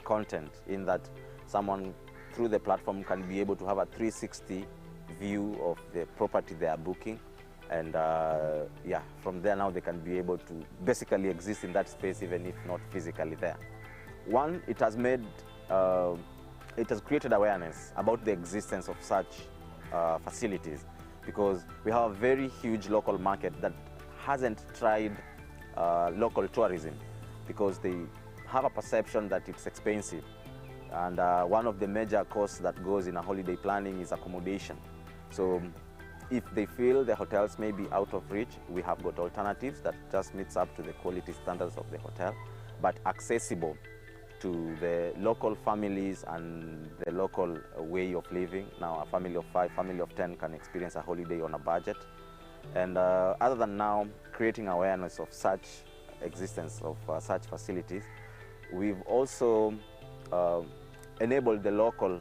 content, in that someone through the platform can be able to have a 360 view of the property they are booking, and yeah, from there now they can be able to basically exist in that space even if not physically there. One, it has created awareness about the existence of such facilities, because we have a very huge local market that hasn't tried local tourism, because they have a perception that it's expensive. And one of the major costs that goes in a holiday planning is accommodation. So if they feel the hotels may be out of reach, we have got alternatives that just meets up to the quality standards of the hotel, but accessible to the local families and the local way of living. Now, a family of 5, family of 10 can experience a holiday on a budget. And other than now creating awareness of such existence of such facilities, we've also enabled the local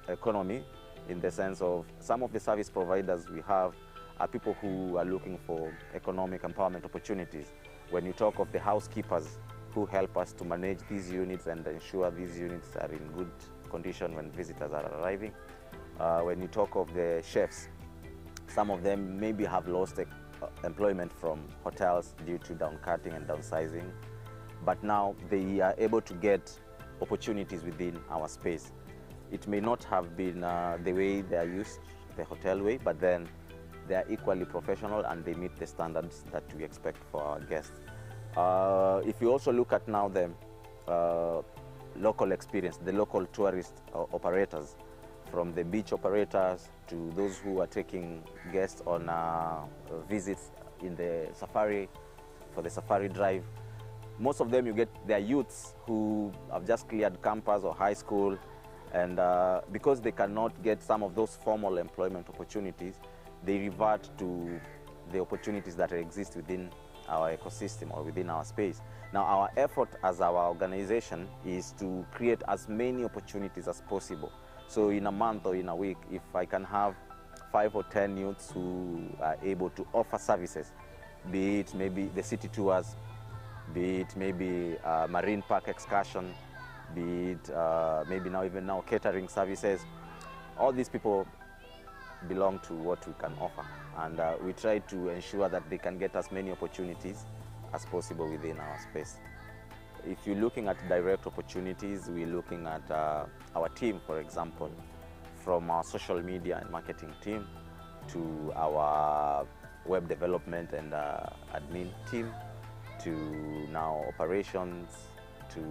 economy, in the sense of some of the service providers we have are people who are looking for economic empowerment opportunities. When you talk of the housekeepers who help us to manage these units and ensure these units are in good condition when visitors are arriving. When you talk of the chefs, some of them maybe have lost employment from hotels due to downcutting and downsizing, but now they are able to get opportunities within our space. It may not have been the way they are used, the hotel way, but then they are equally professional and they meet the standards that we expect for our guests. If you also look at now the local experience, the local tourist operators, from the beach operators to those who are taking guests on visits in the safari, for the safari drive. Most of them, you get their youths who have just cleared campus or high school, and because they cannot get some of those formal employment opportunities, they revert to the opportunities that exist within our ecosystem or within our space. Now, our effort as our organization is to create as many opportunities as possible. So in a month or in a week, if I can have 5 or 10 youths who are able to offer services, be it maybe the city tours, be it maybe marine park excursion, be it maybe now catering services, all these people belong to what we can offer, and we try to ensure that they can get as many opportunities as possible within our space. If you're looking at direct opportunities, we're looking at our team, for example, from our social media and marketing team to our web development and admin team, to now operations, to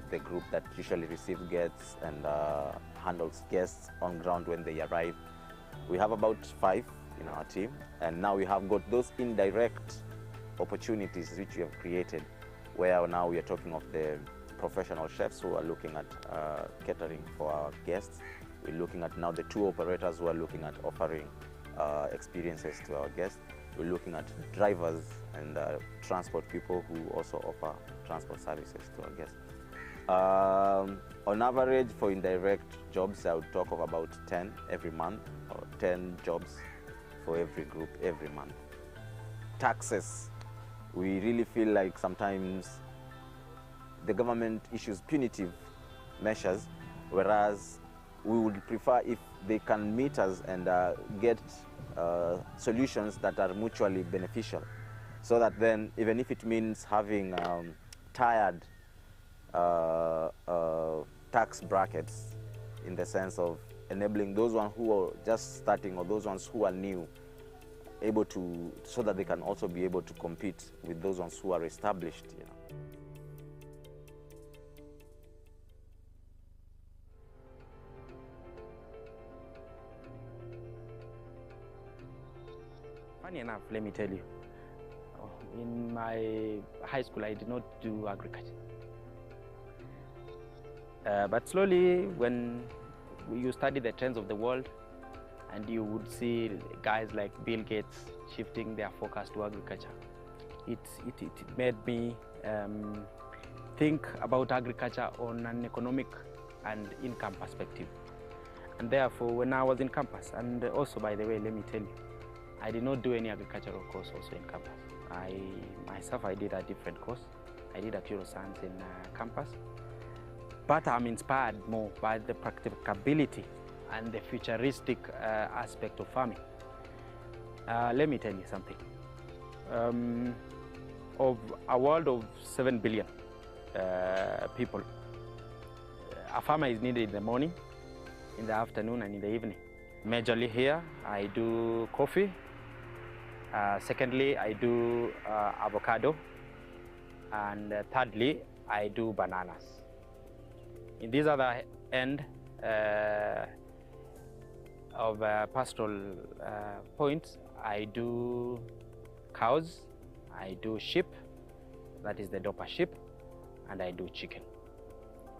the group that usually receives guests and handles guests on ground when they arrive. We have about 5 in our team, and now we have got those indirect opportunities which we have created, where now we are talking of the professional chefs who are looking at catering for our guests. We're looking at now the tour operators who are looking at offering experiences to our guests. We're looking at drivers and transport people who also offer transport services to our guests. On average, for indirect jobs, I would talk of about 10 every month, or 10 jobs for every group every month. Taxes, we really feel like sometimes the government issues punitive measures, whereas we would prefer if they can meet us and get solutions that are mutually beneficial, so that then, even if it means having tired tax brackets, in the sense of enabling those ones who are just starting or those ones who are new able to, so that they can also be able to compete with those ones who are established. Funny enough, let me tell you, in my high school I did not do agriculture. But slowly, when you study the trends of the world, and you would see guys like Bill Gates shifting their focus to agriculture, it made me think about agriculture on an economic and income perspective. And therefore, when I was in campus, and also, by the way, let me tell you, I did not do any agricultural course also in campus. I did a different course. I did actuarial science in campus. But I'm inspired more by the practicability and the futuristic aspect of farming. Let me tell you something. Of a world of 7 billion people, a farmer is needed in the morning, in the afternoon, and in the evening. Majorly here, I do coffee. Secondly, I do avocado. And thirdly, I do bananas. In this other end of pastoral points, I do cows, I do sheep, that is the Dopa sheep, and I do chicken.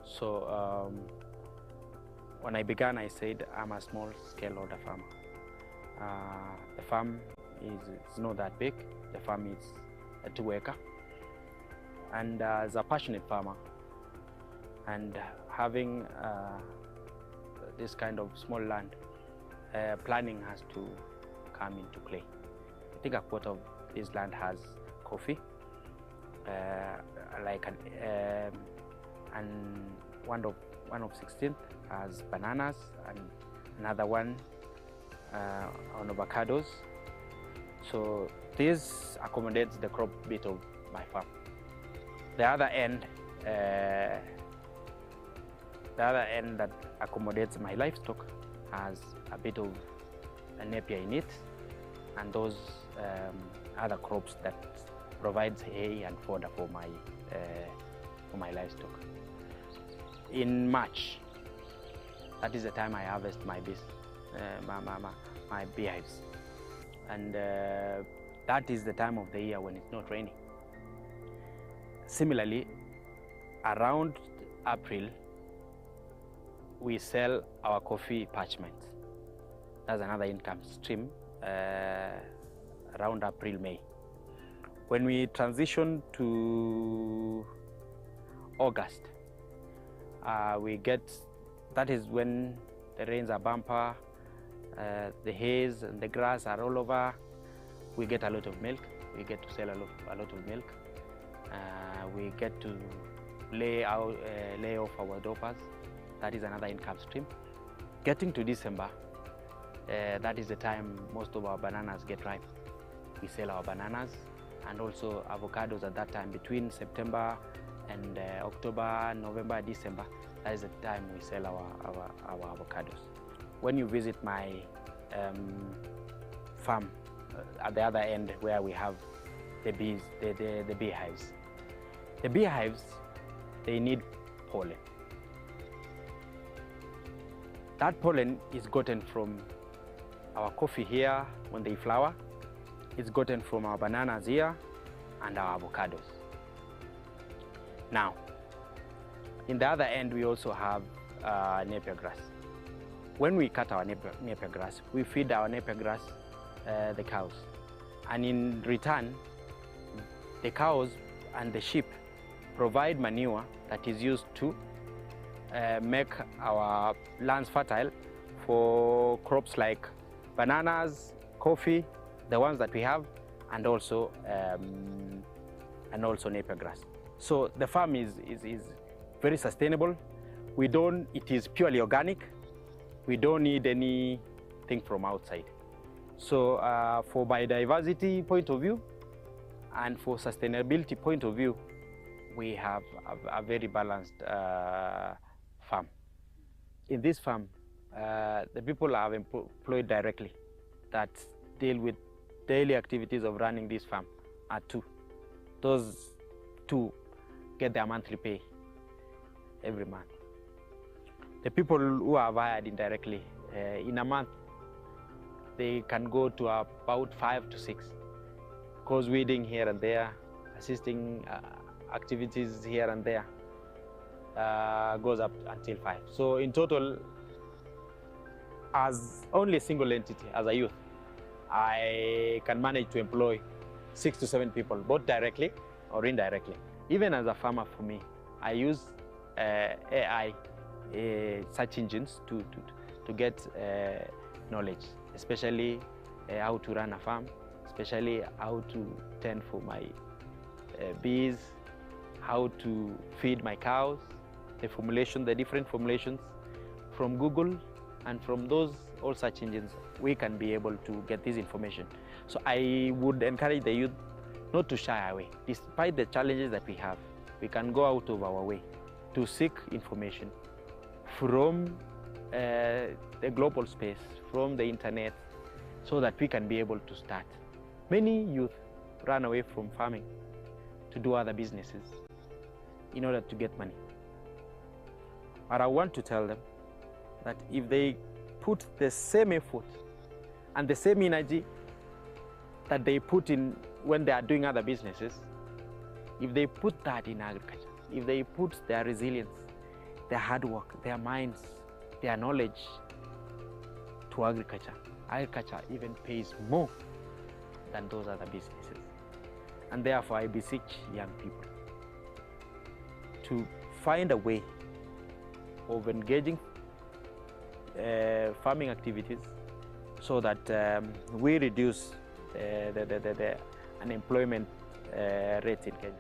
So when I began, I said I'm a small-scale order farmer. The farm is not that big. The farm is a 2-acre. And as a passionate farmer, and having this kind of small land, planning has to come into play. I think a quarter of this land has coffee, and one of 16th has bananas, and another one on avocados. So this accommodates the crop bit of my farm. The other end that accommodates my livestock has a bit of a napier in it, and those other crops that provides hay and fodder for my livestock. In March, that is the time I harvest my bees, my beehives. And that is the time of the year when it's not raining. Similarly, around April, we sell our coffee parchment. That's another income stream around April, May. When we transition to August, that is when the rains are bumper, the haze and the grass are all over. We get a lot of milk. We get to sell a lot of milk. We get to lay off our dopers. That is another income stream. Getting to December, that is the time most of our bananas get ripe. We sell our bananas and also avocados at that time. Between September and October, November, December, that is the time we sell our avocados. When you visit my farm at the other end where we have the bees, the beehives. The beehives, they need pollen. That pollen is gotten from our coffee here when they flower. It's gotten from our bananas here and our avocados. Now, in the other end, we also have napier grass. When we cut our napier grass, we feed our napier grass the cows. And in return, the cows and the sheep provide manure that is used to make our lands fertile for crops like bananas, coffee, the ones that we have, and also napier grass. So the farm is very sustainable. It is purely organic. We don't need anything from outside. So for biodiversity point of view and for sustainability point of view, we have a very balanced farm. In this farm, the people are employed directly that deal with daily activities of running this farm are two. Those two get their monthly pay every month. The people who are hired indirectly, in a month, they can go to about 5 to 6, cause weeding here and there, assisting activities here and there, goes up until 5. So in total, as only a single entity, as a youth, I can manage to employ 6 to 7 people, both directly or indirectly. Even as a farmer, for me, I use AI search engines to get knowledge, especially how to run a farm, especially how to tend for my bees, how to feed my cows, the different formulations from Google, and from those all search engines, we can be able to get this information. So I would encourage the youth not to shy away. Despite the challenges that we have, we can go out of our way to seek information from the global space, from the internet, so that we can be able to start. Many youth run away from farming to do other businesses in order to get money. But I want to tell them that if they put the same effort and the same energy that they put in when they are doing other businesses, if they put that in agriculture, if they put their resilience, their hard work, their minds, their knowledge to agriculture, agriculture even pays more than those other businesses. And therefore, I beseech young people to find a way of engaging farming activities so that we reduce the unemployment rate in Kenya.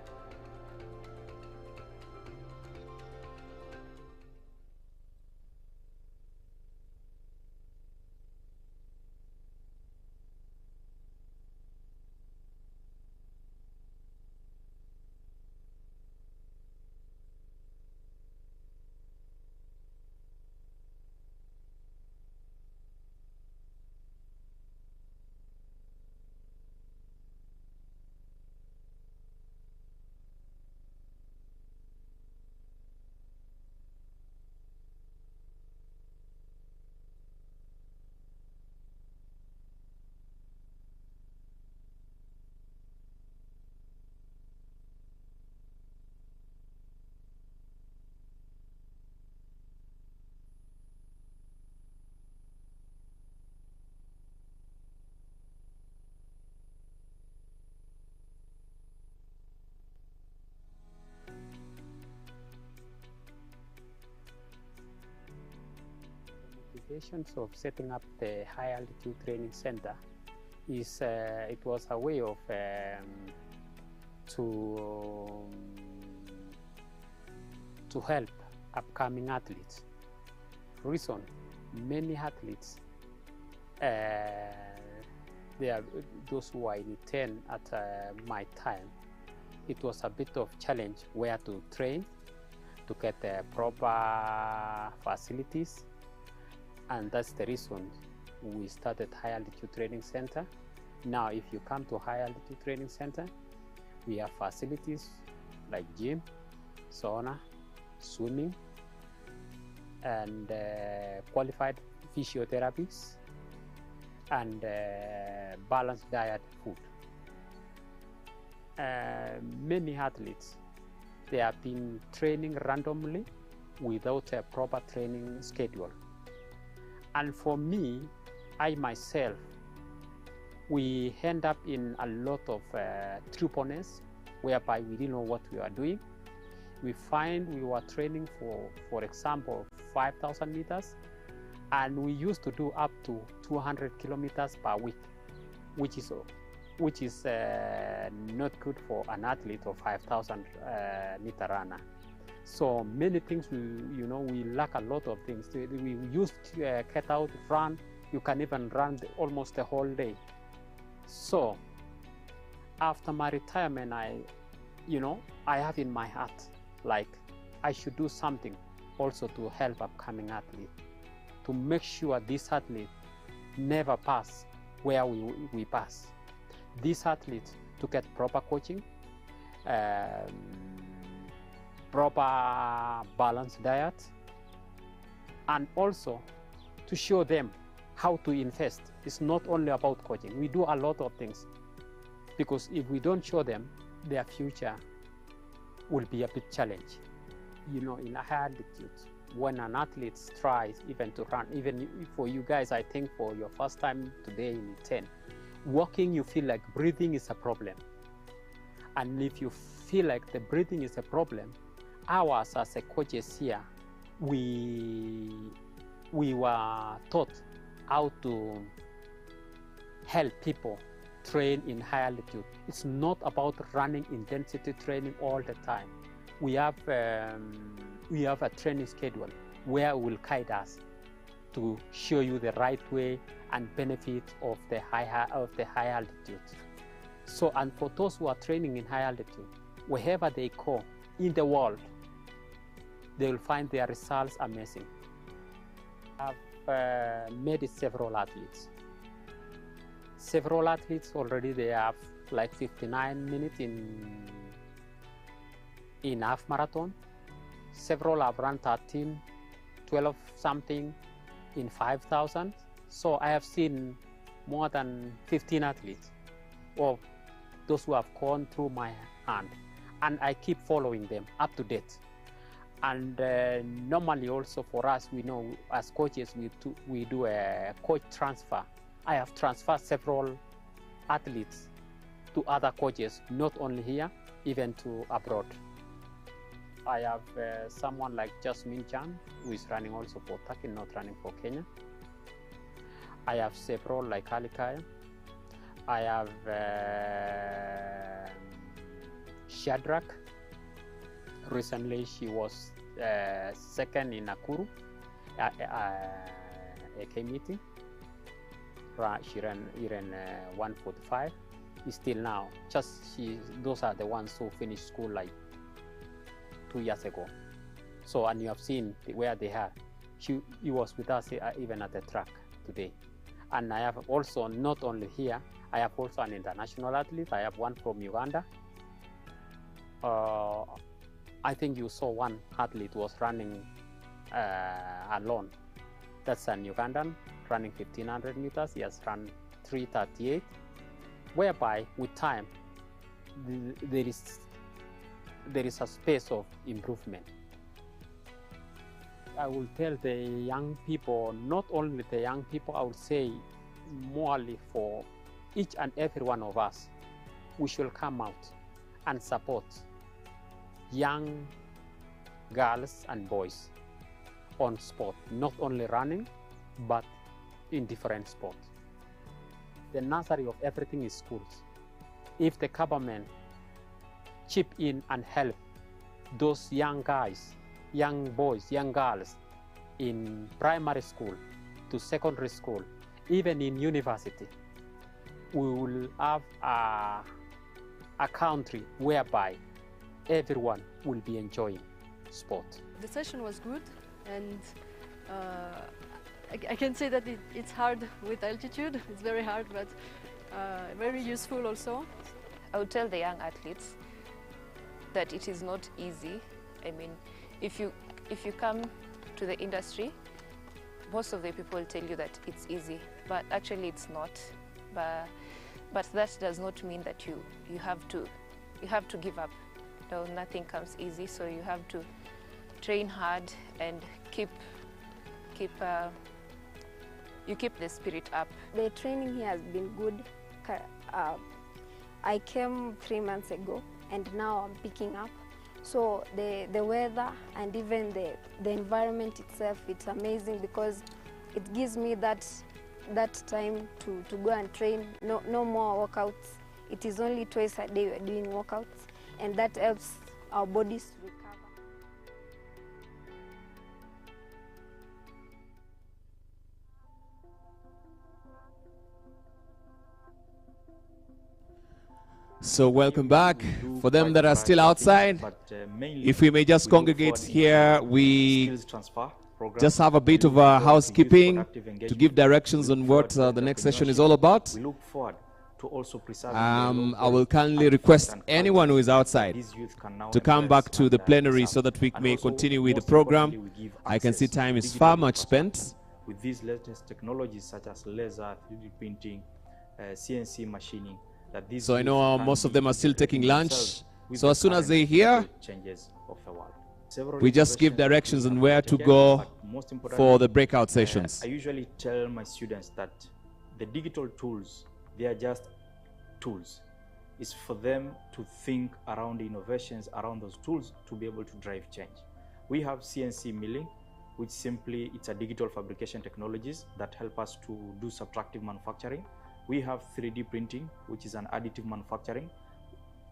motivations of setting up the high altitude training center is it was a way of to help upcoming athletes. Reason, many athletes, they are those who are in 10 at my time. It was a bit of challenge where to train, to get the proper facilities, and that's the reason we started High Altitude Training Center. Now, if you come to High Altitude Training Center, we have facilities like gym, sauna, swimming, and qualified physiotherapists, and balanced diet food. Many athletes, they have been training randomly without a proper training schedule. And for me, I myself, we end up in a lot of tripleness, whereby we didn't know what we were doing. We find we were training for example, 5,000 meters, and we used to do up to 200 kilometers per week, which is not good for an athlete or 5,000 meter runner. So many things, we lack a lot of things. We used to get out, run. You can even run almost the whole day. So after my retirement, I have in my heart, like, I should do something also to help upcoming athletes, to make sure this athlete never pass where we pass. These athletes to get proper coaching, proper balanced diet, and also to show them how to invest. It's not only about coaching. We do a lot of things, because if we don't show them, their future will be a bit challenge. In a high altitude, when an athlete tries even to run, even for you guys, I think for your first time today in 10, walking, you feel like breathing is a problem. And if you feel like the breathing is a problem, ours as a coaches here, we were taught how to help people train in high altitude. It's not about running intensity training all the time. We have a training schedule where it will guide us to show you the right way and benefit of the high altitude. So, and for those who are training in high altitude, wherever they go in the world, they will find their results amazing. I've met several athletes. Several athletes already, they have like 59 minutes in half marathon. Several have run 13, 12 something in 5,000. So I have seen more than 15 athletes of those who have gone through my hand, and I keep following them up to date. And normally also for us, we know as coaches, we do a coach transfer. I have transferred several athletes to other coaches, not only here, even to abroad. I have someone like Jasmine Chan, who is running also for Turkey, not running for Kenya. I have several like Alikaya. I have Shadrach. Recently, she was second in Nakuru AK meeting. She ran 1:45. Still now, those are the ones who finished school like 2 years ago. So, and you have seen where they are. He was with us even at the track today. And I have also, not only here, I have also an international athlete. I have one from Uganda. I think you saw one athlete was running alone. That's an Ugandan running 1,500 meters. He has run 3:38, whereby with time, there is a space of improvement. I will tell the young people, not only the young people, I would say morally for each and every one of us, we should come out and support young girls and boys on sport, not only running, but in different sports. The nursery of everything is schools. If the government chip in and help those young guys, young boys, young girls in primary school to secondary school, even in university, we will have a country whereby everyone will be enjoying sport. The session was good, and I can say that it's hard with altitude. It's very hard, but very useful also. I would tell the young athletes that it is not easy. I mean, if you come to the industry, most of the people tell you that it's easy, but actually it's not. But that does not mean that you have to give up. No, nothing comes easy, so you have to train hard and keep the spirit up. The training here has been good. I came 3 months ago, and now I'm picking up. So the weather and even the environment itself, it's amazing because it gives me that time to go and train. No more workouts. It is only twice a day we're doing workouts, and that helps our bodies to recover. So welcome back. For them that are still outside, if we may just congregate here, we just have a bit of housekeeping to give directions on what the next session is all about. We look forward to also preserving I will kindly request anyone who is outside to come back to the plenary so that we may continue with the program. I can see time is far much spent. With these latest technologies such as laser, 3D printing, CNC machining, so I know most of them are still taking lunch. So as soon as they're here, we just give directions on where to go for the breakout sessions. I usually tell my students that the digital tools, they are just tools. It's for them to think around the innovations around those tools to be able to drive change. We have CNC milling, which simply it's a digital fabrication technologies that help us to do subtractive manufacturing. We have 3D printing, which is an additive manufacturing,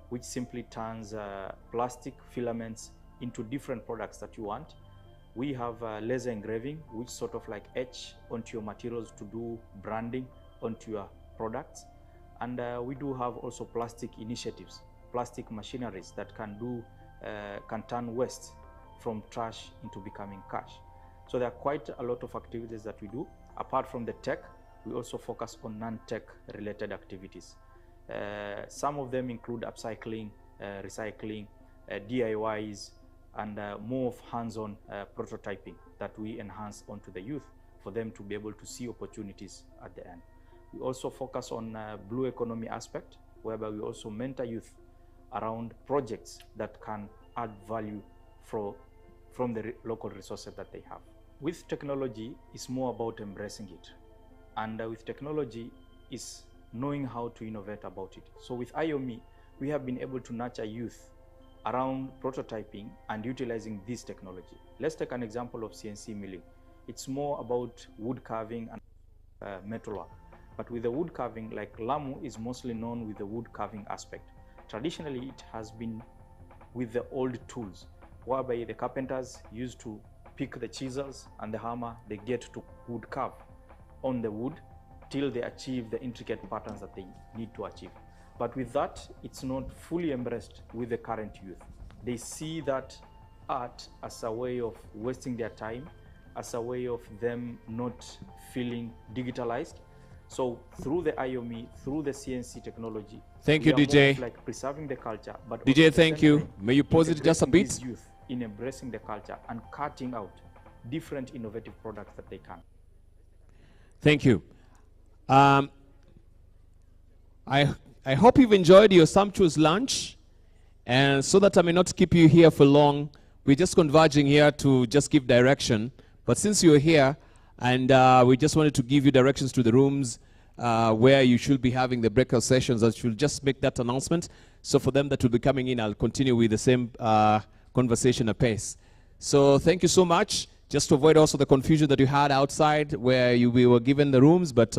which simply turns plastic filaments into different products that you want. We have laser engraving, which sort of like etch onto your materials to do branding onto your products. And we do have also plastic initiatives, plastic machineries that can turn waste from trash into becoming cash. So there are quite a lot of activities that we do. Apart from the tech, we also focus on non-tech related activities. Some of them include upcycling, recycling, DIYs, and more of hands-on prototyping that we enhance onto the youth for them to be able to see opportunities at the end. We also focus on blue economy aspect, whereby we also mentor youth around projects that can add value from the local resources that they have. With technology, it's more about embracing it. And with technology, is knowing how to innovate about it. So with IOME, we have been able to nurture youth around prototyping and utilizing this technology. Let's take an example of CNC milling. It's more about wood carving and metalwork. But with the wood carving, like Lamu is mostly known with the wood carving aspect. Traditionally, it has been with the old tools, whereby the carpenters used to pick the chisels and the hammer, they get to wood carve on the wood till they achieve the intricate patterns that they need to achieve. But with that, it's not fully embraced with the current youth. They see that art as a way of wasting their time, as a way of them not feeling digitalized. So through the IOME, through the CNC technology, thank you, DJ. Like preserving the culture, but DJ, thank you. May you pause it just a bit? Youth in embracing the culture and cutting out different innovative products that they can. Thank you. I hope you've enjoyed your sumptuous lunch, and so that I may not keep you here for long, we're just converging here to just give direction. But since you're here, and we just wanted to give you directions to the rooms where you should be having the breakout sessions, I should just make that announcement. So for them that will be coming in, I'll continue with the same conversation apace. So thank you so much. just to avoid also the confusion that you had outside where we were given the rooms, but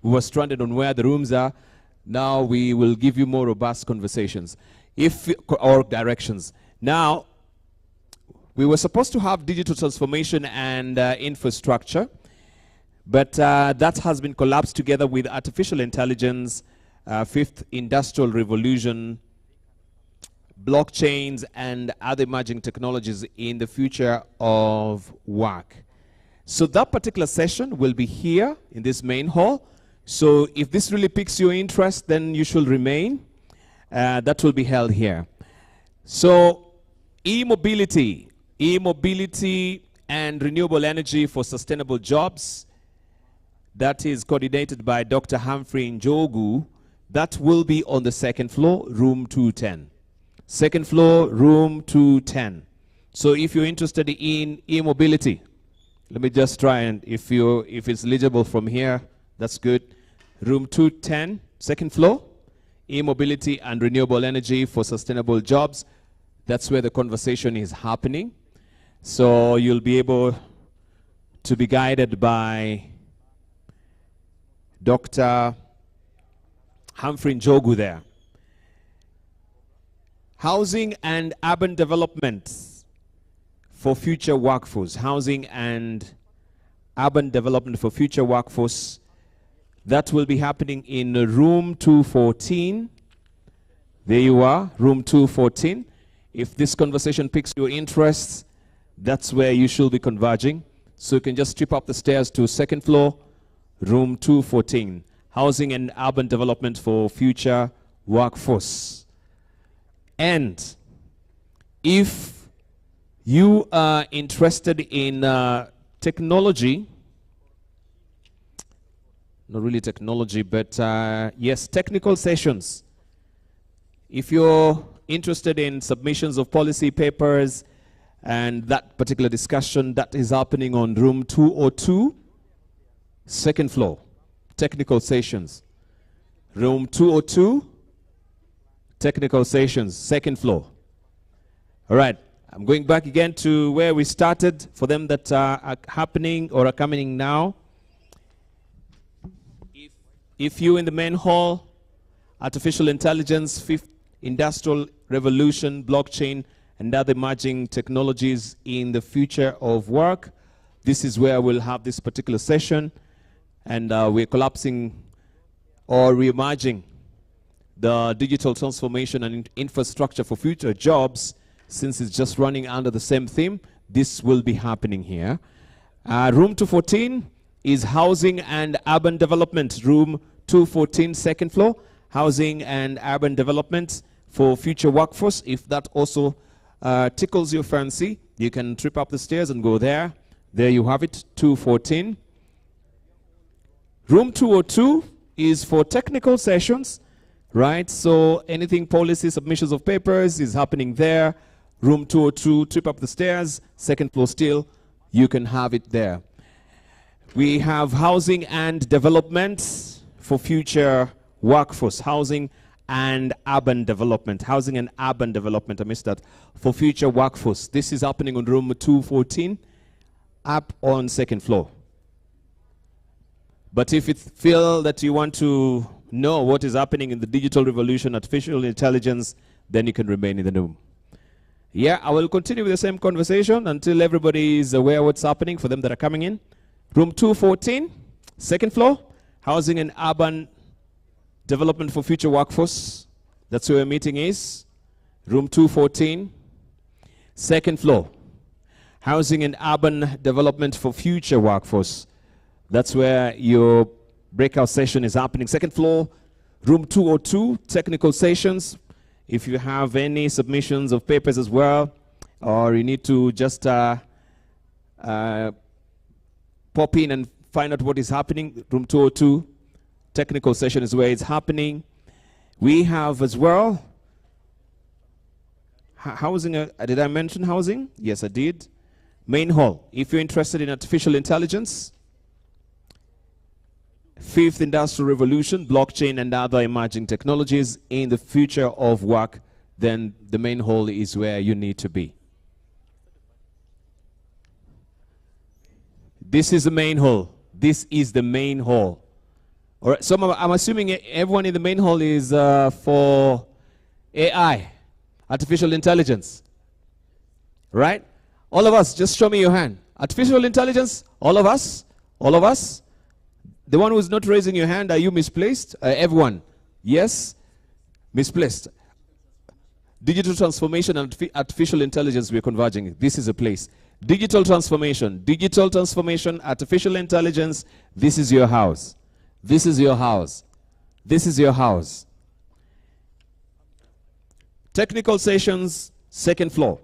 we were stranded on where the rooms are. Now we will give you more robust conversations or directions. Now, we were supposed to have digital transformation and infrastructure, but that has been collapsed together with artificial intelligence, fifth industrial revolution, blockchains, and other emerging technologies in the future of work. So that particular session will be here in this main hall. So if this really piques your interest, then you should remain. That will be held here. So e-mobility and renewable energy for sustainable jobs. That is coordinated by Dr. Humphrey Njogu. That will be on the second floor, room 210. Second floor, room 210. So if you're interested in e-mobility, let me just try and if it's legible from here, that's good. Room 210, second floor, e-mobility and renewable energy for sustainable jobs. That's where the conversation is happening. So you'll be able to be guided by Dr. Humphrey Njogu there. Housing and urban development for future workforce. Housing and urban development for future workforce. That will be happening in room 214. There you are, room 214. If this conversation piques your interest, that's where you should be converging. So you can just trip up the stairs to second floor, room 214. Housing and urban development for future workforce. And if you are interested in technology, not really technology, but yes, technical sessions. If you're interested in submissions of policy papers and that particular discussion, that is happening on room 202, second floor, technical sessions. Room 202, technical sessions, second floor. All right, I'm going back again to where we started for them that are happening or are coming now. If you in the main hall, artificial intelligence, fifth industrial revolution, blockchain, and other emerging technologies in the future of work, this is where we'll have this particular session. And we're collapsing or reimagining the digital transformation and infrastructure for future jobs. Since it's just running under the same theme, this will be happening here. Room 214 is housing and urban development. Room 214, second floor, housing and urban development for future workforce. If that also tickles your fancy, you can trip up the stairs and go there. There you have it, 214. Room 202 is for technical sessions, right? So anything policy, submissions of papers is happening there. Room 202, trip up the stairs, second floor still, you can have it there. We have housing and development for future workforce. Housing and urban development. Housing and urban development, I missed that. For future workforce. This is happening on room 214, up on second floor. But if you feel that you want to know what is happening in the digital revolution, artificial intelligence, then you can remain in the room. Yeah, I will continue with the same conversation until everybody is aware what's happening for them that are coming in. Room 214, second floor, housing and urban development for future workforce. That's where our meeting is. Room 214, second floor, housing and urban development for future workforce. That's where your breakout session is happening. Second floor, room 202, technical sessions. If you have any submissions of papers as well, or you need to just pop in and find out what is happening, room 202, technical session is where it's happening. We have as well housing. Did I mention housing? Yes, I did. Main hall. If you're interested in artificial intelligence, fifth industrial revolution, blockchain, and other emerging technologies in the future of work, then the main hall is where you need to be. This is the main hall. This is the main hall. All right, so I'm assuming everyone in the main hall is for AI, artificial intelligence. Right? All of us, just show me your hand. Artificial intelligence, all of us? All of us? The one who's not raising your hand, are you misplaced? Everyone? Yes? Misplaced. Digital transformation and artificial intelligence, we're converging. This is a place. Digital transformation, artificial intelligence, this is your house. This is your house. This is your house. Technical sessions, second floor,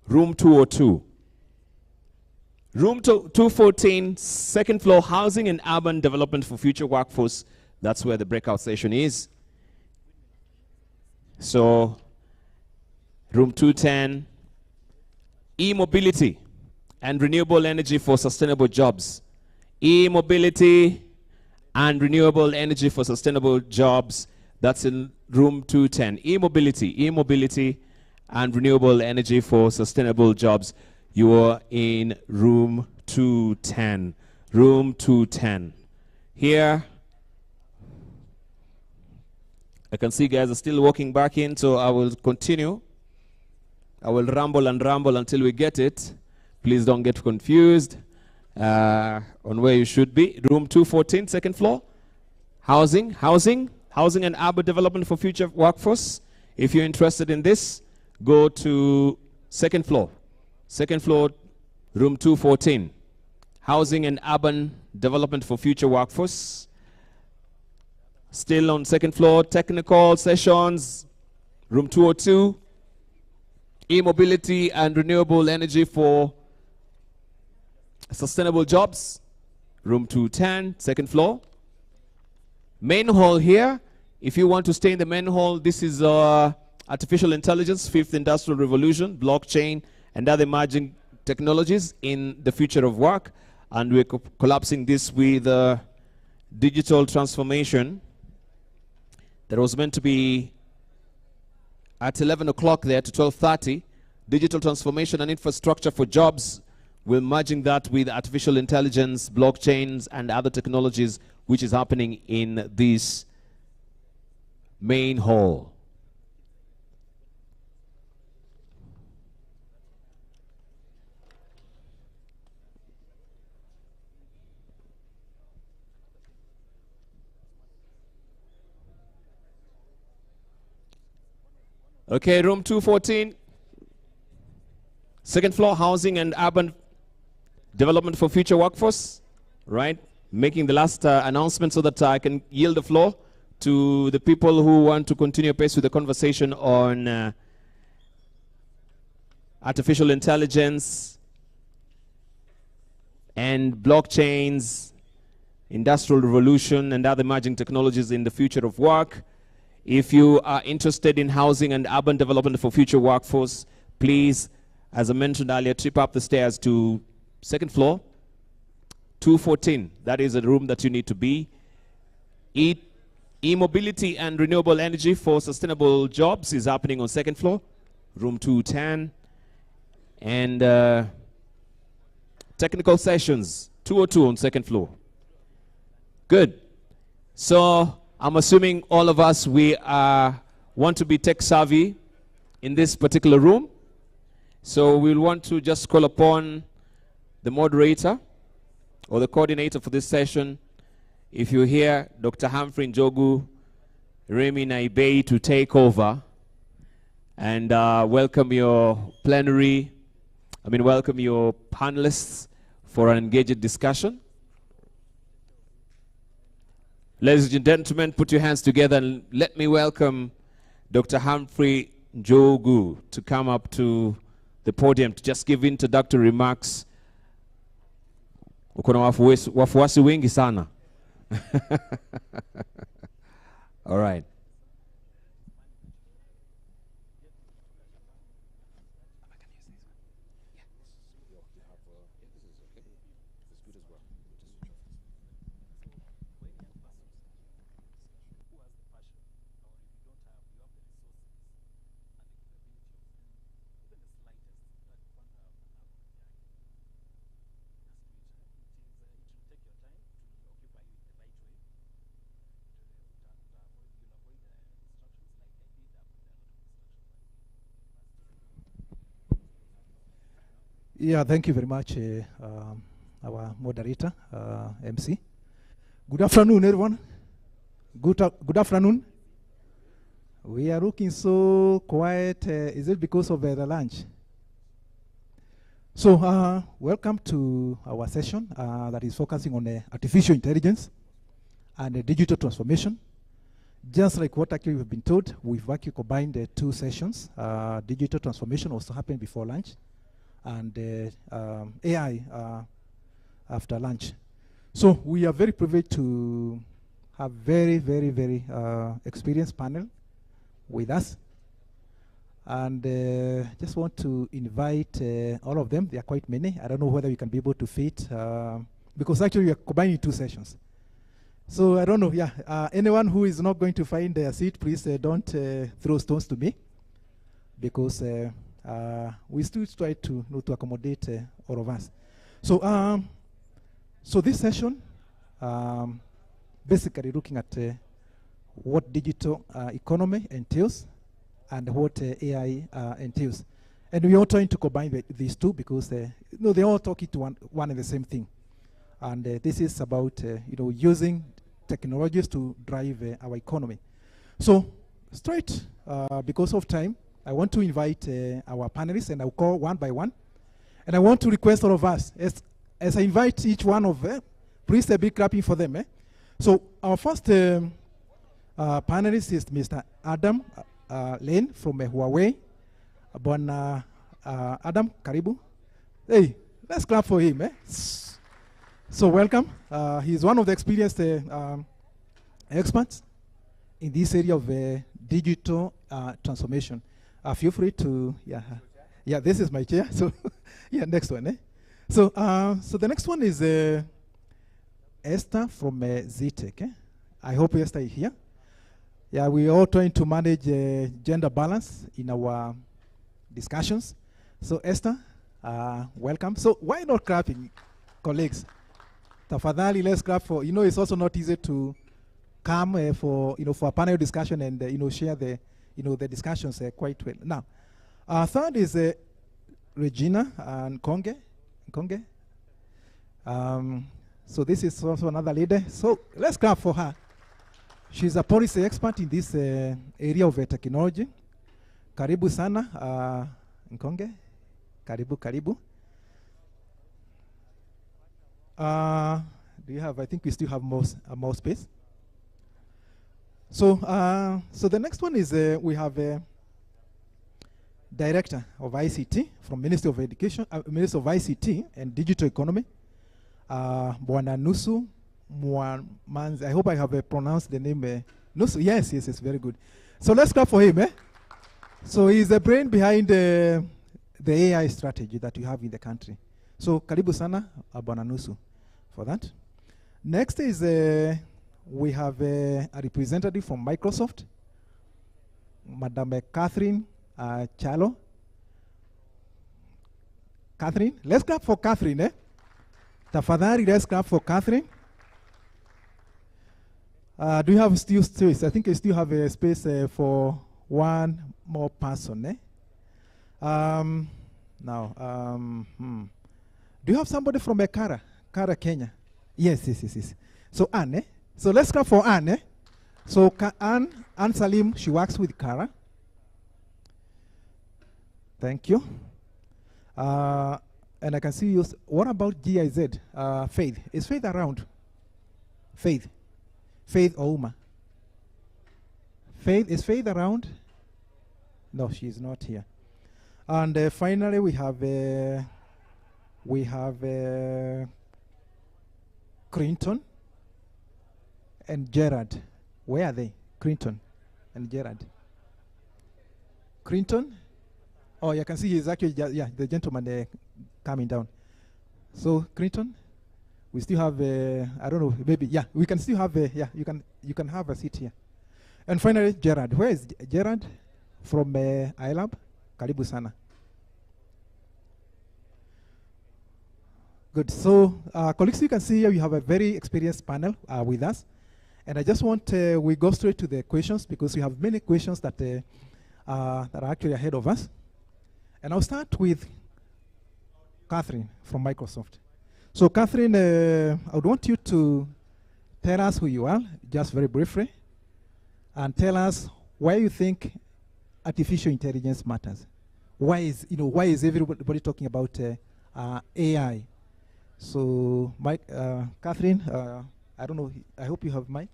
room 202. Room 214, second floor, housing and urban development for future workforce. That's where the breakout session is. So, room 210, e-mobility and renewable energy for sustainable jobs. E-mobility and renewable energy for sustainable jobs. That's in room 210. E-mobility and renewable energy for sustainable jobs. You are in room 210. Room 210. Here, I can see guys are still walking back in, so I will continue. I will ramble and ramble until we get it. Please don't get confused on where you should be. Room 214, second floor. Housing and urban development for future workforce. If you're interested in this, go to second floor. Second floor, room 214. Housing and urban development for future workforce. Still on second floor, technical sessions, room 202. E-mobility and renewable energy for sustainable jobs, room 210, second floor. Main hall here. If you want to stay in the main hall, this is artificial intelligence, fifth industrial revolution, blockchain, and other emerging technologies in the future of work. And we're collapsing this with digital transformation that was meant to be at 11 o'clock there to 12:30. Digital transformation and infrastructure for jobs. We're merging that with artificial intelligence, blockchains, and other technologies, which is happening in this main hall. Okay, room 214. Second floor, housing and urban development for future workforce. Right? Making the last announcement so that I can yield the floor to the people who want to continue pace with the conversation on artificial intelligence and blockchains, industrial revolution, and other emerging technologies in the future of work. If you are interested in housing and urban development for future workforce, please, as I mentioned earlier, trip up the stairs to second floor, 214. That is a room that you need to be. E-mobility and renewable energy for sustainable jobs is happening on second floor, room 210. And technical sessions, 202 on second floor. Good. So I'm assuming all of us, we want to be tech savvy in this particular room. So we'll want to just call upon the moderator or the coordinator for this session. If you're here, Dr. Humphrey Njogu, Remy Naibei, to take over and welcome your welcome your panelists for an engaged discussion. Ladies and gentlemen, put your hands together and let me welcome Dr. Humphrey Njogu to come up to the podium to just give introductory remarks. Uko na wafuasi wengi sana. All right. Yeah, thank you very much, our moderator, MC. Good afternoon, everyone. Good afternoon. We are looking so quiet. Is it because of the lunch? So, welcome to our session that is focusing on artificial intelligence and digital transformation. Just like what actually we've been told, we've actually combined two sessions. Digital transformation also happened before lunch, and AI after lunch. So we are very privileged to have very experienced panel with us. And just want to invite all of them. There are quite many. I don't know whether we can be able to fit, because actually we are combining two sessions. So I don't know, yeah. Anyone who is not going to find a seat, please don't throw stones to me, because we still try to, to accommodate all of us. So, so this session, basically looking at what digital economy entails and what AI entails. And we are trying to combine these two because they all talk to one and the same thing. And this is about using technologies to drive our economy. So straight, because of time, I want to invite our panelists, and I'll call one by one. And I want to request all of us, as I invite each one of them, please a big clapping for them. So our first panelist is Mr. Adam Lane from Huawei. Bwana Adam, karibu. Hey, let's clap for him. So welcome. He's one of the experienced experts in this area of digital transformation. Feel free to, yeah, this is my chair. So, yeah, next one. So, so the next one is Esther from ZTech. I hope Esther is here. Yeah, we are all trying to manage gender balance in our discussions. So Esther, welcome. So why not clapping, colleagues? Tafadhali, let's clap for, it's also not easy to come for, for a panel discussion and, share the, the discussions quite well. Now, third is Regina and Konge. So this is also another leader. So let's clap for her. She's a policy expert in this area of technology. Karibu sana, Nkonge. Karibu. Do you have, I think we still have more space. So, so the next one is we have a Director of ICT from Ministry of Education, Ministry of ICT and Digital Economy, Bwana Nusu Mwanzi. I hope I have pronounced the name. Nusu, yes, very good. So let's clap for him. So he's the brain behind the AI strategy that we have in the country. So karibu sana, Bwana Nusu, for that. Next is we have a representative from Microsoft, Madam Catherine Chalo. Catherine, let's clap for Catherine. Tafadhali, let's clap for Catherine. Do you have still space? I think I still have a space for one more person. Now, do you have somebody from Kara, Kenya? Yes. So Anne, so let's clap for Anne. So Anne Salim, she works with Kara. Thank you. And I can see you. What about GIZ? Faith. Is Faith around? Faith Ouma. Is Faith around? No, she's not here. And finally, we have Clinton and Gerard. Where are they? Clinton and Gerard. Clinton? Oh, you can see he's actually, the gentleman coming down. So, Clinton, we still have, I don't know, maybe, we can still have, you can have a seat here. And finally, Gerard. Where is Gerard? From iLab. Karibu sana. Good. So, colleagues, you can see here we have a very experienced panel with us. And I just want, we go straight to the questions because we have many questions that, that are actually ahead of us. And I'll start with Catherine from Microsoft. So Catherine, I would want you to tell us who you are, just very briefly, and tell us why you think artificial intelligence matters. Why is everybody talking about AI? So, Catherine, I don't know. I hope you have mic.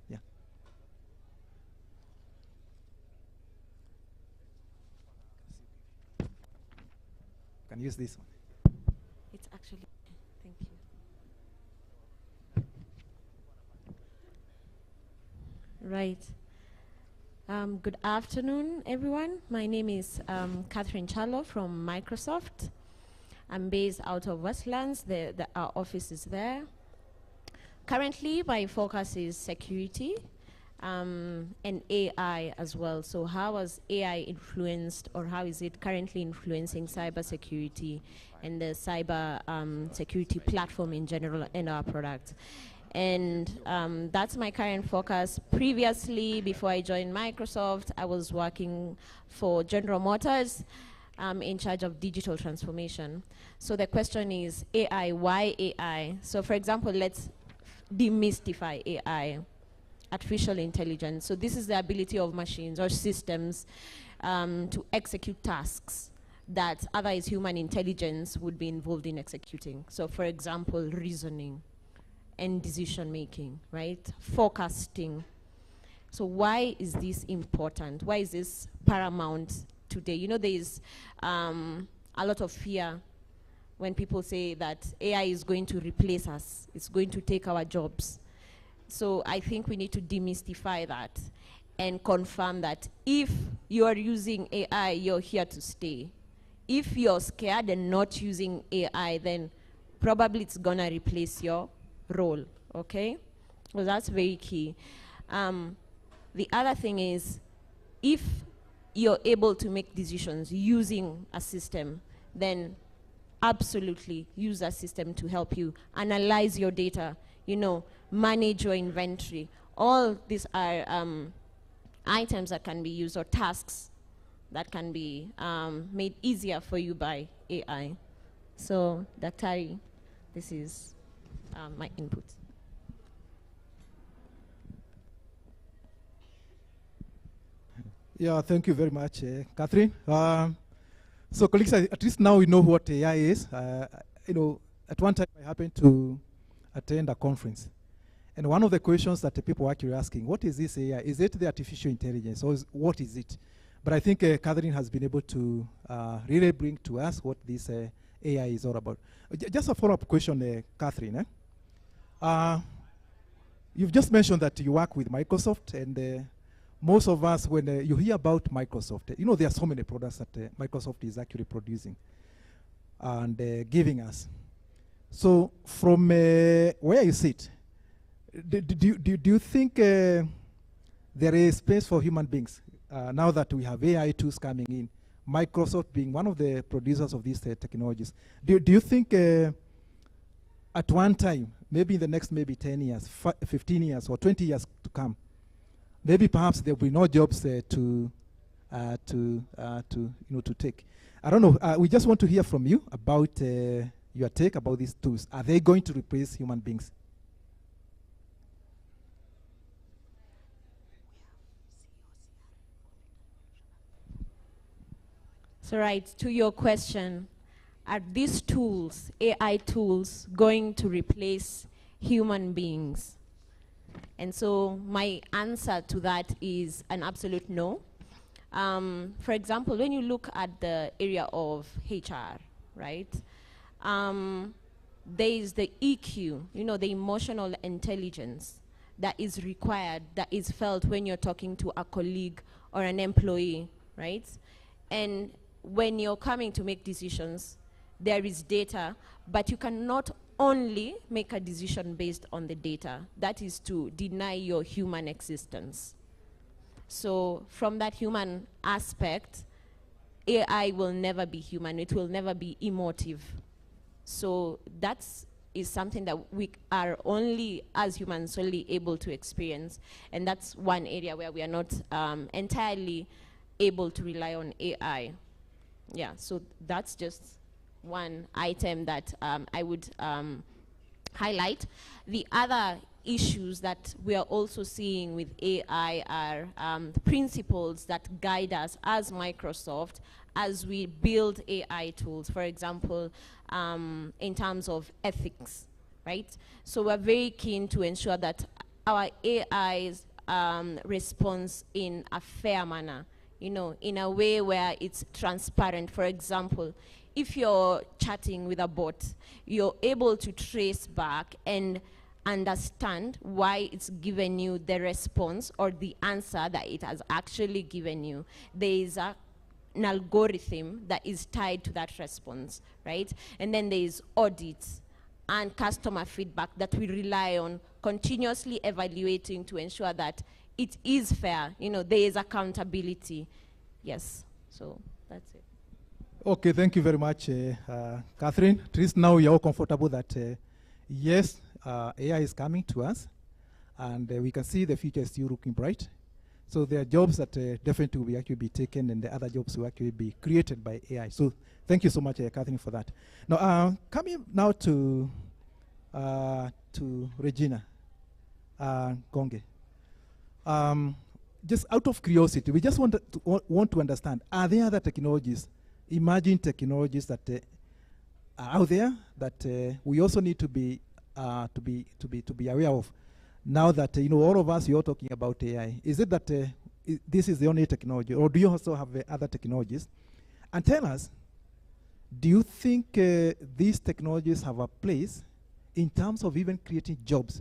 Yeah. Can use this one. It's actually. Thank you. Right. Good afternoon, everyone. My name is Catherine Charlo from Microsoft. I'm based out of Westlands. Our office is there. Currently, my focus is security and AI as well. So how has AI influenced, or how is it currently influencing cybersecurity and the cyber security platform in general in our product? And that's my current focus. Previously, before I joined Microsoft, I was working for General Motors in charge of digital transformation. So the question is, AI, why AI? So for example, let's demystify AI, artificial intelligence. So this is the ability of machines or systems to execute tasks that otherwise human intelligence would be involved in executing. So for example, reasoning and decision making, right? Forecasting. So why is this important? Why is this paramount today? You know, there is a lot of fear when people say that AI is going to replace us. It's going to take our jobs. So I think we need to demystify that and confirm that if you are using AI, you're here to stay. If you're scared and not using AI, then probably it's gonna replace your role, okay? Well, that's very key. The other thing is, if you're able to make decisions using a system, then absolutely use a system to help you analyze your data, you know, manage your inventory. All these are items that can be used, or tasks that can be made easier for you by AI. So, Daktari, this is my input. Yeah, thank you very much, Catherine. So colleagues, at least now we know what AI is. You know, at one time I happened to attend a conference. And one of the questions that the people were actually asking, what is this AI? Is it the artificial intelligence, or what is it? But I think Catherine has been able to really bring to us what this AI is all about. Just a follow-up question, Catherine. You've just mentioned that you work with Microsoft, and most of us, when you hear about Microsoft, you know, there are so many products that Microsoft is actually producing and giving us. So from where you sit, do you think there is space for human beings now that we have AI tools coming in, Microsoft being one of the producers of these technologies? Do you think at one time, maybe in the next maybe 10 years, 15 years, or 20 years to come, maybe perhaps there will be no jobs to take? I don't know. We just want to hear from you about your take about these tools. Are they going to replace human beings? So right, to your question, are these tools, AI tools, going to replace human beings? And so my answer to that is an absolute no. For example, when you look at the area of HR, right? There is the EQ, you know, the emotional intelligence that is required, that is felt when you're talking to a colleague or an employee, right? And when you're coming to make decisions, there is data, but you cannot only make a decision based on the data. That is to deny your human existence. So from that human aspect, AI will never be human. It will never be emotive. So that is something that we are only, as humans, solely able to experience. And that's one area where we are not entirely able to rely on AI. Yeah, so that's just one item that I would highlight. The other issues that we are also seeing with AI are principles that guide us as Microsoft as we build AI tools, for example, in terms of ethics, right? So we're very keen to ensure that our AIs responds in a fair manner, you know, in a way where it's transparent. For example, if you're chatting with a bot, you're able to trace back and understand why it's given you the response or the answer that it has actually given you. There is an algorithm that is tied to that response, right? And then there is audits and customer feedback that we rely on continuously evaluating to ensure that it is fair. You know, there is accountability. Yes, so that's it. Okay, thank you very much, Catherine. At least now you're all comfortable that, yes, AI is coming to us, and we can see the future is still looking bright. So there are jobs that definitely will actually be taken, and the other jobs will actually be created by AI. So thank you so much, Catherine, for that. Now, coming now to Regina Konge. Just out of curiosity, we just want to understand, are there other technologies, emerging technologies that are out there that we also need to be aware of? Now that you know, all of us, you're talking about AI. Is it that this is the only technology, or do you also have other technologies? And tell us, do you think these technologies have a place in terms of even creating jobs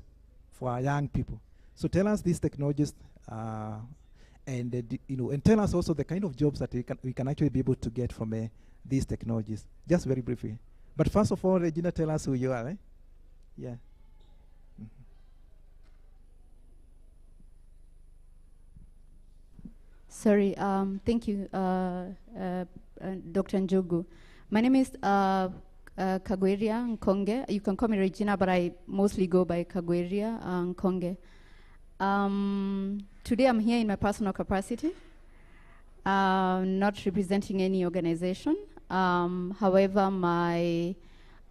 for our young people? So tell us these technologies, and you know, and tell us also the kind of jobs that we can actually be able to get from these technologies. Just very briefly. But first of all, Regina, tell us who you are. Yeah. Sorry, thank you, Dr. Njogu. My name is Kagweria Nkonge. You can call me Regina, but I mostly go by Kagweria Nkonge. Today I'm here in my personal capacity, not representing any organization. However, my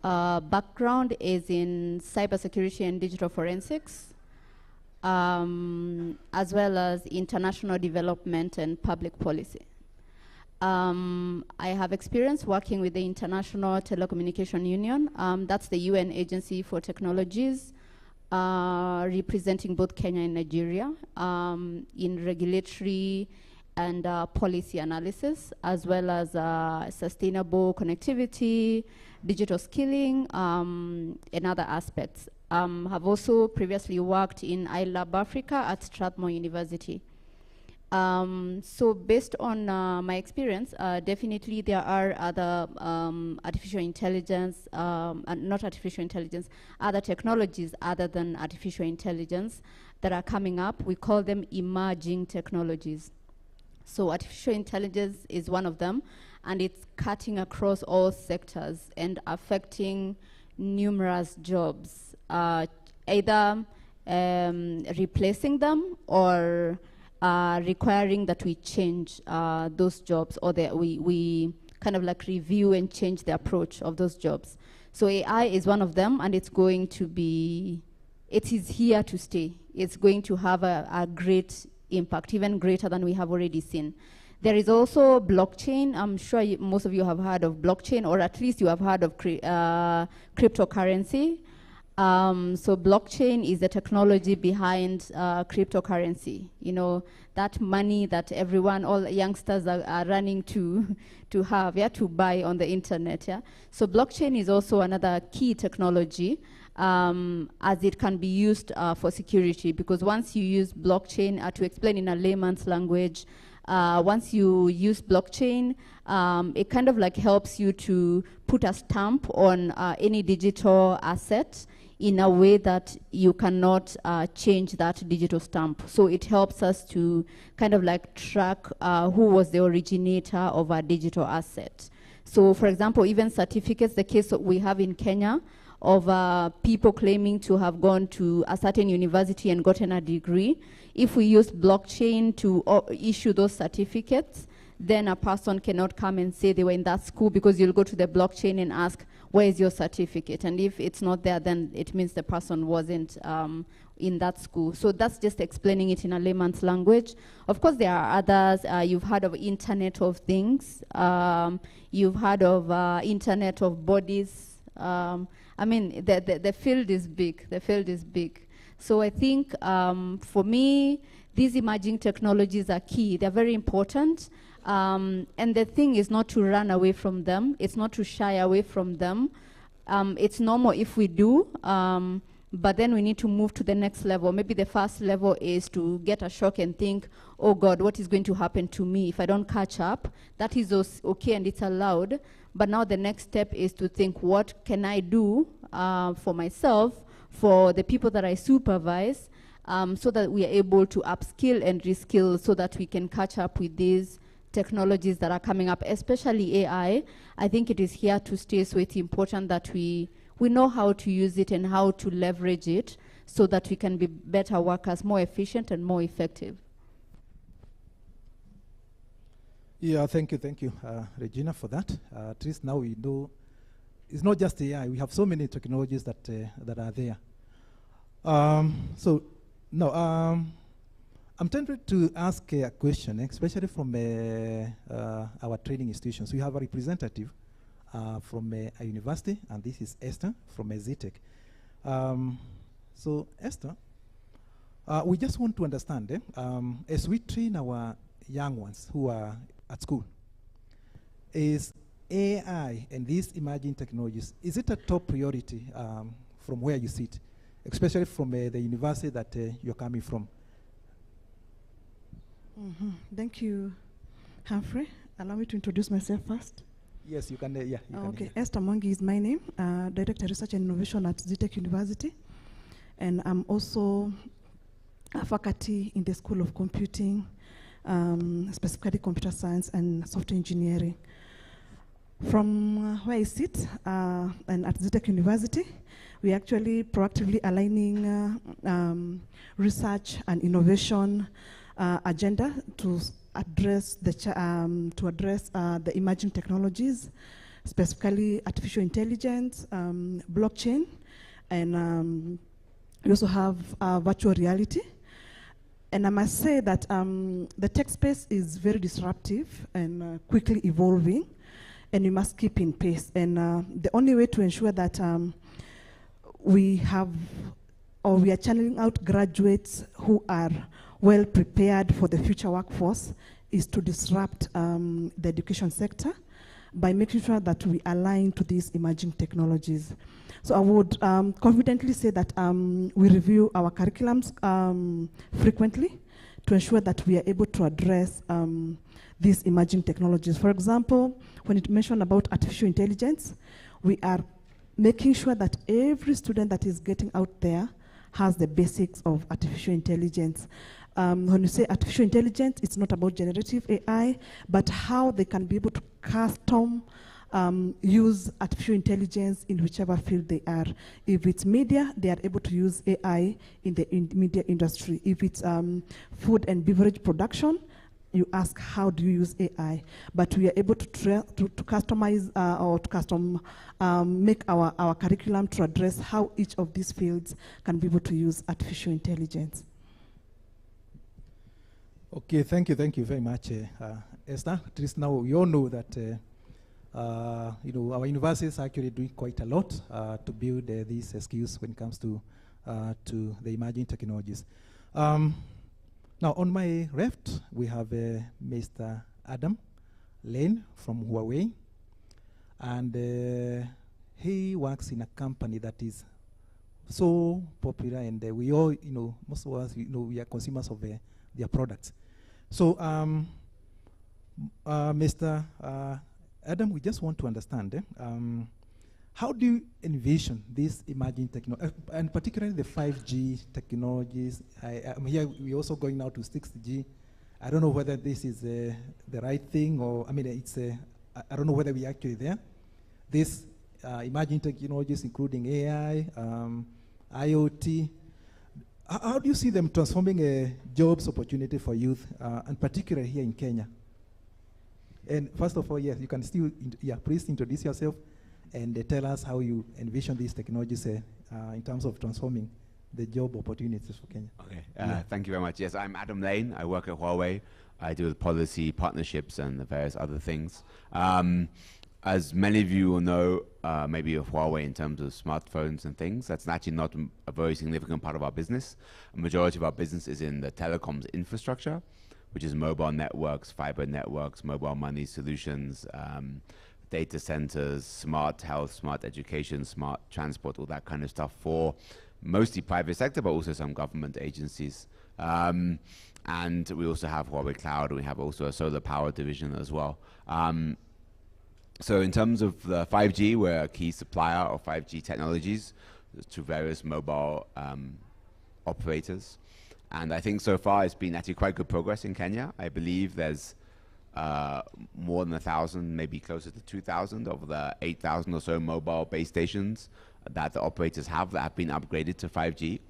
background is in cybersecurity and digital forensics, as well as international development and public policy. I have experience working with the International Telecommunication Union. That's the UN agency for technologies, representing both Kenya and Nigeria in regulatory and policy analysis, as well as sustainable connectivity, digital skilling, and other aspects. Have also previously worked in iLab Africa at Strathmore University. So based on my experience, definitely there are other artificial intelligence, not artificial intelligence, other technologies other than artificial intelligence that are coming up. We call them emerging technologies. So artificial intelligence is one of them, and it's cutting across all sectors and affecting numerous jobs. Either replacing them or requiring that we change those jobs, or that we kind of like review and change the approach of those jobs. So AI is one of them, and it's going to be, it is here to stay. It's going to have a great impact, even greater than we have already seen. There is also blockchain. I'm sure most of you have heard of blockchain, or at least you have heard of cryptocurrency. So blockchain is the technology behind cryptocurrency. You know, that money that everyone, all youngsters are running to have, yeah, to buy on the internet, yeah. So blockchain is also another key technology, as it can be used for security, because once you use blockchain, to explain in a layman's language, once you use blockchain, it kind of like helps you to put a stamp on any digital asset in a way that you cannot change that digital stamp. So it helps us to kind of like track who was the originator of a digital asset. So for example, even certificates, the case that we have in Kenya of people claiming to have gone to a certain university and gotten a degree, if we use blockchain to issue those certificates, then a person cannot come and say they were in that school, because you'll go to the blockchain and ask, where is your certificate? And if it's not there, then it means the person wasn't in that school. So that's just explaining it in a layman's language. Of course, there are others. You've heard of Internet of Things. You've heard of Internet of Bodies. I mean, the field is big. The field is big. So I think for me, these emerging technologies are key. They're very important. And the thing is not to run away from them. It's not to shy away from them. It's normal if we do, but then we need to move to the next level. Maybe the first level is to get a shock and think, oh God, what is going to happen to me if I don't catch up? That is okay and it's allowed. But now the next step is to think, what can I do for myself, for the people that I supervise, so that we are able to upskill and reskill so that we can catch up with these technologies that are coming up, especially AI. I think it is here to stay, so it's important that we know how to use it and how to leverage it so that we can be better workers, more efficient and more effective. Yeah, thank you, Regina, for that. At least now we know it's not just AI. We have so many technologies that that are there. So now I'm tempted to ask a question, especially from our training institutions. We have a representative from a university, and this is Esther from ZTech. So Esther, we just want to understand, as we train our young ones who are at school, is AI and these emerging technologies, is it a top priority from where you sit, especially from the university that you're coming from? Thank you, Humphrey. Allow me to introduce myself first. Yes, you can. Yeah. You can, okay, Esther Mwangi is my name, Director of Research and Innovation at ZTech University, and I'm also a faculty in the School of Computing, specifically computer science and software engineering. From where I sit, and at ZTech University, we actually proactively aligning research and innovation agenda to address the emerging technologies, specifically artificial intelligence, blockchain, and we also have virtual reality. And I must say that the tech space is very disruptive and quickly evolving, and we must keep in pace. And the only way to ensure that we are channeling out graduates who are well prepared for the future workforce is to disrupt the education sector by making sure that we align to these emerging technologies. So I would confidently say that we review our curriculums frequently to ensure that we are able to address these emerging technologies. For example, when it mentioned about artificial intelligence, we are making sure that every student that is getting out there has the basics of artificial intelligence. When you say artificial intelligence, it's not about generative AI, but how they can be able to custom use artificial intelligence in whichever field they are. If it's media, they are able to use AI in the media industry. If it's food and beverage production, you ask, how do you use AI? But we are able to customize or to make our curriculum to address how each of these fields can be able to use artificial intelligence. Okay, thank you very much, Esther. At least now we all know that our universities are actually doing quite a lot to build these skills when it comes to the emerging technologies. Now, on my left, we have Mr. Adam Lane from Huawei, and he works in a company that is so popular, and we all, most of us, we are consumers of their products. So, Mr. Adam, we just want to understand, how do you envision these emerging technologies, and particularly the 5G technologies? I'm here, we're also going now to 6G. I don't know whether this is the right thing, or, I mean, I don't know whether we're actually there. These emerging technologies, including AI, IoT, how do you see them transforming a jobs opportunity for youth, and particularly here in Kenya? And first of all, yes, you can still, please introduce yourself and tell us how you envision these technologies in terms of transforming the job opportunities for Kenya. Okay, thank you very much. Yes, I'm Adam Lane. I work at Huawei. I deal with policy, partnerships, and various other things. As many of you will know, maybe of Huawei in terms of smartphones and things, that's actually not a very significant part of our business. A majority of our business is in the telecoms infrastructure, which is mobile networks, fiber networks, mobile money solutions, data centers, smart health, smart education, smart transport, all that kind of stuff for mostly private sector, but also some government agencies. And we also have Huawei Cloud, and we have also a solar power division as well. So in terms of the 5G, we're a key supplier of 5G technologies to various mobile operators. And I think so far it's been actually quite good progress in Kenya. I believe there's more than 1,000, maybe closer to 2,000 of the 8,000 or so mobile base stations that the operators have that have been upgraded to 5G,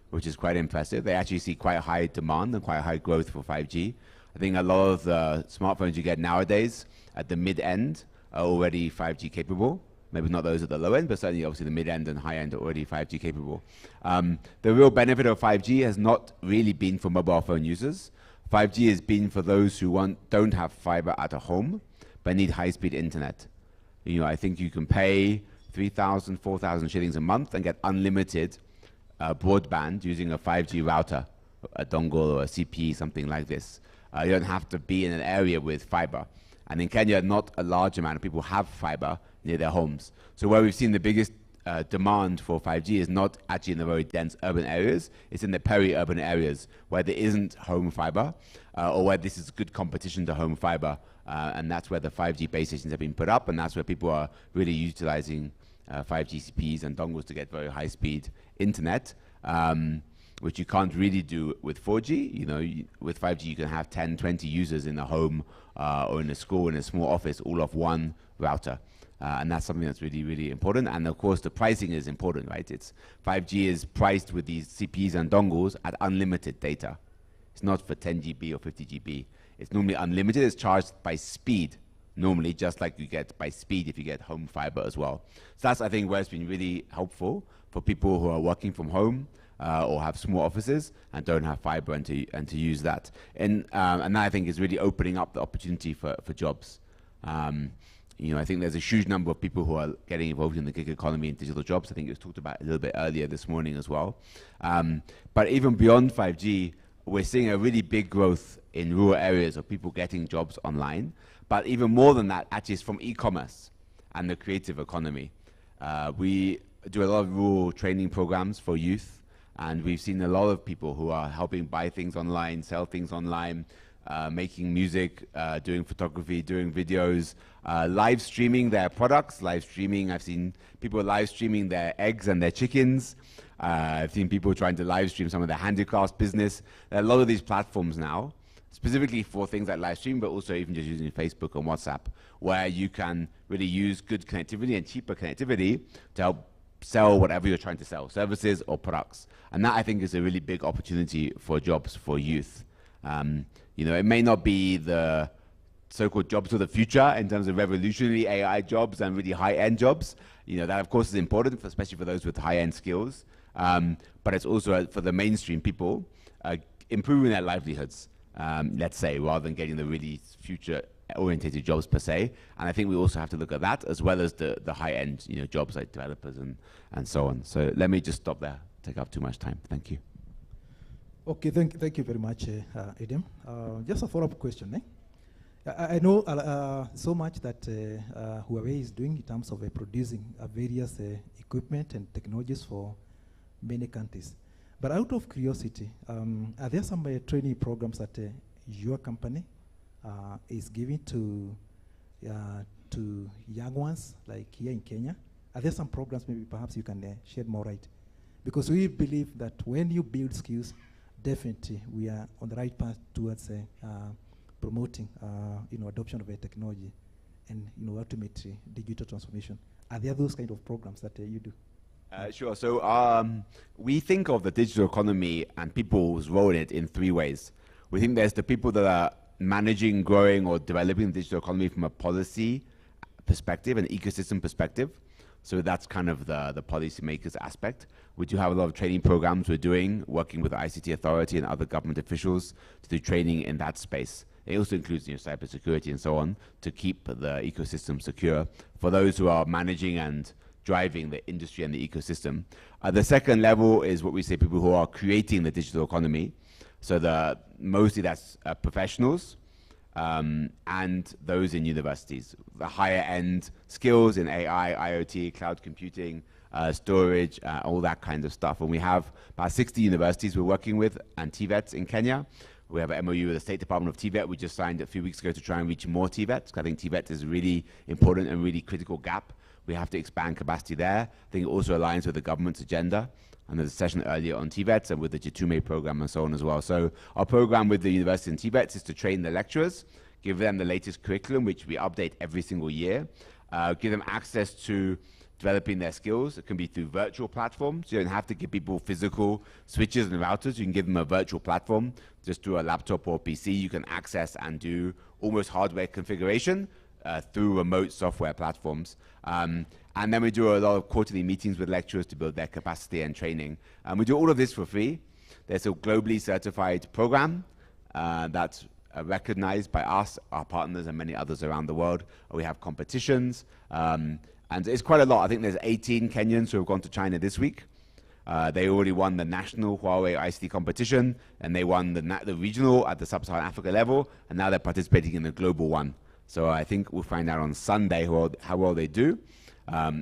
which is quite impressive. They actually see quite high demand and quite high growth for 5G. I think a lot of the smartphones you get nowadays at the mid-end are already 5G capable. Maybe not those at the low end, but certainly obviously the mid-end and high-end are already 5G capable. The real benefit of 5G has not really been for mobile phone users. 5G has been for those who don't have fiber at a home, but need high-speed internet. You know, I think you can pay 3,000, 4,000 shillings a month and get unlimited broadband using a 5G router, a dongle or a CPE, something like this. You don't have to be in an area with fiber. And in Kenya, not a large amount of people have fiber near their homes. So where we've seen the biggest demand for 5G is not actually in the very dense urban areas, it's in the peri-urban areas where there isn't home fiber or where this is good competition to home fiber. And that's where the 5G base stations have been put up, and that's where people are really utilizing 5G CPs and dongles to get very high-speed internet, which you can't really do with 4G. You know, with 5G you can have 10, 20 users in a home or in a school, in a small office, all off one router. And that's something that's really, really important. And of course, the pricing is important, right? 5G is priced with these CPs and dongles at unlimited data. It's not for 10 GB or 50 GB. It's normally unlimited. It's charged by speed, normally, just like you get by speed if you get home fiber as well. So that's, I think, where it's been really helpful for people who are working from home or have small offices and don't have fiber and to use that. And that, I think, is really opening up the opportunity for jobs. You know, I think there's a huge number of people who are getting involved in the gig economy and digital jobs. I think it was talked about a little bit earlier this morning as well. But even beyond 5G, we're seeing a really big growth in rural areas of people getting jobs online. But even more than that, actually, is from e-commerce and the creative economy. We do a lot of rural training programs for youth, and we've seen a lot of people who are helping buy things online, sell things online, making music, doing photography, doing videos, live streaming their products, live streaming. I've seen people live streaming their eggs and their chickens. I've seen people trying to live stream some of their handicrafts business. There are a lot of these platforms now, specifically for things like live stream, but also even just using Facebook and WhatsApp, where you can really use good connectivity and cheaper connectivity to help sell whatever you're trying to sell, services or products. And that, I think, is a really big opportunity for jobs for youth. You know, it may not be the so-called jobs of the future in terms of revolutionary AI jobs and really high-end jobs. You know, that, of course, is important, especially for those with high-end skills. But it's also for the mainstream people, improving their livelihoods, let's say, rather than getting the really future-orientated jobs per se. And I think we also have to look at that as well as the high-end, you know, jobs like developers and so on. So let me just stop there, take up too much time. Thank you. Okay, thank you very much, Adam. Just a follow-up question. I know so much that Huawei is doing in terms of producing various equipment and technologies for many countries. But out of curiosity, are there some training programs that your company is giving to young ones, like here in Kenya? Are there some programs maybe perhaps you can shed more light? Because we believe that when you build skills, definitely we are on the right path towards promoting you know, adoption of technology and, you know, ultimately digital transformation. Are there those kind of programs that you do? Sure. So we think of the digital economy and people's role in it in three ways. We think there's the people that are managing, growing, or developing the digital economy from a policy perspective, an ecosystem perspective. So that's kind of the policymakers aspect. We do have a lot of training programs we're doing, working with the ICT Authority and other government officials to do training in that space. It also includes cybersecurity and so on to keep the ecosystem secure for those who are managing and driving the industry and the ecosystem. The second level is what we say people who are creating the digital economy. So mostly that's professionals and those in universities. The higher end skills in AI, IoT, cloud computing, storage, all that kind of stuff. And we have about 60 universities we're working with and TVETs in Kenya. We have an MOU with the State Department of TVET. We just signed a few weeks ago to try and reach more TVETs. I think TVET is a really important and really critical gap. We have to expand capacity there. I think it also aligns with the government's agenda. And there's a session earlier on TVETs and with the Jitume program and so on as well. So our program with the university and TVETs is to train the lecturers, give them the latest curriculum, which we update every single year, give them access to developing their skills. It can be through virtual platforms. You don't have to give people physical switches and routers. You can give them a virtual platform. Just through a laptop or PC, you can access and do almost hardware configuration through remote software platforms. And then we do a lot of quarterly meetings with lecturers to build their capacity and training. And we do all of this for free. There's a globally certified program that's recognized by us, our partners, and many others around the world. We have competitions. And it's quite a lot. I think there's 18 Kenyans who have gone to China this week. They already won the national Huawei ICT competition, and they won the regional at the Sub-Saharan Africa level, and now they're participating in the global one. So I think we'll find out on Sunday how well they do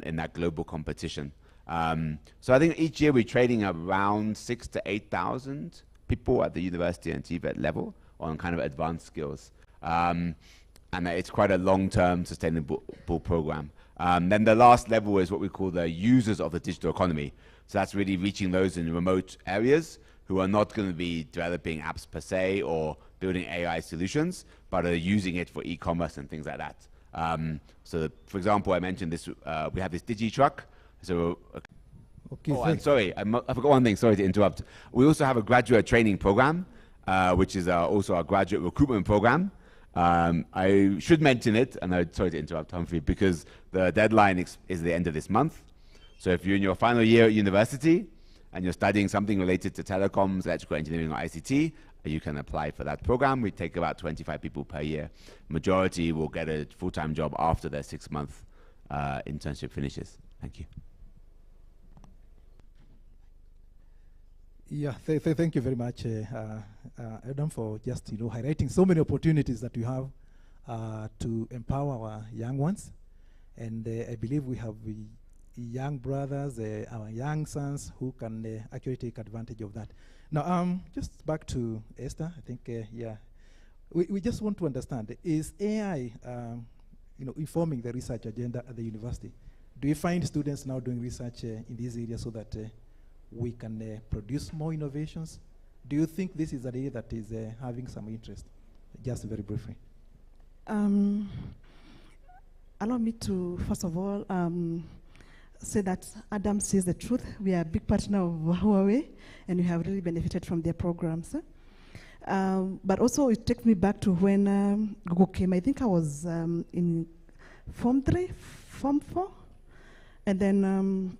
in that global competition. So I think each year we're training around 6,000 to 8,000 people at the university and TVET level on kind of advanced skills. And it's quite a long-term sustainable program. Then the last level is what we call the users of the digital economy. So that's really reaching those in remote areas who are not going to be developing apps per se or building AI solutions, but are using it for e-commerce and things like that. So for example, I mentioned this, we have this DigiTruck. So, I'm sorry, I forgot one thing, sorry to interrupt. We also have a graduate training program, which is also our graduate recruitment program. I should mention it, and I'm sorry to interrupt, Humphrey, because the deadline is the end of this month. So if you're in your final year at university and you're studying something related to telecoms, electrical engineering, or ICT, you can apply for that program. We take about 25 people per year. Majority will get a full-time job after their 6-month internship finishes. Thank you. Yeah, thank you very much, Adam, for just highlighting so many opportunities that we have to empower our young ones. And I believe we have young brothers, our young sons, who can actually take advantage of that. Now, just back to Esther. I think, we just want to understand: is AI, informing the research agenda at the university? Do you find students now doing research in this area so that we can produce more innovations? Do you think this is an area that is having some interest? Just very briefly. Allow me to, first of all, say that Adam says the truth. We are a big partner of Huawei, and we have really benefited from their programs. But also, it takes me back to when Google came. I think I was in Form 3, Form 4, and then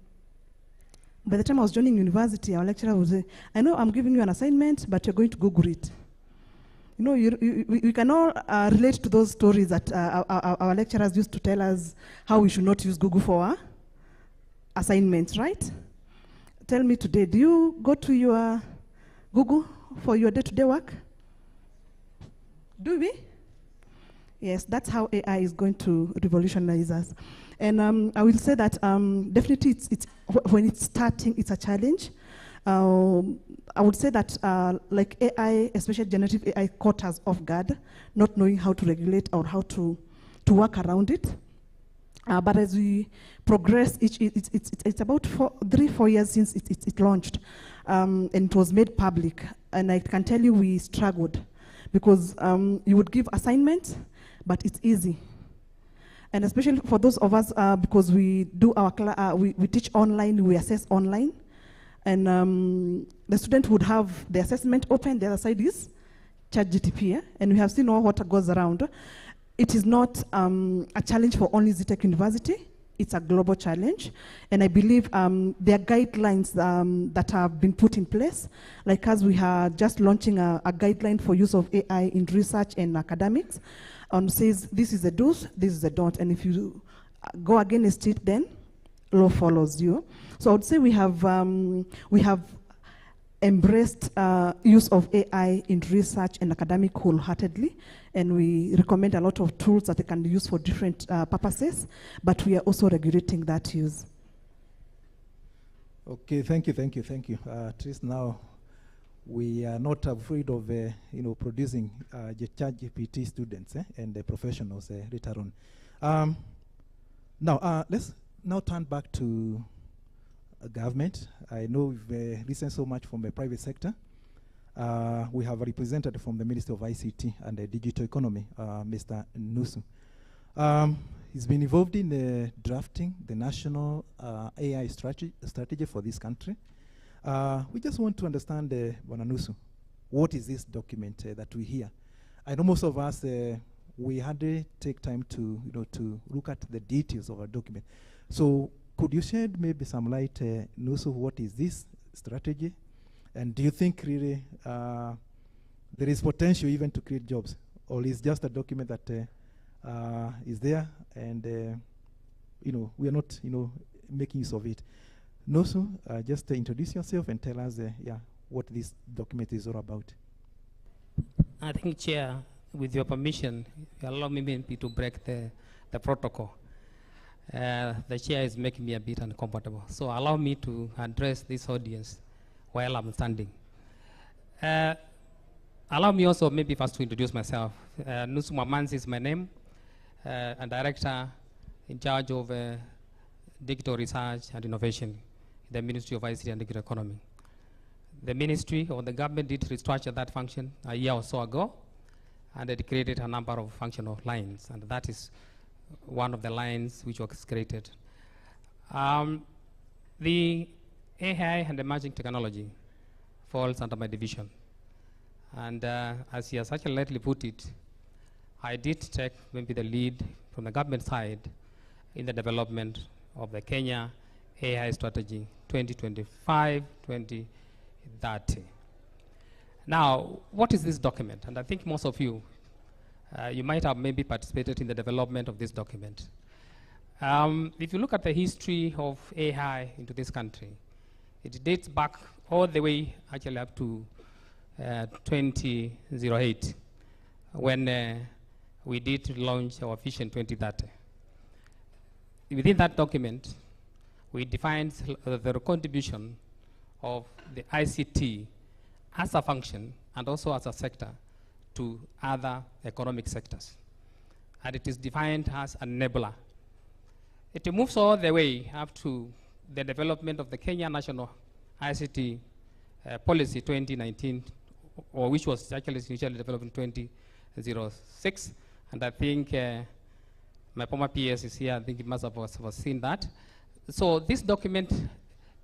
by the time I was joining university, our lecturer would say, I know I'm giving you an assignment, but you're going to Google it. We can all relate to those stories that our lecturers used to tell us how we should not use Google for assignments, right? Tell me today, do you go to your Google for your day-to-day work? Do we? Yes, that's how AI is going to revolutionize us. And I will say that definitely it's when it's starting, it's a challenge. I would say that like AI, especially generative AI, caught us off guard, not knowing how to regulate or how to work around it. But as we progress, it's about 3-4 years since it launched, and it was made public. And I can tell you we struggled because you would give assignments, but it's easy. And especially for those of us, because we do we teach online, we assess online, and the student would have the assessment open, the other side is ChatGPT, and we have seen all what goes around. It is not a challenge for only ZTech University. It's a global challenge, and I believe there are guidelines that have been put in place. Like us, we are just launching a guideline for use of AI in research and academics. Says this is a do's, this is a don't, and if you go against it, then law follows you. So I would say we have embraced use of AI in research and academic wholeheartedly, and we recommend a lot of tools that they can use for different purposes, but we are also regulating that use. Okay, thank you. At least now we are not afraid of producing ChatGPT students and the professionals later on. Now let's now turn back to government. I know we've listened so much from the private sector. We have a representative from the Ministry of ICT and the Digital Economy, Mr. Nusu. He's been involved in drafting the national AI strategy for this country. We just want to understand, Bwana Nusu, what is this document that we hear? I know most of us, we had to take time to look at the details of our document. So could you shed maybe some light, Nusu, what is this strategy? And do you think really there is potential even to create jobs? Or is just a document that is there and we are not making use of it? Nusu, just introduce yourself and tell us what this document is all about. I think, Chair, with your permission, allow me maybe to break the protocol. The chair is making me a bit uncomfortable. So allow me to address this audience while I'm standing. Allow me also maybe first to introduce myself. Nusu Mwamanzi is my name, a director in charge of digital research and innovation in the Ministry of ICT and Digital Economy. The ministry or the government did restructure that function a year or so ago, and it created a number of functional lines, and that is one of the lines which was created. The AI and emerging technology falls under my division. And as you have such lightly put it, I did take maybe the lead from the government side in the development of the Kenya AI strategy 2025-2030. Now, what is this document? And I think most of you, you might have maybe participated in the development of this document. If you look at the history of AI into this country, it dates back all the way actually up to 2008, when we did launch our Vision 2030. Within that document, we defined the contribution of the ICT as a function and also as a sector to other economic sectors. And it is defined as an enabler. It moves all the way up to the development of the Kenya National ICT Policy 2019, or which was actually initially developed in 2006. And I think my former PS is here. I think he must have seen that. So this document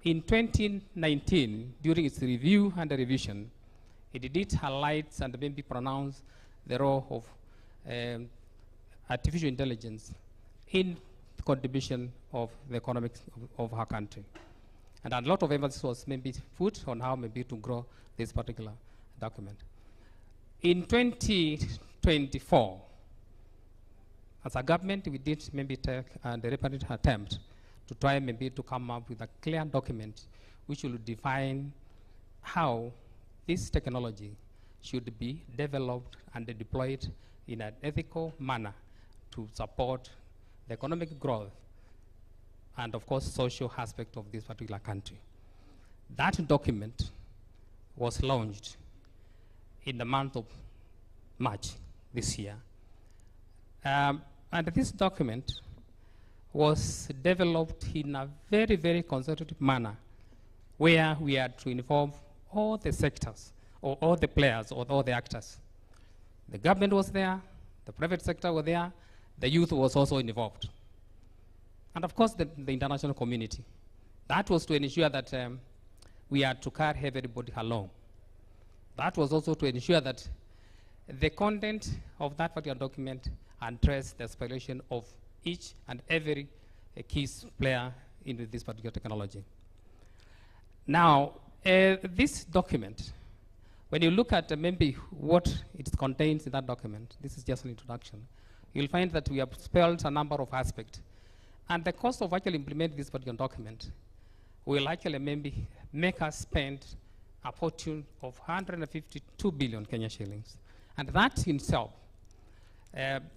in 2019, during its review and revision, it did highlight and maybe pronounce the role of artificial intelligence in the contribution of the economics of our country. And a lot of emphasis was maybe put on how maybe to grow this particular document. In 2024, as a government, we did maybe take a deliberate attempt to try maybe to come up with a clear document which will define how this technology should be developed and deployed in an ethical manner to support the economic growth and, of course, social aspect of this particular country. That document was launched in the month of March this year. And this document was developed in a very, very conservative manner, where we had to involve all the sectors, or all the players, or all the actors. The government was there, the private sector was there, the youth was also involved. And of course, the international community. That was to ensure that we had to carry everybody along. That was also to ensure that the content of that particular document address the aspiration of each and every key player in this particular technology. Now, this document, when you look at maybe what it contains in that document, this is just an introduction, you'll find that we have spelled a number of aspects. And the cost of actually implementing this particular document will actually maybe make us spend a fortune of 152 billion Kenya shillings. And that in itself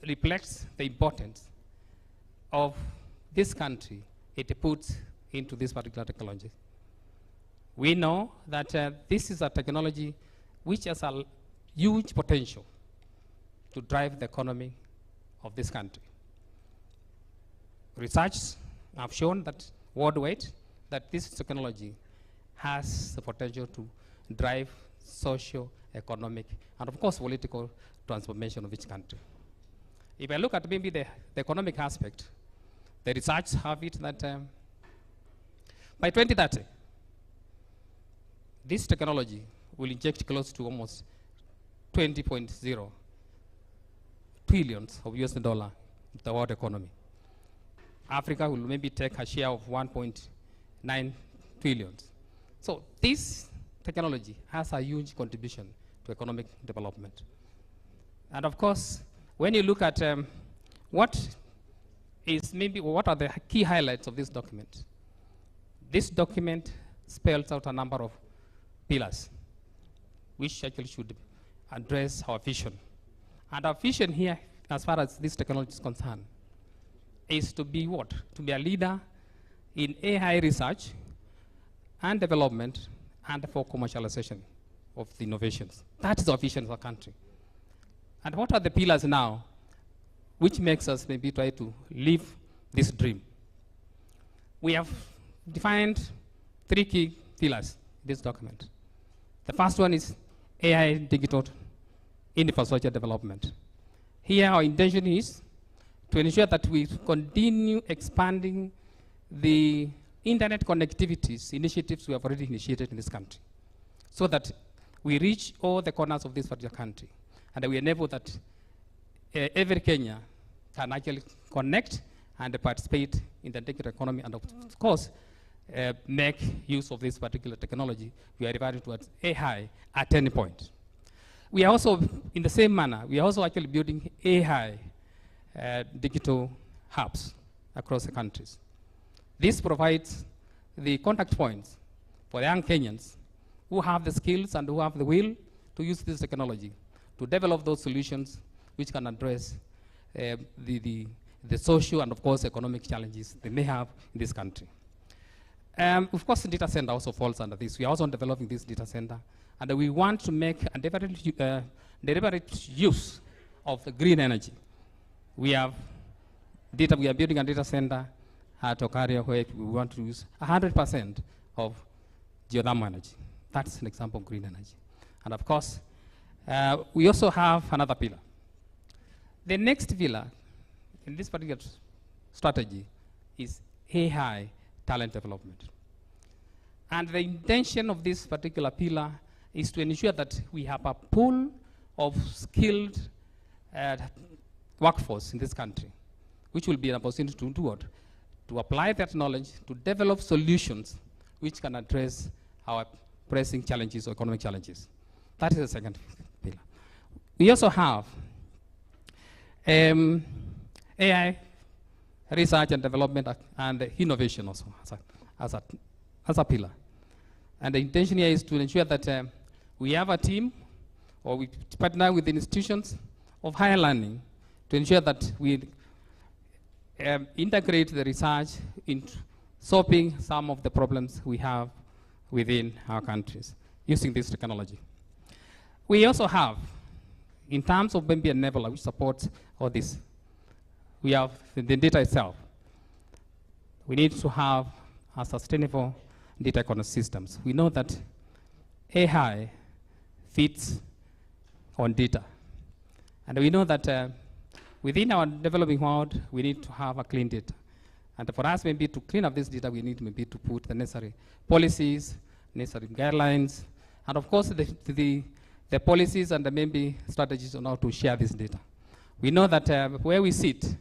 reflects the importance of this country it puts into this particular technology. We know that this is a technology which has a huge potential to drive the economy of this country. Research have shown that worldwide that this technology has the potential to drive social, economic, and of course political transformation of each country. If I look at maybe the economic aspect, the research have it that by 2030, this technology will inject close to almost 20.0 trillions of US dollar into the world economy. Africa will maybe take a share of 1.9 trillions. So this technology has a huge contribution to economic development. And of course, when you look at what are the key highlights of this document, this document spells out a number of pillars which actually should address our vision. And our vision here, as far as this technology is concerned, is to be what? To be a leader in AI research and development and for commercialization of the innovations. That is our vision as a country. And what are the pillars now which makes us maybe try to live this dream? We have defined 3 key pillars in this document. The first one is AI digital infrastructure development. Here our intention is to ensure that we continue expanding the internet connectivities initiatives we have already initiated in this country, so that we reach all the corners of this particular country, and we enable that every Kenyan can actually connect and participate in the digital economy, and of course, make use of this particular technology we are referring to as AI at any point. We are also, in the same manner, we are also actually building AI digital hubs across the countries. This provides the contact points for young Kenyans who have the skills and who have the will to use this technology to develop those solutions which can address the social and, of course, economic challenges they may have in this country. Of course, the data center also falls under this. We are also developing this data center, and we want to make a deliberate use of the green energy. We are building a data center at Okaria where we want to use 100% of geothermal energy. That's an example of green energy. And of course, we also have another pillar. The next pillar in this particular strategy is AI talent development. And the intention of this particular pillar is to ensure that we have a pool of skilled workforce in this country, which will be an opportunity to do what? To apply that knowledge to develop solutions which can address our pressing challenges or economic challenges. That is the second pillar. We also have AI research and development and innovation also as a pillar. And the intention here is to ensure that we have a team, or we partner with the institutions of higher learning to ensure that we integrate the research into solving some of the problems we have within our countries using this technology. We also have, in terms of maybe enabler which supports all this, we have the data itself. We need to have a sustainable data ecosystems. We know that AI feeds on data. And we know that within our developing world, we need to have a clean data. And for us, maybe to clean up this data, we need maybe to put the necessary policies, necessary guidelines, and of course, the the policies and maybe strategies on how to share this data. We know that where we sit,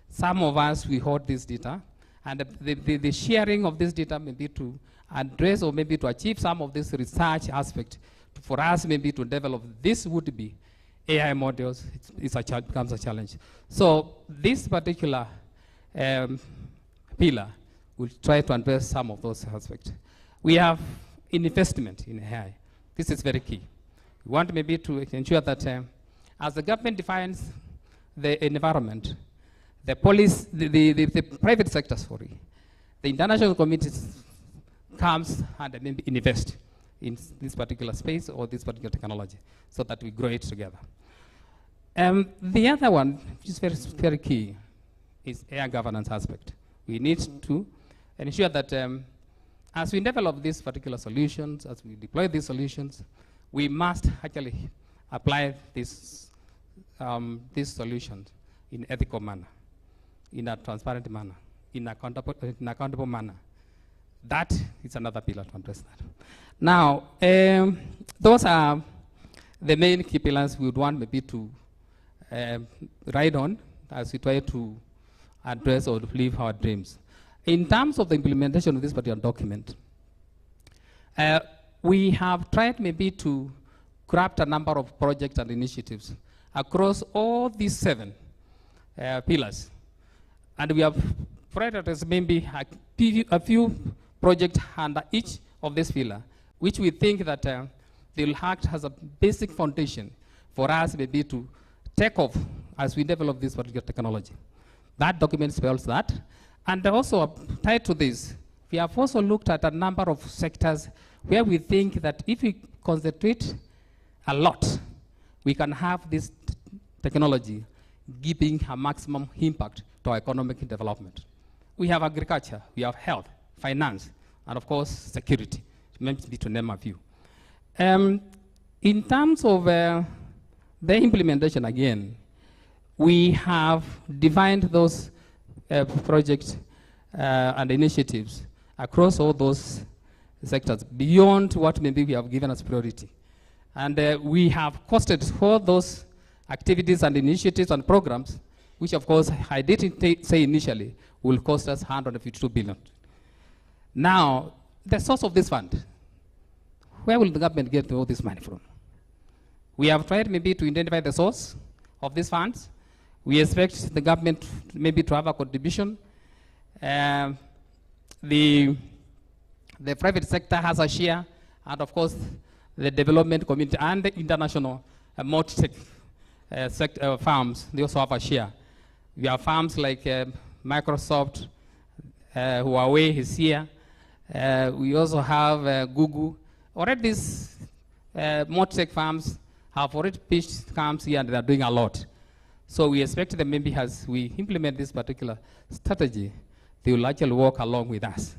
some of us, we hold this data, and the sharing of this data maybe to address or maybe to achieve some of this research aspect, for us maybe to develop this would be AI models, becomes a challenge. So this particular pillar will try to address some of those aspects. We have investment in AI. This is very key. We want maybe to ensure that as the government defines the environment, the police, the private sector, the international communities comes and maybe invest in this particular space or this particular technology so that we grow it together. The other one, which is very, very key, is AI governance aspect. We need to ensure that as we develop these particular solutions, as we deploy these solutions, we must actually apply these solutions in ethical manner, in a transparent manner, in a accountable manner. That is another pillar to address that. Now, those are the main key pillars we would want maybe to ride on as we try to address or live our dreams. In terms of the implementation of this particular document, we have tried maybe to craft a number of projects and initiatives across all these 7 pillars. And we have prioritized maybe a few projects under each of this pillar, which we think that they will act as a basic foundation for us maybe to take off as we develop this particular technology. That document spells that. And also tied to this, we have also looked at a number of sectors where we think that if we concentrate a lot, we can have this technology giving a maximum impact to our economic development. We have agriculture, we have health, finance, and of course, security, maybe to name a few. In terms of the implementation, again, we have defined those projects and initiatives across all those sectors beyond what maybe we have given as priority. And we have costed for those activities and initiatives and programs, which of course I didn't say initially will cost us 152 billion. Now, the source of this fund, where will the government get all this money from? We have tried maybe to identify the source of these funds. We expect the government maybe to have a contribution. The private sector has a share, and of course, the development community and the international multi-tech firms, they also have a share. We have firms like Microsoft, Huawei is here. We also have Google. Already these multi-tech firms have already pitched camps here and they are doing a lot. So we expect that maybe as we implement this particular strategy, they will actually work along with us.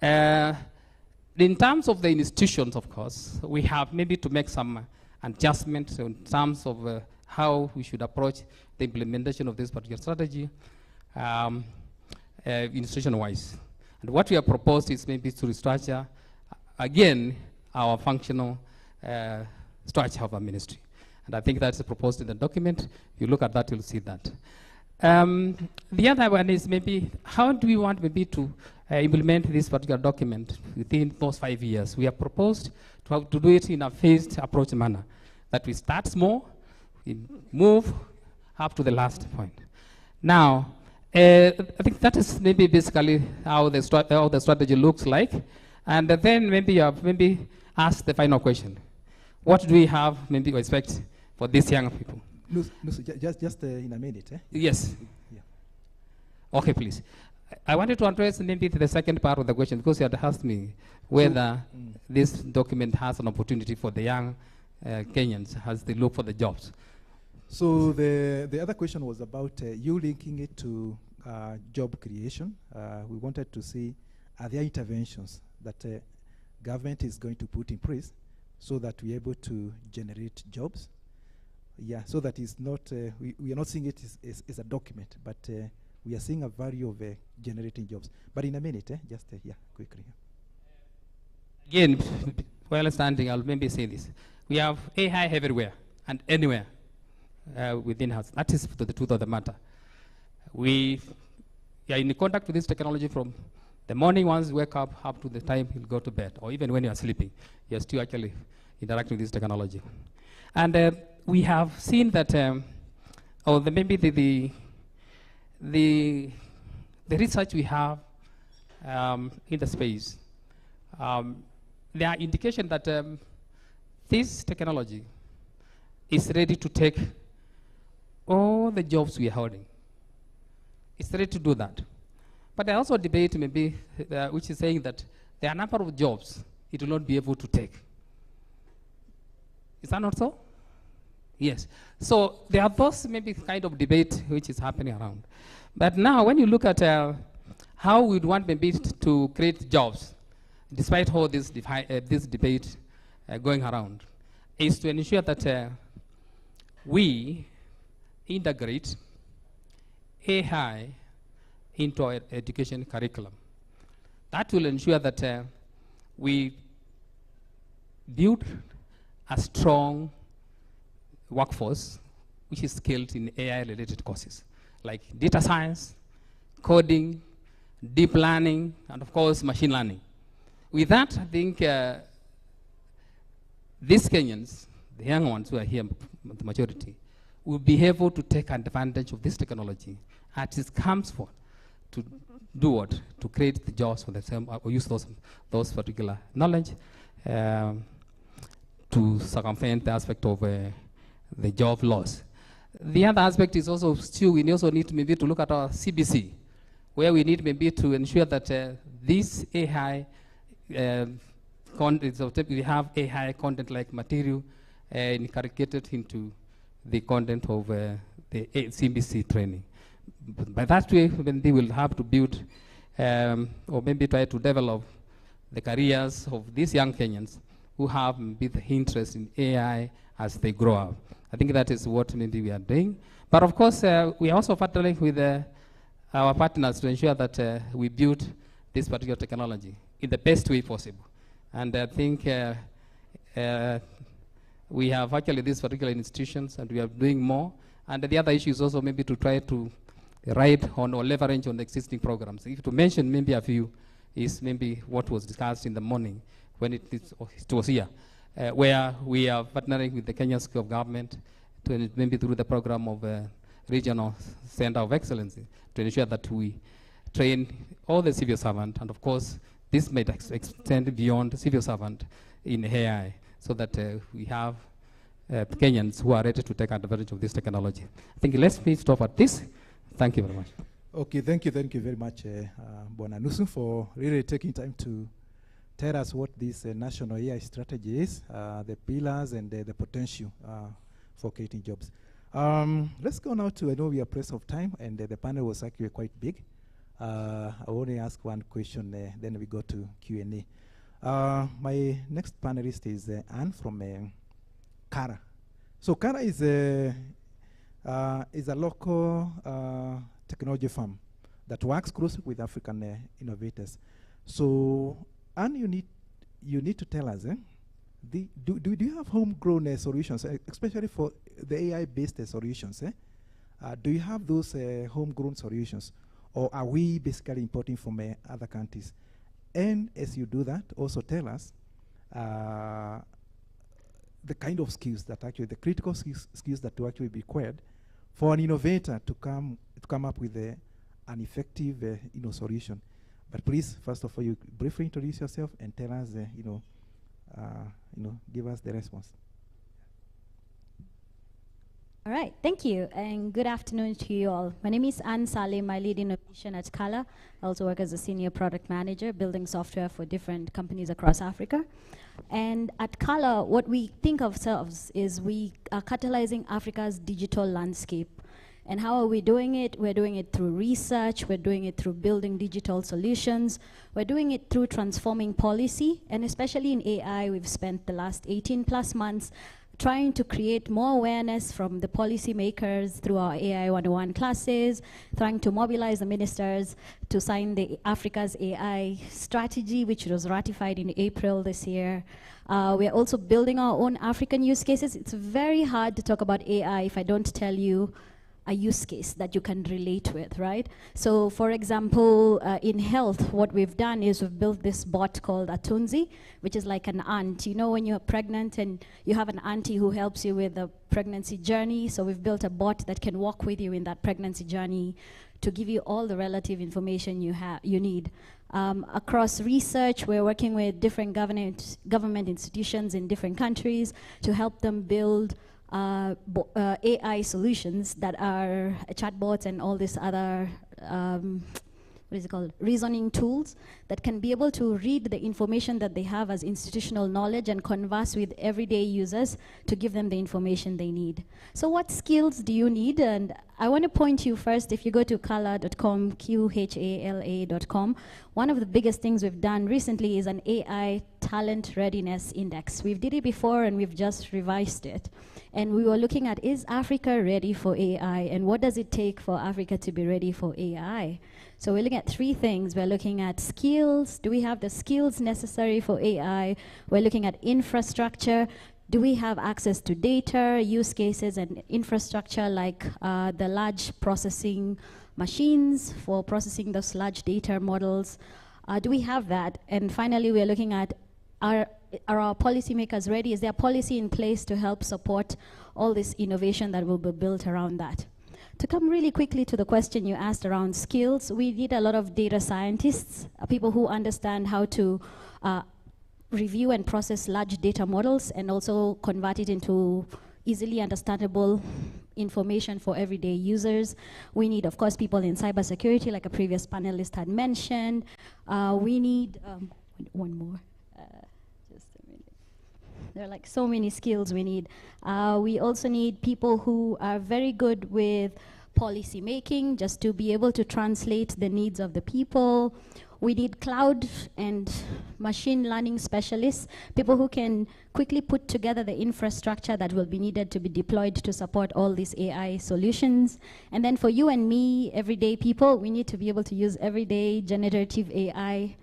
In terms of the institutions, of course, we have maybe to make some adjustments in terms of how we should approach the implementation of this particular strategy institution-wise. And what we have proposed is maybe to restructure, again, our functional structure of our ministry. And I think that's proposed in the document. If you look at that, you'll see that. The other one is maybe, how do we want maybe to implement this particular document within those 5 years? We have proposed to do it in a phased approach manner, that we start small, we move up to the last point. Now, I think that is maybe basically how the strategy looks like. And then maybe you have maybe asked the final question. What do we have maybe to expect for these young people? No, just in a minute. Eh? Yes. Yeah. Okay, please. I wanted to address maybe the second part of the question because you had asked me whether this document has an opportunity for the young Kenyans as they look for the jobs. So the other question was about you linking it to job creation. We wanted to see, are there interventions that government is going to put in place so that we're able to generate jobs? Yeah, so that is not, we are not seeing it as a document, but we are seeing a value of generating jobs. But in a minute, just yeah, quickly. Again, while standing, I'll maybe say this. We have AI everywhere and anywhere within us. That is the truth of the matter. We are in contact with this technology from the morning once you wake up to the time you go to bed, or even when you are sleeping, you're still actually interacting with this technology. And we have seen that, maybe the research we have in the space, there are indications that this technology is ready to take all the jobs we are holding. It's ready to do that. But there are also debate maybe which is saying that there are a number of jobs it will not be able to take. Is that not so? Yes. So there are those maybe kind of debate which is happening around. But now when you look at how we'd want maybe to create jobs, despite all this debate going around, is to ensure that we integrate AI into our education curriculum. That will ensure that we build a strong workforce which is skilled in AI-related courses, like data science, coding, deep learning, and of course, machine learning. With that, I think these Kenyans, the young ones who are here, the majority, will be able to take advantage of this technology as it comes for to do what? To create the jobs for themselves, or use those particular knowledge to circumvent the aspect of the job loss. The other aspect is also still we also need maybe to look at our CBC, where we need maybe to ensure that this AI content, so we have AI content like material inculcated into the content of the CBC training. By that way, they will have to build or maybe try to develop the careers of these young Kenyans who have maybe the interest in AI as they grow up. I think that is what maybe we are doing. But of course, we are also partnering with our partners to ensure that we build this particular technology in the best way possible. And I think we have actually these particular institutions, and we are doing more. And the other issue is also maybe to try to ride on or leverage on the existing programs. If to mention maybe a few is maybe what was discussed in the morning when it was here, where we are partnering with the Kenya School of Government to maybe through the program of Regional Center of Excellence to ensure that we train all the civil servants, and of course this may extend beyond the civil servant in AI, so that we have Kenyans who are ready to take advantage of this technology. I think let's stop at this. Thank you very much. Okay, thank you very much, Bwana Nusu, for really taking time to tell us what this national AI strategy is, the pillars and the potential for creating jobs. Let's go now to, I know we are pressed of time, and the panel was actually quite big. I only ask one question, then we go to Q&A. My next panelist is Anne from KIPPRA. So KIPPRA is a local technology firm that works closely with African innovators. So, Anne, you need to tell us, do you have homegrown solutions, especially for the AI-based solutions? Do you have those homegrown solutions, or are we basically importing from other countries? And as you do that, also tell us the kind of skills that actually, the critical skills that will actually be required for an innovator to come up with an effective solution. But please, first of all, you briefly introduce yourself and tell us, give us the response. All right, thank you, and good afternoon to you all. My name is Anne Salim. I lead innovation at KIPPRA. I also work as a senior product manager, building software for different companies across Africa. And at KIPPRA, what we think of ourselves is we are catalyzing Africa's digital landscape. And how are we doing it? We're doing it through research, we're doing it through building digital solutions, we're doing it through transforming policy, and especially in AI, we've spent the last 18+ months trying to create more awareness from the policymakers through our AI 101 classes, trying to mobilize the ministers to sign the Africa's AI strategy, which was ratified in April this year. We are also building our own African use cases. It's very hard to talk about AI if I don't tell you a use case that you can relate with, right? So for example, in health, what we've done is we've built this bot called Atunzi, which is like an aunt. You know when you're pregnant and you have an auntie who helps you with the pregnancy journey, so we've built a bot that can walk with you in that pregnancy journey to give you all the relative information you need. Across research, we're working with different government institutions in different countries to help them build AI solutions that are chatbots and all these other what is it called, reasoning tools that can be able to read the information that they have as institutional knowledge and converse with everyday users to give them the information they need. So what skills do you need? And I want to point you first, if you go to khala.com, QHALA.com, one of the biggest things we've done recently is an AI talent readiness index. We've did it before and we've just revised it. And we were looking at, is Africa ready for AI? And what does it take for Africa to be ready for AI? So we're looking at three things. We're looking at skills. Do we have the skills necessary for AI? We're looking at infrastructure. Do we have access to data, use cases, and infrastructure like the large processing machines for processing those large data models? Do we have that? And finally, we're looking at, are our policymakers ready? Is there a policy in place to help support all this innovation that will be built around that? To come really quickly to the question you asked around skills, we need a lot of data scientists, people who understand how to review and process large data models and also convert it into easily understandable information for everyday users. We need, of course, people in cybersecurity, like a previous panelist had mentioned. We need, one more. Just a minute. There are like so many skills we need. We also need people who are very good with policy making, just to be able to translate the needs of the people. We need cloud and machine learning specialists, people who can quickly put together the infrastructure that will be needed to be deployed to support all these AI solutions. And then for you and me, everyday people, we need to be able to use everyday generative AI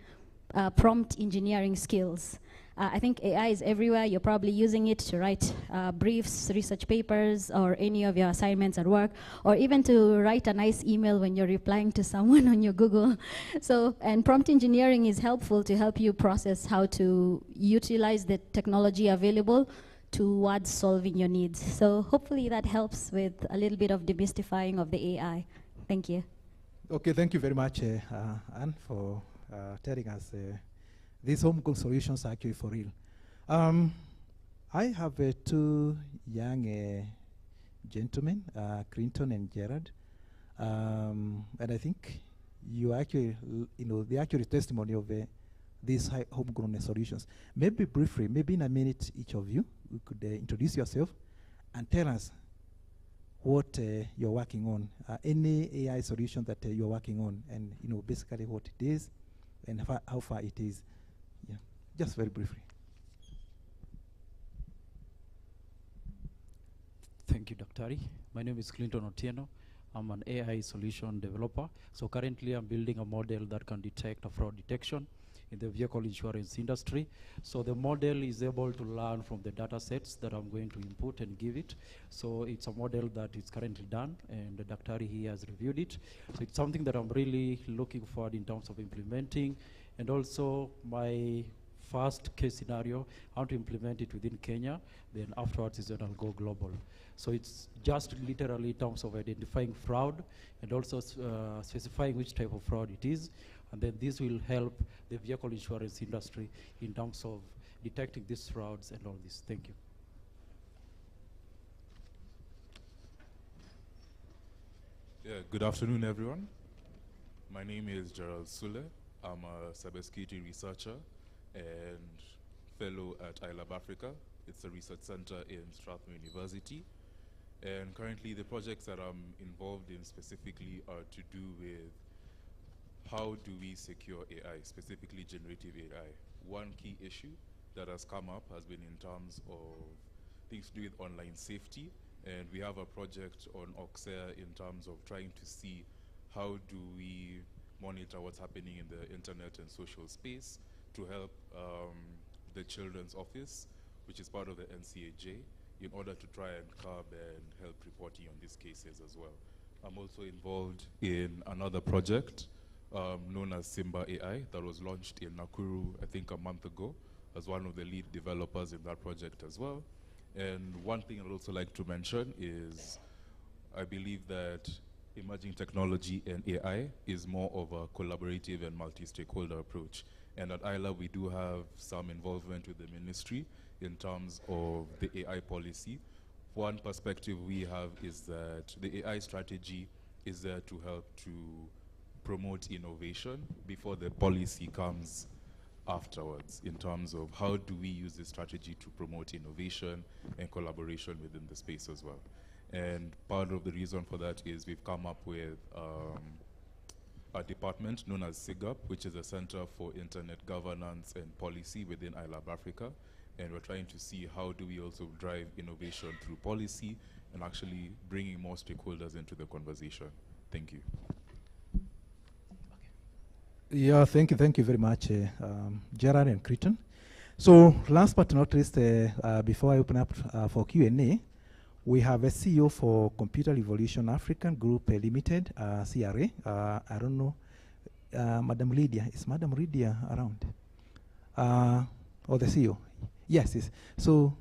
prompt engineering skills. I think AI is everywhere. You're probably using it to write briefs, research papers, or any of your assignments at work, or even to write a nice email when you're replying to someone on your Google. So, and prompt engineering is helpful to help you process how to utilize the technology available towards solving your needs. So hopefully that helps with a little bit of demystifying of the AI. Thank you. Okay, thank you very much, Anne, for telling us these homegrown solutions are actually for real. I have two young gentlemen, Clinton and Gerard, and I think you actually, the actual testimony of these homegrown solutions. Maybe briefly, maybe in a minute, each of you could introduce yourself and tell us what you're working on, any AI solution that you're working on, and basically what it is and how far it is. Yeah, just very briefly. Thank you, Dr. Ari. My name is Clinton Otieno. I'm an AI solution developer. So currently I'm building a model that can detect a fraud detection in the vehicle insurance industry. So the model is able to learn from the data sets that I'm going to input and give it. So it's a model that is currently done, and Dr. Ari, he has reviewed it. So it's something that I'm really looking forward in terms of implementing. And also my first case scenario, how to implement it within Kenya, then afterwards is when I'll go global. So it's just literally in terms of identifying fraud and also specifying which type of fraud it is. And then this will help the vehicle insurance industry in terms of detecting these frauds and all this. Thank you. Yeah, good afternoon, everyone. My name is Gerald Sule. I'm a cybersecurity researcher and fellow at iLab Africa. It's a research center in Strathmore University. And currently the projects that I'm involved in specifically are to do with how do we secure AI, specifically generative AI. One key issue that has come up has been in terms of things to do with online safety, and we have a project on Auxerre in terms of trying to see how do we monitor what's happening in the internet and social space to help the Children's Office, which is part of the NCAJ, in order to try and curb and help reporting on these cases as well. I'm also involved in another project known as Simba AI that was launched in Nakuru, I think a month ago, as one of the lead developers in that project as well. And one thing I'd also like to mention is I believe that emerging technology and AI is more of a collaborative and multi-stakeholder approach. And at ILA, we do have some involvement with the ministry in terms of the AI policy. One perspective we have is that the AI strategy is there to help to promote innovation before the policy comes afterwards, in terms of how do we use this strategy to promote innovation and collaboration within the space as well. And part of the reason for that is we've come up with a department known as SIGAP, which is a Center for Internet Governance and Policy within ILAB Africa. And we're trying to see how do we also drive innovation through policy and actually bringing more stakeholders into the conversation. Thank you. Yeah, thank you very much, Gerard and Crichton. So last but not least, before I open up for Q&A, we have a CEO for Computer Revolution African Group Limited, CRA. I don't know, Madam Lydia. Is Madam Lydia around? Or the CEO? Yes, yes. So,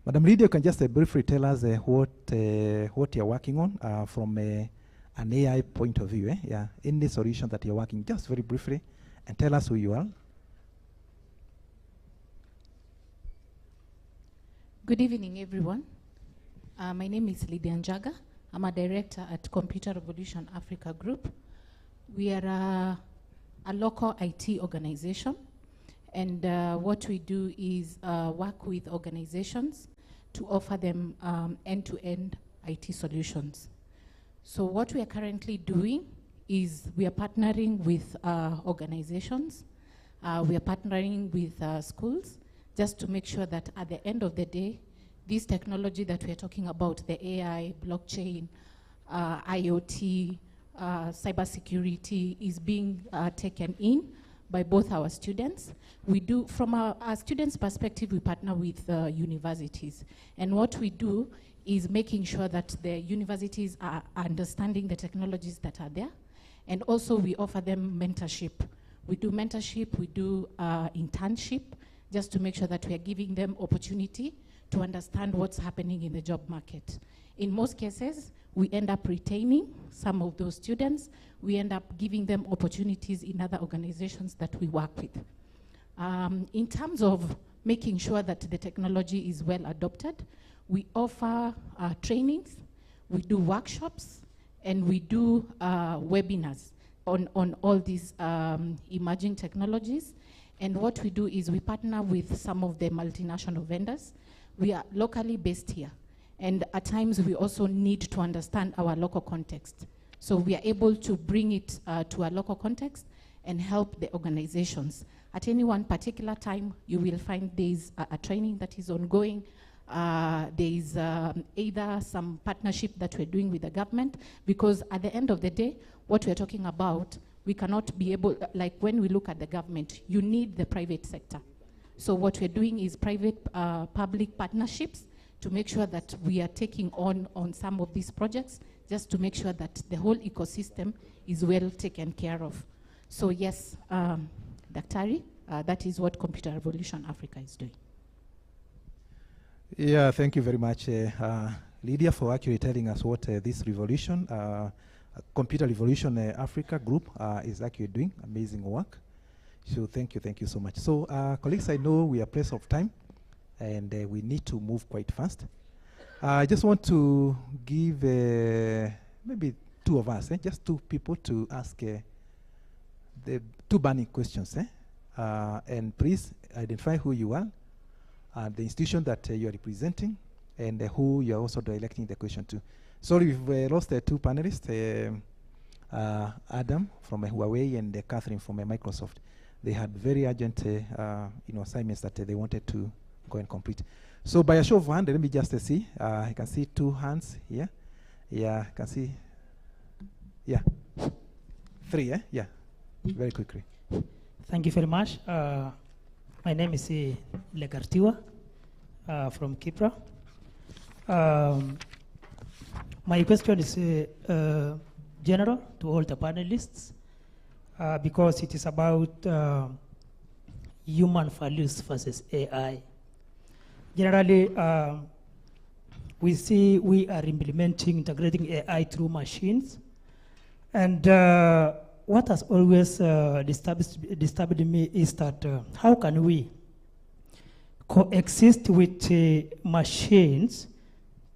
Madam Lydia, can just briefly tell us what you're working on from an AI point of view. Yeah, in the solution that you're working, just very briefly, and tell us who you are. Good evening, everyone. My name is Lydia Njaga. I'm a director at Computer Revolution Africa Group. We are a local IT organization, and what we do is work with organizations to offer them end-to-end IT solutions. So what we are currently doing is we are partnering with organizations, we are partnering with schools, just to make sure that at the end of the day, this technology that we're talking about, the AI, blockchain, IoT, cybersecurity, is being taken in by both our students. We do, from our students' perspective, we partner with universities. And what we do is making sure that the universities are understanding the technologies that are there. And also we offer them mentorship. We do mentorship, we do internship, just to make sure that we are giving them opportunity to understand what's happening in the job market. In most cases, we end up retaining some of those students. We end up giving them opportunities in other organizations that we work with. In terms of making sure that the technology is well adopted, we offer trainings, we do workshops, and we do webinars on all these emerging technologies. And what we do is we partner with some of the multinational vendors. We are locally based here. And at times we also need to understand our local context. So we are able to bring it to a local context and help the organizations. At any one particular time, you will find there's a training that is ongoing. There is either some partnership that we're doing with the government, because at the end of the day, what we're talking about, we cannot be able, like when we look at the government, you need the private sector. So what we're doing is private-public partnerships to make sure that we are taking on some of these projects, just to make sure that the whole ecosystem is well taken care of. So yes, Daktari, that is what Computer Revolution Africa is doing. Yeah, thank you very much, Lydia, for actually telling us what this revolution, Computer Revolution Africa group is actually doing. Amazing work. So thank you so much. So colleagues, I know we are pressed of time, and we need to move quite fast. I just want to give maybe two of us, just two people to ask the two burning questions. And please identify who you are, the institution that you are representing, and who you are also directing the question to. Sorry, we've lost the two panelists, Adam from Huawei and Catherine from Microsoft. They had very urgent assignments that they wanted to go and complete. So by a show of hand, let me just see. I can see 2 hands here. Yeah, I can see. Yeah. 3, eh? Yeah. Very quickly. Thank you very much. My name is Legartiwa from KIPPRA. My question is general to all the panelists because it is about human values versus AI. Generally, we see we are integrating AI through machines. And what has always disturbed me is that how can we coexist with machines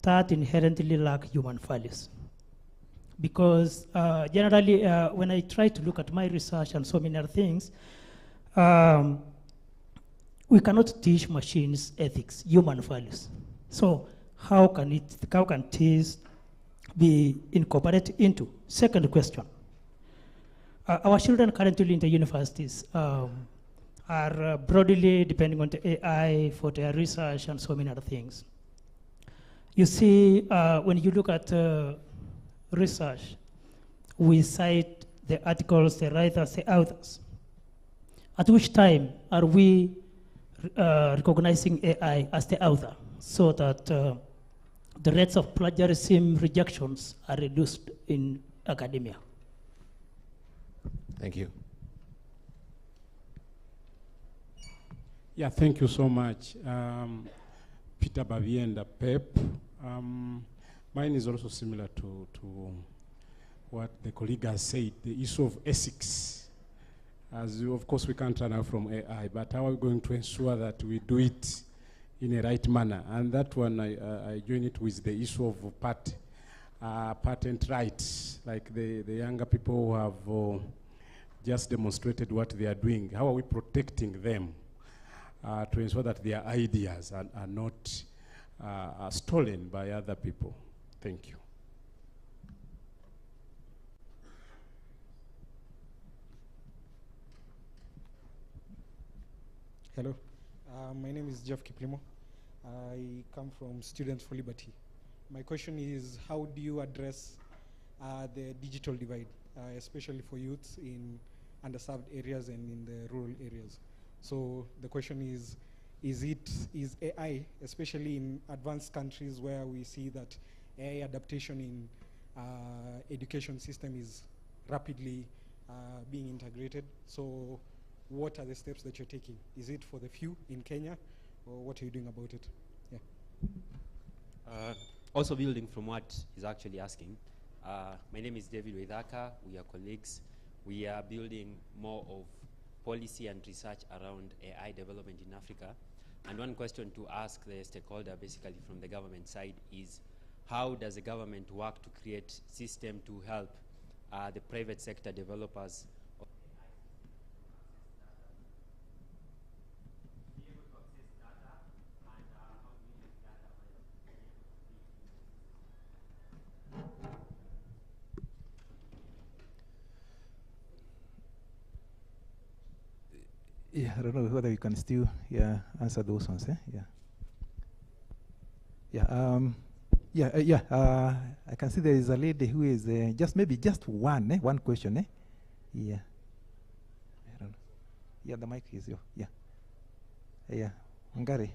that inherently lack human values? Because generally, when I try to look at my research and so many other things, we cannot teach machines ethics, human values. So how can this be incorporated into? Second question. Our children currently in the universities are broadly depending on the AI for their research and so many other things. You see, when you look at research, we cite the articles, the writers, the authors. At which time are we recognizing AI as the author so that the rates of plagiarism rejections are reduced in academia? Thank you. Yeah, thank you so much. Peter Bavienda, PEP. Mine is also similar to what the colleague has said, the issue of ethics. Of course, we can't run out from AI, but how are we going to ensure that we do it in a right manner? And that one, I join it with the issue of patent rights, like the younger people who have just demonstrated what they are doing. How are we protecting them to ensure that their ideas are not stolen by other people? Thank you. Hello, my name is Jeff Kiplimo. I come from Students for Liberty. My question is, how do you address the digital divide, especially for youths in underserved areas and in the rural areas? So the question is AI, especially in advanced countries where we see that AI adaptation in education system is rapidly being integrated. So what are the steps that you're taking? Is it for the few in Kenya, or what are you doing about it? Yeah. Also building from what he's actually asking, my name is David Waithaka. We are colleagues. We are building more of policy and research around AI development in Africa. And one question to ask the stakeholder, basically from the government side, is how does the government work to create system to help the private sector developers Yeah, I don't know whether you can still answer those ones. I can see there is a lady who is just one question. Yeah. I don't know. Yeah, the mic is yours. Yeah. Ngari.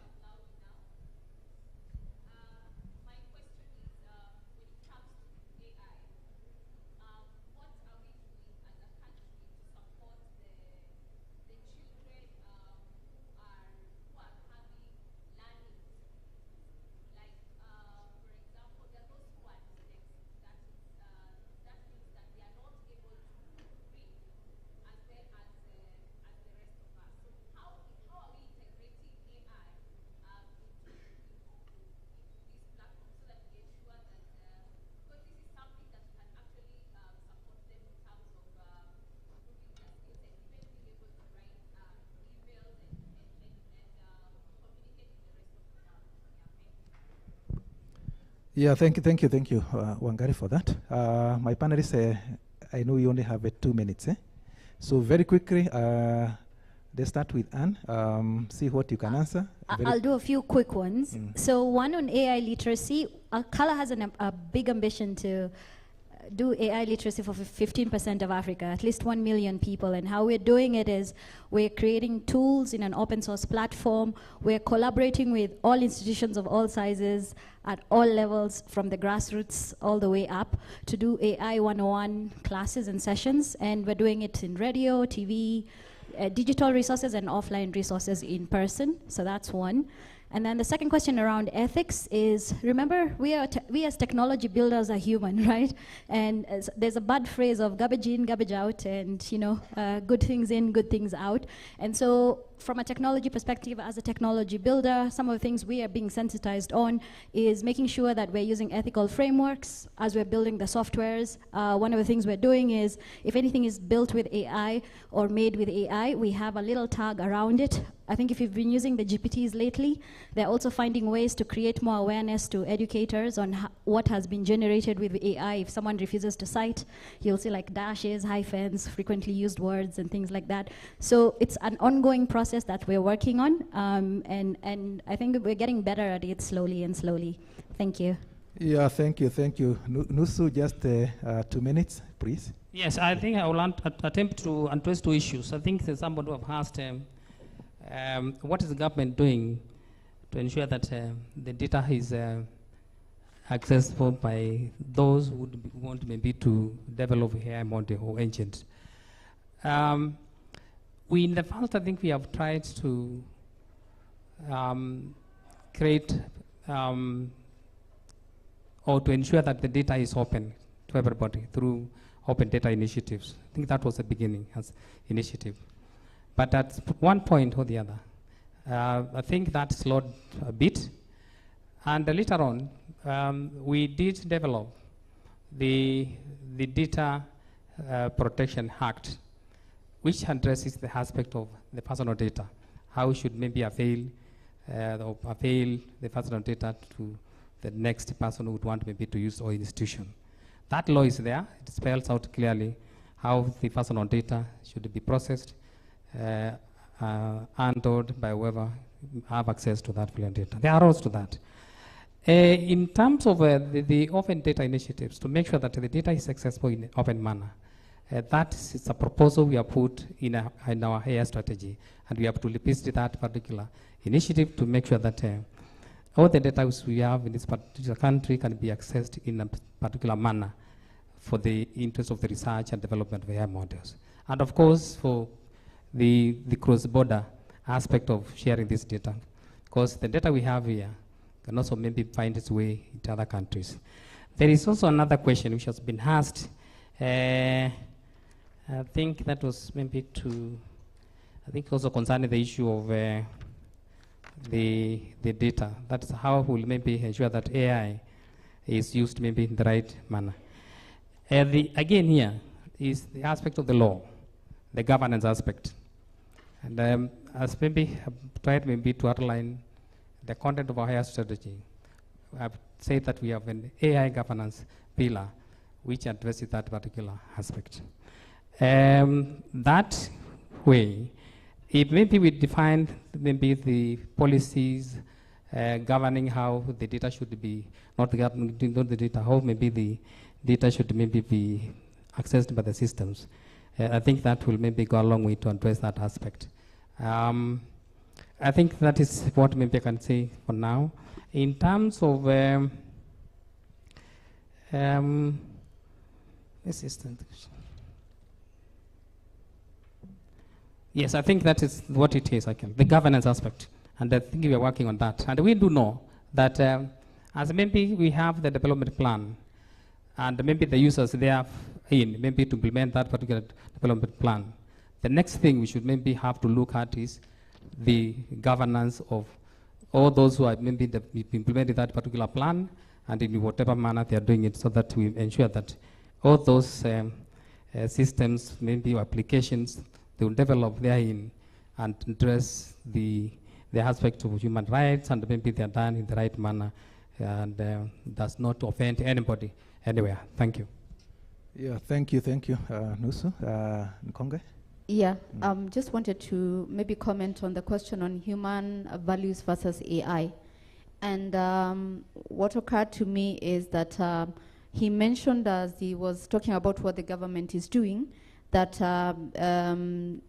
Yeah, thank you, Wangari, for that. My panelists, I know you only have 2 minutes. So very quickly, Let's start with Anne. See what you can answer. I'll do a few quick ones. So one on AI literacy. Kala has a big ambition to do AI literacy for 15% of Africa, at least 1 million people. And how we're doing it is we're creating tools in an open source platform. We're collaborating with all institutions of all sizes at all levels, from the grassroots all the way up, to do AI 101 classes and sessions. And we're doing it in radio, TV, digital resources, and offline resources in person. So that's one. And then the second question around ethics is, remember, we as technology builders are human, right? And there's a bad phrase of garbage in, garbage out, and good things in, good things out. And so from a technology perspective, as a technology builder, some of the things we are being sensitized on is making sure that we're using ethical frameworks as we're building the softwares. One of the things we're doing is, if anything is built with AI or made with AI, we have a little tag around it. I think if you've been using the GPTs lately, they're also finding ways to create more awareness to educators on what has been generated with AI. If someone refuses to cite, you'll see like dashes, hyphens, frequently used words, and things like that. So it's an ongoing process that we're working on, and I think we're getting better at it slowly and slowly. Thank you. Yeah, thank you. Nusu, just 2 minutes, please. Yes, I think I will attempt to address 2 issues. I think there's somebody who have asked, what is the government doing to ensure that the data is accessible by those who want maybe to develop AI model or agent? We in the past, I think we have tried to create or to ensure that the data is open to everybody through open data initiatives. I think that was the beginning as initiative. But at one point or the other, I think that slowed a bit. And later on, we did develop the Data Protection Act, which addresses the aspect of the personal data. How should maybe avail the personal data to the next person who would want maybe to use our institution. That law is there. It spells out clearly how the personal data should be processed, handled by whoever have access to that data. There are rules to that. In terms of the open data initiatives, to make sure that the data is accessible in an open manner, that is a proposal we have put in our AI strategy, and we have to revisit that particular initiative to make sure that all the data we have in this particular country can be accessed in a particular manner for the interest of the research and development of AI models. And of course, for the cross-border aspect of sharing this data, because the data we have here can also maybe find its way into other countries. There is also another question which has been asked. I think that was maybe also concerning the issue of the data. That's how we'll maybe ensure that AI is used maybe in the right manner. Again here is the aspect of the law, the governance aspect. And as maybe I've tried maybe to outline the content of our AI strategy, I've said that we have an AI governance pillar which addresses that particular aspect. That way, it maybe we define maybe the policies governing how the data should be, not the data, how maybe the data should maybe be accessed by the systems. I think that will maybe go a long way to address that aspect. I think that is what maybe I can say for now. In terms of yes, I think that is what it is, the governance aspect. And I think we are working on that. And we do know that as maybe we have the development plan, and maybe the users they are in, maybe to implement that particular development plan. The next thing we should maybe have to look at is the governance of all those who have maybe implemented that particular plan, and in whatever manner they are doing it, so that we ensure that all those systems, maybe applications, they will develop therein and address the aspect of human rights, and maybe they are done in the right manner and does not offend anybody anywhere. Thank you. Yeah, thank you, Nusu. Nkonge? Yeah, just wanted to maybe comment on the question on human values versus AI. And what occurred to me is that he mentioned, as he was talking about what the government is doing, that the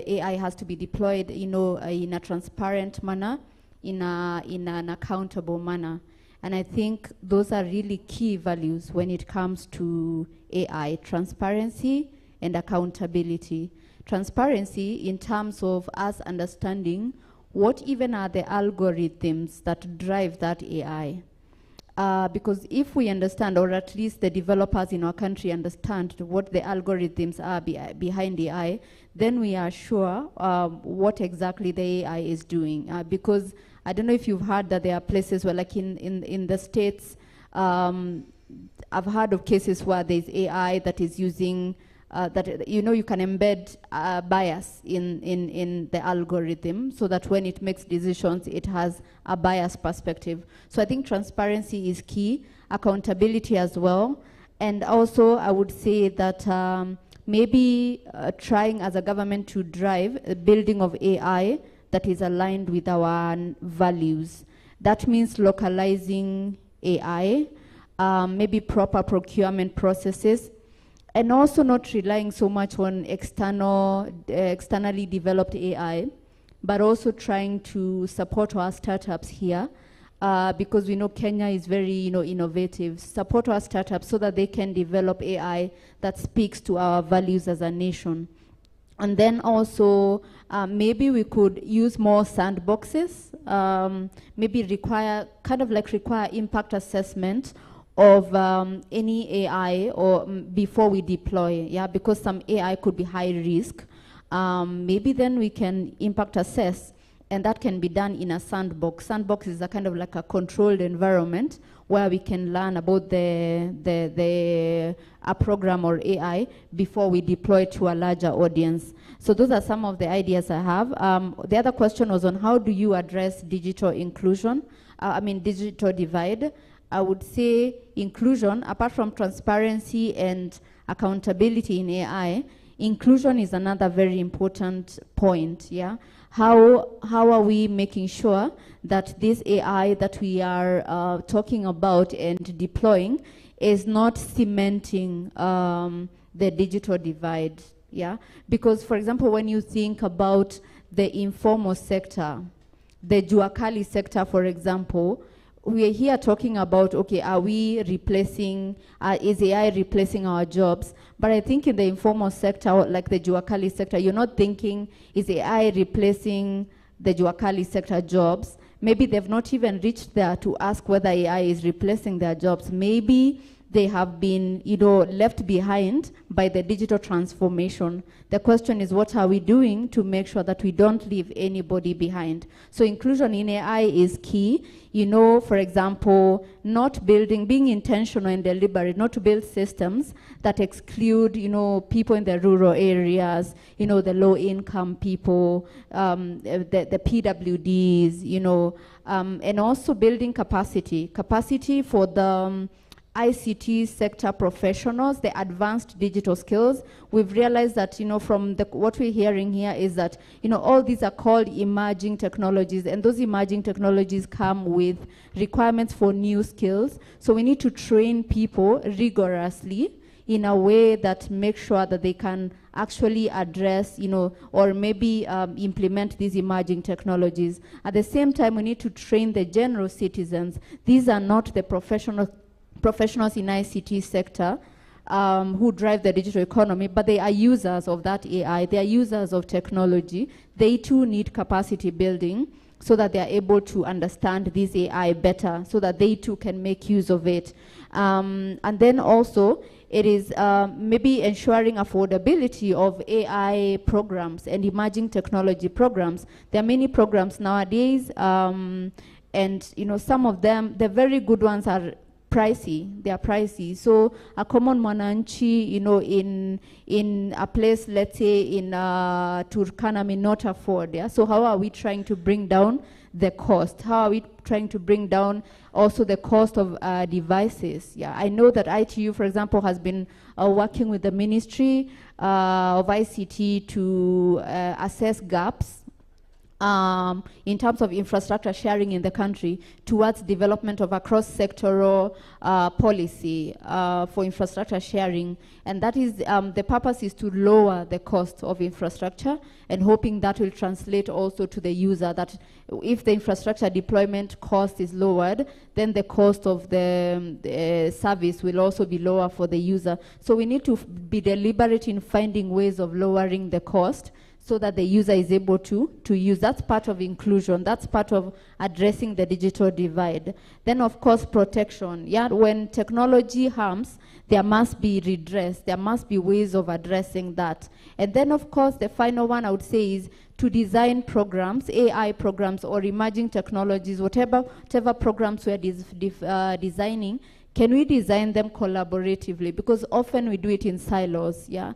AI has to be deployed, in a transparent manner, in an accountable manner. And I think those are really key values when it comes to AI: transparency and accountability. Transparency in terms of us understanding what even are the algorithms that drive that AI. Because if we understand, or at least the developers in our country understand what the algorithms are behind AI, then we are sure what exactly the AI is doing. Because I don't know if you've heard that there are places where, like in the States, I've heard of cases where there's AI that is using, you can embed bias in the algorithm so that when it makes decisions, it has a biased perspective. So I think transparency is key, accountability as well. And also I would say that maybe trying as a government to drive a building of AI that is aligned with our values. That means localizing AI, maybe proper procurement processes, and also not relying so much on externally developed AI, but also trying to support our startups here, because we know Kenya is very innovative. Support our startups so that they can develop AI that speaks to our values as a nation. And then also, maybe we could use more sandboxes, maybe require impact assessment of any AI or before we deploy, because some AI could be high risk. Maybe then we can impact assess, and that can be done in a sandbox. Sandbox is a kind of like a controlled environment where we can learn about a program or AI before we deploy to a larger audience. So those are some of the ideas I have. The other question was on how do you address digital inclusion, digital divide. I would say inclusion, apart from transparency and accountability in AI, inclusion is another very important point, How are we making sure that this AI that we are talking about and deploying is not cementing the digital divide, Because, for example, when you think about the informal sector, the Juakali sector, for example, we are here talking about, okay, are we replacing, is AI replacing our jobs? But I think in the informal sector, like the Juakali sector, you're not thinking, is AI replacing the Juakali sector jobs? Maybe they've not even reached there to ask whether AI is replacing their jobs. Maybe they have been, left behind by the digital transformation. The question is, what are we doing to make sure that we don't leave anybody behind? So inclusion in AI is key. For example, not being intentional and deliberate, not to build systems that exclude, people in the rural areas, the low-income people, the PWDs, and also building capacity for the ICT sector professionals, the advanced digital skills. We've realized that, from what we're hearing here is that, all these are called emerging technologies, and those emerging technologies come with requirements for new skills. So we need to train people rigorously in a way that makes sure that they can actually address, or maybe implement these emerging technologies. At the same time, we need to train the general citizens. These are not the professionals in ICT sector who drive the digital economy, but they are users of that AI, they are users of technology. They too need capacity building so that they are able to understand this AI better, so that they too can make use of it. And then also, it is maybe ensuring affordability of AI programs and emerging technology programs. There are many programs nowadays, and some of them, the very good ones, are pricey. They are pricey. So a common mwananchi, you know, in a place, let's say in Turkana, may not afford. Yeah. So how are we trying to bring down the cost? How are we trying to bring down also the cost of devices? Yeah. I know that ITU, for example, has been working with the Ministry of ICT to assess gaps in terms of infrastructure sharing in the country towards development of a cross-sectoral policy for infrastructure sharing. And that is, the purpose is to lower the cost of infrastructure, and hoping that will translate also to the user, that if the infrastructure deployment cost is lowered, then the cost of the service will also be lower for the user. So we need to be deliberate in finding ways of lowering the cost so that the user is able to use. That's part of inclusion. That's part of addressing the digital divide. Then, of course, protection. Yeah, when technology harms, there must be redress. There must be ways of addressing that. And then, of course, the final one I would say is to design programs, AI programs or emerging technologies, whatever programs we are designing. Can we design them collaboratively? Because often we do it in silos, yeah?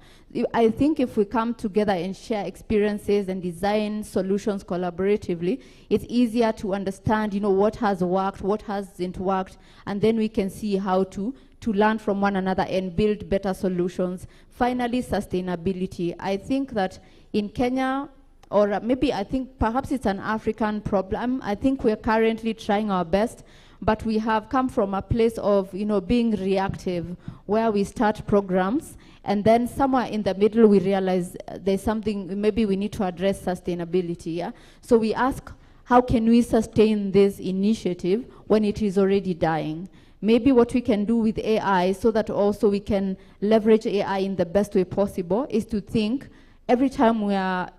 I think if we come together and share experiences and design solutions collaboratively, it's easier to understand, you know, what has worked, what hasn't worked, and then we can see how to learn from one another and build better solutions. Finally, sustainability. I think that in Kenya, or maybe I think perhaps it's an African problem, I think we're currently trying our best, but we have come from a place of, you know, being reactive, where we start programs, and then somewhere in the middle we realize there's something, maybe we need to address sustainability, yeah? So we ask, how can we sustain this initiative when it is already dying? Maybe what we can do with AI, so that also we can leverage AI in the best way possible, is to think, every time we are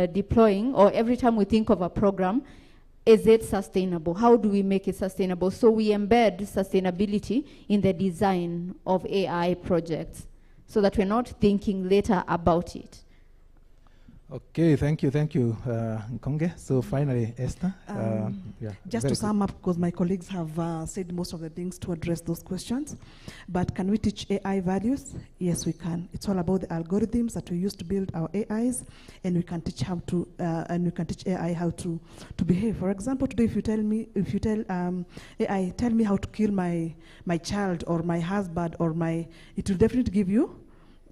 deploying, or every time we think of a program, is it sustainable? How do we make it sustainable? So we embed sustainability in the design of AI projects, so that we're not thinking later about it. Okay, thank you, Nkonge. So finally, Esther. Just to sum up, because my colleagues have said most of the things to address those questions, but can we teach AI values? Yes, we can. It's all about the algorithms that we use to build our AIs, and we can teach how to, and we can teach AI how to behave. For example, today, if you tell AI, tell me how to kill my child or my husband or it will definitely give you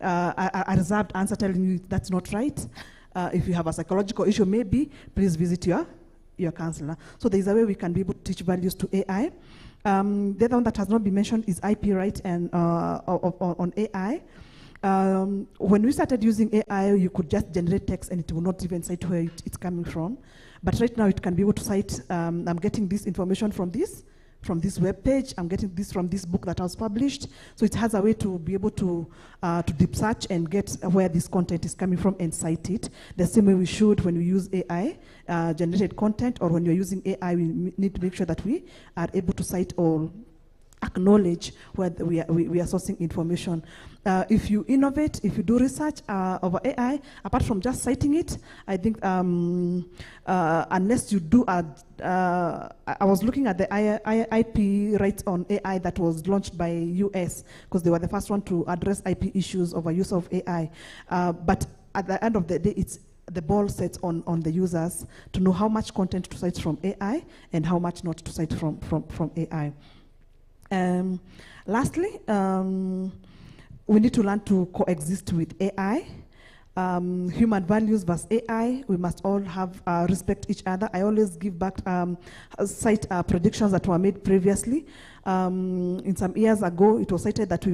a reserved answer telling you that's not right. If you have a psychological issue, maybe please visit your counselor. So there's a way we can be able to teach values to AI. The other one that has not been mentioned is IP right and on AI. When we started using AI, you could just generate text and it will not even cite where it's coming from. But right now it can be able to cite, I'm getting this information from this web page, I'm getting this from this book that was published. So it has a way to be able to deep search and get where this content is coming from and cite it. The same way we should when we use AI generated content, or when you're using AI, we need to make sure that we are able to cite or acknowledge where we are sourcing information. If you innovate, if you do research over AI, apart from just citing it, I think unless you do I was looking at the IP rights on AI that was launched by US, because they were the first one to address IP issues over use of AI. But at the end of the day, it's the ball sets on the users to know how much content to cite from AI and how much not to cite from AI. Lastly, we need to learn to coexist with AI. Human values versus AI, we must all have respect each other. I always give back, cite predictions that were made previously. In some years ago, it was cited that we,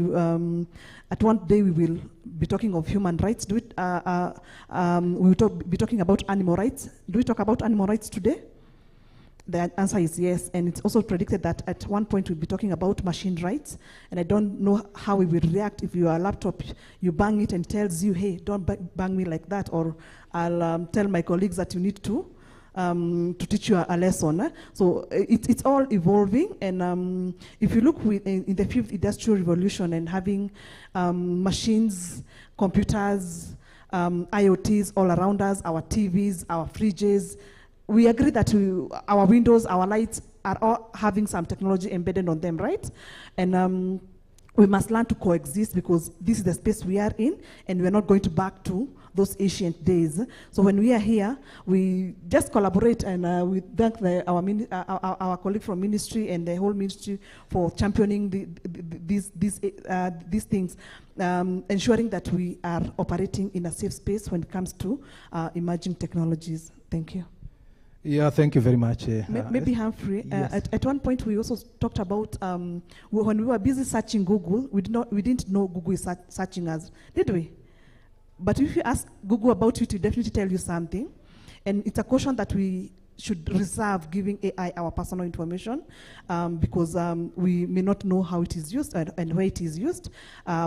at one day we will be talking of human rights. We will be talking about animal rights. Do we talk about animal rights today? The answer is yes, and it's also predicted that at one point we'll be talking about machine rights, and I don't know how we will react if your laptop, you bang it and it tells you, hey, don't bang me like that, or I'll tell my colleagues that you need to teach you a lesson. So it's all evolving, and if you look in the 5th industrial revolution and having machines, computers, IoTs all around us, our TVs, our fridges, we agree that our windows, our lights are all having some technology embedded on them, right? And we must learn to coexist because this is the space we are in, and we're not going to back to those ancient days. So when we are here, we just collaborate, and we thank our colleague from ministry and the whole ministry for championing these things, ensuring that we are operating in a safe space when it comes to emerging technologies. Thank you. Yeah, thank you very much. Maybe Humphrey, yes. at one point we also talked about when we were busy searching Google, we didn't know Google is searching us, did we? But if you ask Google about it, will definitely tell you something. And it's a caution that we should reserve giving AI our personal information because we may not know how it is used and where it is used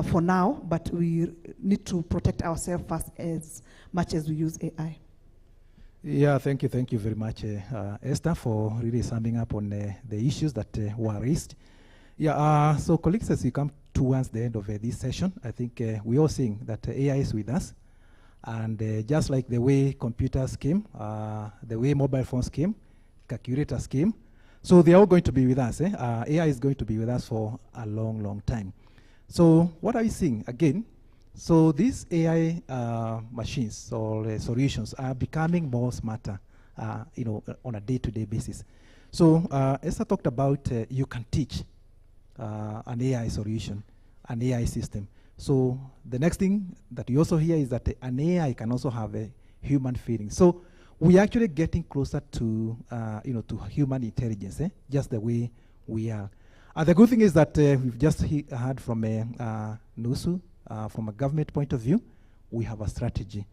for now, but we need to protect ourselves first as much as we use AI. Yeah, thank you very much, Esther, for really summing up on the issues that were raised. Yeah, so colleagues, as we come towards the end of this session, I think we're all seeing that AI is with us. And just like the way computers came, the way mobile phones came, calculators came, so they're all going to be with us. AI is going to be with us for a long, long time. So what are we seeing? Again, so these AI machines or solutions are becoming more smarter, on a day-to-day basis. So Esther talked about you can teach an AI solution, an AI system. So the next thing that you also hear is that an AI can also have a human feeling. So we're actually getting closer to, to human intelligence, just the way we are. The good thing is that we've just heard from Nusu, from a government point of view, we have a strategy.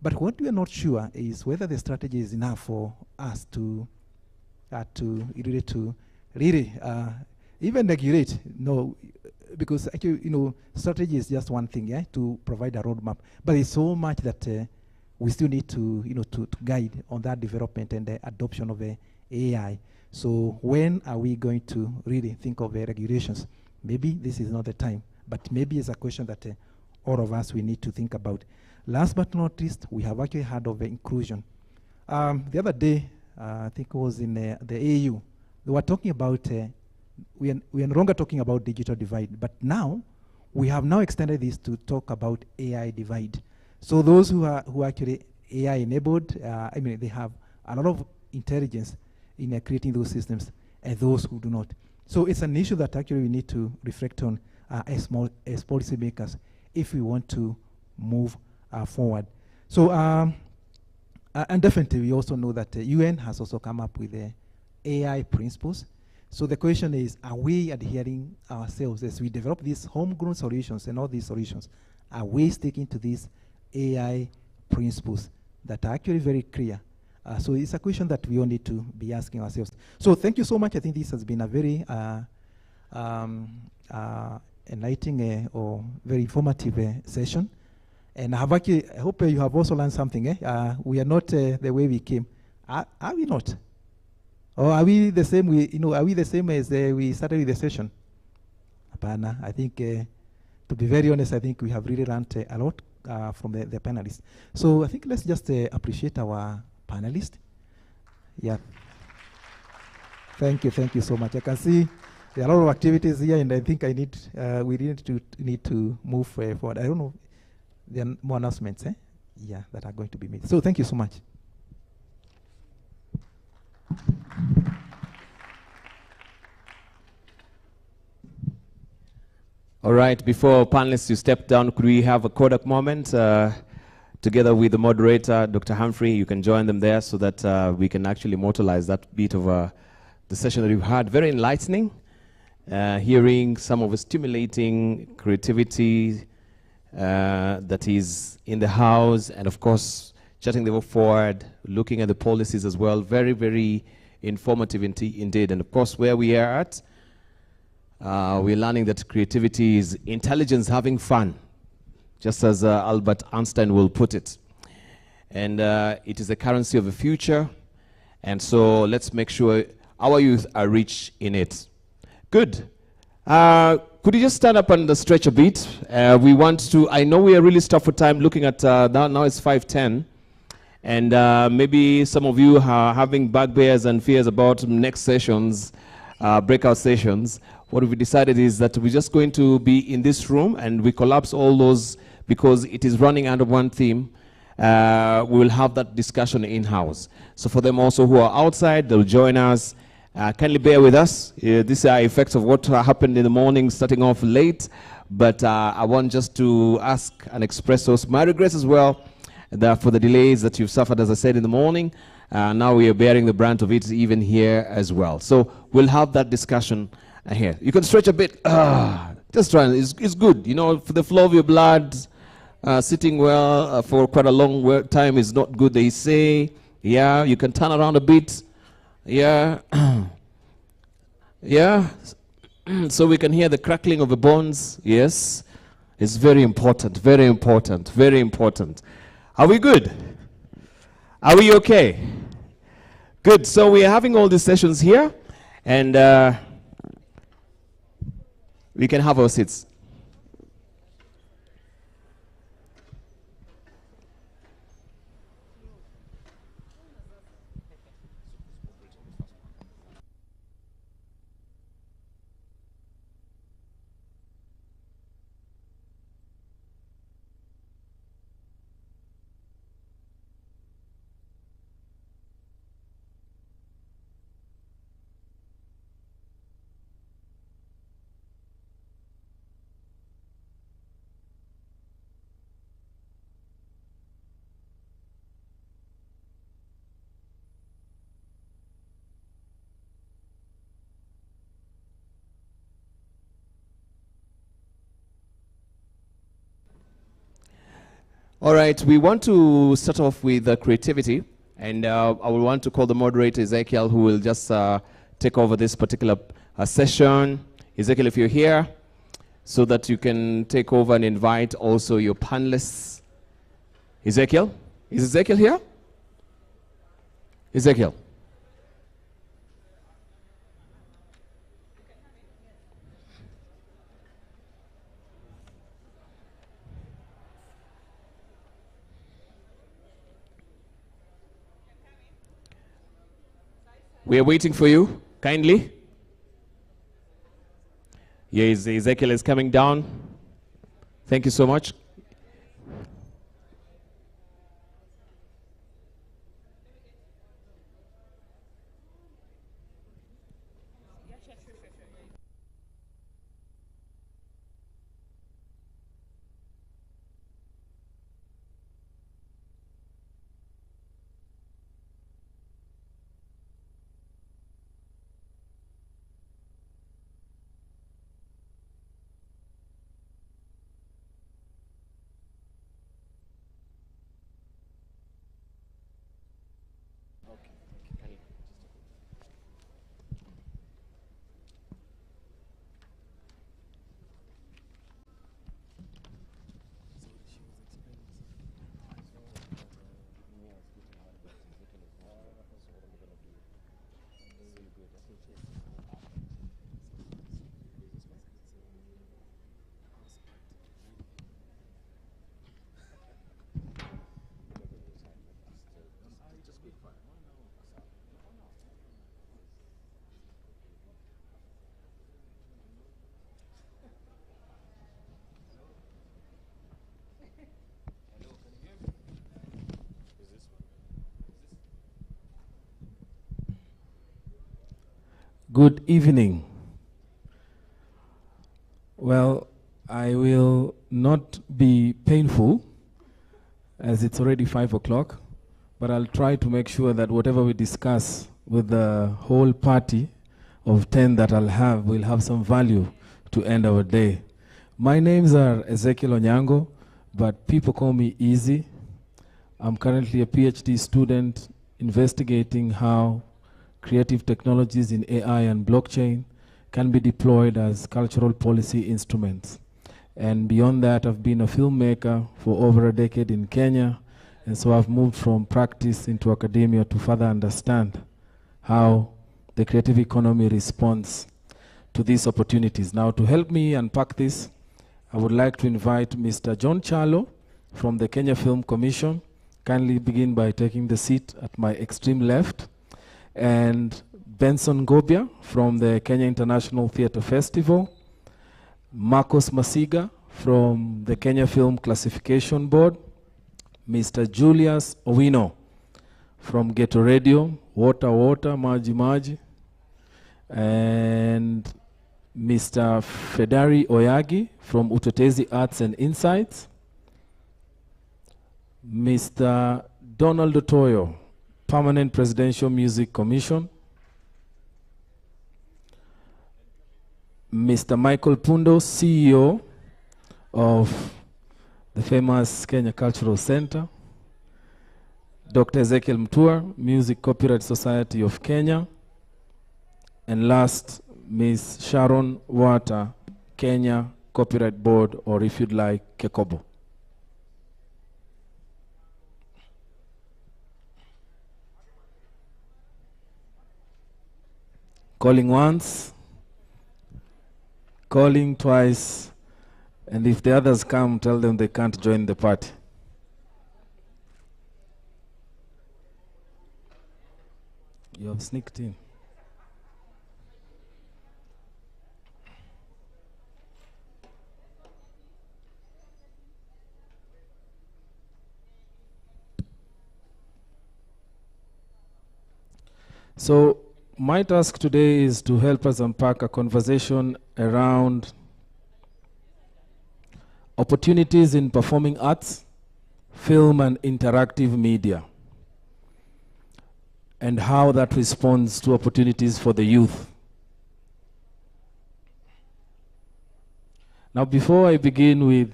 But what we are not sure is whether the strategy is enough for us to really even regulate. No, because actually, strategy is just one thing, to provide a roadmap. But it's so much that we still need to, to guide on that development and the adoption of AI. So when are we going to really think of regulations? Maybe this is not the time, but maybe it's a question that all of us we need to think about. Last but not least, we have actually heard of inclusion. The other day, I think it was in the AU, they were talking about, we are no longer talking about digital divide, but now, we have now extended this to talk about AI divide. So those who are actually AI enabled, they have a lot of intelligence in creating those systems, and those who do not. So it's an issue that actually we need to reflect on as policymakers if we want to move forward. So, and definitely we also know that the UN has also come up with the AI principles. So the question is, are we adhering ourselves as we develop these homegrown solutions and all these solutions? Are we sticking to these AI principles that are actually very clear? So it's a question that we all need to be asking ourselves. So thank you so much. I think this has been a very enlightening or very informative session. And I hope you have also learned something. We are not the way we came. Are we not? Or are we the same? Are we the same as we started with the session? Apana. I think, to be very honest, I think we have really learned a lot from the panelists. So I think let's just appreciate our panelists. Yeah. Thank you so much. I can see there are a lot of activities here, and I think we need to move forward. I don't know, there are more announcements, that are going to be made. So thank you so much. All right, before panelists you step down, could we have a Kodak moment together with the moderator, Dr. Humphrey? You can join them there so that we can actually immortalize that bit of the session that we've had. Very enlightening, hearing some of the stimulating creativity that is in the house, and of course, chatting the way forward, looking at the policies as well. Very, very informative indeed. And of course, where we are at, we're learning that creativity is intelligence having fun, just as Albert Einstein will put it. And it is the currency of the future. And so let's make sure our youth are rich in it. Good. Could you just stand up and stretch a bit? We want to, I know we are really stuffed for time looking at, now it's 5:10. And maybe some of you are having bugbears and fears about next sessions, breakout sessions. What we decided is that we're just going to be in this room, and we collapse all those because it is running under one theme. We will have that discussion in-house. So for them also who are outside, they'll join us. Kindly bear with us. These are effects of what happened in the morning, starting off late. But I want just to ask and express those my regrets as well for the delays that you've suffered, as I said, in the morning. Now we are bearing the brunt of it even here as well. So we'll have that discussion here. You can stretch a bit. Just try. It's good. You know, for the flow of your blood, sitting well for quite a long time is not good, they say. Yeah, you can turn around a bit. Yeah. Yeah. So we can hear the crackling of the bones. Yes. It's very important, very important, very important. Are we good? Are we okay? Good. So we are having all these sessions here, and we can have our seats. All right, we want to start off with creativity, and I will want to call the moderator, Ezekiel, who will just take over this particular session. Ezekiel, if you're here, so that you can take over and invite also your panelists. Ezekiel? Is Ezekiel here? Ezekiel? We are waiting for you, kindly. Yes, Ezekiel is coming down. Thank you so much. Good evening. Well, I will not be painful as it's already 5 o'clock, but I'll try to make sure that whatever we discuss with the whole party of 10 that I'll have will have some value to end our day. My names are Ezekiel Onyango, but people call me Easy. I'm currently a PhD student investigating how creative technologies in AI and blockchain can be deployed as cultural policy instruments. And beyond that, I've been a filmmaker for over a decade in Kenya, and so I've moved from practice into academia to further understand how the creative economy responds to these opportunities. Now, to help me unpack this, I would like to invite Mr. John Chalo from the Kenya Film Commission, kindly begin by taking the seat at my extreme left. And Benson Gobia from the Kenya International Theatre Festival. Marcos Masiga from the Kenya Film Classification Board. Mr. Julius Owino from Ghetto Radio, Water Water, Maji Maji. And Mr. Fedari Oyagi from Utetezi Arts and Insights. Mr. Donald Otoyo, Permanent Presidential Music Commission. Mr. Michael Pundo, CEO of the famous Kenya Cultural Center. Dr. Ezekiel Mtua, Music Copyright Society of Kenya. And last, Ms. Sharon Wata, Kenya Copyright Board, or if you'd like, Kekobo. Calling once, calling twice, and if the others come, tell them they can't join the party. You have sneaked in. So my task today is to help us unpack a conversation around opportunities in performing arts, film and interactive media, and how that responds to opportunities for the youth. Now, before I begin with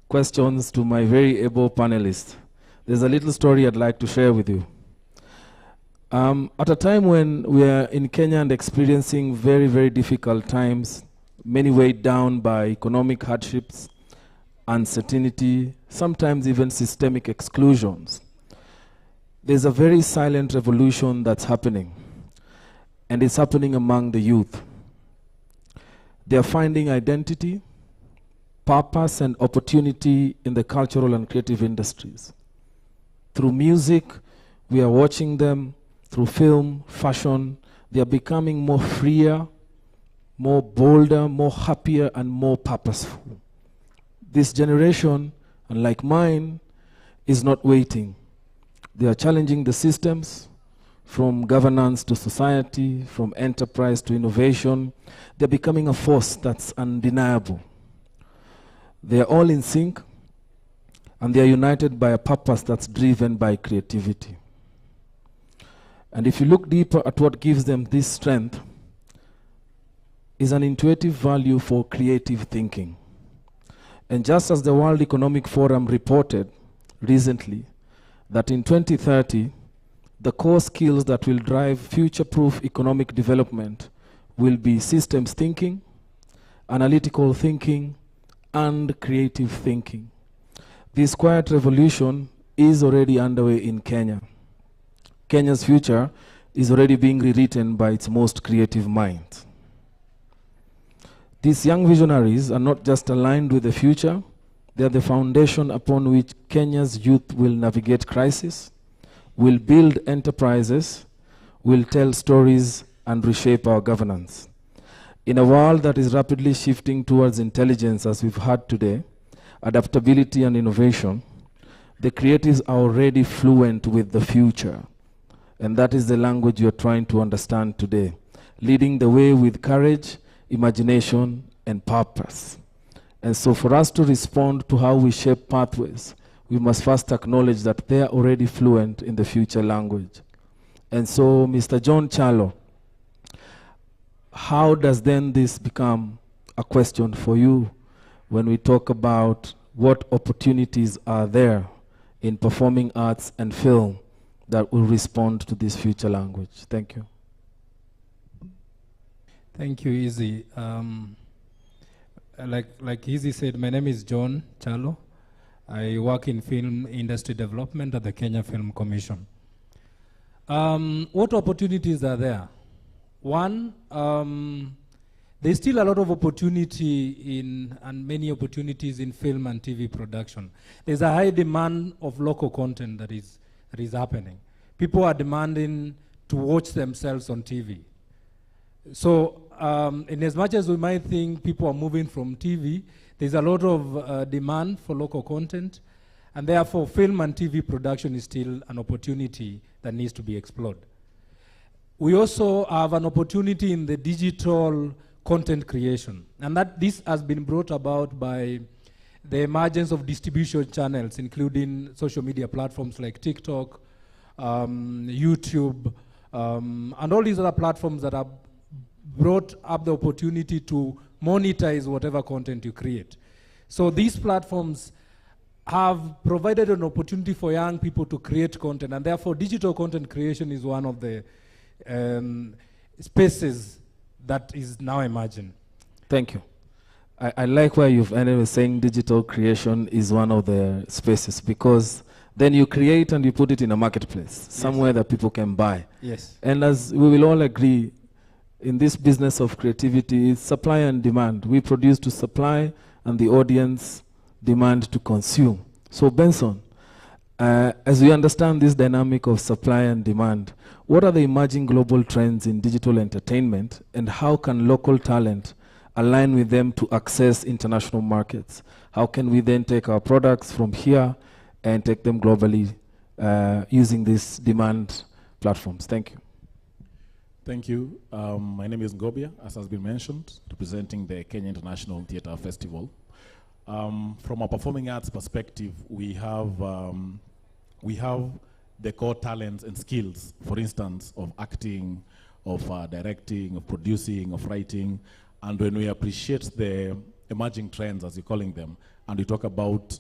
questions to my very able panelists, there's a little story I'd like to share with you. At a time when we are in Kenya and experiencing very, very difficult times, many weighed down by economic hardships, uncertainty, sometimes even systemic exclusions, there's a very silent revolution that's happening, and it's happening among the youth. They're finding identity, purpose, and opportunity in the cultural and creative industries. Through music, we are watching them. Through film, fashion, they are becoming more freer, more bolder, more happier, and more purposeful. This generation, unlike mine, is not waiting. They are challenging the systems, from governance to society, from enterprise to innovation. They're becoming a force that's undeniable. They are all in sync, and they are united by a purpose that's driven by creativity. And if you look deeper at what gives them this strength, is an intuitive value for creative thinking. And just as the World Economic Forum reported recently, that in 2030, the core skills that will drive future-proof economic development will be systems thinking, analytical thinking, and creative thinking. This quiet revolution is already underway in Kenya. Kenya's future is already being rewritten by its most creative minds. These young visionaries are not just aligned with the future, they are the foundation upon which Kenya's youth will navigate crisis, will build enterprises, will tell stories, and reshape our governance. In a world that is rapidly shifting towards intelligence, as we've heard today, adaptability and innovation, the creatives are already fluent with the future. And that is the language you're trying to understand today, leading the way with courage, imagination, and purpose. And so for us to respond to how we shape pathways, we must first acknowledge that they are already fluent in the future language. And so, Mr. John Chalo, how does then this become a question for you when we talk about what opportunities are there in performing arts and film that will respond to this future language? Thank you. Thank you, Izzy. Like Izzy said, my name is John Chalo. I work in film industry development at the Kenya Film Commission. What opportunities are there? One, there's still a lot of opportunity and many opportunities in film and TV production. There's a high demand of local content that is happening. People are demanding to watch themselves on TV. So in as much as we might think people are moving from TV, there's a lot of demand for local content, and therefore film and TV production is still an opportunity that needs to be explored. We also have an opportunity in the digital content creation, and this has been brought about by the emergence of distribution channels, including social media platforms like TikTok, YouTube, and all these other platforms that have brought up the opportunity to monetize whatever content you create. So these platforms have provided an opportunity for young people to create content, and therefore digital content creation is one of the spaces that is now emerging. Thank you. I like where you've ended with saying digital creation is one of the spaces, because then you create and you put it in a marketplace, somewhere that people can buy. Yes. And as we will all agree, in this business of creativity, it's supply and demand. We produce to supply, and the audience demand to consume. So Benson, as we understand this dynamic of supply and demand, what are the emerging global trends in digital entertainment, and how can local talent align with them to access international markets? How can we then take our products from here and take them globally using these demand platforms? Thank you. Thank you. My name is Ngobia, as has been mentioned, representing the Kenya International Theatre Festival. From a performing arts perspective, we have the core talents and skills, for instance, of acting, of directing, of producing, of writing. And when we appreciate the emerging trends, as you're calling them, and we talk about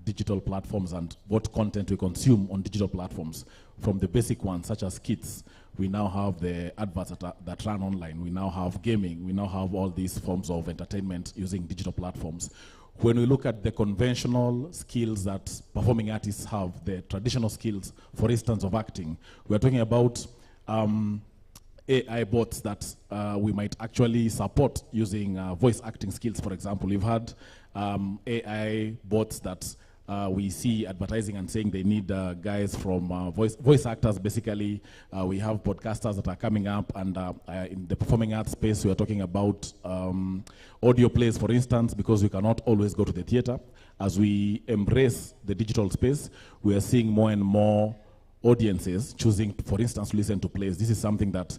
digital platforms and what content we consume on digital platforms, from the basic ones, such as skits, we now have the adverts that run online, we now have gaming, we now have all these forms of entertainment using digital platforms. When we look at the conventional skills that performing artists have, the traditional skills, for instance, of acting, we're talking about AI bots that we might actually support using voice acting skills, for example. We've had AI bots that we see advertising and saying they need guys from voice actors, basically. We have podcasters that are coming up, and in the performing arts space, we are talking about audio plays, for instance, because we cannot always go to the theater. As we embrace the digital space, we are seeing more and more audiences choosing, for instance, to listen to plays. This is something that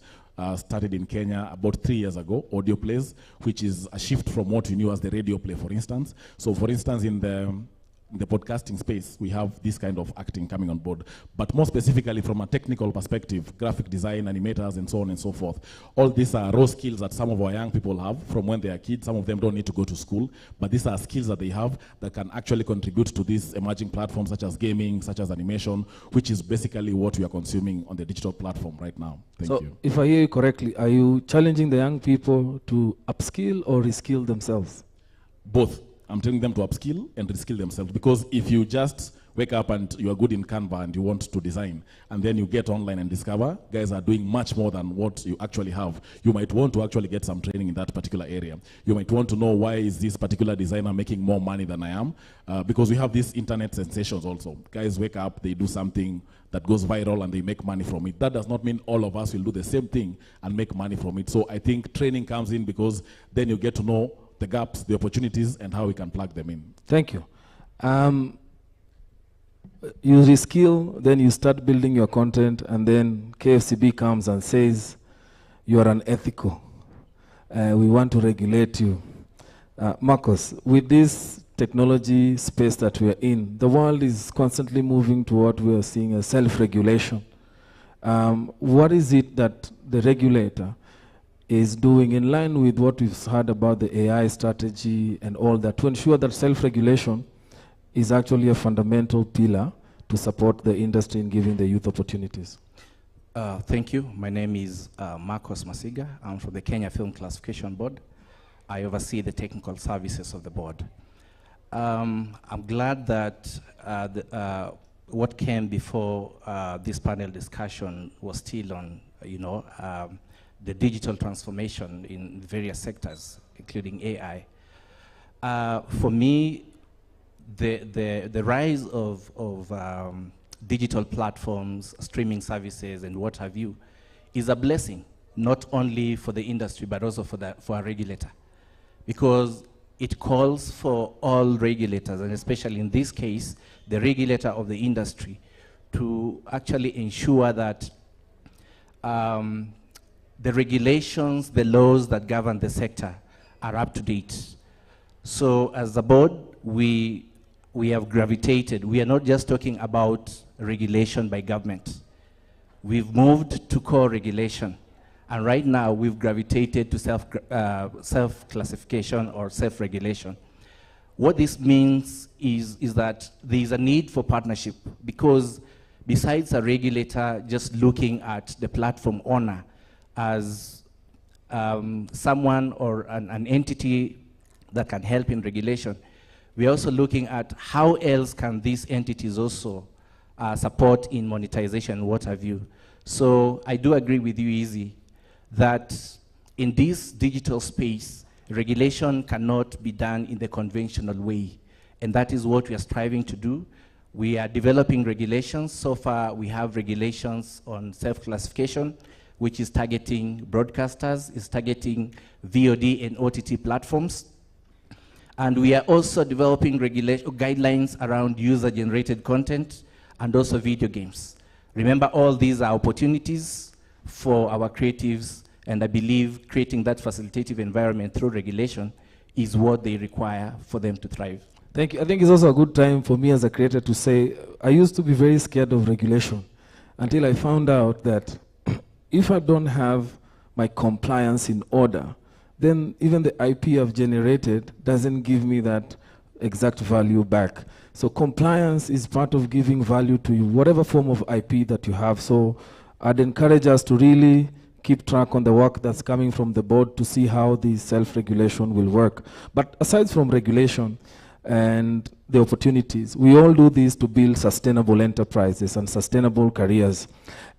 started in Kenya about 3 years ago, audio plays, which is a shift from what we knew as the radio play, for instance. So, for instance, in the podcasting space, we have this kind of acting coming on board. But more specifically, from a technical perspective, graphic design, animators, and so on and so forth, all these are raw skills that some of our young people have from when they are kids. Some of them don't need to go to school, but these are skills that they have that can actually contribute to these emerging platforms, such as gaming, such as animation, which is basically what we are consuming on the digital platform right now. Thank you. If I hear you correctly, are you challenging the young people to upskill or reskill themselves? Both. I'm telling them to upskill and reskill themselves, because if you just wake up and you are good in Canva and you want to design, and then you get online and discover guys are doing much more than what you actually have, you might want to actually get some training in that particular area. You might want to know, why is this particular designer making more money than I am? Because we have these internet sensations also. Guys wake up, they do something that goes viral and they make money from it. That does not mean all of us will do the same thing and make money from it. So I think training comes in, because then you get to know the gaps, the opportunities, and how we can plug them in. Thank you. You reskill, then you start building your content, and then KFCB comes and says, you are unethical. We want to regulate you. Marcos, with this technology space that we are in, the world is constantly moving to what we are seeing as self-regulation. What is it that the regulator is doing in line with what we've heard about the AI strategy and all that, to ensure that self-regulation is actually a fundamental pillar to support the industry in giving the youth opportunities? Thank you. My name is Marcos Masiga. I'm from the Kenya Film Classification Board. I oversee the technical services of the board. I'm glad that what came before this panel discussion was still on the digital transformation in various sectors, including AI. For me, the rise of digital platforms, streaming services, and what have you, is a blessing, not only for the industry, but also for a regulator. Because it calls for all regulators, and especially in this case, the regulator of the industry, to actually ensure that the regulations, the laws that govern the sector are up to date. So as a board, we have gravitated. We are not just talking about regulation by government. We've moved to core regulation. And right now, we've gravitated to self-classification or self-regulation. What this means is that there is a need for partnership, because besides a regulator just looking at the platform owner as someone or an entity that can help in regulation, we're also looking at how else can these entities also support in monetization, what have you. So I do agree with you, Izzy, that in this digital space, regulation cannot be done in the conventional way. And that is what we are striving to do. We are developing regulations. So far, we have regulations on self-classification, which is targeting broadcasters, is targeting VOD and OTT platforms. And we are also developing guidelines around user-generated content and also video games. Remember, all these are opportunities for our creatives, and I believe creating that facilitative environment through regulation is what they require for them to thrive. Thank you. I think it's also a good time for me as a creator to say, I used to be very scared of regulation until I found out that if I don't have my compliance in order, then even the IP I've generated doesn't give me that exact value back. So compliance is part of giving value to you, whatever form of IP that you have. So I'd encourage us to really keep track on the work that's coming from the board to see how the self-regulation will work. But aside from regulation and the opportunities, we all do this to build sustainable enterprises and sustainable careers.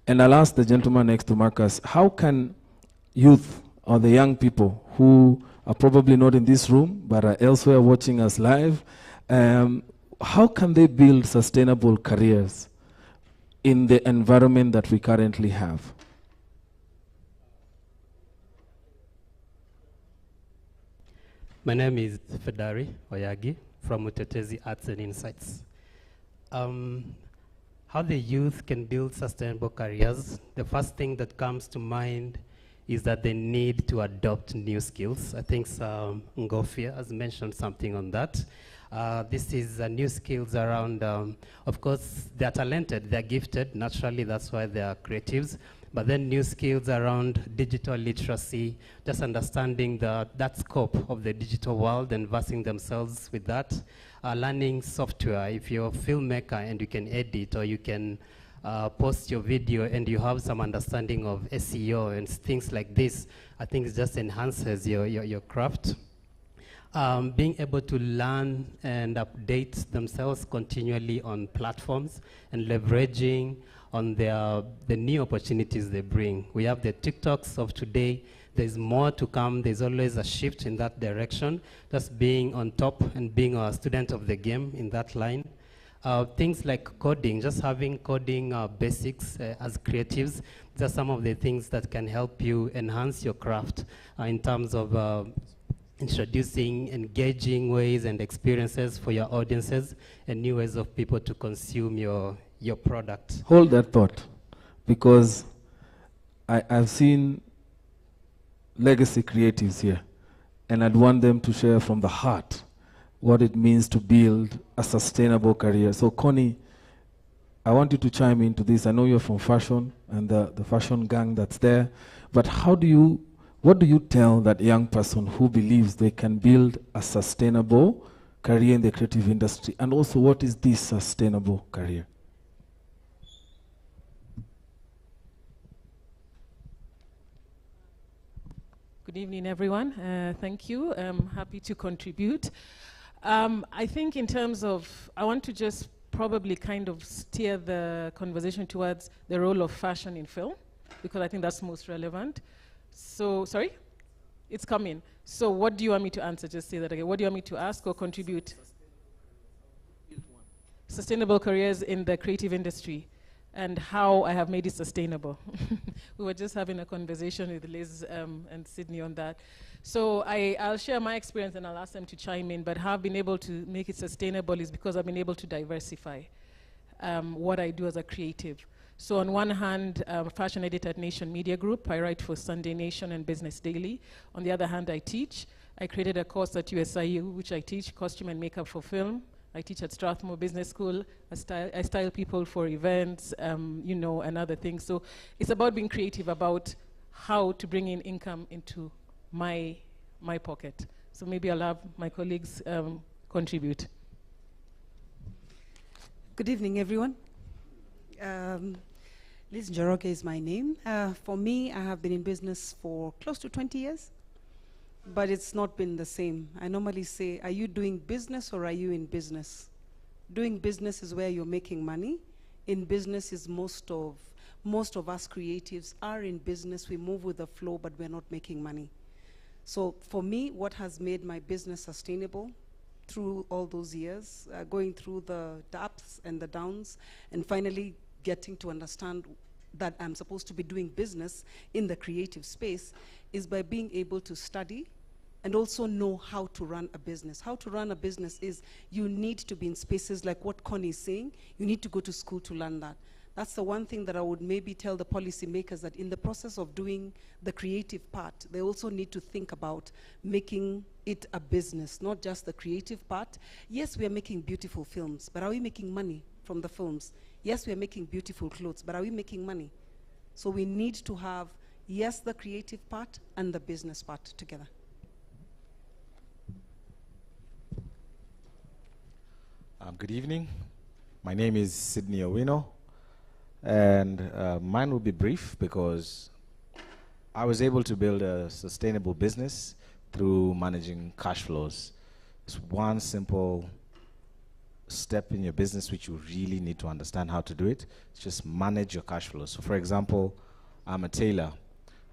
And I'll ask the gentleman next to Marcus, how can youth or the young people who are probably not in this room but are elsewhere watching us live, how can they build sustainable careers in the environment that we currently have? My name is Fedari Oyagi from Utetezi Arts and Insights. How the youth can build sustainable careers, the first thing that comes to mind is that they need to adopt new skills. I think Ngofia has mentioned something on that. This is new skills around, of course, they're talented, they're gifted, naturally, that's why they are creatives. But then new skills around digital literacy, just understanding that scope of the digital world and versing themselves with that. Learning software, if you're a filmmaker and you can edit or you can post your video and you have some understanding of SEO and things like this, I think it just enhances your craft. Being able to learn and update themselves continually on platforms and leveraging on the new opportunities they bring. We have the TikToks of today. There's more to come. There's always a shift in that direction. Just being on top and being a student of the game in that line. Things like coding, just having coding basics as creatives, these are some of the things that can help you enhance your craft in terms of introducing engaging ways and experiences for your audiences and new ways of people to consume your product. Hold that thought, because I've seen legacy creatives here, and I'd want them to share from the heart what it means to build a sustainable career. So Connie, I want you to chime into this. I know you're from fashion and the fashion gang that's there, but what do you tell that young person who believes they can build a sustainable career in the creative industry? And also, what is this sustainable career? Good evening, everyone. Thank you. I'm happy to contribute. I think in terms of, I want to just probably kind of steer the conversation towards the role of fashion in film. because I think that's most relevant. So, sorry? It's coming. So what do you want me to answer? Just say that again. What do you want me to ask or contribute? Sustainable careers in the creative industry and how I have made it sustainable. We were just having a conversation with Liz and Sydney on that. So I'll share my experience and I'll ask them to chime in, but how I've been able to make it sustainable is because I've been able to diversify what I do as a creative. So on one hand, fashion editor at Nation Media Group. I write for Sunday Nation and Business Daily. On the other hand, I teach. I created a course at USIU, which I teach costume and makeup for film. I teach at Strathmore Business School. I style people for events, you know, and other things. So it's about being creative about how to bring in income into my pocket. So maybe I'll have my colleagues contribute. Good evening, everyone. Liz Njoroge is my name. For me, I have been in business for close to 20 years. But it's not been the same. I normally say, are you doing business or are you in business? Doing business is where you're making money. In business is most of us creatives are in business. We move with the flow, but we're not making money. So for me, what has made my business sustainable through all those years, going through the ups and the downs, and finally getting to understand that I'm supposed to be doing business in the creative space, is by being able to study and also know how to run a business. How to run a business is you need to be in spaces like what Connie is saying. You need to go to school to learn that. That's the one thing that I would maybe tell the policymakers, that in the process of doing the creative part, they also need to think about making it a business, not just the creative part. Yes, we are making beautiful films, but are we making money from the films? Yes, we are making beautiful clothes, but are we making money? So we need to have, yes, the creative part and the business part together. Good evening. My name is Sydney Owino, and mine will be brief because I was able to build a sustainable business through managing cash flows. It's one simple step in your business which you really need to understand how to do it. It's just manage your cash flows. So for example, I'm a tailor.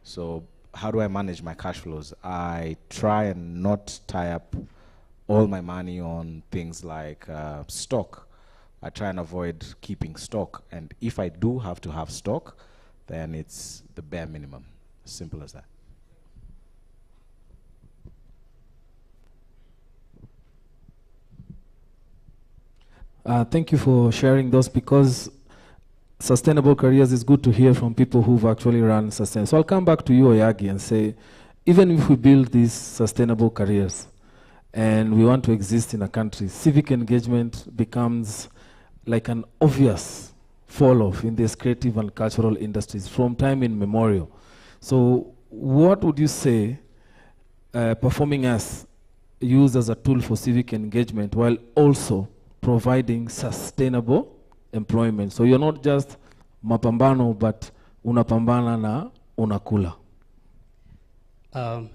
So how do I manage my cash flows? I try and not tie up all my money on things like stock. I try and avoid keeping stock. And if I do have to have stock, then it's the bare minimum. As simple as that. Thank you for sharing those, because sustainable careers is good to hear from people who've actually run sustainable. So I'll come back to you, Oyagi, and say, even if we build these sustainable careers and we want to exist in a country, civic engagement becomes like an obvious fall off in these creative and cultural industries from time immemorial. So what would you say performing arts used as a tool for civic engagement while also providing sustainable employment? So you're not just mapambano, but unapambana na unakula.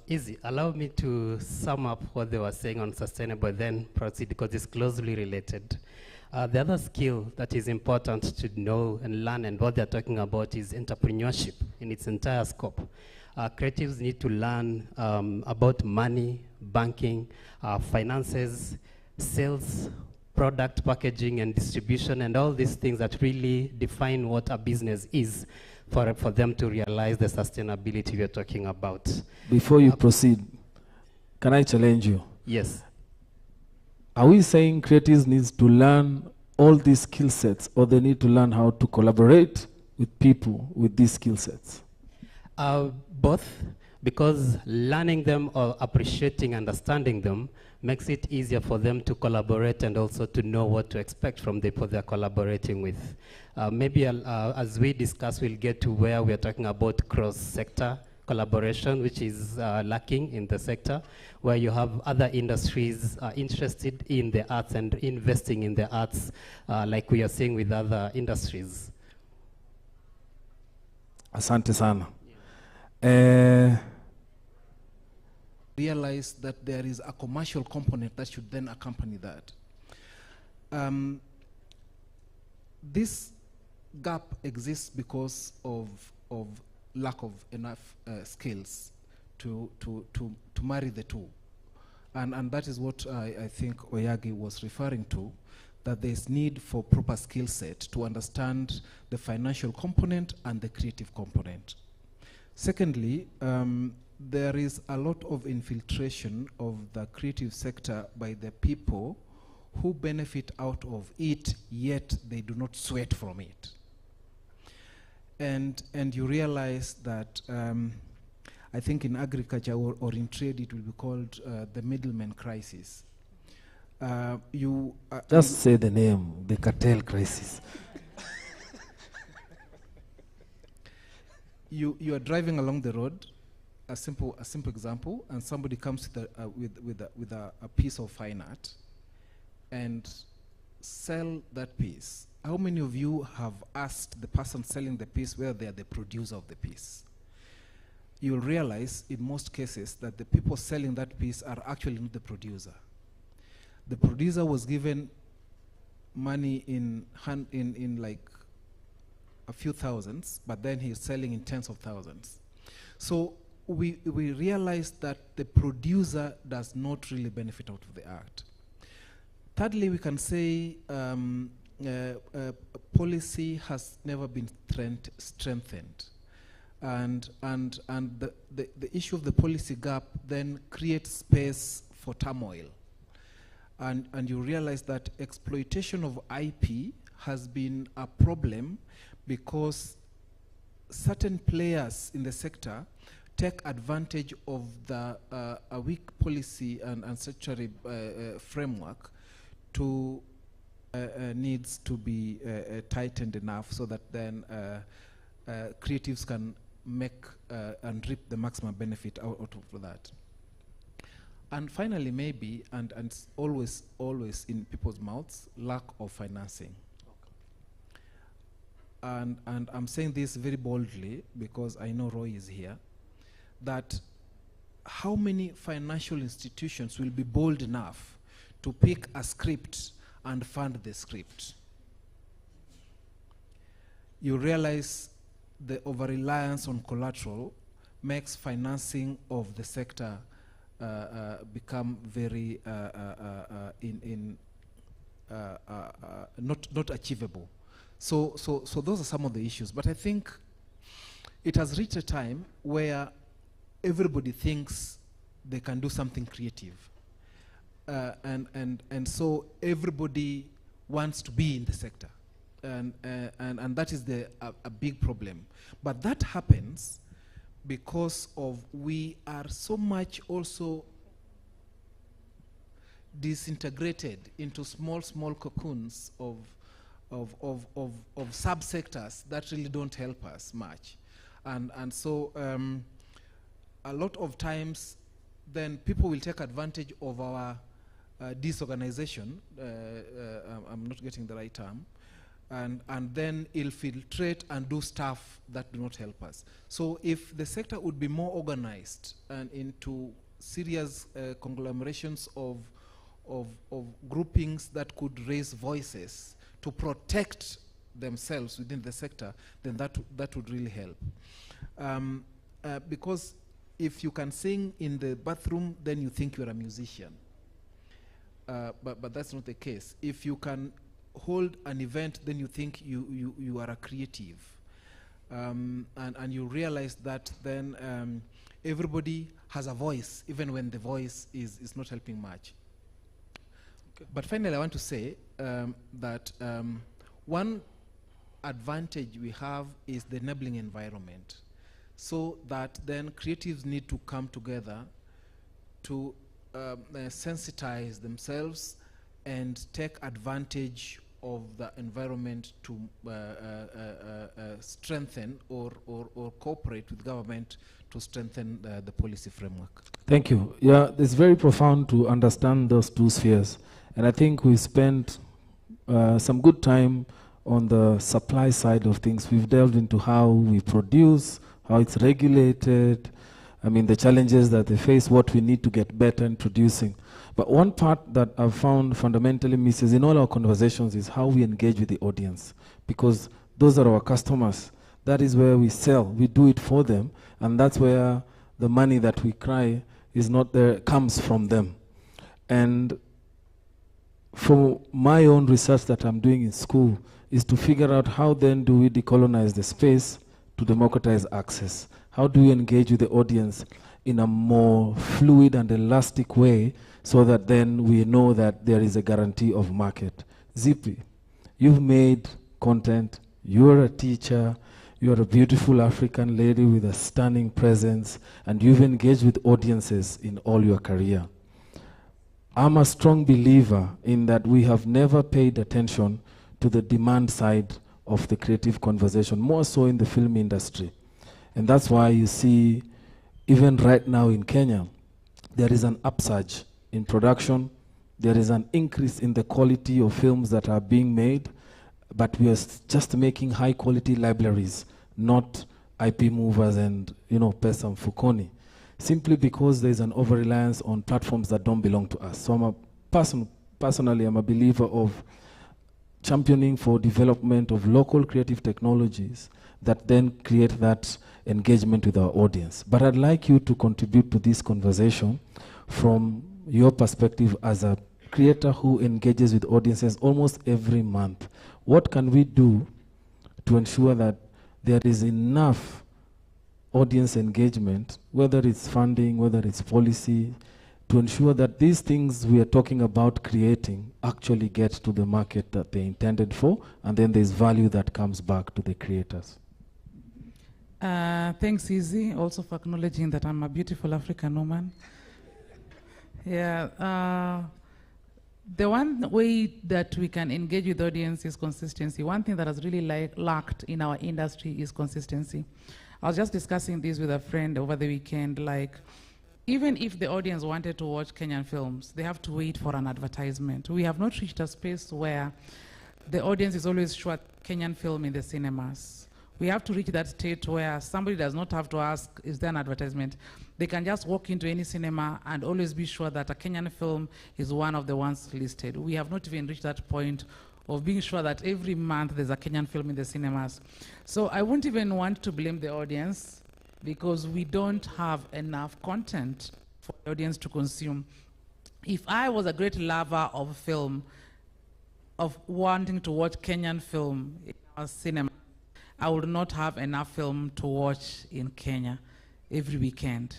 Easy. Allow me to sum up what they were saying on sustainable, then proceed, because it's closely related. The other skill that is important to know and learn, and what they're talking about, is entrepreneurship in its entire scope. Creatives need to learn about money, banking, finances, sales, product packaging and distribution, and all these things that really define what a business is for them to realize the sustainability we're talking about. Before you proceed, can I challenge you? Yes. Are we saying creatives need to learn all these skill sets, or they need to learn how to collaborate with people with these skill sets? Both, because learning them or appreciating, understanding them makes it easier for them to collaborate and also to know what to expect from the people they're collaborating with. Maybe as we discuss, we'll get to where we're talking about cross-sector collaboration, which is lacking in the sector, where you have other industries interested in the arts and investing in the arts, like we are seeing with other industries. Asante sana. Realize that there is a commercial component that should then accompany that. This gap exists because of lack of enough skills to marry the two. And that is what I think Oyagi was referring to, that there's need for proper skill set to understand the financial component and the creative component. Secondly, there is a lot of infiltration of the creative sector by the people who benefit out of it, yet they do not sweat from it. And you realize that I think in agriculture or in trade it will be called the middleman crisis. Just say the name, the cartel crisis. You are driving along the road, a simple example, and somebody comes with a piece of fine art and sell that piece. How many of you have asked the person selling the piece whether they are the producer of the piece? You'll realize in most cases that the people selling that piece are actually not the producer. The producer was given money in like a few thousands, but then he's selling in tens of thousands. So we realize that the producer does not really benefit out of the art. Thirdly, we can say policy has never been strengthened. And the issue of the policy gap then creates space for turmoil. And you realize that exploitation of IP has been a problem because certain players in the sector take advantage of the a weak policy and statutory framework to needs to be tightened enough so that then creatives can make and reap the maximum benefit out of that. And finally, maybe, and always in people's mouths, lack of financing. And I'm saying this very boldly because I know Roy is here, that how many financial institutions will be bold enough to pick a script and fund the script? You realize the over-reliance on collateral makes financing of the sector become very not achievable. So those are some of the issues. But I think it has reached a time where everybody thinks they can do something creative, and so everybody wants to be in the sector, and that is a big problem. But that happens because of we are so much also disintegrated into small cocoons of subsectors that really don't help us much. And so a lot of times then people will take advantage of our disorganization, I'm not getting the right term, and then infiltrate and do stuff that do not help us. So if the sector would be more organized and into serious conglomerations of groupings that could raise voices to protect themselves within the sector, then that would really help. Because if you can sing in the bathroom, then you think you're a musician. But that's not the case. If you can hold an event, then you think you are a creative. And you realize that then everybody has a voice, even when the voice is not helping much. Okay. But finally, I want to say that one advantage we have is the enabling environment, so that then creatives need to come together to sensitize themselves and take advantage of the environment to strengthen or cooperate with government to strengthen the policy framework. Thank you. Yeah, it's very profound to understand those two spheres. And I think we spent some good time on the supply side of things. We've delved into how we produce, how it's regulated, I mean, the challenges that they face, what we need to get better in producing. But one part that I've found fundamentally misses in all our conversations is how we engage with the audience, because those are our customers. that is where we sell. We do it for them, and that's where the money that we cry is not there, comes from them. And for my own research that I'm doing in school is to figure out how then do we decolonize the space to democratize access. How do we engage with the audience in a more fluid and elastic way so that then we know that there is a guarantee of market. Zippy, you've made content, you're a teacher, you're a beautiful African lady with a stunning presence, and you've engaged with audiences in all your career. I'm a strong believer in that we have never paid attention to the demand side of the creative conversation, more so in the film industry. And that's why you see, even right now in Kenya, there is an upsurge in production. There is an increase in the quality of films that are being made, but we are just making high quality libraries, not IP movers and, you know, pesa mfukoni, simply because there's an over-reliance on platforms that don't belong to us. So I'm a personally, I'm a believer of championing for development of local creative technologies that then create that engagement with our audience. But I'd like you to contribute to this conversation from your perspective as a creator who engages with audiences almost every month. What can we do to ensure that there is enough audience engagement, whether it's funding, whether it's policy, to ensure that these things we are talking about creating actually get to the market that they're intended for, and then there's value that comes back to the creators? Thanks, Izzy, also for acknowledging that I'm a beautiful African woman. Yeah, the one way that we can engage with the audience is consistency. One thing that has really lacked in our industry is consistency. I was just discussing this with a friend over the weekend, like, even if the audience wanted to watch Kenyan films, they have to wait for an advertisement. We have not reached a space where the audience is always sure Kenyan film in the cinemas. We have to reach that state where somebody does not have to ask, is there an advertisement? They can just walk into any cinema and always be sure that a Kenyan film is one of the ones listed. We have not even reached that point of being sure that every month there's a Kenyan film in the cinemas. So I wouldn't even want to blame the audience, because we don't have enough content for the audience to consume. If I was a great lover of film, of wanting to watch Kenyan film in our cinema, I would not have enough film to watch in Kenya every weekend.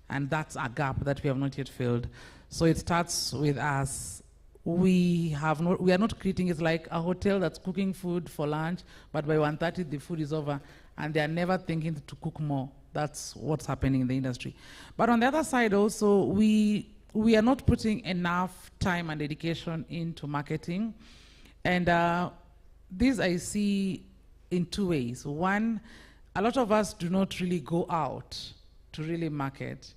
And that's a gap that we have not yet filled. So it starts with us. We are not creating it like a hotel that's cooking food for lunch, but by 1:30 the food is over, and they are never thinking to cook more. That's what's happening in the industry. But on the other side also, we are not putting enough time and dedication into marketing. And this I see in two ways. One, a lot of us do not really go out to really market.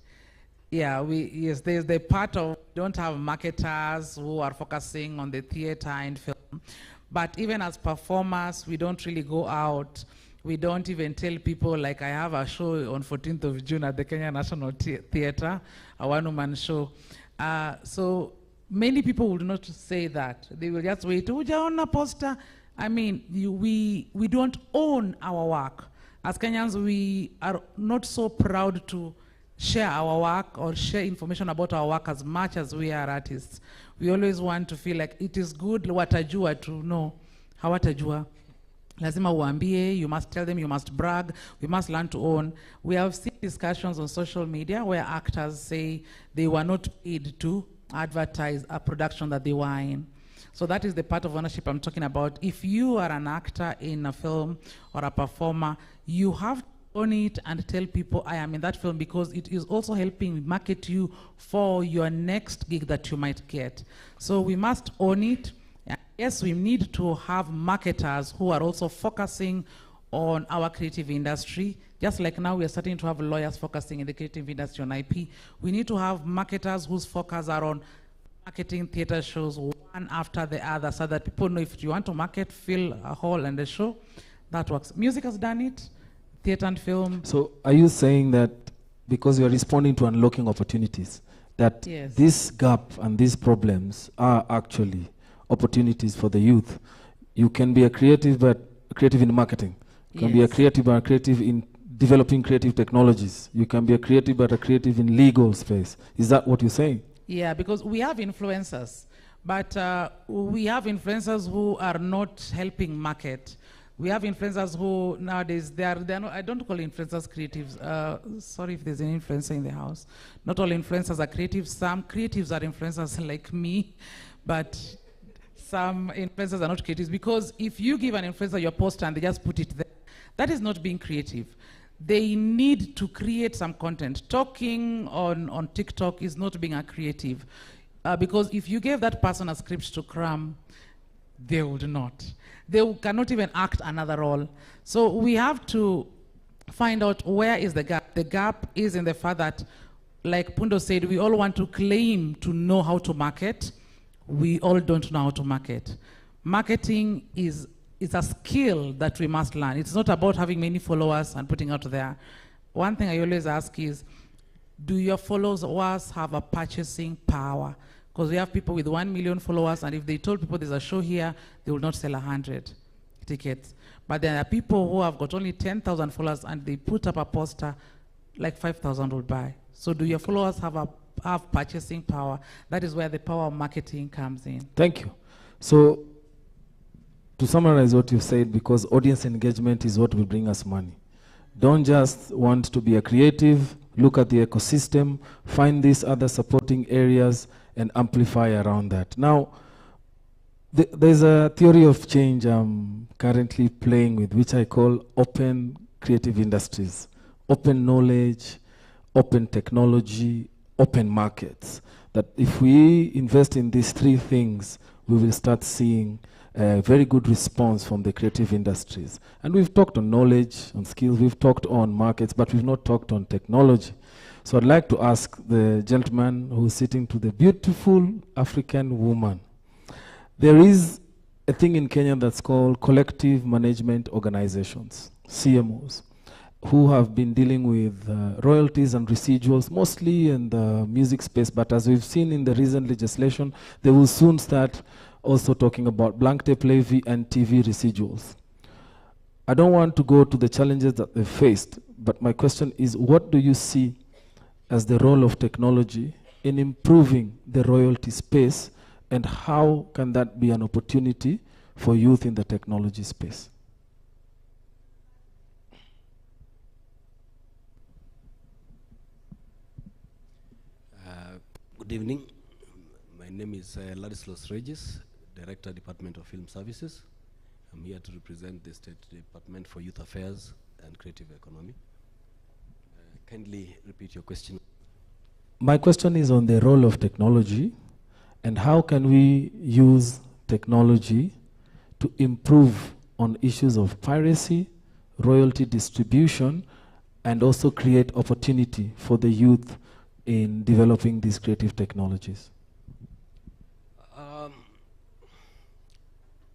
Yeah, yes, there's the part of don't have marketers who are focusing on the theater and film. But even as performers, we don't really go out. We don't even tell people, like I have a show on 14th of June at the Kenya National Theatre, a one-woman show. So many people would not say that. They will just wait, ujaona poster. I mean, we don't own our work. As Kenyans, we are not so proud to share our work or share information about our work as much as we are artists. We always want to feel like it is good, watajua to know, hawatajua. Lazima uambie, you must tell them, you must brag, we must learn to own. We have seen discussions on social media where actors say they were not paid to advertise a production that they were in. So that is the part of ownership I'm talking about. If you are an actor in a film or a performer, you have to own it and tell people, I am in that film, because it is also helping market you for your next gig that you might get. So we must own it. Yes, we need to have marketers who are also focusing on our creative industry. Just like now we are starting to have lawyers focusing in the creative industry on IP. We need to have marketers whose focus are on marketing theater shows one after the other, so that people know if you want to market, fill a hall and a show, that works. Music has done it, theater and film. So are you saying that because you're responding to unlocking opportunities, that yes, this gap and these problems are actually opportunities for the youth? You can be a creative, but creative in marketing. You can be a Yes. creative, but a creative in developing creative technologies. You can be a creative, but a creative in legal space. Is that what you're saying? Yeah, because we have influencers, but we have influencers who are not helping market. We have influencers who nowadays, they're not, I don't call influencers creatives. Sorry if there's an influencer in the house. Not all influencers are creatives. Some creatives are influencers like me, but some influencers are not creatives, because if you give an influencer your poster and they just put it there, that is not being creative. They need to create some content. Talking on TikTok is not being a creative, because if you gave that person a script to cram, they would not. They cannot even act another role. So we have to find out where is the gap. The gap is in the fact that, like Pundo said, we all want to claim to know how to market. We all don't know how to market. Marketing is a skill that we must learn. It's not about having many followers and putting out there. One thing I always ask is, do your followers have a purchasing power? Because we have people with 1 million followers, and if they told people there's a show here, they will not sell 100 tickets. But there are people who have got only 10,000 followers, and they put up a poster, like 5,000 will buy. So do your followers have purchasing power? That is where the power of marketing comes in. Thank you. So, to summarize what you said, because audience engagement is what will bring us money. Don't just want to be a creative, look at the ecosystem, find these other supporting areas, and amplify around that. Now, there's a theory of change I'm currently playing with, which I call open creative industries. Open knowledge, open technology, open markets. That if we invest in these three things, we will start seeing a very good response from the creative industries. And we've talked on knowledge, on skills, we've talked on markets, but we've not talked on technology. So I'd like to ask the gentleman who's sitting to the beautiful African woman. There is a thing in Kenya that's called collective management organizations, CMOs, who have been dealing with royalties and residuals, mostly in the music space, but as we've seen in the recent legislation, they will soon start also talking about blank tape levy and TV residuals. I don't want to go to the challenges that they faced, but my question is, what do you see as the role of technology in improving the royalty space, and how can that be an opportunity for youth in the technology space? Good evening. My name is Ladislas Regis, Director, Department of Film Services. I'm here to represent the State Department for Youth Affairs and Creative Economy. Kindly repeat your question. My question is on the role of technology, and how can we use technology to improve on issues of piracy, royalty distribution, and also create opportunity for the youth in developing these creative technologies?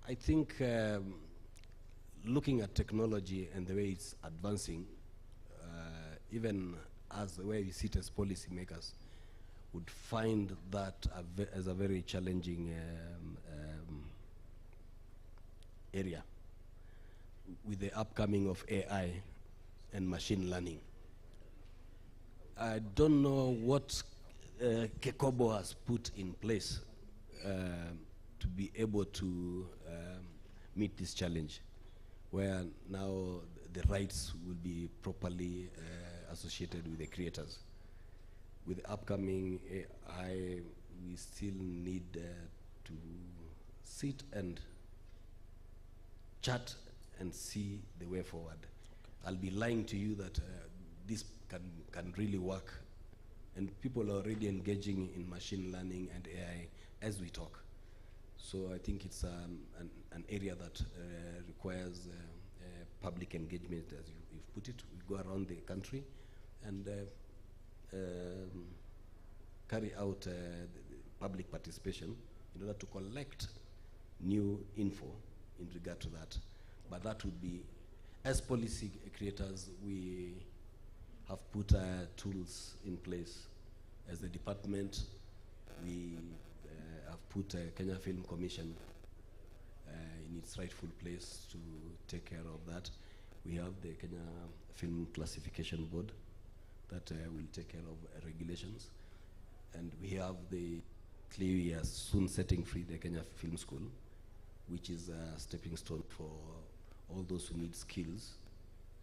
I think looking at technology and the way it's advancing, even as where we sit as policymakers, would find that as a very challenging area with the upcoming of AI and machine learning. I don't know what Kekobo has put in place to be able to meet this challenge, where now the rights will be properly associated with the creators. With the upcoming AI, we still need to sit and chat and see the way forward. I'll be lying to you that this can really work, and people are already engaging in machine learning and AI as we talk. So I think it's an area that requires public engagement, as you've put it. We go around the country and carry out the public participation in order to collect new info in regard to that. But that would be, as policy creators, we have put tools in place. As the department, we have put a Kenya Film Commission in its rightful place to take care of that. We have the Kenya Film Classification Board that will take care of regulations. And we have the we are soon setting free the Kenya Film School, which is a stepping stone for all those who need skills.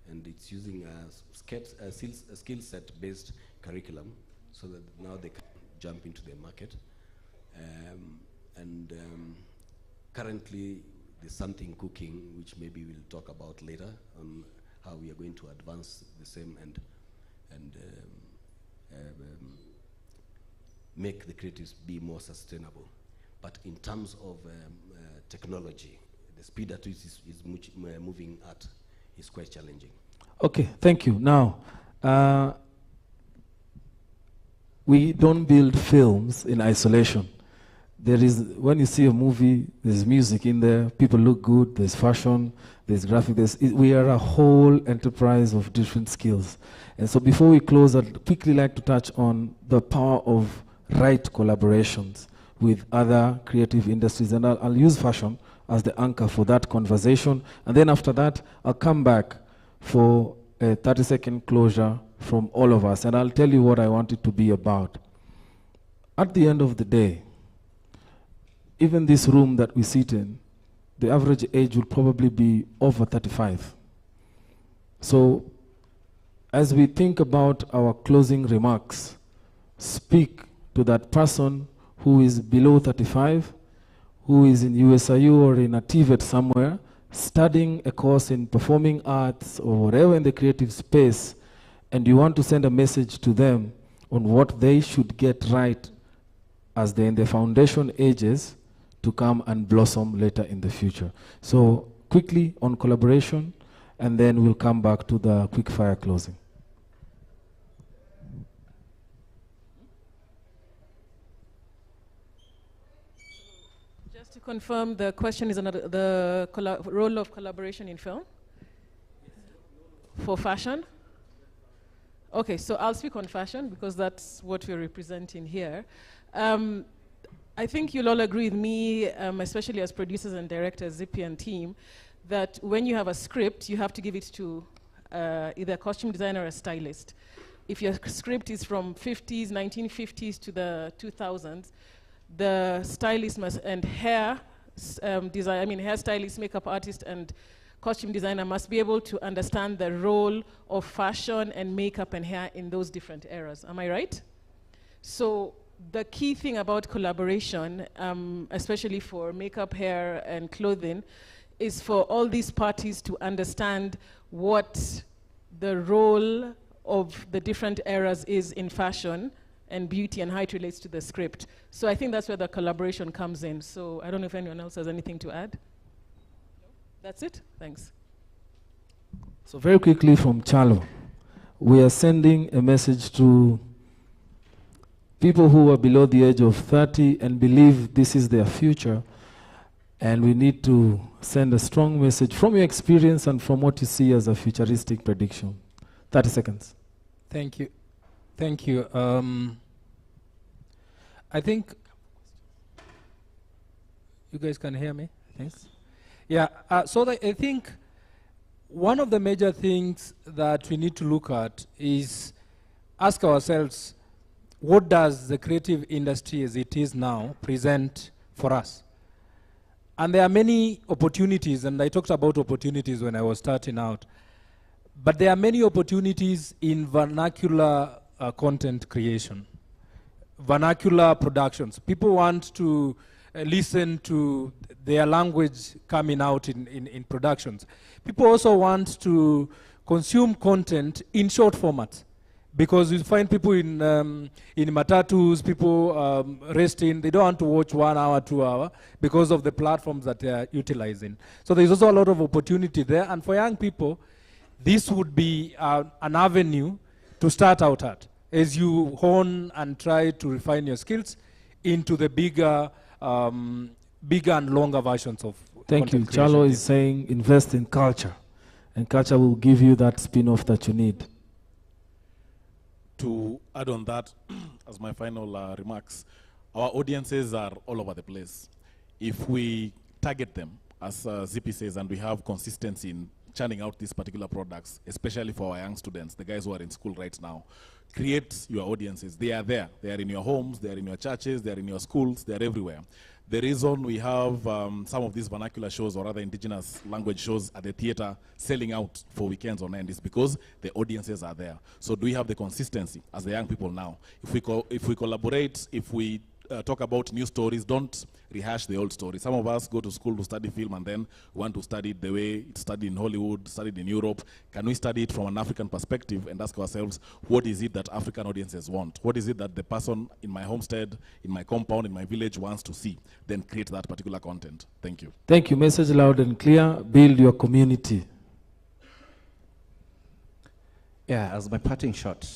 And it's using a skill set based curriculum so that now they can jump into the market. Currently there's something cooking which maybe we'll talk about later on how we are going to advance the same and make the creatives be more sustainable. But in terms of technology, the speed at which is moving at is quite challenging. Okay, thank you. Now, we don't build films in isolation. There is, when you see a movie, there's music in there, people look good, there's fashion, there's graphic, we are a whole enterprise of different skills. And so before we close, I'd quickly like to touch on the power of right collaborations with other creative industries. And I'll use fashion as the anchor for that conversation. And then after that, I'll come back for a 30-second closure from all of us. And I'll tell you what I want it to be about. At the end of the day, even this room that we sit in, the average age will probably be over 35. So as we think about our closing remarks, speak to that person who is below 35, who is in USIU or in a TVET somewhere, studying a course in performing arts or whatever in the creative space, and you want to send a message to them on what they should get right as they're in the foundation ages to come and blossom later in the future. So quickly on collaboration, and then we'll come back to the quick fire closing. Just to confirm, the question is another, the role of collaboration in film for fashion. Okay, so I'll speak on fashion because that's what we're representing here. I think you'll all agree with me, especially as producers and directors, Zippy and team, that when you have a script, you have to give it to either a costume designer or a stylist. If your script is from 1950s to the 2000s, the stylist must, and hairstylist, makeup artist, and costume designer must be able to understand the role of fashion and makeup and hair in those different eras. Am I right? So the key thing about collaboration, especially for makeup, hair, and clothing, is for all these parties to understand what the role of the different eras is in fashion and beauty and how it relates to the script. So I think that's where the collaboration comes in. So I don't know if anyone else has anything to add. That's it? Thanks. So very quickly from Chalo, we are sending a message to people who are below the age of 30 and believe this is their future, and we need to send a strong message from your experience and from what you see as a futuristic prediction. 30 seconds. Thank you. Thank you. I think you guys can hear me. Thanks. Yeah, so I think one of the major things that we need to look at is ask ourselves, what does the creative industry as it is now present for us? And there are many opportunities, and I talked about opportunities when I was starting out, but there are many opportunities in vernacular content creation, vernacular productions. People want to listen to their language coming out in productions. People also want to consume content in short formats, because you find people in matatus, people resting, they don't want to watch 1 hour, 2 hour because of the platforms that they are utilizing. So there's also a lot of opportunity there, and for young people, this would be an avenue to start out at as you hone and try to refine your skills into the bigger and longer versions of Thank you. content creation. Chalo is saying invest in culture, and culture will give you that spin-off that you need. To add on that, as my final remarks, our audiences are all over the place. If we target them, as Zippy says, and we have consistency in churning out these particular products, especially for our young students, the guys who are in school right now. Create your audiences. They are there. They are in your homes, they are in your churches, they are in your schools, they are everywhere. The reason we have some of these vernacular shows or other indigenous language shows at the theater selling out for weekends on end is because the audiences are there. So do we have the consistency as the young people now? If we collaborate, if we talk about new stories, don't rehash the old stories. Some of us go to school to study film and then want to study it the way it's studied in Hollywood, studied in Europe. Can we study it from an African perspective and ask ourselves, what is it that African audiences want? What is it that the person in my homestead, in my compound, in my village wants to see? Then create that particular content. Thank you. Thank you. Message loud and clear. Build your community. Yeah, as my parting shot,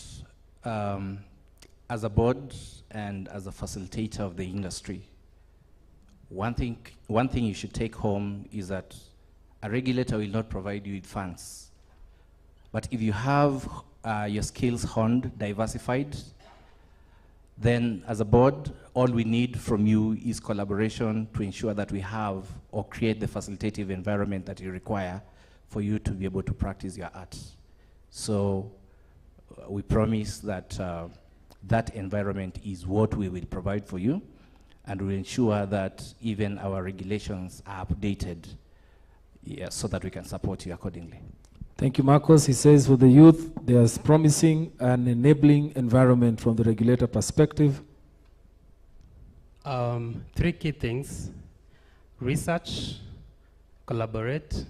as a board and as a facilitator of the industry, one thing you should take home is that a regulator will not provide you with funds. But if you have your skills honed, diversified, then as a board, all we need from you is collaboration to ensure that we have or create the facilitative environment that you require for you to be able to practice your art. So we promise that that environment is what we will provide for you, and we'll ensure that even our regulations are updated, so that we can support you accordingly. Thank you, Marcos. He says for the youth, there's promising an enabling environment from the regulator perspective. 3 key things: research, collaborate,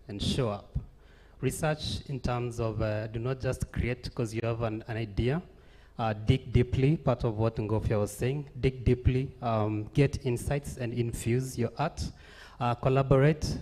and show up. Research in terms of do not just create because you have an idea. Dig deeply, part of what Ngofia was saying. Dig deeply, get insights and infuse your art. Collaborate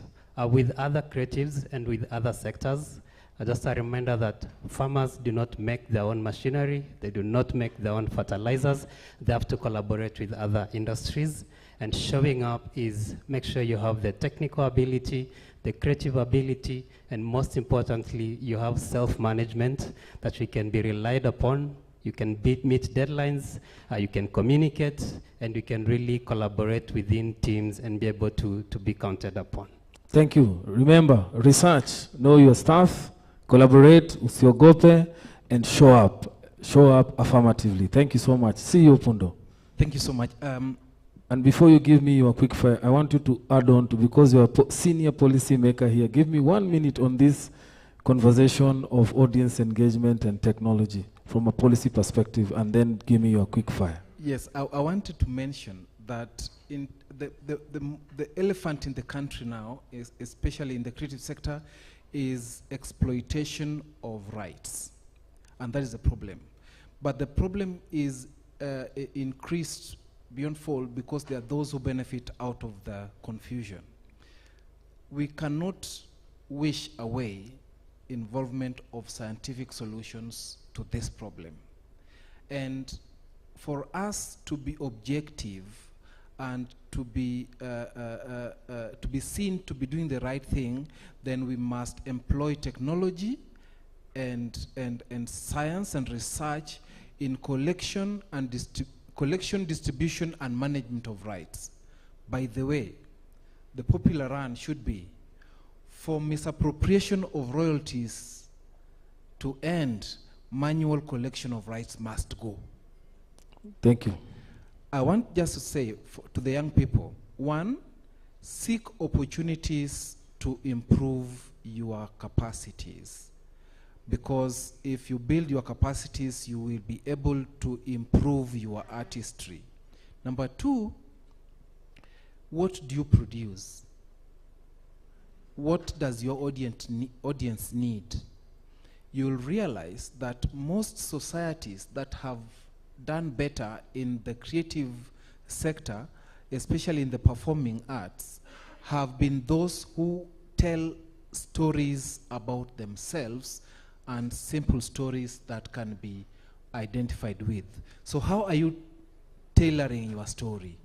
with other creatives and with other sectors. Just a reminder that farmers do not make their own machinery, they do not make their own fertilizers, they have to collaborate with other industries. And showing up is make sure you have the technical ability, the creative ability, and most importantly, you have self-management that you can be relied upon. You can meet deadlines, you can communicate, and you can really collaborate within teams and be able to be counted upon. Thank you. Remember, research, know your staff, collaborate, usiogope, and show up. Show up affirmatively. Thank you so much. See you, Pundo. Thank you so much. And before you give me your quick fire, I want you to add on to, because you're a senior policy maker here, give me 1 minute on this conversation of audience engagement and technology from a policy perspective, and then give me your quick fire. Yes, I wanted to mention that in the elephant in the country now, is especially in the creative sector, is exploitation of rights. And that is a problem. But the problem is increased beyond fold because there are those who benefit out of the confusion. We cannot wish away involvement of scientific solutions to this problem. And for us to be objective and to be seen to be doing the right thing, then we must employ technology and science and research in collection, distribution, and management of rights. By the way, the popular run should be for misappropriation of royalties to end, manual collection of rights must go. Thank you. I want just to say to the young people, 1, seek opportunities to improve your capacities. Because if you build your capacities, you will be able to improve your artistry. Number 2, what do you produce? What does your audience need? You'll realize that most societies that have done better in the creative sector, especially in the performing arts, have been those who tell stories about themselves and simple stories that can be identified with. So how are you tailoring your story?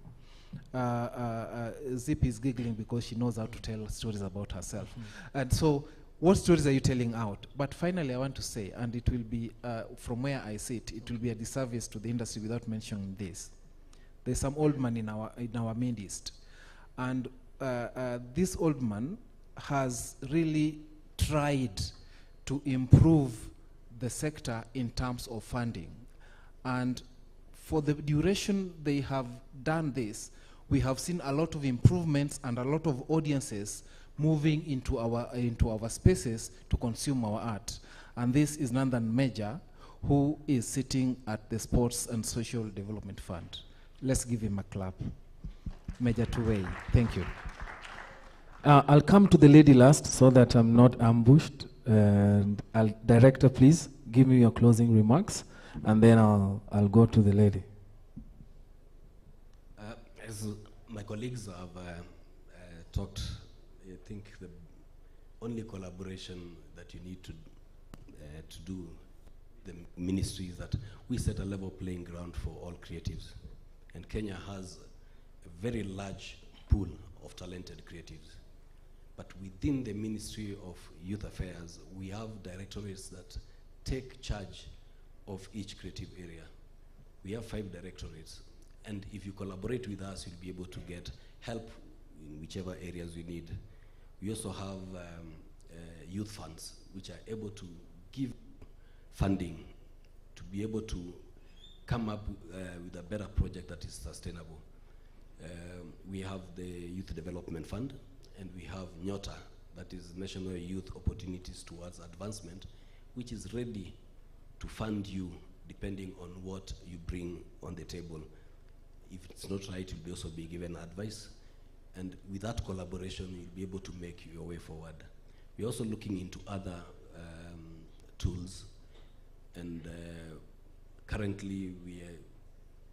Zip is giggling because she knows how to tell stories about herself. And so what stories are you telling out? But finally, I want to say, and it will be, from where I sit, it will be a disservice to the industry without mentioning this. There's some old man in our midst. And this old man has really tried to improve the sector in terms of funding. And for the duration they have done this, we have seen a lot of improvements and a lot of audiences moving into our spaces to consume our art. And this is none than Major, who is sitting at the Sports and Social Development Fund. Let's give him a clap. Major Tuwei, thank you. I'll come to the lady last so that I'm not ambushed. And Director, please give me your closing remarks, and then I'll go to the lady. As my colleagues have talked, I think the only collaboration that you need to do the ministry is that we set a level playing ground for all creatives. And Kenya has a very large pool of talented creatives. But within the Ministry of Youth Affairs, we have directorates that take charge of each creative area. We have 5 directorates. And if you collaborate with us, you'll be able to get help in whichever areas you need. We also have youth funds, which are able to give funding to be able to come up with a better project that is sustainable. We have the Youth Development Fund, and we have NYOTA, that is National Youth Opportunities Towards Advancement, which is ready to fund you depending on what you bring on the table. If it's not right, you'll also be given advice. And with that collaboration, you'll be able to make your way forward. We're also looking into other tools, and currently we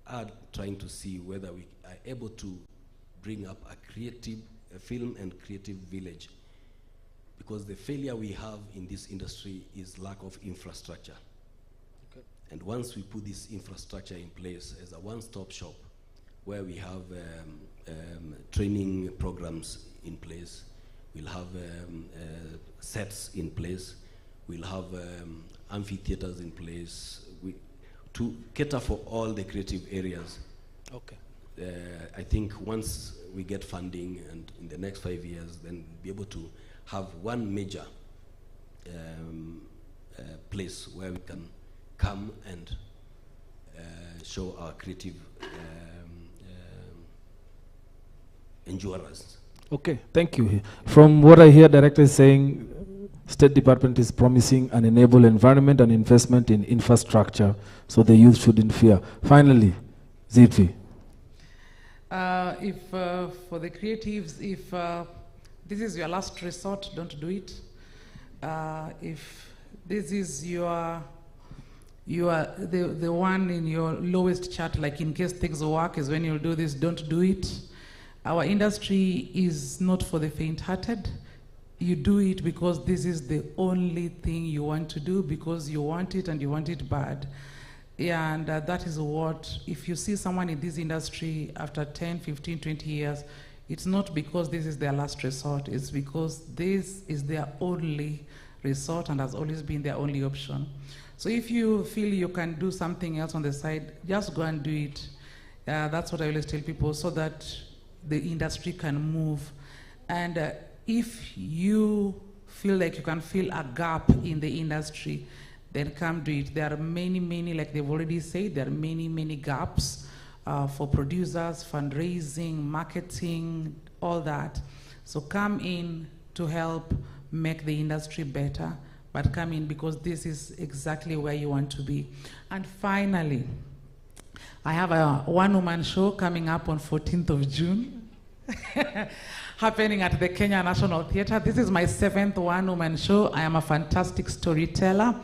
are trying to see whether we are able to bring up a film and creative village, because the failure we have in this industry is lack of infrastructure. Okay. And once we put this infrastructure in place as a one-stop shop, where we have training programs in place, we'll have sets in place, we'll have amphitheaters in place to cater for all the creative areas. Okay. I think once we get funding, and in the next 5 years, then we'll be able to have one major place where we can come and show our creative endurance. Okay, thank you. From what I hear, Director is saying State Department is promising an enable environment and investment in infrastructure, so the youth shouldn't fear. Finally, Zitvi. For the creatives, if this is your last resort, don't do it. If this is the one in your lowest chart, like in case things work is when you'll do this, don't do it. Our industry is not for the faint-hearted. You do it because this is the only thing you want to do, because you want it and you want it bad. Yeah, and that is what, if you see someone in this industry after 10, 15, 20 years, it's not because this is their last resort, it's because this is their only resort and has always been their only option. So if you feel you can do something else on the side, just go and do it. That's what I always tell people, so that the industry can move. And if you feel like you can fill a gap in the industry, then come do it. There are many, like they've already said, there are many gaps for producers, fundraising, marketing, all that. So come in to help make the industry better, but come in because this is exactly where you want to be. And finally, I have a one-woman show coming up on 14th of June, happening at the Kenya National Theatre. This is my 7th one-woman show. I am a fantastic storyteller,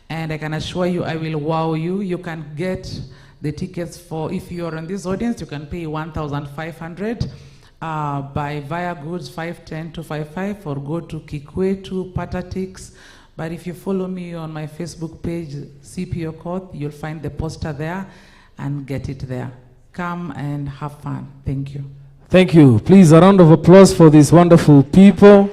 and I can assure you I will wow you. You can get the tickets for, if you're in this audience, you can pay 1,500 by via goods 510 255, or go to Kikwetu Patatix. But if you follow me on my Facebook page, CPO Court, you'll find the poster there and get it there. Come and have fun. Thank you. Thank you. Please, a round of applause for these wonderful people.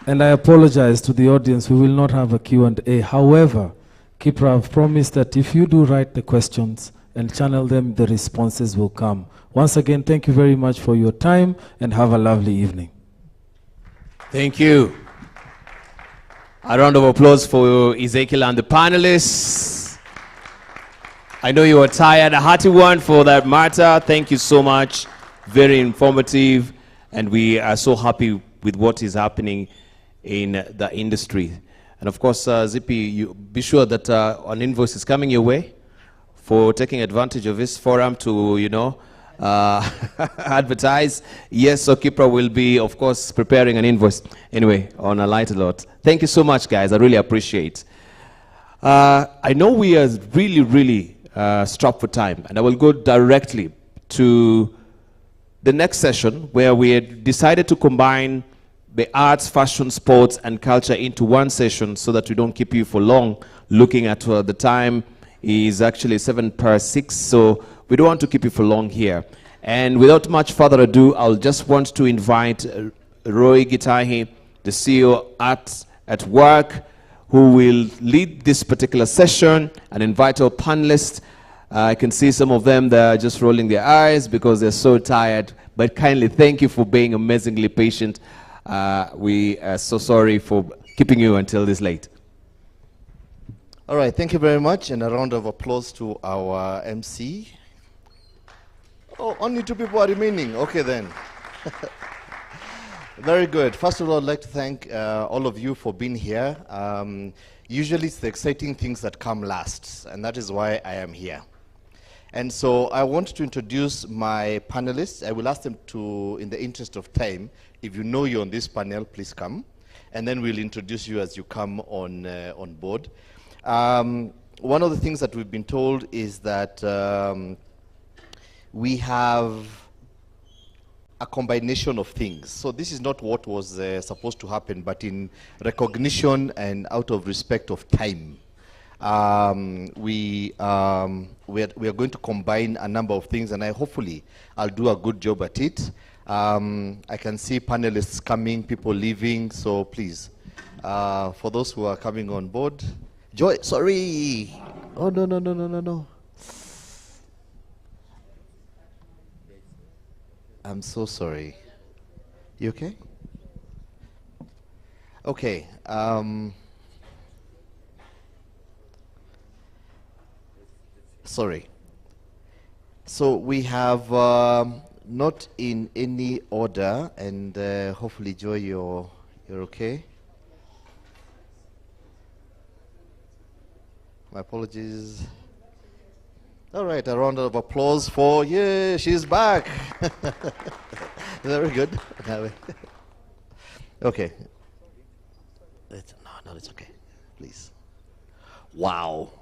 And I apologize to the audience, we will not have a Q&A. However, KIPPRA have promised that if you do write the questions and channel them, the responses will come. Once again, thank you very much for your time, and have a lovely evening. Thank you. A round of applause for Ezekiel and the panelists. I know you are tired. A hearty one for that matter. Thank you so much. Very informative. And we are so happy with what is happening in the industry. And of course, Zippy, you be sure that an invoice is coming your way for taking advantage of this forum to, you know, advertise. Yes, so Kipra will be, of course, preparing an invoice. Anyway, on a lighter note, thank you so much, guys. I really appreciate. I know we are really strapped for time, and I will go directly to the next session where we had decided to combine the arts, fashion, sports, and culture into one session so that we don't keep you for long. Looking at the time is actually 7:06, so we don't want to keep you for long here. And without much further ado, I'll just want to invite Roy Gitahi, the CEO at Work, who will lead this particular session, and invite our panelists. I can see some of them, they're just rolling their eyes because they're so tired, but kindly thank you for being amazingly patient. We are so sorry for keeping you until this late. All right, thank you very much, and a round of applause to our MC. Oh, only 2 people are remaining. Okay, then. Very good. First of all, I'd like to thank all of you for being here. Usually it's the exciting things that come last, and that is why I am here. And so I want to introduce my panelists. I will ask them to, in the interest of time, if you know you're on this panel, please come. And then we'll introduce you as you come on board. One of the things that we've been told is that we have a combination of things. So this is not what was supposed to happen, but in recognition and out of respect of time, we are going to combine a number of things, and hopefully I'll do a good job at it. I can see panelists coming, people leaving, so please, for those who are coming on board, Joy, sorry. Oh, no. I'm so sorry. You okay? Okay. Sorry. So we have not in any order, and hopefully, Joy, you're okay. My apologies. All right, a round of applause for, yeah, she's back. Very good. Okay. No, it's okay. Please. Wow.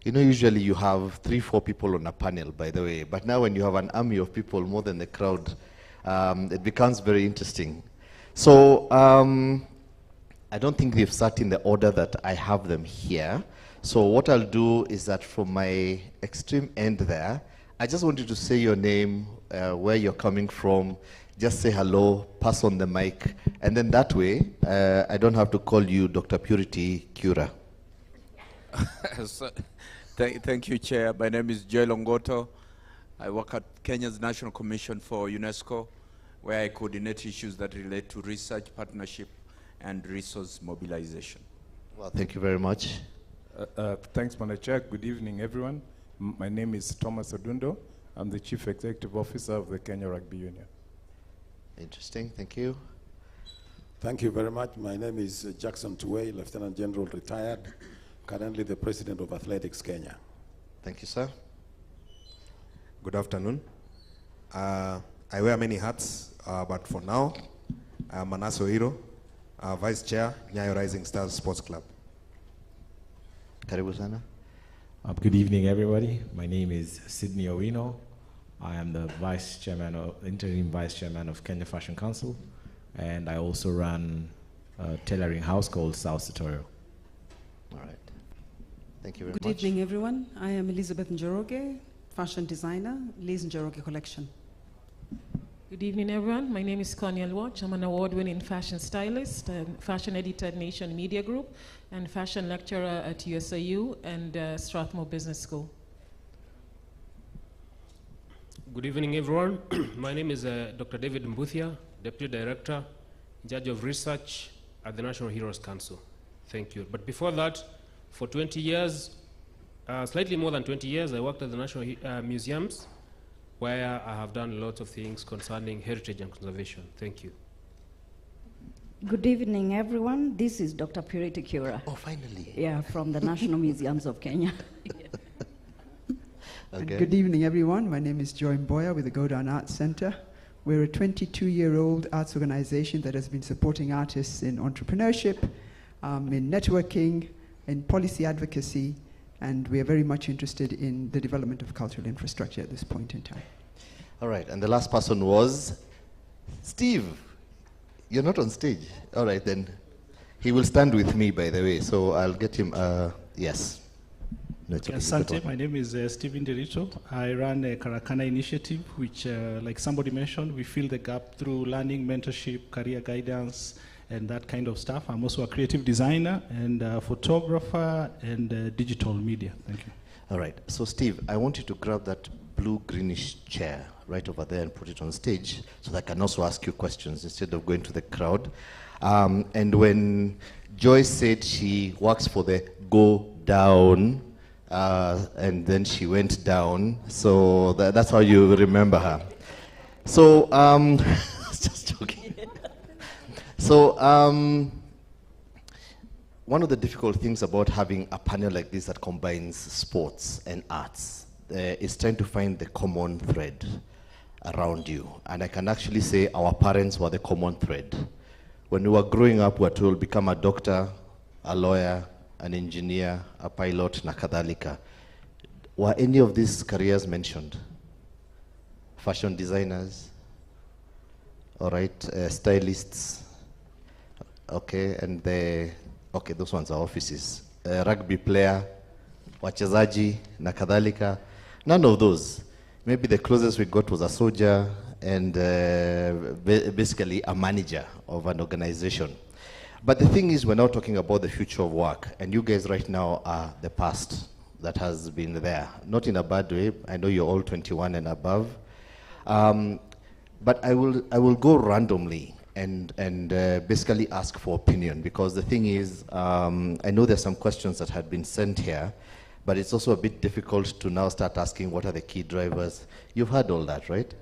You know, usually you have 3-4 people on a panel, by the way, but now when you have an army of people more than the crowd, it becomes very interesting. So I don't think they've sat in the order that I have them here. So what I'll do is that from my extreme end there, I just want you to say your name, where you're coming from, just say hello, pass on the mic, and then that way, I don't have to call you Dr. Purity Cura. So, thank you, Chair. My name is Joy Longoto. I work at Kenya's National Commission for UNESCO, where I coordinate issues that relate to research, partnership, and resource mobilization. Well, thank you very much. Thanks, Mr. Chair. Good evening, everyone. My name is Thomas Odundo. I'm the Chief Executive Officer of the Kenya Rugby Union. Interesting. Thank you. Thank you very much. My name is Jackson Tuwei, Lieutenant General retired, currently the President of Athletics Kenya. Thank you, sir. Good afternoon. I wear many hats, but for now, I'm Manaso Hiro, Vice Chair, Nyayo Rising Stars Sports Club. Karibu sana. Good evening, everybody. My name is Sydney Owino. I am the interim Vice Chairman of Kenya Fashion Council, and I also run a tailoring house called South Tutorial. All right. Thank you very much. Good evening, everyone. I am Elizabeth Njoroge, fashion designer, Liz Njoroge Collection. Good evening, everyone. My name is Cornel Watch. I'm an award-winning fashion stylist, and fashion editor at Nation Media Group, and fashion lecturer at USIU and Strathmore Business School. Good evening, everyone. My name is Dr. David Mbuthia. Deputy Director, in charge of research at the National Heroes Council. Thank you. But before that, for 20 years, slightly more than 20 years, I worked at the National Museums, where I have done lots of things concerning heritage and conservation. Thank you. Good evening, everyone. This is Dr. Purity Kura. Oh, finally. Yeah, from the National Museums of Kenya. And good evening, everyone. My name is Joy Mboya with the Go Down Arts Center. We're a 22-year-old arts organization that has been supporting artists in entrepreneurship, in networking, in policy advocacy, and we are very much interested in the development of cultural infrastructure at this point in time. All right, and the last person was Steve. You're not on stage. All right, then. He will stand with me, by the way, so I'll get him, yes. No, it's okay. Asante, my name is Stephen Derito. I run a Karakana initiative, which, like somebody mentioned, we fill the gap through learning, mentorship, career guidance, and that kind of stuff. I'm also a creative designer and a photographer and digital media. Thank you. All right, so Steve, I want you to grab that blue-greenish chair right over there and put it on stage so that I can also ask you questions instead of going to the crowd. And when Joyce said she works for the Go Down, and then she went down, so that's how you remember her. So, just joking. So, one of the difficult things about having a panel like this that combines sports and arts is trying to find the common thread around you. And I can actually say our parents were the common thread. When we were growing up, we were told become a doctor, a lawyer, an engineer, a pilot, na kadhalika. Were any of these careers mentioned? Fashion designers, all right, stylists, okay, and okay, those ones are offices. Rugby player, wachezaji, na kadhalika. None of those. Maybe the closest we got was a soldier and basically a manager of an organization. But the thing is, we're now talking about the future of work, and you guys right now are the past that has been there. Not in a bad way. I know you're all 21 and above. But I will go randomly and basically ask for opinion, because the thing is, I know there's some questions that had been sent here, but it's also a bit difficult to now start asking what are the key drivers. You've heard all that, right?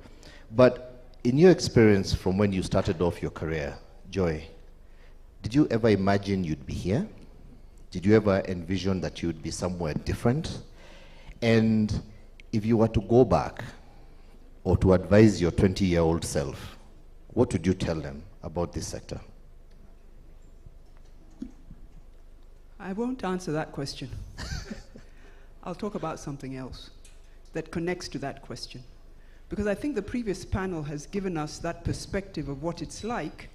But in your experience from when you started off your career, Joy, did you ever imagine you'd be here? Did you ever envision that you'd be somewhere different? And if you were to go back or to advise your 20-year-old self, what would you tell them about this sector? I won't answer that question. I'll talk about something else that connects to that question. Because I think the previous panel has given us that perspective of what it's like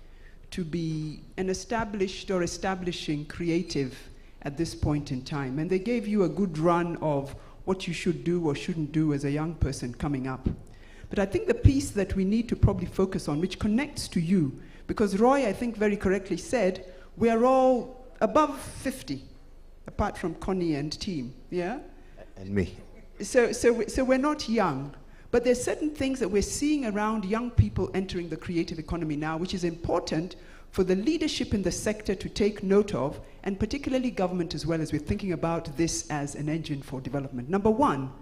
to be an established or establishing creative at this point in time. And they gave you a good run of what you should do or shouldn't do as a young person coming up. But I think the piece that we need to probably focus on, which connects to you, because Roy, I think very correctly said, we are all above 50, apart from Connie and team, yeah? And me. So we're not young. But there's certain things that we're seeing around young people entering the creative economy now, which is important for the leadership in the sector to take note of, and particularly government as well, as we're thinking about this as an engine for development. Number one,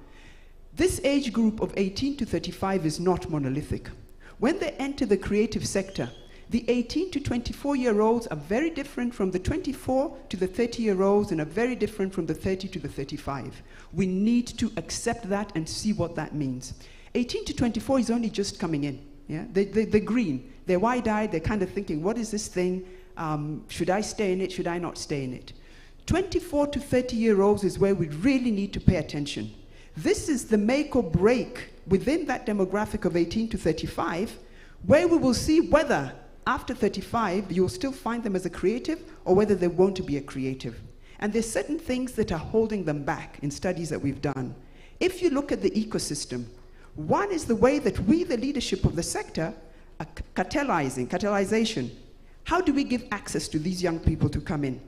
this age group of 18 to 35 is not monolithic. When they enter the creative sector, the 18 to 24-year-olds are very different from the 24 to the 30-year-olds and are very different from the 30 to the 35. We need to accept that and see what that means. 18 to 24 is only just coming in. Yeah? They're green. They're wide-eyed. They're kind of thinking, what is this thing? Should I stay in it? Should I not stay in it? 24 to 30-year-olds is where we really need to pay attention. This is the make or break within that demographic of 18 to 35, where we will see whether after 35 you'll still find them as a creative or whether they want to be a creative. And there's certain things that are holding them back in studies that we've done. If you look at the ecosystem, one is the way that we, the leadership of the sector, are catalyzation. How do we give access to these young people to come in?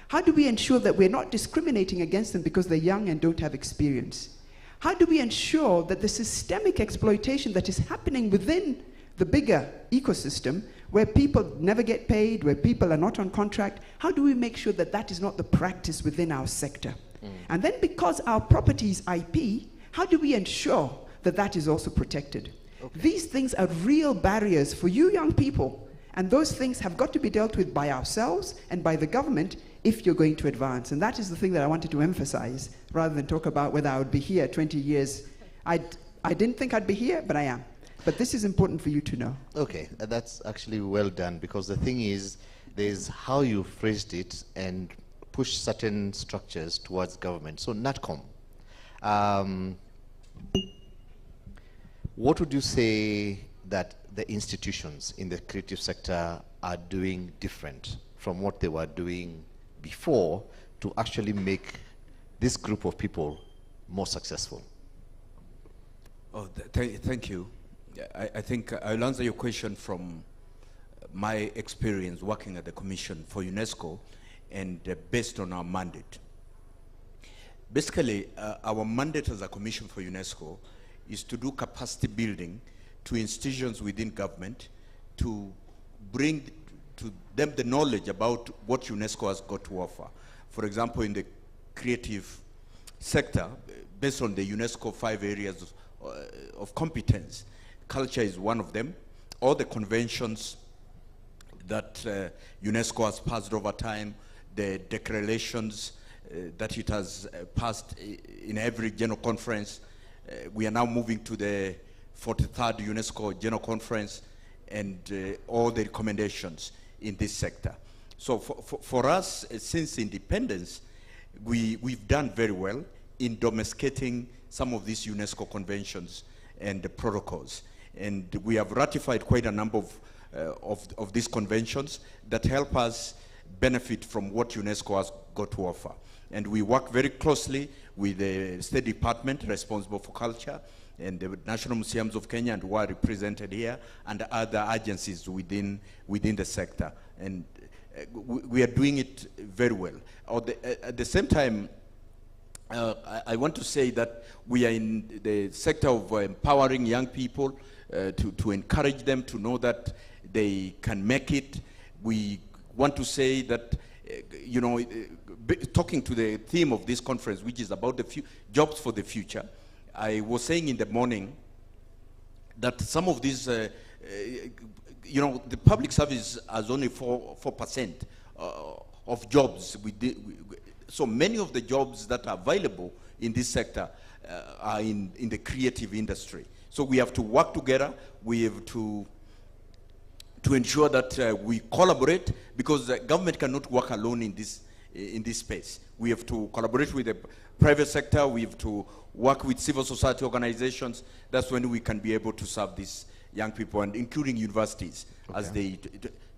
How do we ensure that we're not discriminating against them because they're young and don't have experience? How do we ensure that the systemic exploitation that is happening within the bigger ecosystem where people never get paid, where people are not on contract? How do we make sure that that is not the practice within our sector? And then because our property is IP, how do we ensure that that is also protected? These things are real barriers for you young people, and those things have got to be dealt with by ourselves and by the government if you're going to advance. And that is the thing that I wanted to emphasize, rather than talk about whether I would be here 20 years. I didn't think I'd be here, but I am. But this is important for you to know. Okay, that's actually well done, because the thing is, there's how you phrased it and push certain structures towards government. So NatCom, what would you say that the institutions in the creative sector are doing different from what they were doing before to actually make this group of people more successful? Oh, thank you. I think I'll answer your question from my experience working at the Commission for UNESCO and based on our mandate. Basically, our mandate as a Commission for UNESCO is to do capacity building to institutions within government to bring to them the knowledge about what UNESCO has got to offer. For example, in the creative sector, based on the UNESCO 5 areas of competence, culture is one of them. All the conventions that UNESCO has passed over time, the declarations that it has passed in every general conference. We are now moving to the 43rd UNESCO General Conference, and all the recommendations in this sector. So for us, since independence, we've done very well in domesticating some of these UNESCO conventions and the protocols. And we have ratified quite a number of these conventions that help us benefit from what UNESCO has got to offer. And we work very closely with the State Department responsible for culture and the National Museums of Kenya, and who are represented here, and other agencies within the sector. And we are doing it very well. At the same time, I want to say that we are in the sector of empowering young people, to encourage them to know that they can make it. We want to say that, you know, talking to the theme of this conference, which is about the jobs for the future, I was saying in the morning that some of these, you know, the public service has only 4% of jobs. So many of the jobs that are available in this sector are in the creative industry. So we have to work together. We have to ensure that we collaborate, because the government cannot work alone in this space. We have to collaborate with the private sector. We have to work with civil society organizations. That's when we can be able to serve these young people, and including universities, as they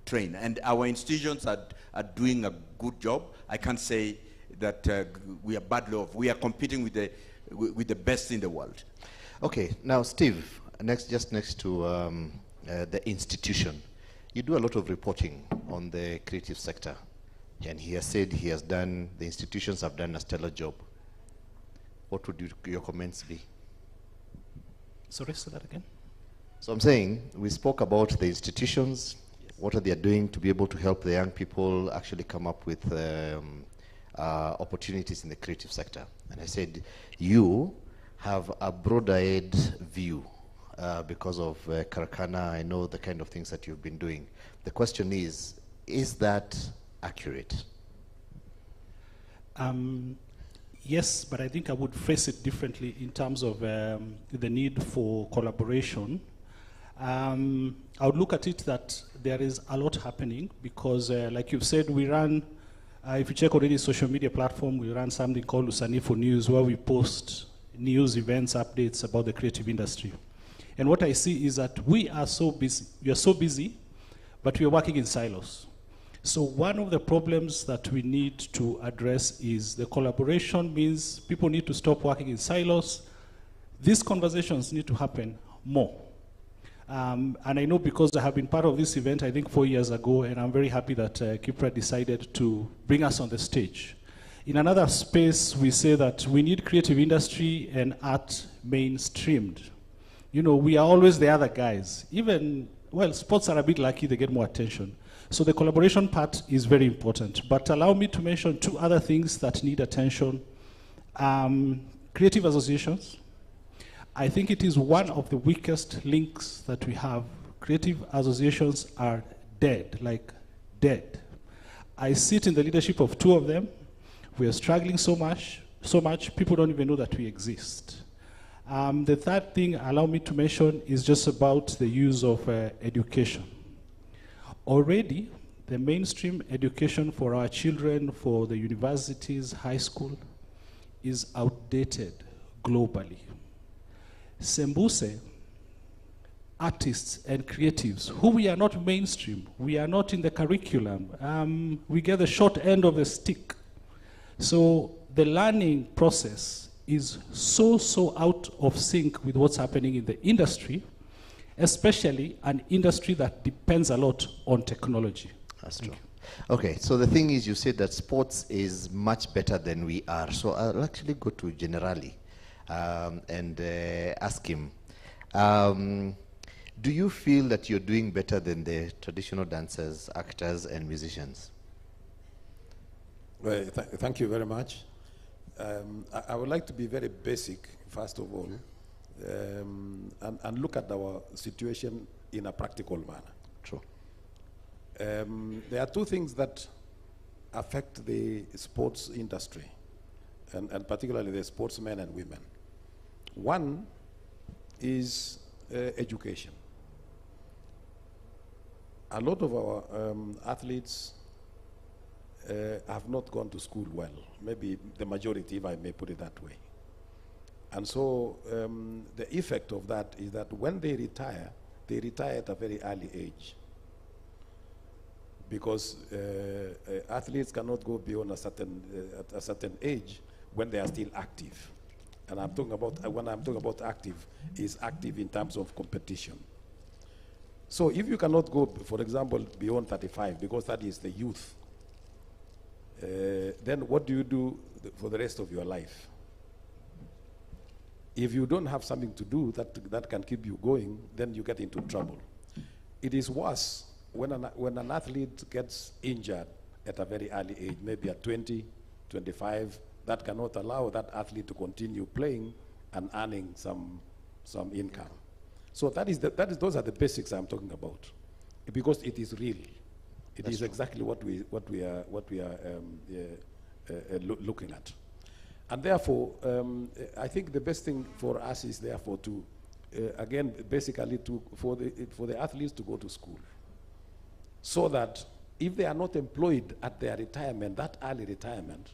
train. And our institutions are doing a good job. I can't say that we are badly off. We are competing with the best in the world. Okay, now Steve, just next to the institution, you do a lot of reporting on the creative sector, and he has said the institutions have done a stellar job. What would your comments be? Sorry, say that again. So I'm saying, we spoke about the institutions, what are they doing to be able to help the young people actually come up with opportunities in the creative sector. And I said, you have a broader-eyed view because of Karakana. I know the kind of things that you've been doing. The question is that accurate? Yes, but I think I would phrase it differently in terms of the need for collaboration. I would look at it that there is a lot happening because, like you've said, we run, if you check already social media platform, we run something called Usanifu News, where we post news, events, updates about the creative industry. And what I see is that we are so busy, but we are working in silos. So one of the problems that we need to address is the collaboration means people need to stop working in silos. These conversations need to happen more. And I know because I have been part of this event, I think 4 years ago, and I'm very happy that KIPPRA decided to bring us on the stage. In another space, we say that we need creative industry and art mainstreamed. You know, we are always the other guys. Even, well, sports are a bit lucky, they get more attention. So the collaboration part is very important. But allow me to mention two other things that need attention. Creative associations. I think it is one of the weakest links that we have. Creative associations are dead, like dead. I sit in the leadership of two of them. We are struggling so much, people don't even know that we exist. The third thing, allow me to mention, is just about the use of education. Already, the mainstream education for our children, for the universities, high school, is outdated globally. Sembuse, artists and creatives, who we are not mainstream, we are not in the curriculum, we get the short end of the stick. So the learning process is so out of sync with what's happening in the industry, especially an industry that depends a lot on technology. That's true. Okay, so the thing is, you said that sports is much better than we are. So I'll actually go to Generali and ask him, do you feel that you're doing better than the traditional dancers, actors, and musicians? Well, thank you very much. I would like to be very basic, first of all, and look at our situation in a practical manner. True. There are two things that affect the sports industry, and particularly the sportsmen and women. One is education. A lot of our athletes have not gone to school well, maybe the majority, if I may put it that way. And so the effect of that is that when they retire at a very early age. Because athletes cannot go beyond a certain age when they are still active. And I'm talking about, when I'm talking about active, is active in terms of competition. So if you cannot go, for example, beyond 35, because that is the youth, then what do you do for the rest of your life? If you don't have something to do that can keep you going, then you get into trouble. It is worse when an athlete gets injured at a very early age, maybe at 20, 25, that cannot allow that athlete to continue playing and earning some income. So those are the basics I'm talking about, because it is real. It is exactly what we are looking at, and therefore I think the best thing for us is therefore to again basically for the athletes to go to school, so that if they are not employed at their retirement, that early retirement,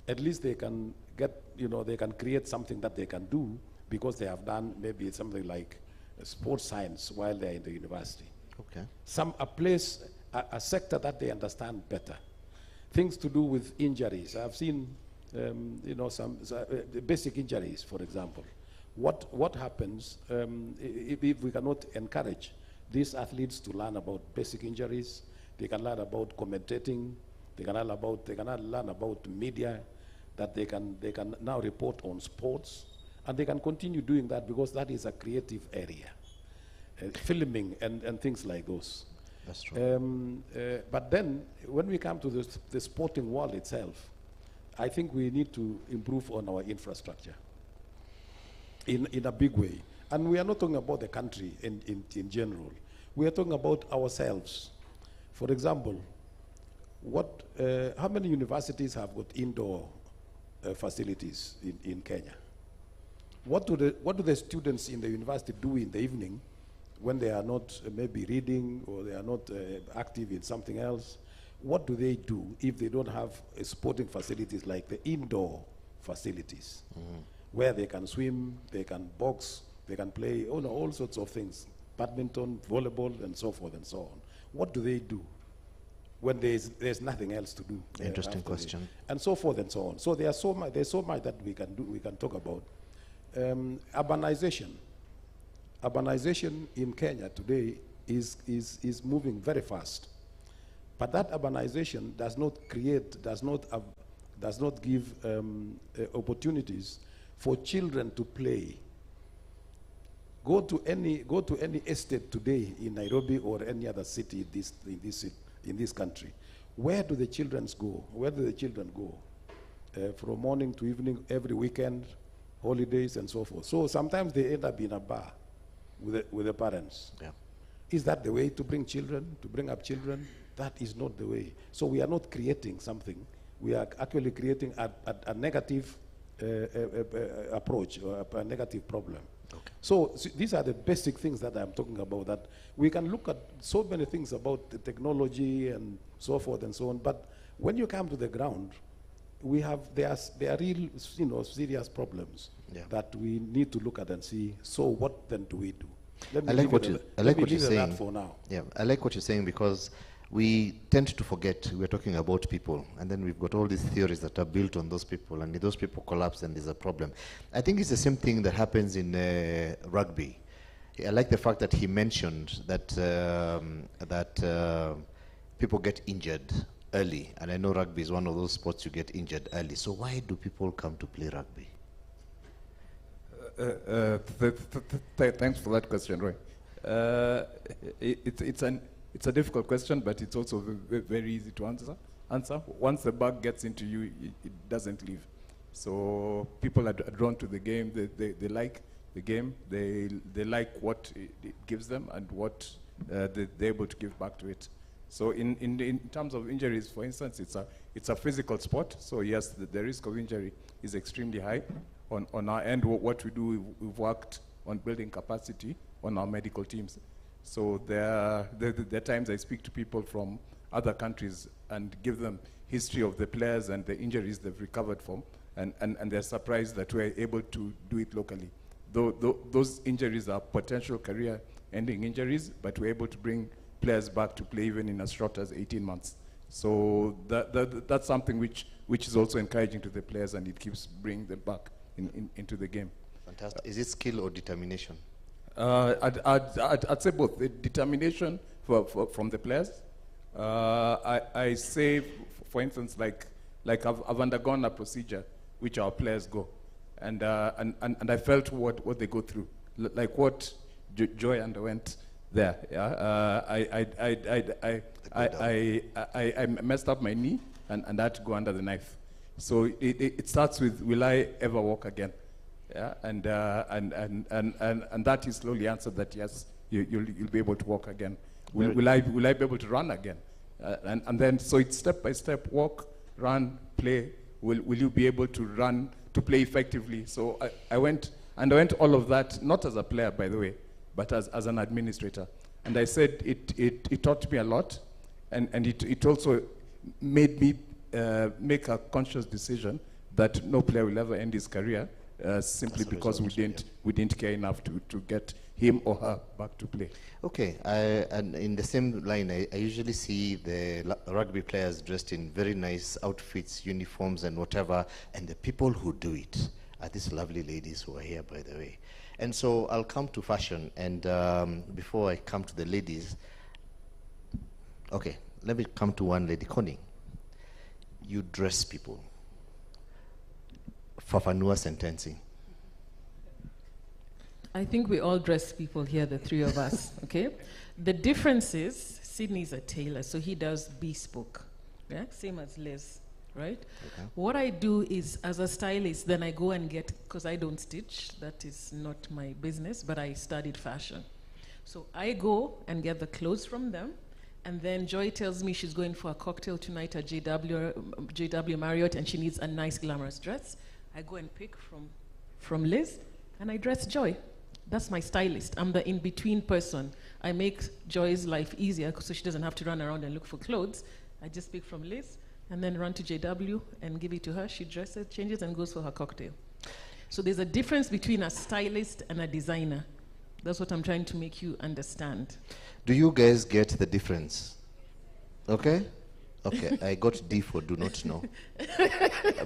at least they can get, they can create something that they can do because they have done maybe something like sports science while they're in the university. Okay. A sector that they understand better. Things to do with injuries. I've seen, some basic injuries, for example. What happens if we cannot encourage these athletes to learn about basic injuries? They can learn about commentating. They can learn about media, that they can now report on sports, and they can continue doing that because that is a creative area, filming and things like those. That's true. But then, when we come to the sporting world itself, I think we need to improve on our infrastructure in a big way. And we are not talking about the country in general. We are talking about ourselves. For example, how many universities have got indoor facilities in Kenya? What do the students in the university do in the evening when they are not maybe reading or they are not active in something else? What do they do if they don't have sporting facilities like the indoor facilities, where they can swim, they can box, they can play all sorts of things, badminton, volleyball, and so forth and so on? What do they do when there's nothing else to do? Interesting question. And so forth and so on. So there's so much that we can talk about. Urbanization. Urbanization in Kenya today is moving very fast, but that urbanization does not give opportunities for children to play. Go to any estate today in Nairobi or any other city in this country. Where do the children go? Where do the children go? From morning to evening, every weekend, holidays, and so forth. So sometimes they end up in a bar with the parents. Yeah. Is that the way to bring children, to bring up children? That is not the way. So we are not creating something. We are actually creating a negative approach, or a negative problem. Okay. So these are the basic things that I'm talking about, that we can look at so many things about the technology and so forth and so on, but when you come to the ground, there are real, serious problems that we need to look at and see, so what then do we do? I like what you're saying. For now. Yeah, I like what you're saying, because we tend to forget we're talking about people, and then we've got all these theories that are built on those people, and if those people collapse, then there's a problem. I think it's the same thing that happens in rugby. I like the fact that he mentioned that people get injured early, and I know rugby is one of those sports you get injured early. So why do people come to play rugby? Thanks for that question, Roy. It's a difficult question, but it's also very easy to answer. Once the bug gets into you, it doesn't leave. So people are drawn to the game. They like the game. They like what it gives them and what they're able to give back to it. So in terms of injuries, for instance, it's a physical sport. So yes, the risk of injury is extremely high. On our end, what we do, we've worked on building capacity on our medical teams. So there are times I speak to people from other countries and give them history of the players and the injuries they've recovered from, and they're surprised that we're able to do it locally. Those injuries are potential career-ending injuries, but we're able to bring players back to play even in as short as 18 months. So that's something which is also encouraging to the players, and it keeps bringing them back into the game. Fantastic. Is it skill or determination? I'd say both. The determination from the players. I say, for instance, like I've undergone a procedure which our players go, and I felt what they go through, like what Joy underwent there. Yeah, I messed up my knee and I had to go under the knife. So it starts with, will I ever walk again? Yeah, and that is slowly answered that yes, you'll be able to walk again. Will I be able to run again? And then so it's step by step: walk, run, play. Will you be able to run, to play effectively? So I went all of that, not as a player, by the way, but as an administrator. And I said it taught me a lot, and it also made me make a conscious decision that no player will ever end his career simply because we didn't care enough to get him or her back to play. Okay, and in the same line, I usually see the rugby players dressed in very nice outfits, uniforms and whatever, and the people who do it are these lovely ladies who are here, by the way. And so I'll come to fashion, and before I come to the ladies, okay, let me come to one lady. Connie, you dress people. Fafanua sentencing. I think we all dress people here, the three of us, okay? The difference is, Sydney's a tailor, so he does bespoke, yeah? Same as Liz, right? Okay. What I do is, as a stylist, then I go and get, because I don't stitch, that is not my business, but I studied fashion. So I go and get the clothes from them, and then Joy tells me she's going for a cocktail tonight at JW Marriott, and she needs a nice glamorous dress. I go and pick from Liz, and I dress Joy. That's my stylist. I'm the in-between person. I make Joy's life easier so she doesn't have to run around and look for clothes. I just pick from Liz and then run to JW and give it to her. She dresses, changes, and goes for her cocktail. So there's a difference between a stylist and a designer. That's what I'm trying to make you understand. Do you guys get the difference? Okay? Okay, I got D for do not know.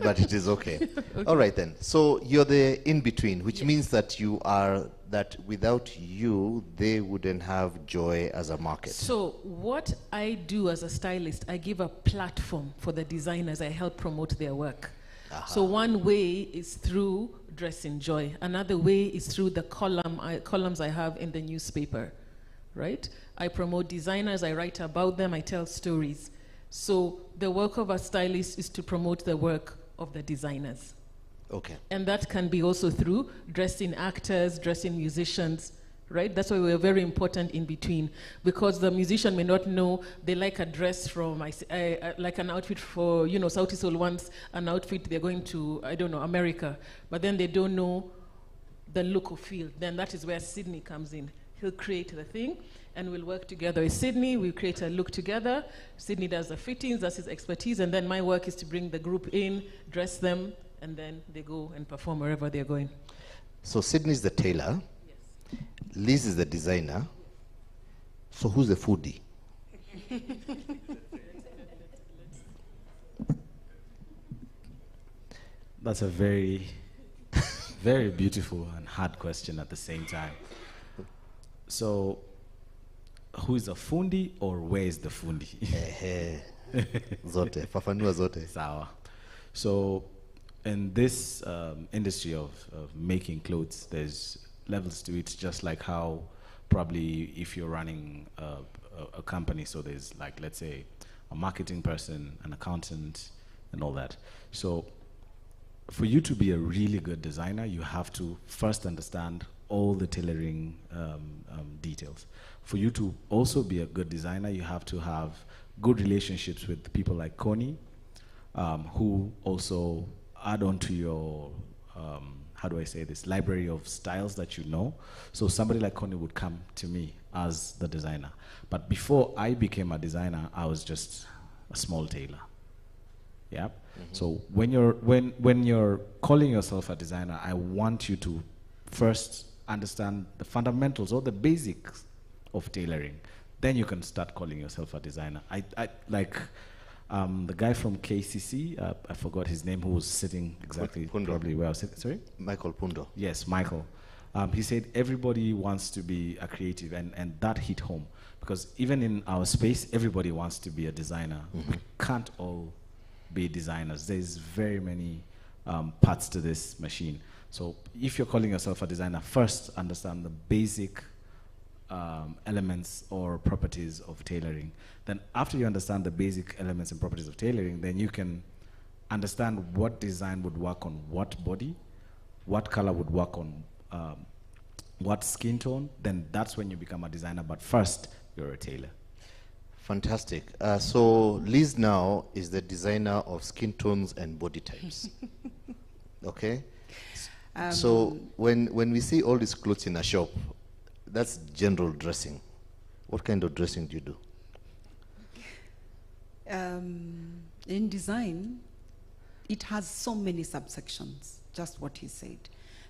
But it is okay. Okay. All right then. So you're the in-between, which means that you are, that without you, they wouldn't have Joy as a market. So what I do as a stylist, I give a platform for the designers. I help promote their work. So one way is through Dress in Joy. Another way is through the columns I have in the newspaper, right? I promote designers, I write about them, I tell stories. So the work of a stylist is to promote the work of the designers. Okay. And that can be also through dressing actors, dressing musicians, right? That's why we're very important in between, because the musician may not know they like a dress from, like an outfit for, you know, Sauti Sol wants an outfit, they're going to, I don't know, America, but then they don't know the look or feel. Then that is where Sydney comes in. He'll create the thing, and we'll work together with Sydney. We'll create a look together. Sydney does the fittings, that's his expertise, and then my work is to bring the group in, dress them, and then they go and perform wherever they're going. So Sydney's the tailor. Yes. Liz is the designer. So who's the foodie? That's a very, very beautiful and hard question at the same time. So, who is a fundi or where is the fundi? Zote, fafanua zote. Sawa. So, in this industry of making clothes, there's levels to it, just like how probably if you're running a company, so there's like, let's say, a marketing person, an accountant, and all that. So, for you to be a really good designer, you have to first understand all the tailoring details. For you to also be a good designer, you have to have good relationships with people like Connie, who also add on to your, how do I say this, library of styles that you know. So somebody like Connie would come to me as the designer. But before I became a designer, I was just a small tailor. Yeah. So when you're calling yourself a designer, I want you to first understand the fundamentals or the basics of tailoring. Then you can start calling yourself a designer. I like the guy from KCC, I forgot his name, who was sitting exactly probably where I was sitting. Sorry? Michael Pundo. Yes, Michael. He said everybody wants to be a creative, and that hit home. Because even in our space, everybody wants to be a designer. We can't all be designers. There's very many parts to this machine. So if you're calling yourself a designer, first understand the basic elements or properties of tailoring. Then after you understand the basic elements and properties of tailoring, then you can understand what design would work on what body, what color would work on what skin tone. Then that's when you become a designer. But first, you're a tailor. Fantastic. So Liz now is the designer of skin tones and body types. Okay? So when we see all these clothes in a shop, that's general dressing. What kind of dressing do you do? In design, it has so many subsections, just what he said.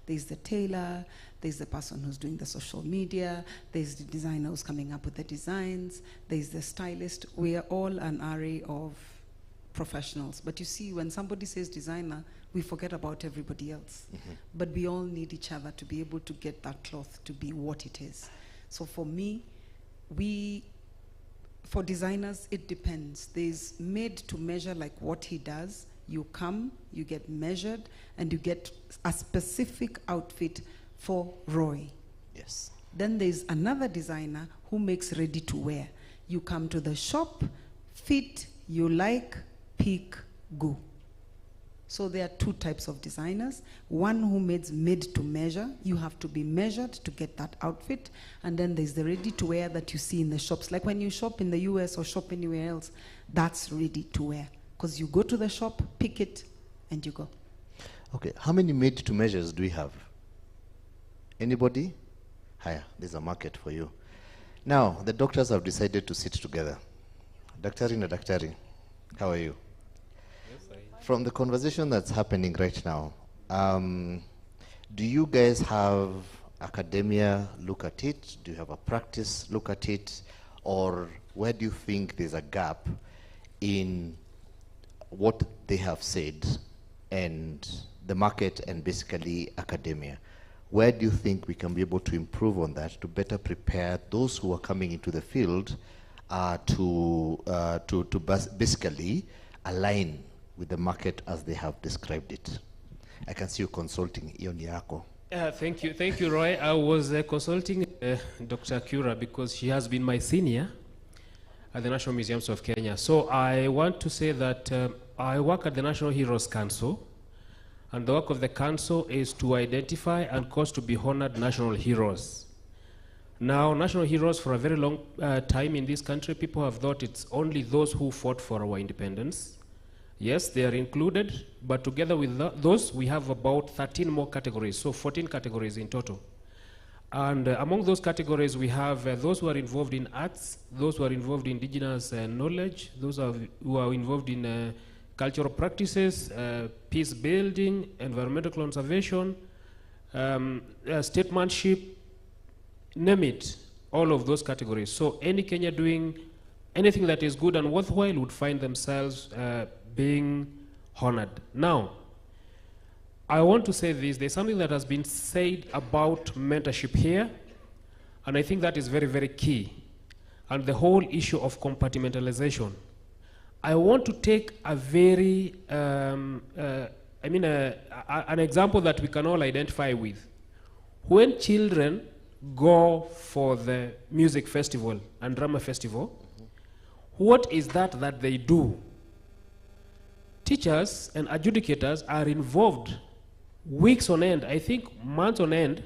There's the tailor, there's the person who's doing the social media, there's the designer who's coming up with the designs, there's the stylist. We are all an array of professionals. But you see, when somebody says designer, we forget about everybody else. But we all need each other to be able to get that cloth to be what it is. So for me, for designers, it depends. There's made to measure, like what he does. You come, you get measured, and you get a specific outfit for Roy. Yes. Then there's another designer who makes ready to wear. You come to the shop, fit, you like, pick, go. So there are two types of designers. One who makes made to measure. You have to be measured to get that outfit. And then there's the ready to wear that you see in the shops. Like when you shop in the US or shop anywhere else, that's ready to wear. Because you go to the shop, pick it, and you go. Okay, how many made to measures do we have? Anybody? Hiya, there's a market for you. Now, the doctors have decided to sit together. Daktari na daktari, how are you? From the conversation that's happening right now, do you guys have academia look at it? Do you have a practice look at it? Or where do you think there's a gap in what they have said and the market and basically academia? Where do you think we can be able to improve on that to better prepare those who are coming into the field to basically align with the market as they have described it? I can see you consulting Ion Yako. Thank you, Roy. I was consulting Dr. Kipra because she has been my senior at the National Museums of Kenya. So I want to say that I work at the National Heroes Council, and the work of the council is to identify and cause to be honored national heroes. Now, national heroes for a very long time in this country, people have thought it's only those who fought for our independence. Yes, they are included, but together with those, we have about 13 more categories, so 14 categories in total. And among those categories, we have those who are involved in arts, those who are involved in indigenous knowledge, those who are involved in cultural practices, peace building, environmental conservation, statesmanship, name it, all of those categories. So any Kenya doing anything that is good and worthwhile would find themselves being honored. Now, I want to say this. There's something that has been said about mentorship here, and I think that is very, very key. And the whole issue of compartmentalization. I want to take a very, an example that we can all identify with. When children go for the music festival and drama festival, what is that they do? Teachers and adjudicators are involved weeks on end, I think months on end,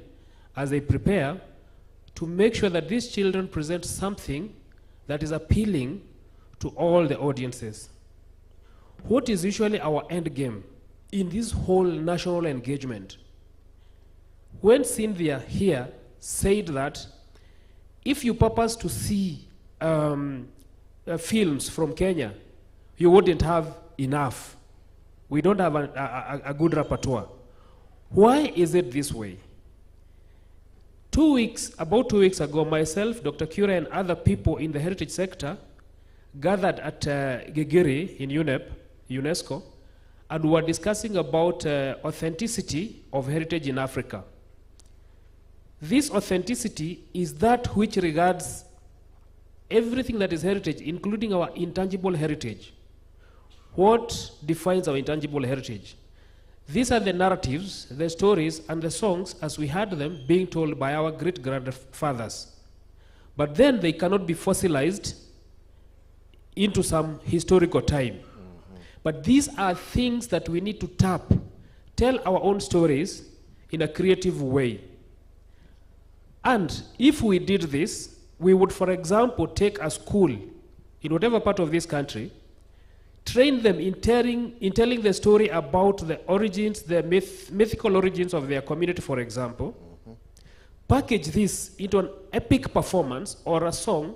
as they prepare to make sure that these children present something that is appealing to all the audiences. What is usually our end game in this whole national engagement? When Cynthia here said that if you purpose to see films from Kenya, you wouldn't have enough. We don't have a good repertoire. Why is it this way? About 2 weeks ago, myself, Dr. Kipra, and other people in the heritage sector gathered at Gigiri in UNESCO, and were discussing about authenticity of heritage in Africa. This authenticity is that which regards everything that is heritage, including our intangible heritage. What defines our intangible heritage? These are the narratives, the stories, and the songs as we heard them being told by our great-grandfathers. But then they cannot be fossilized into some historical time. But these are things that we need to tell our own stories in a creative way. And if we did this, we would, for example, take a school in whatever part of this country, train them in telling the story about the origins, the mythical origins of their community, for example, package this into an epic performance or a song,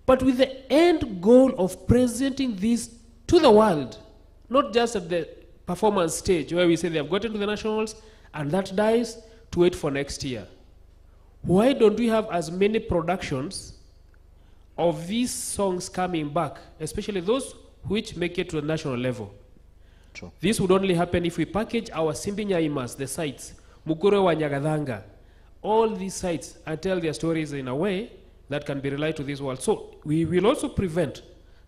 but with the end goal of presenting this to the world, not just at the performance stage where we say they have gotten to the nationals and that dies, to wait for next year. Why don't we have as many productions of these songs coming back, especially those which make it to the national level? True. This would only happen if we package our Simbinyaimas, the sites, Mukure wa Nyagadhanga, all these sites, and tell their stories in a way that can be relayed to this world. So we will also prevent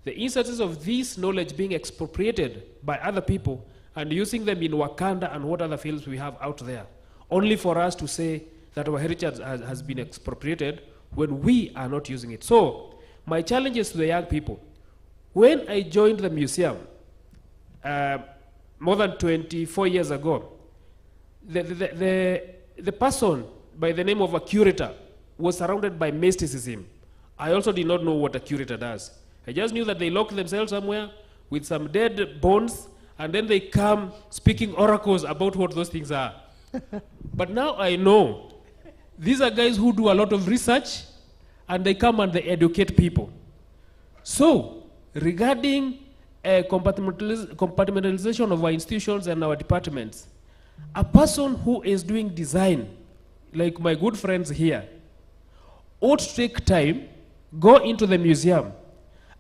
the instances of this knowledge being expropriated by other people and using them in Wakanda and what other fields we have out there, only for us to say that our heritage has been expropriated when we are not using it. So my challenge is to the young people. When I joined the museum more than 24 years ago, the person by the name of a curator was surrounded by mysticism. I also did not know what a curator does. I just knew that they lock themselves somewhere with some dead bones, and then they come speaking oracles about what those things are. But now I know these are guys who do a lot of research, and they come and they educate people. So, regarding compartmentalization of our institutions and our departments, a person who is doing design, like my good friends here, ought to take time, go into the museum,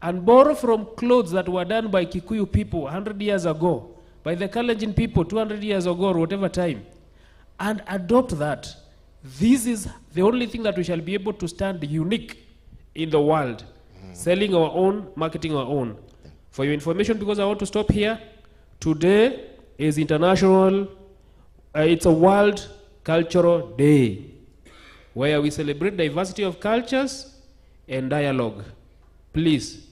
and borrow from clothes that were done by Kikuyu people 100 years ago, by the Kalenjin people 200 years ago, or whatever time, and adopt that. This is the only thing that we shall be able to stand unique in the world, selling our own, marketing our own. For your information, because I want to stop here, Today is international, it's a World Cultural Day, where we celebrate diversity of cultures and dialogue. Please,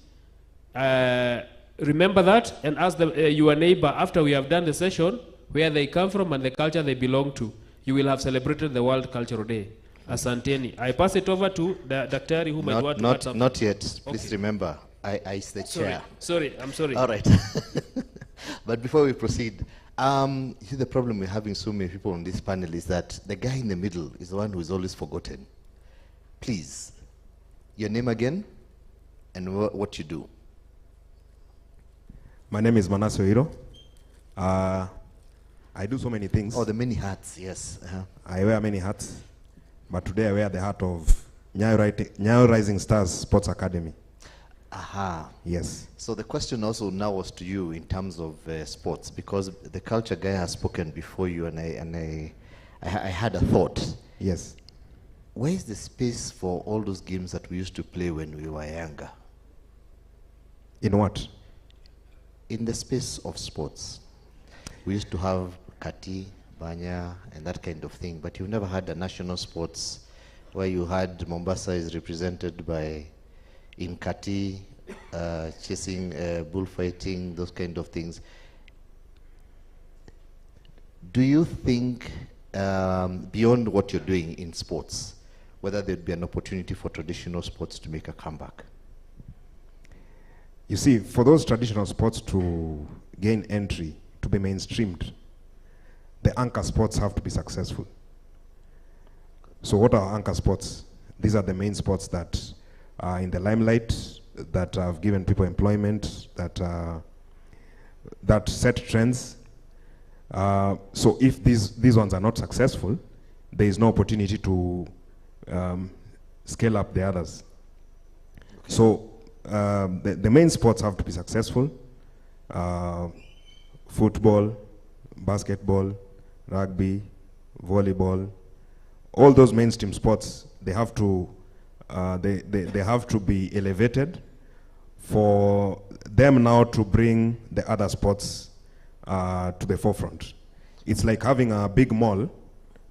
remember that and ask your neighbor after we have done the session where they come from and the culture they belong to. You will have celebrated the World Cultural Day. Asanteni. I pass it over to the Daktari who might want to add something. Not yet. Please remember, I is the chair. Sorry, I'm sorry. All right. But before we proceed, you see the problem we're having so many people on this panel is that the guy in the middle is the one who is always forgotten. Please, your name again and what you do. My name is Manasseh Hiro. I do so many things. Oh, the many hats, yes. I wear many hats, but today I wear the hat of Nyayo Rising Stars Sports Academy. Aha. Yes. So the question also now was to you in terms of sports, because the culture guy has spoken before you, and I had a thought. Yes. Where is the space for all those games that we used to play when we were younger? In what? In the space of sports. We used to have Kati, Banya, and that kind of thing, but you've never had a national sports where you had Mombasa is represented by in Kati, chasing, bullfighting, those kind of things. Do you think, beyond what you're doing in sports, whether there'd be an opportunity for traditional sports to make a comeback? You see, for those traditional sports to gain entry, to be mainstreamed, the anchor sports have to be successful. So what are anchor sports? These are the main sports that are in the limelight, that have given people employment, that set trends. So if these ones are not successful, there is no opportunity to scale up the others. Okay. So the main sports have to be successful. Football, basketball, rugby, volleyball, all those mainstream sports, they have to they have to be elevated for them now to bring the other sports to the forefront. It's like having a big mall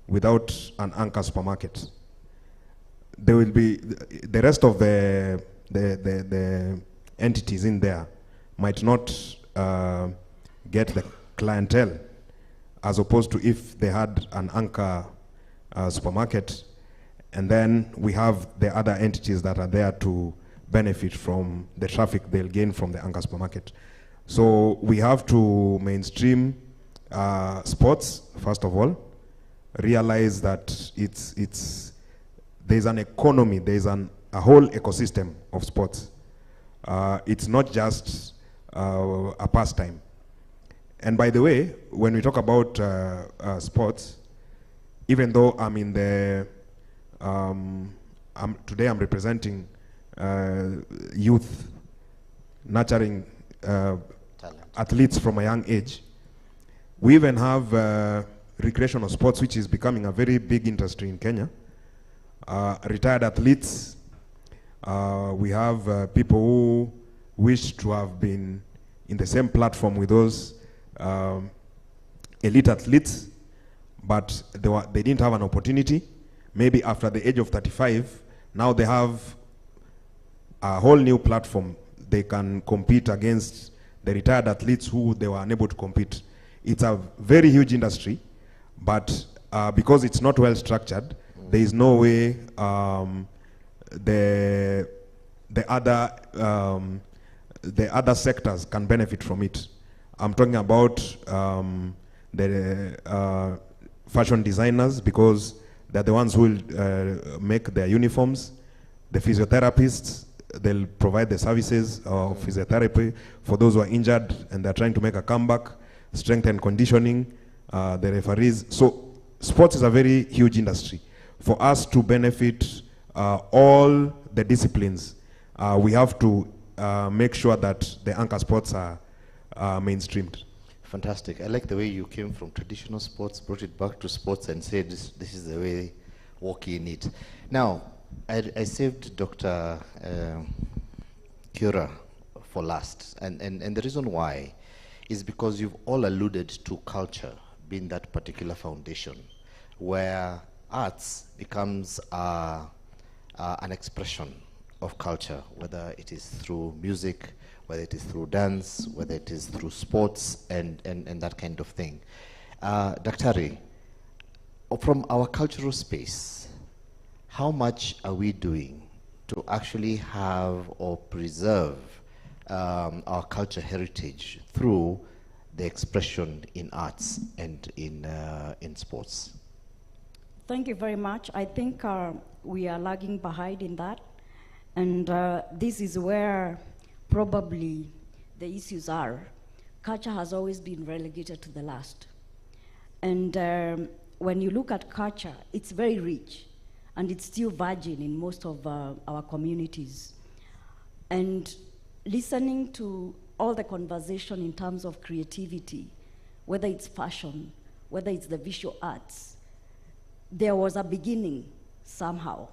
without an anchor supermarket. There will be the rest of the entities in there might not get the clientele, as opposed to if they had an anchor supermarket, and then we have the other entities that are there to benefit from the traffic they'll gain from the anchor supermarket. So we have to mainstream sports, first of all, realize that there's an economy, there's a whole ecosystem of sports. It's not just a pastime. And by the way, when we talk about sports, even though I'm in the, today I'm representing youth, nurturing athletes from a young age, we even have recreational sports, which is becoming a very big industry in Kenya. Retired athletes, we have people who wish to have been in the same platform with those elite athletes, but they didn't have an opportunity. Maybe after the age of 35, now they have a whole new platform. They can compete against the retired athletes who they were unable to compete. It's a very huge industry, but because it's not well structured, there is no way the other sectors can benefit from it. I'm talking about the fashion designers, because they're the ones who will make their uniforms. The physiotherapists, they'll provide the services of physiotherapy for those who are injured and they're trying to make a comeback. Strength and conditioning, the referees. So sports is a very huge industry. For us to benefit all the disciplines, we have to make sure that the anchor sports are mainstreamed. Fantastic. I like the way you came from traditional sports, brought it back to sports, and said this is the way, walk in it. Now, I saved Dr. Kipra for last, and the reason why is because you've all alluded to culture being that particular foundation, where arts becomes an expression of culture, whether it is through music, whether it is through dance, whether it is through sports, and that kind of thing. Daktari, from our cultural space, how much are we doing to actually have or preserve our culture heritage through the expression in arts and in sports? Thank you very much. I think we are lagging behind in that. And this is where probably the issues are. Culture has always been relegated to the last. And when you look at culture, it's very rich. And it's still virgin in most of our communities. And listening to all the conversation in terms of creativity, whether it's fashion, whether it's the visual arts, there was a beginning somehow.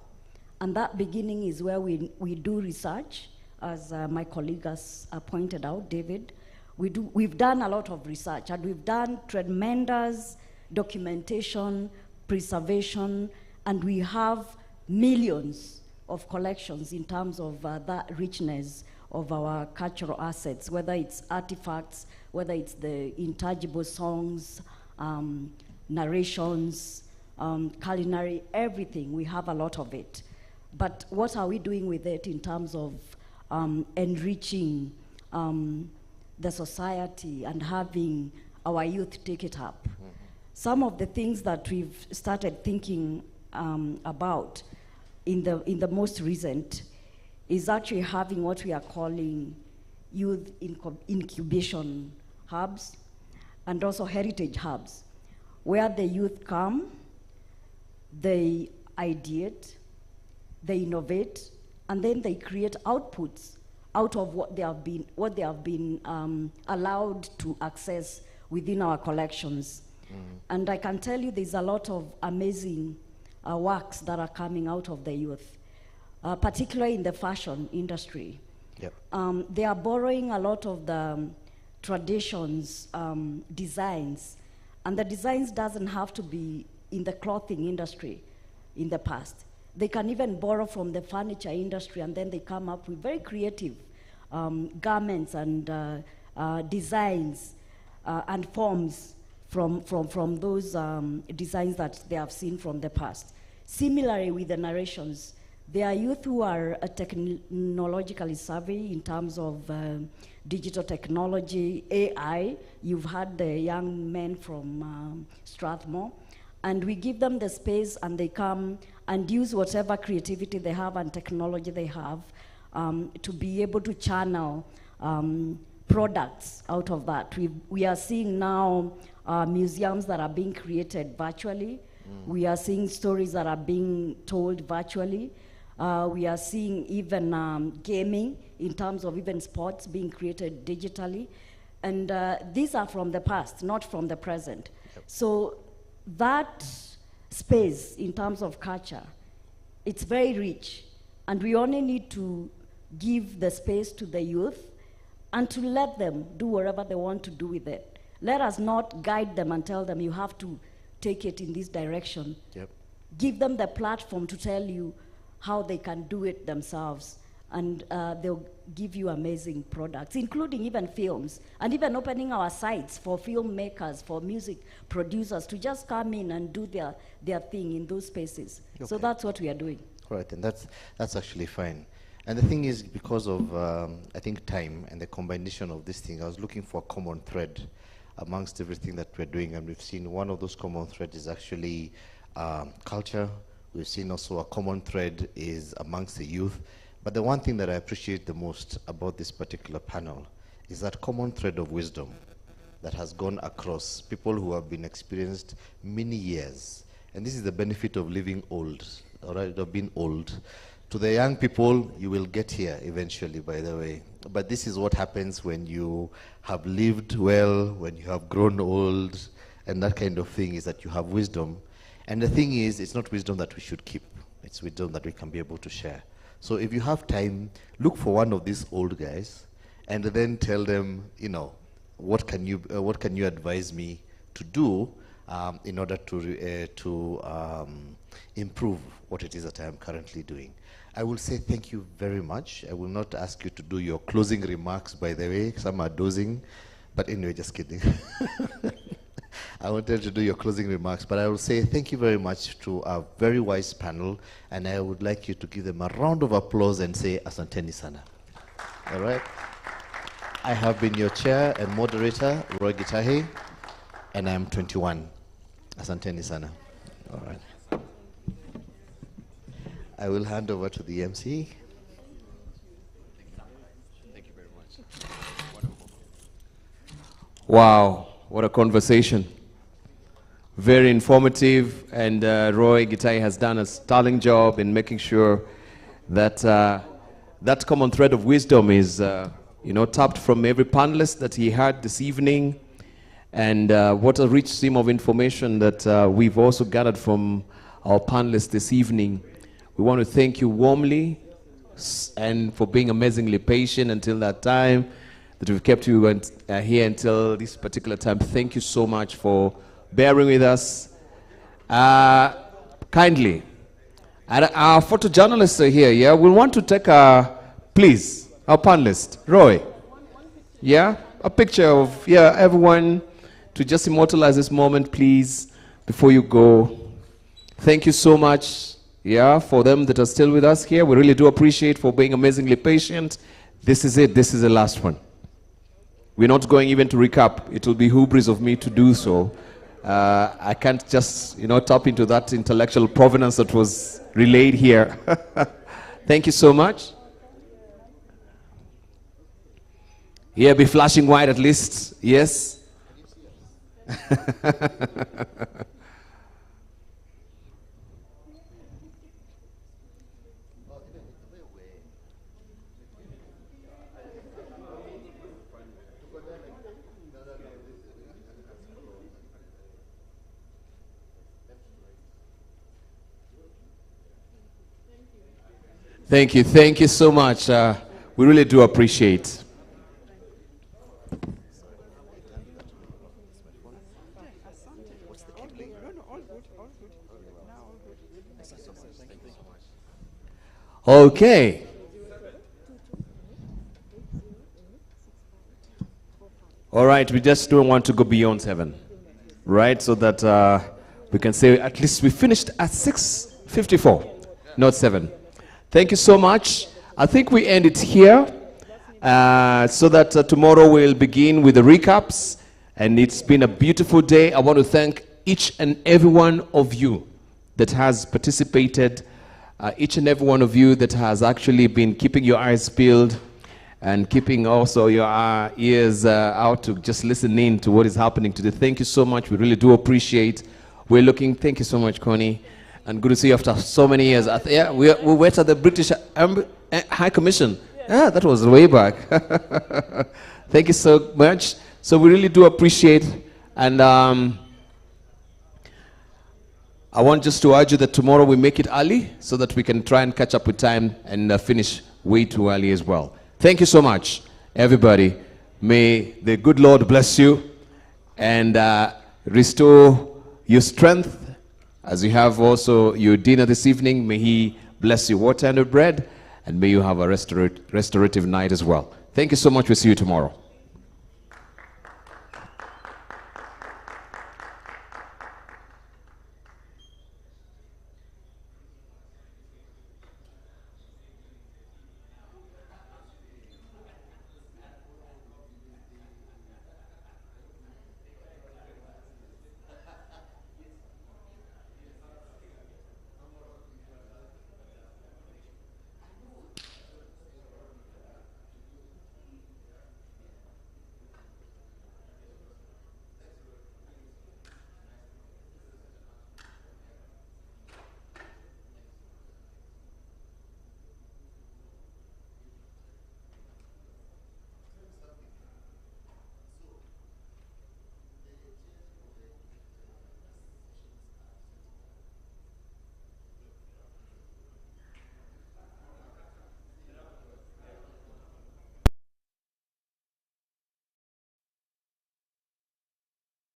And that beginning is where we do research, as my colleague has pointed out, David. We've done a lot of research, and we've done tremendous documentation, preservation, and we have millions of collections in terms of that richness of our cultural assets, whether it's artifacts, whether it's the intangible songs, narrations, culinary, everything. We have a lot of it. But what are we doing with it in terms of enriching the society and having our youth take it up? Mm-hmm. Some of the things that we've started thinking about in the most recent is actually having what we are calling youth incubation hubs and also heritage hubs, where the youth come, they ideate, they innovate, and then they create outputs out of what they have been allowed to access within our collections. And I can tell you there's a lot of amazing works that are coming out of the youth, particularly in the fashion industry. Yep. They are borrowing a lot of the traditions, designs, and the designs doesn't have to be in the clothing industry in the past. They can even borrow from the furniture industry, and then they come up with very creative garments and designs and forms from those designs that they have seen from the past. Similarly with the narrations, there are youth who are technologically savvy in terms of digital technology, AI. You've had the young men from Strathmore, and we give them the space, and they come and use whatever creativity they have and technology they have to be able to channel products out of that. We are seeing now museums that are being created virtually. We are seeing stories that are being told virtually. We are seeing even gaming in terms of even sports being created digitally. And these are from the past, not from the present. Yep. So that space in terms of culture, it's very rich. And we only need to give the space to the youth and to let them do whatever they want to do with it. Let us not guide them and tell them you have to take it in this direction. Yep. Give them the platform to tell you how they can do it themselves, and they'll give you amazing products, including even films, and even opening our sites for filmmakers, for music producers to just come in and do their thing in those spaces. Okay. So that's what we are doing. All right, and that's actually fine. And the thing is, because of, I think, time and the combination of this thing, I was looking for a common thread amongst everything that we're doing, and we've seen one of those common threads is actually culture. We've seen also a common thread is amongst the youth. But the one thing that I appreciate the most about this particular panel is that common thread of wisdom that has gone across people who have been experienced many years. And this is the benefit of living old, all right, of being old. To the young people, you will get here eventually, by the way. But this is what happens when you have lived well, when you have grown old, and that kind of thing, is that you have wisdom. And the thing is, it's not wisdom that we should keep. It's wisdom that we can be able to share. So if you have time, look for one of these old guys, and then tell them, you know, what can you advise me to do in order to improve what it is that I am currently doing. I will say thank you very much. I will not ask you to do your closing remarks, by the way. Some are dozing, but anyway, just kidding. I wanted to do your closing remarks, but I will say thank you very much to our very wise panel, and I would like you to give them a round of applause and say asanteni sana. All right? I have been your chair and moderator, Roy Gitahi, and I am 21. Asanteni sana. All right. I will hand over to the MC. Thank you very much. Wow, what a conversation. Very informative, and Roy Gitahi has done a sterling job in making sure that that common thread of wisdom is tapped from every panelist that he had this evening, and what a rich stream of information that we've also gathered from our panelists this evening. We want to thank you warmly and for being amazingly patient until that time, that we've kept you here until this particular time. Thank you so much for bearing with us. Kindly, our photojournalists are here, yeah? We want to take please, our panelist, Roy. Yeah? A picture of, everyone to just immortalize this moment, please, before you go. Thank you so much. Yeah, for them that are still with us here, we really do appreciate for being amazingly patient. This is it. This is the last one. We're not going even to recap. It will be hubris of me to do so. I can't just, tap into that intellectual provenance that was relayed here. Thank you so much. Yeah, be flashing white at least. Yes. Thank you so much. We really do appreciate. Okay. All right, we just don't want to go beyond 7, right? So that we can say at least we finished at 6:54, not 7. Thank you so much. I think we end it here so that tomorrow we'll begin with the recaps. And it's been a beautiful day. I want to thank each and every one of you that has participated, each and every one of you that has actually been keeping your eyes peeled and keeping also your ears out to just listen in to what is happening today. Thank you so much. We really do appreciate. Thank you so much, Connie. And good to see you after so many years. Yeah, we went at the British High Commission. Yeah, that was way back. Thank you so much. So we really do appreciate. And I want just to urge you that tomorrow we make it early so that we can try and catch up with time and finish way too early as well. Thank you so much, everybody. May the good Lord bless you and restore your strength. As you have also your dinner this evening, may He bless you water and bread, and may you have a restorative night as well. Thank you so much. We'll see you tomorrow.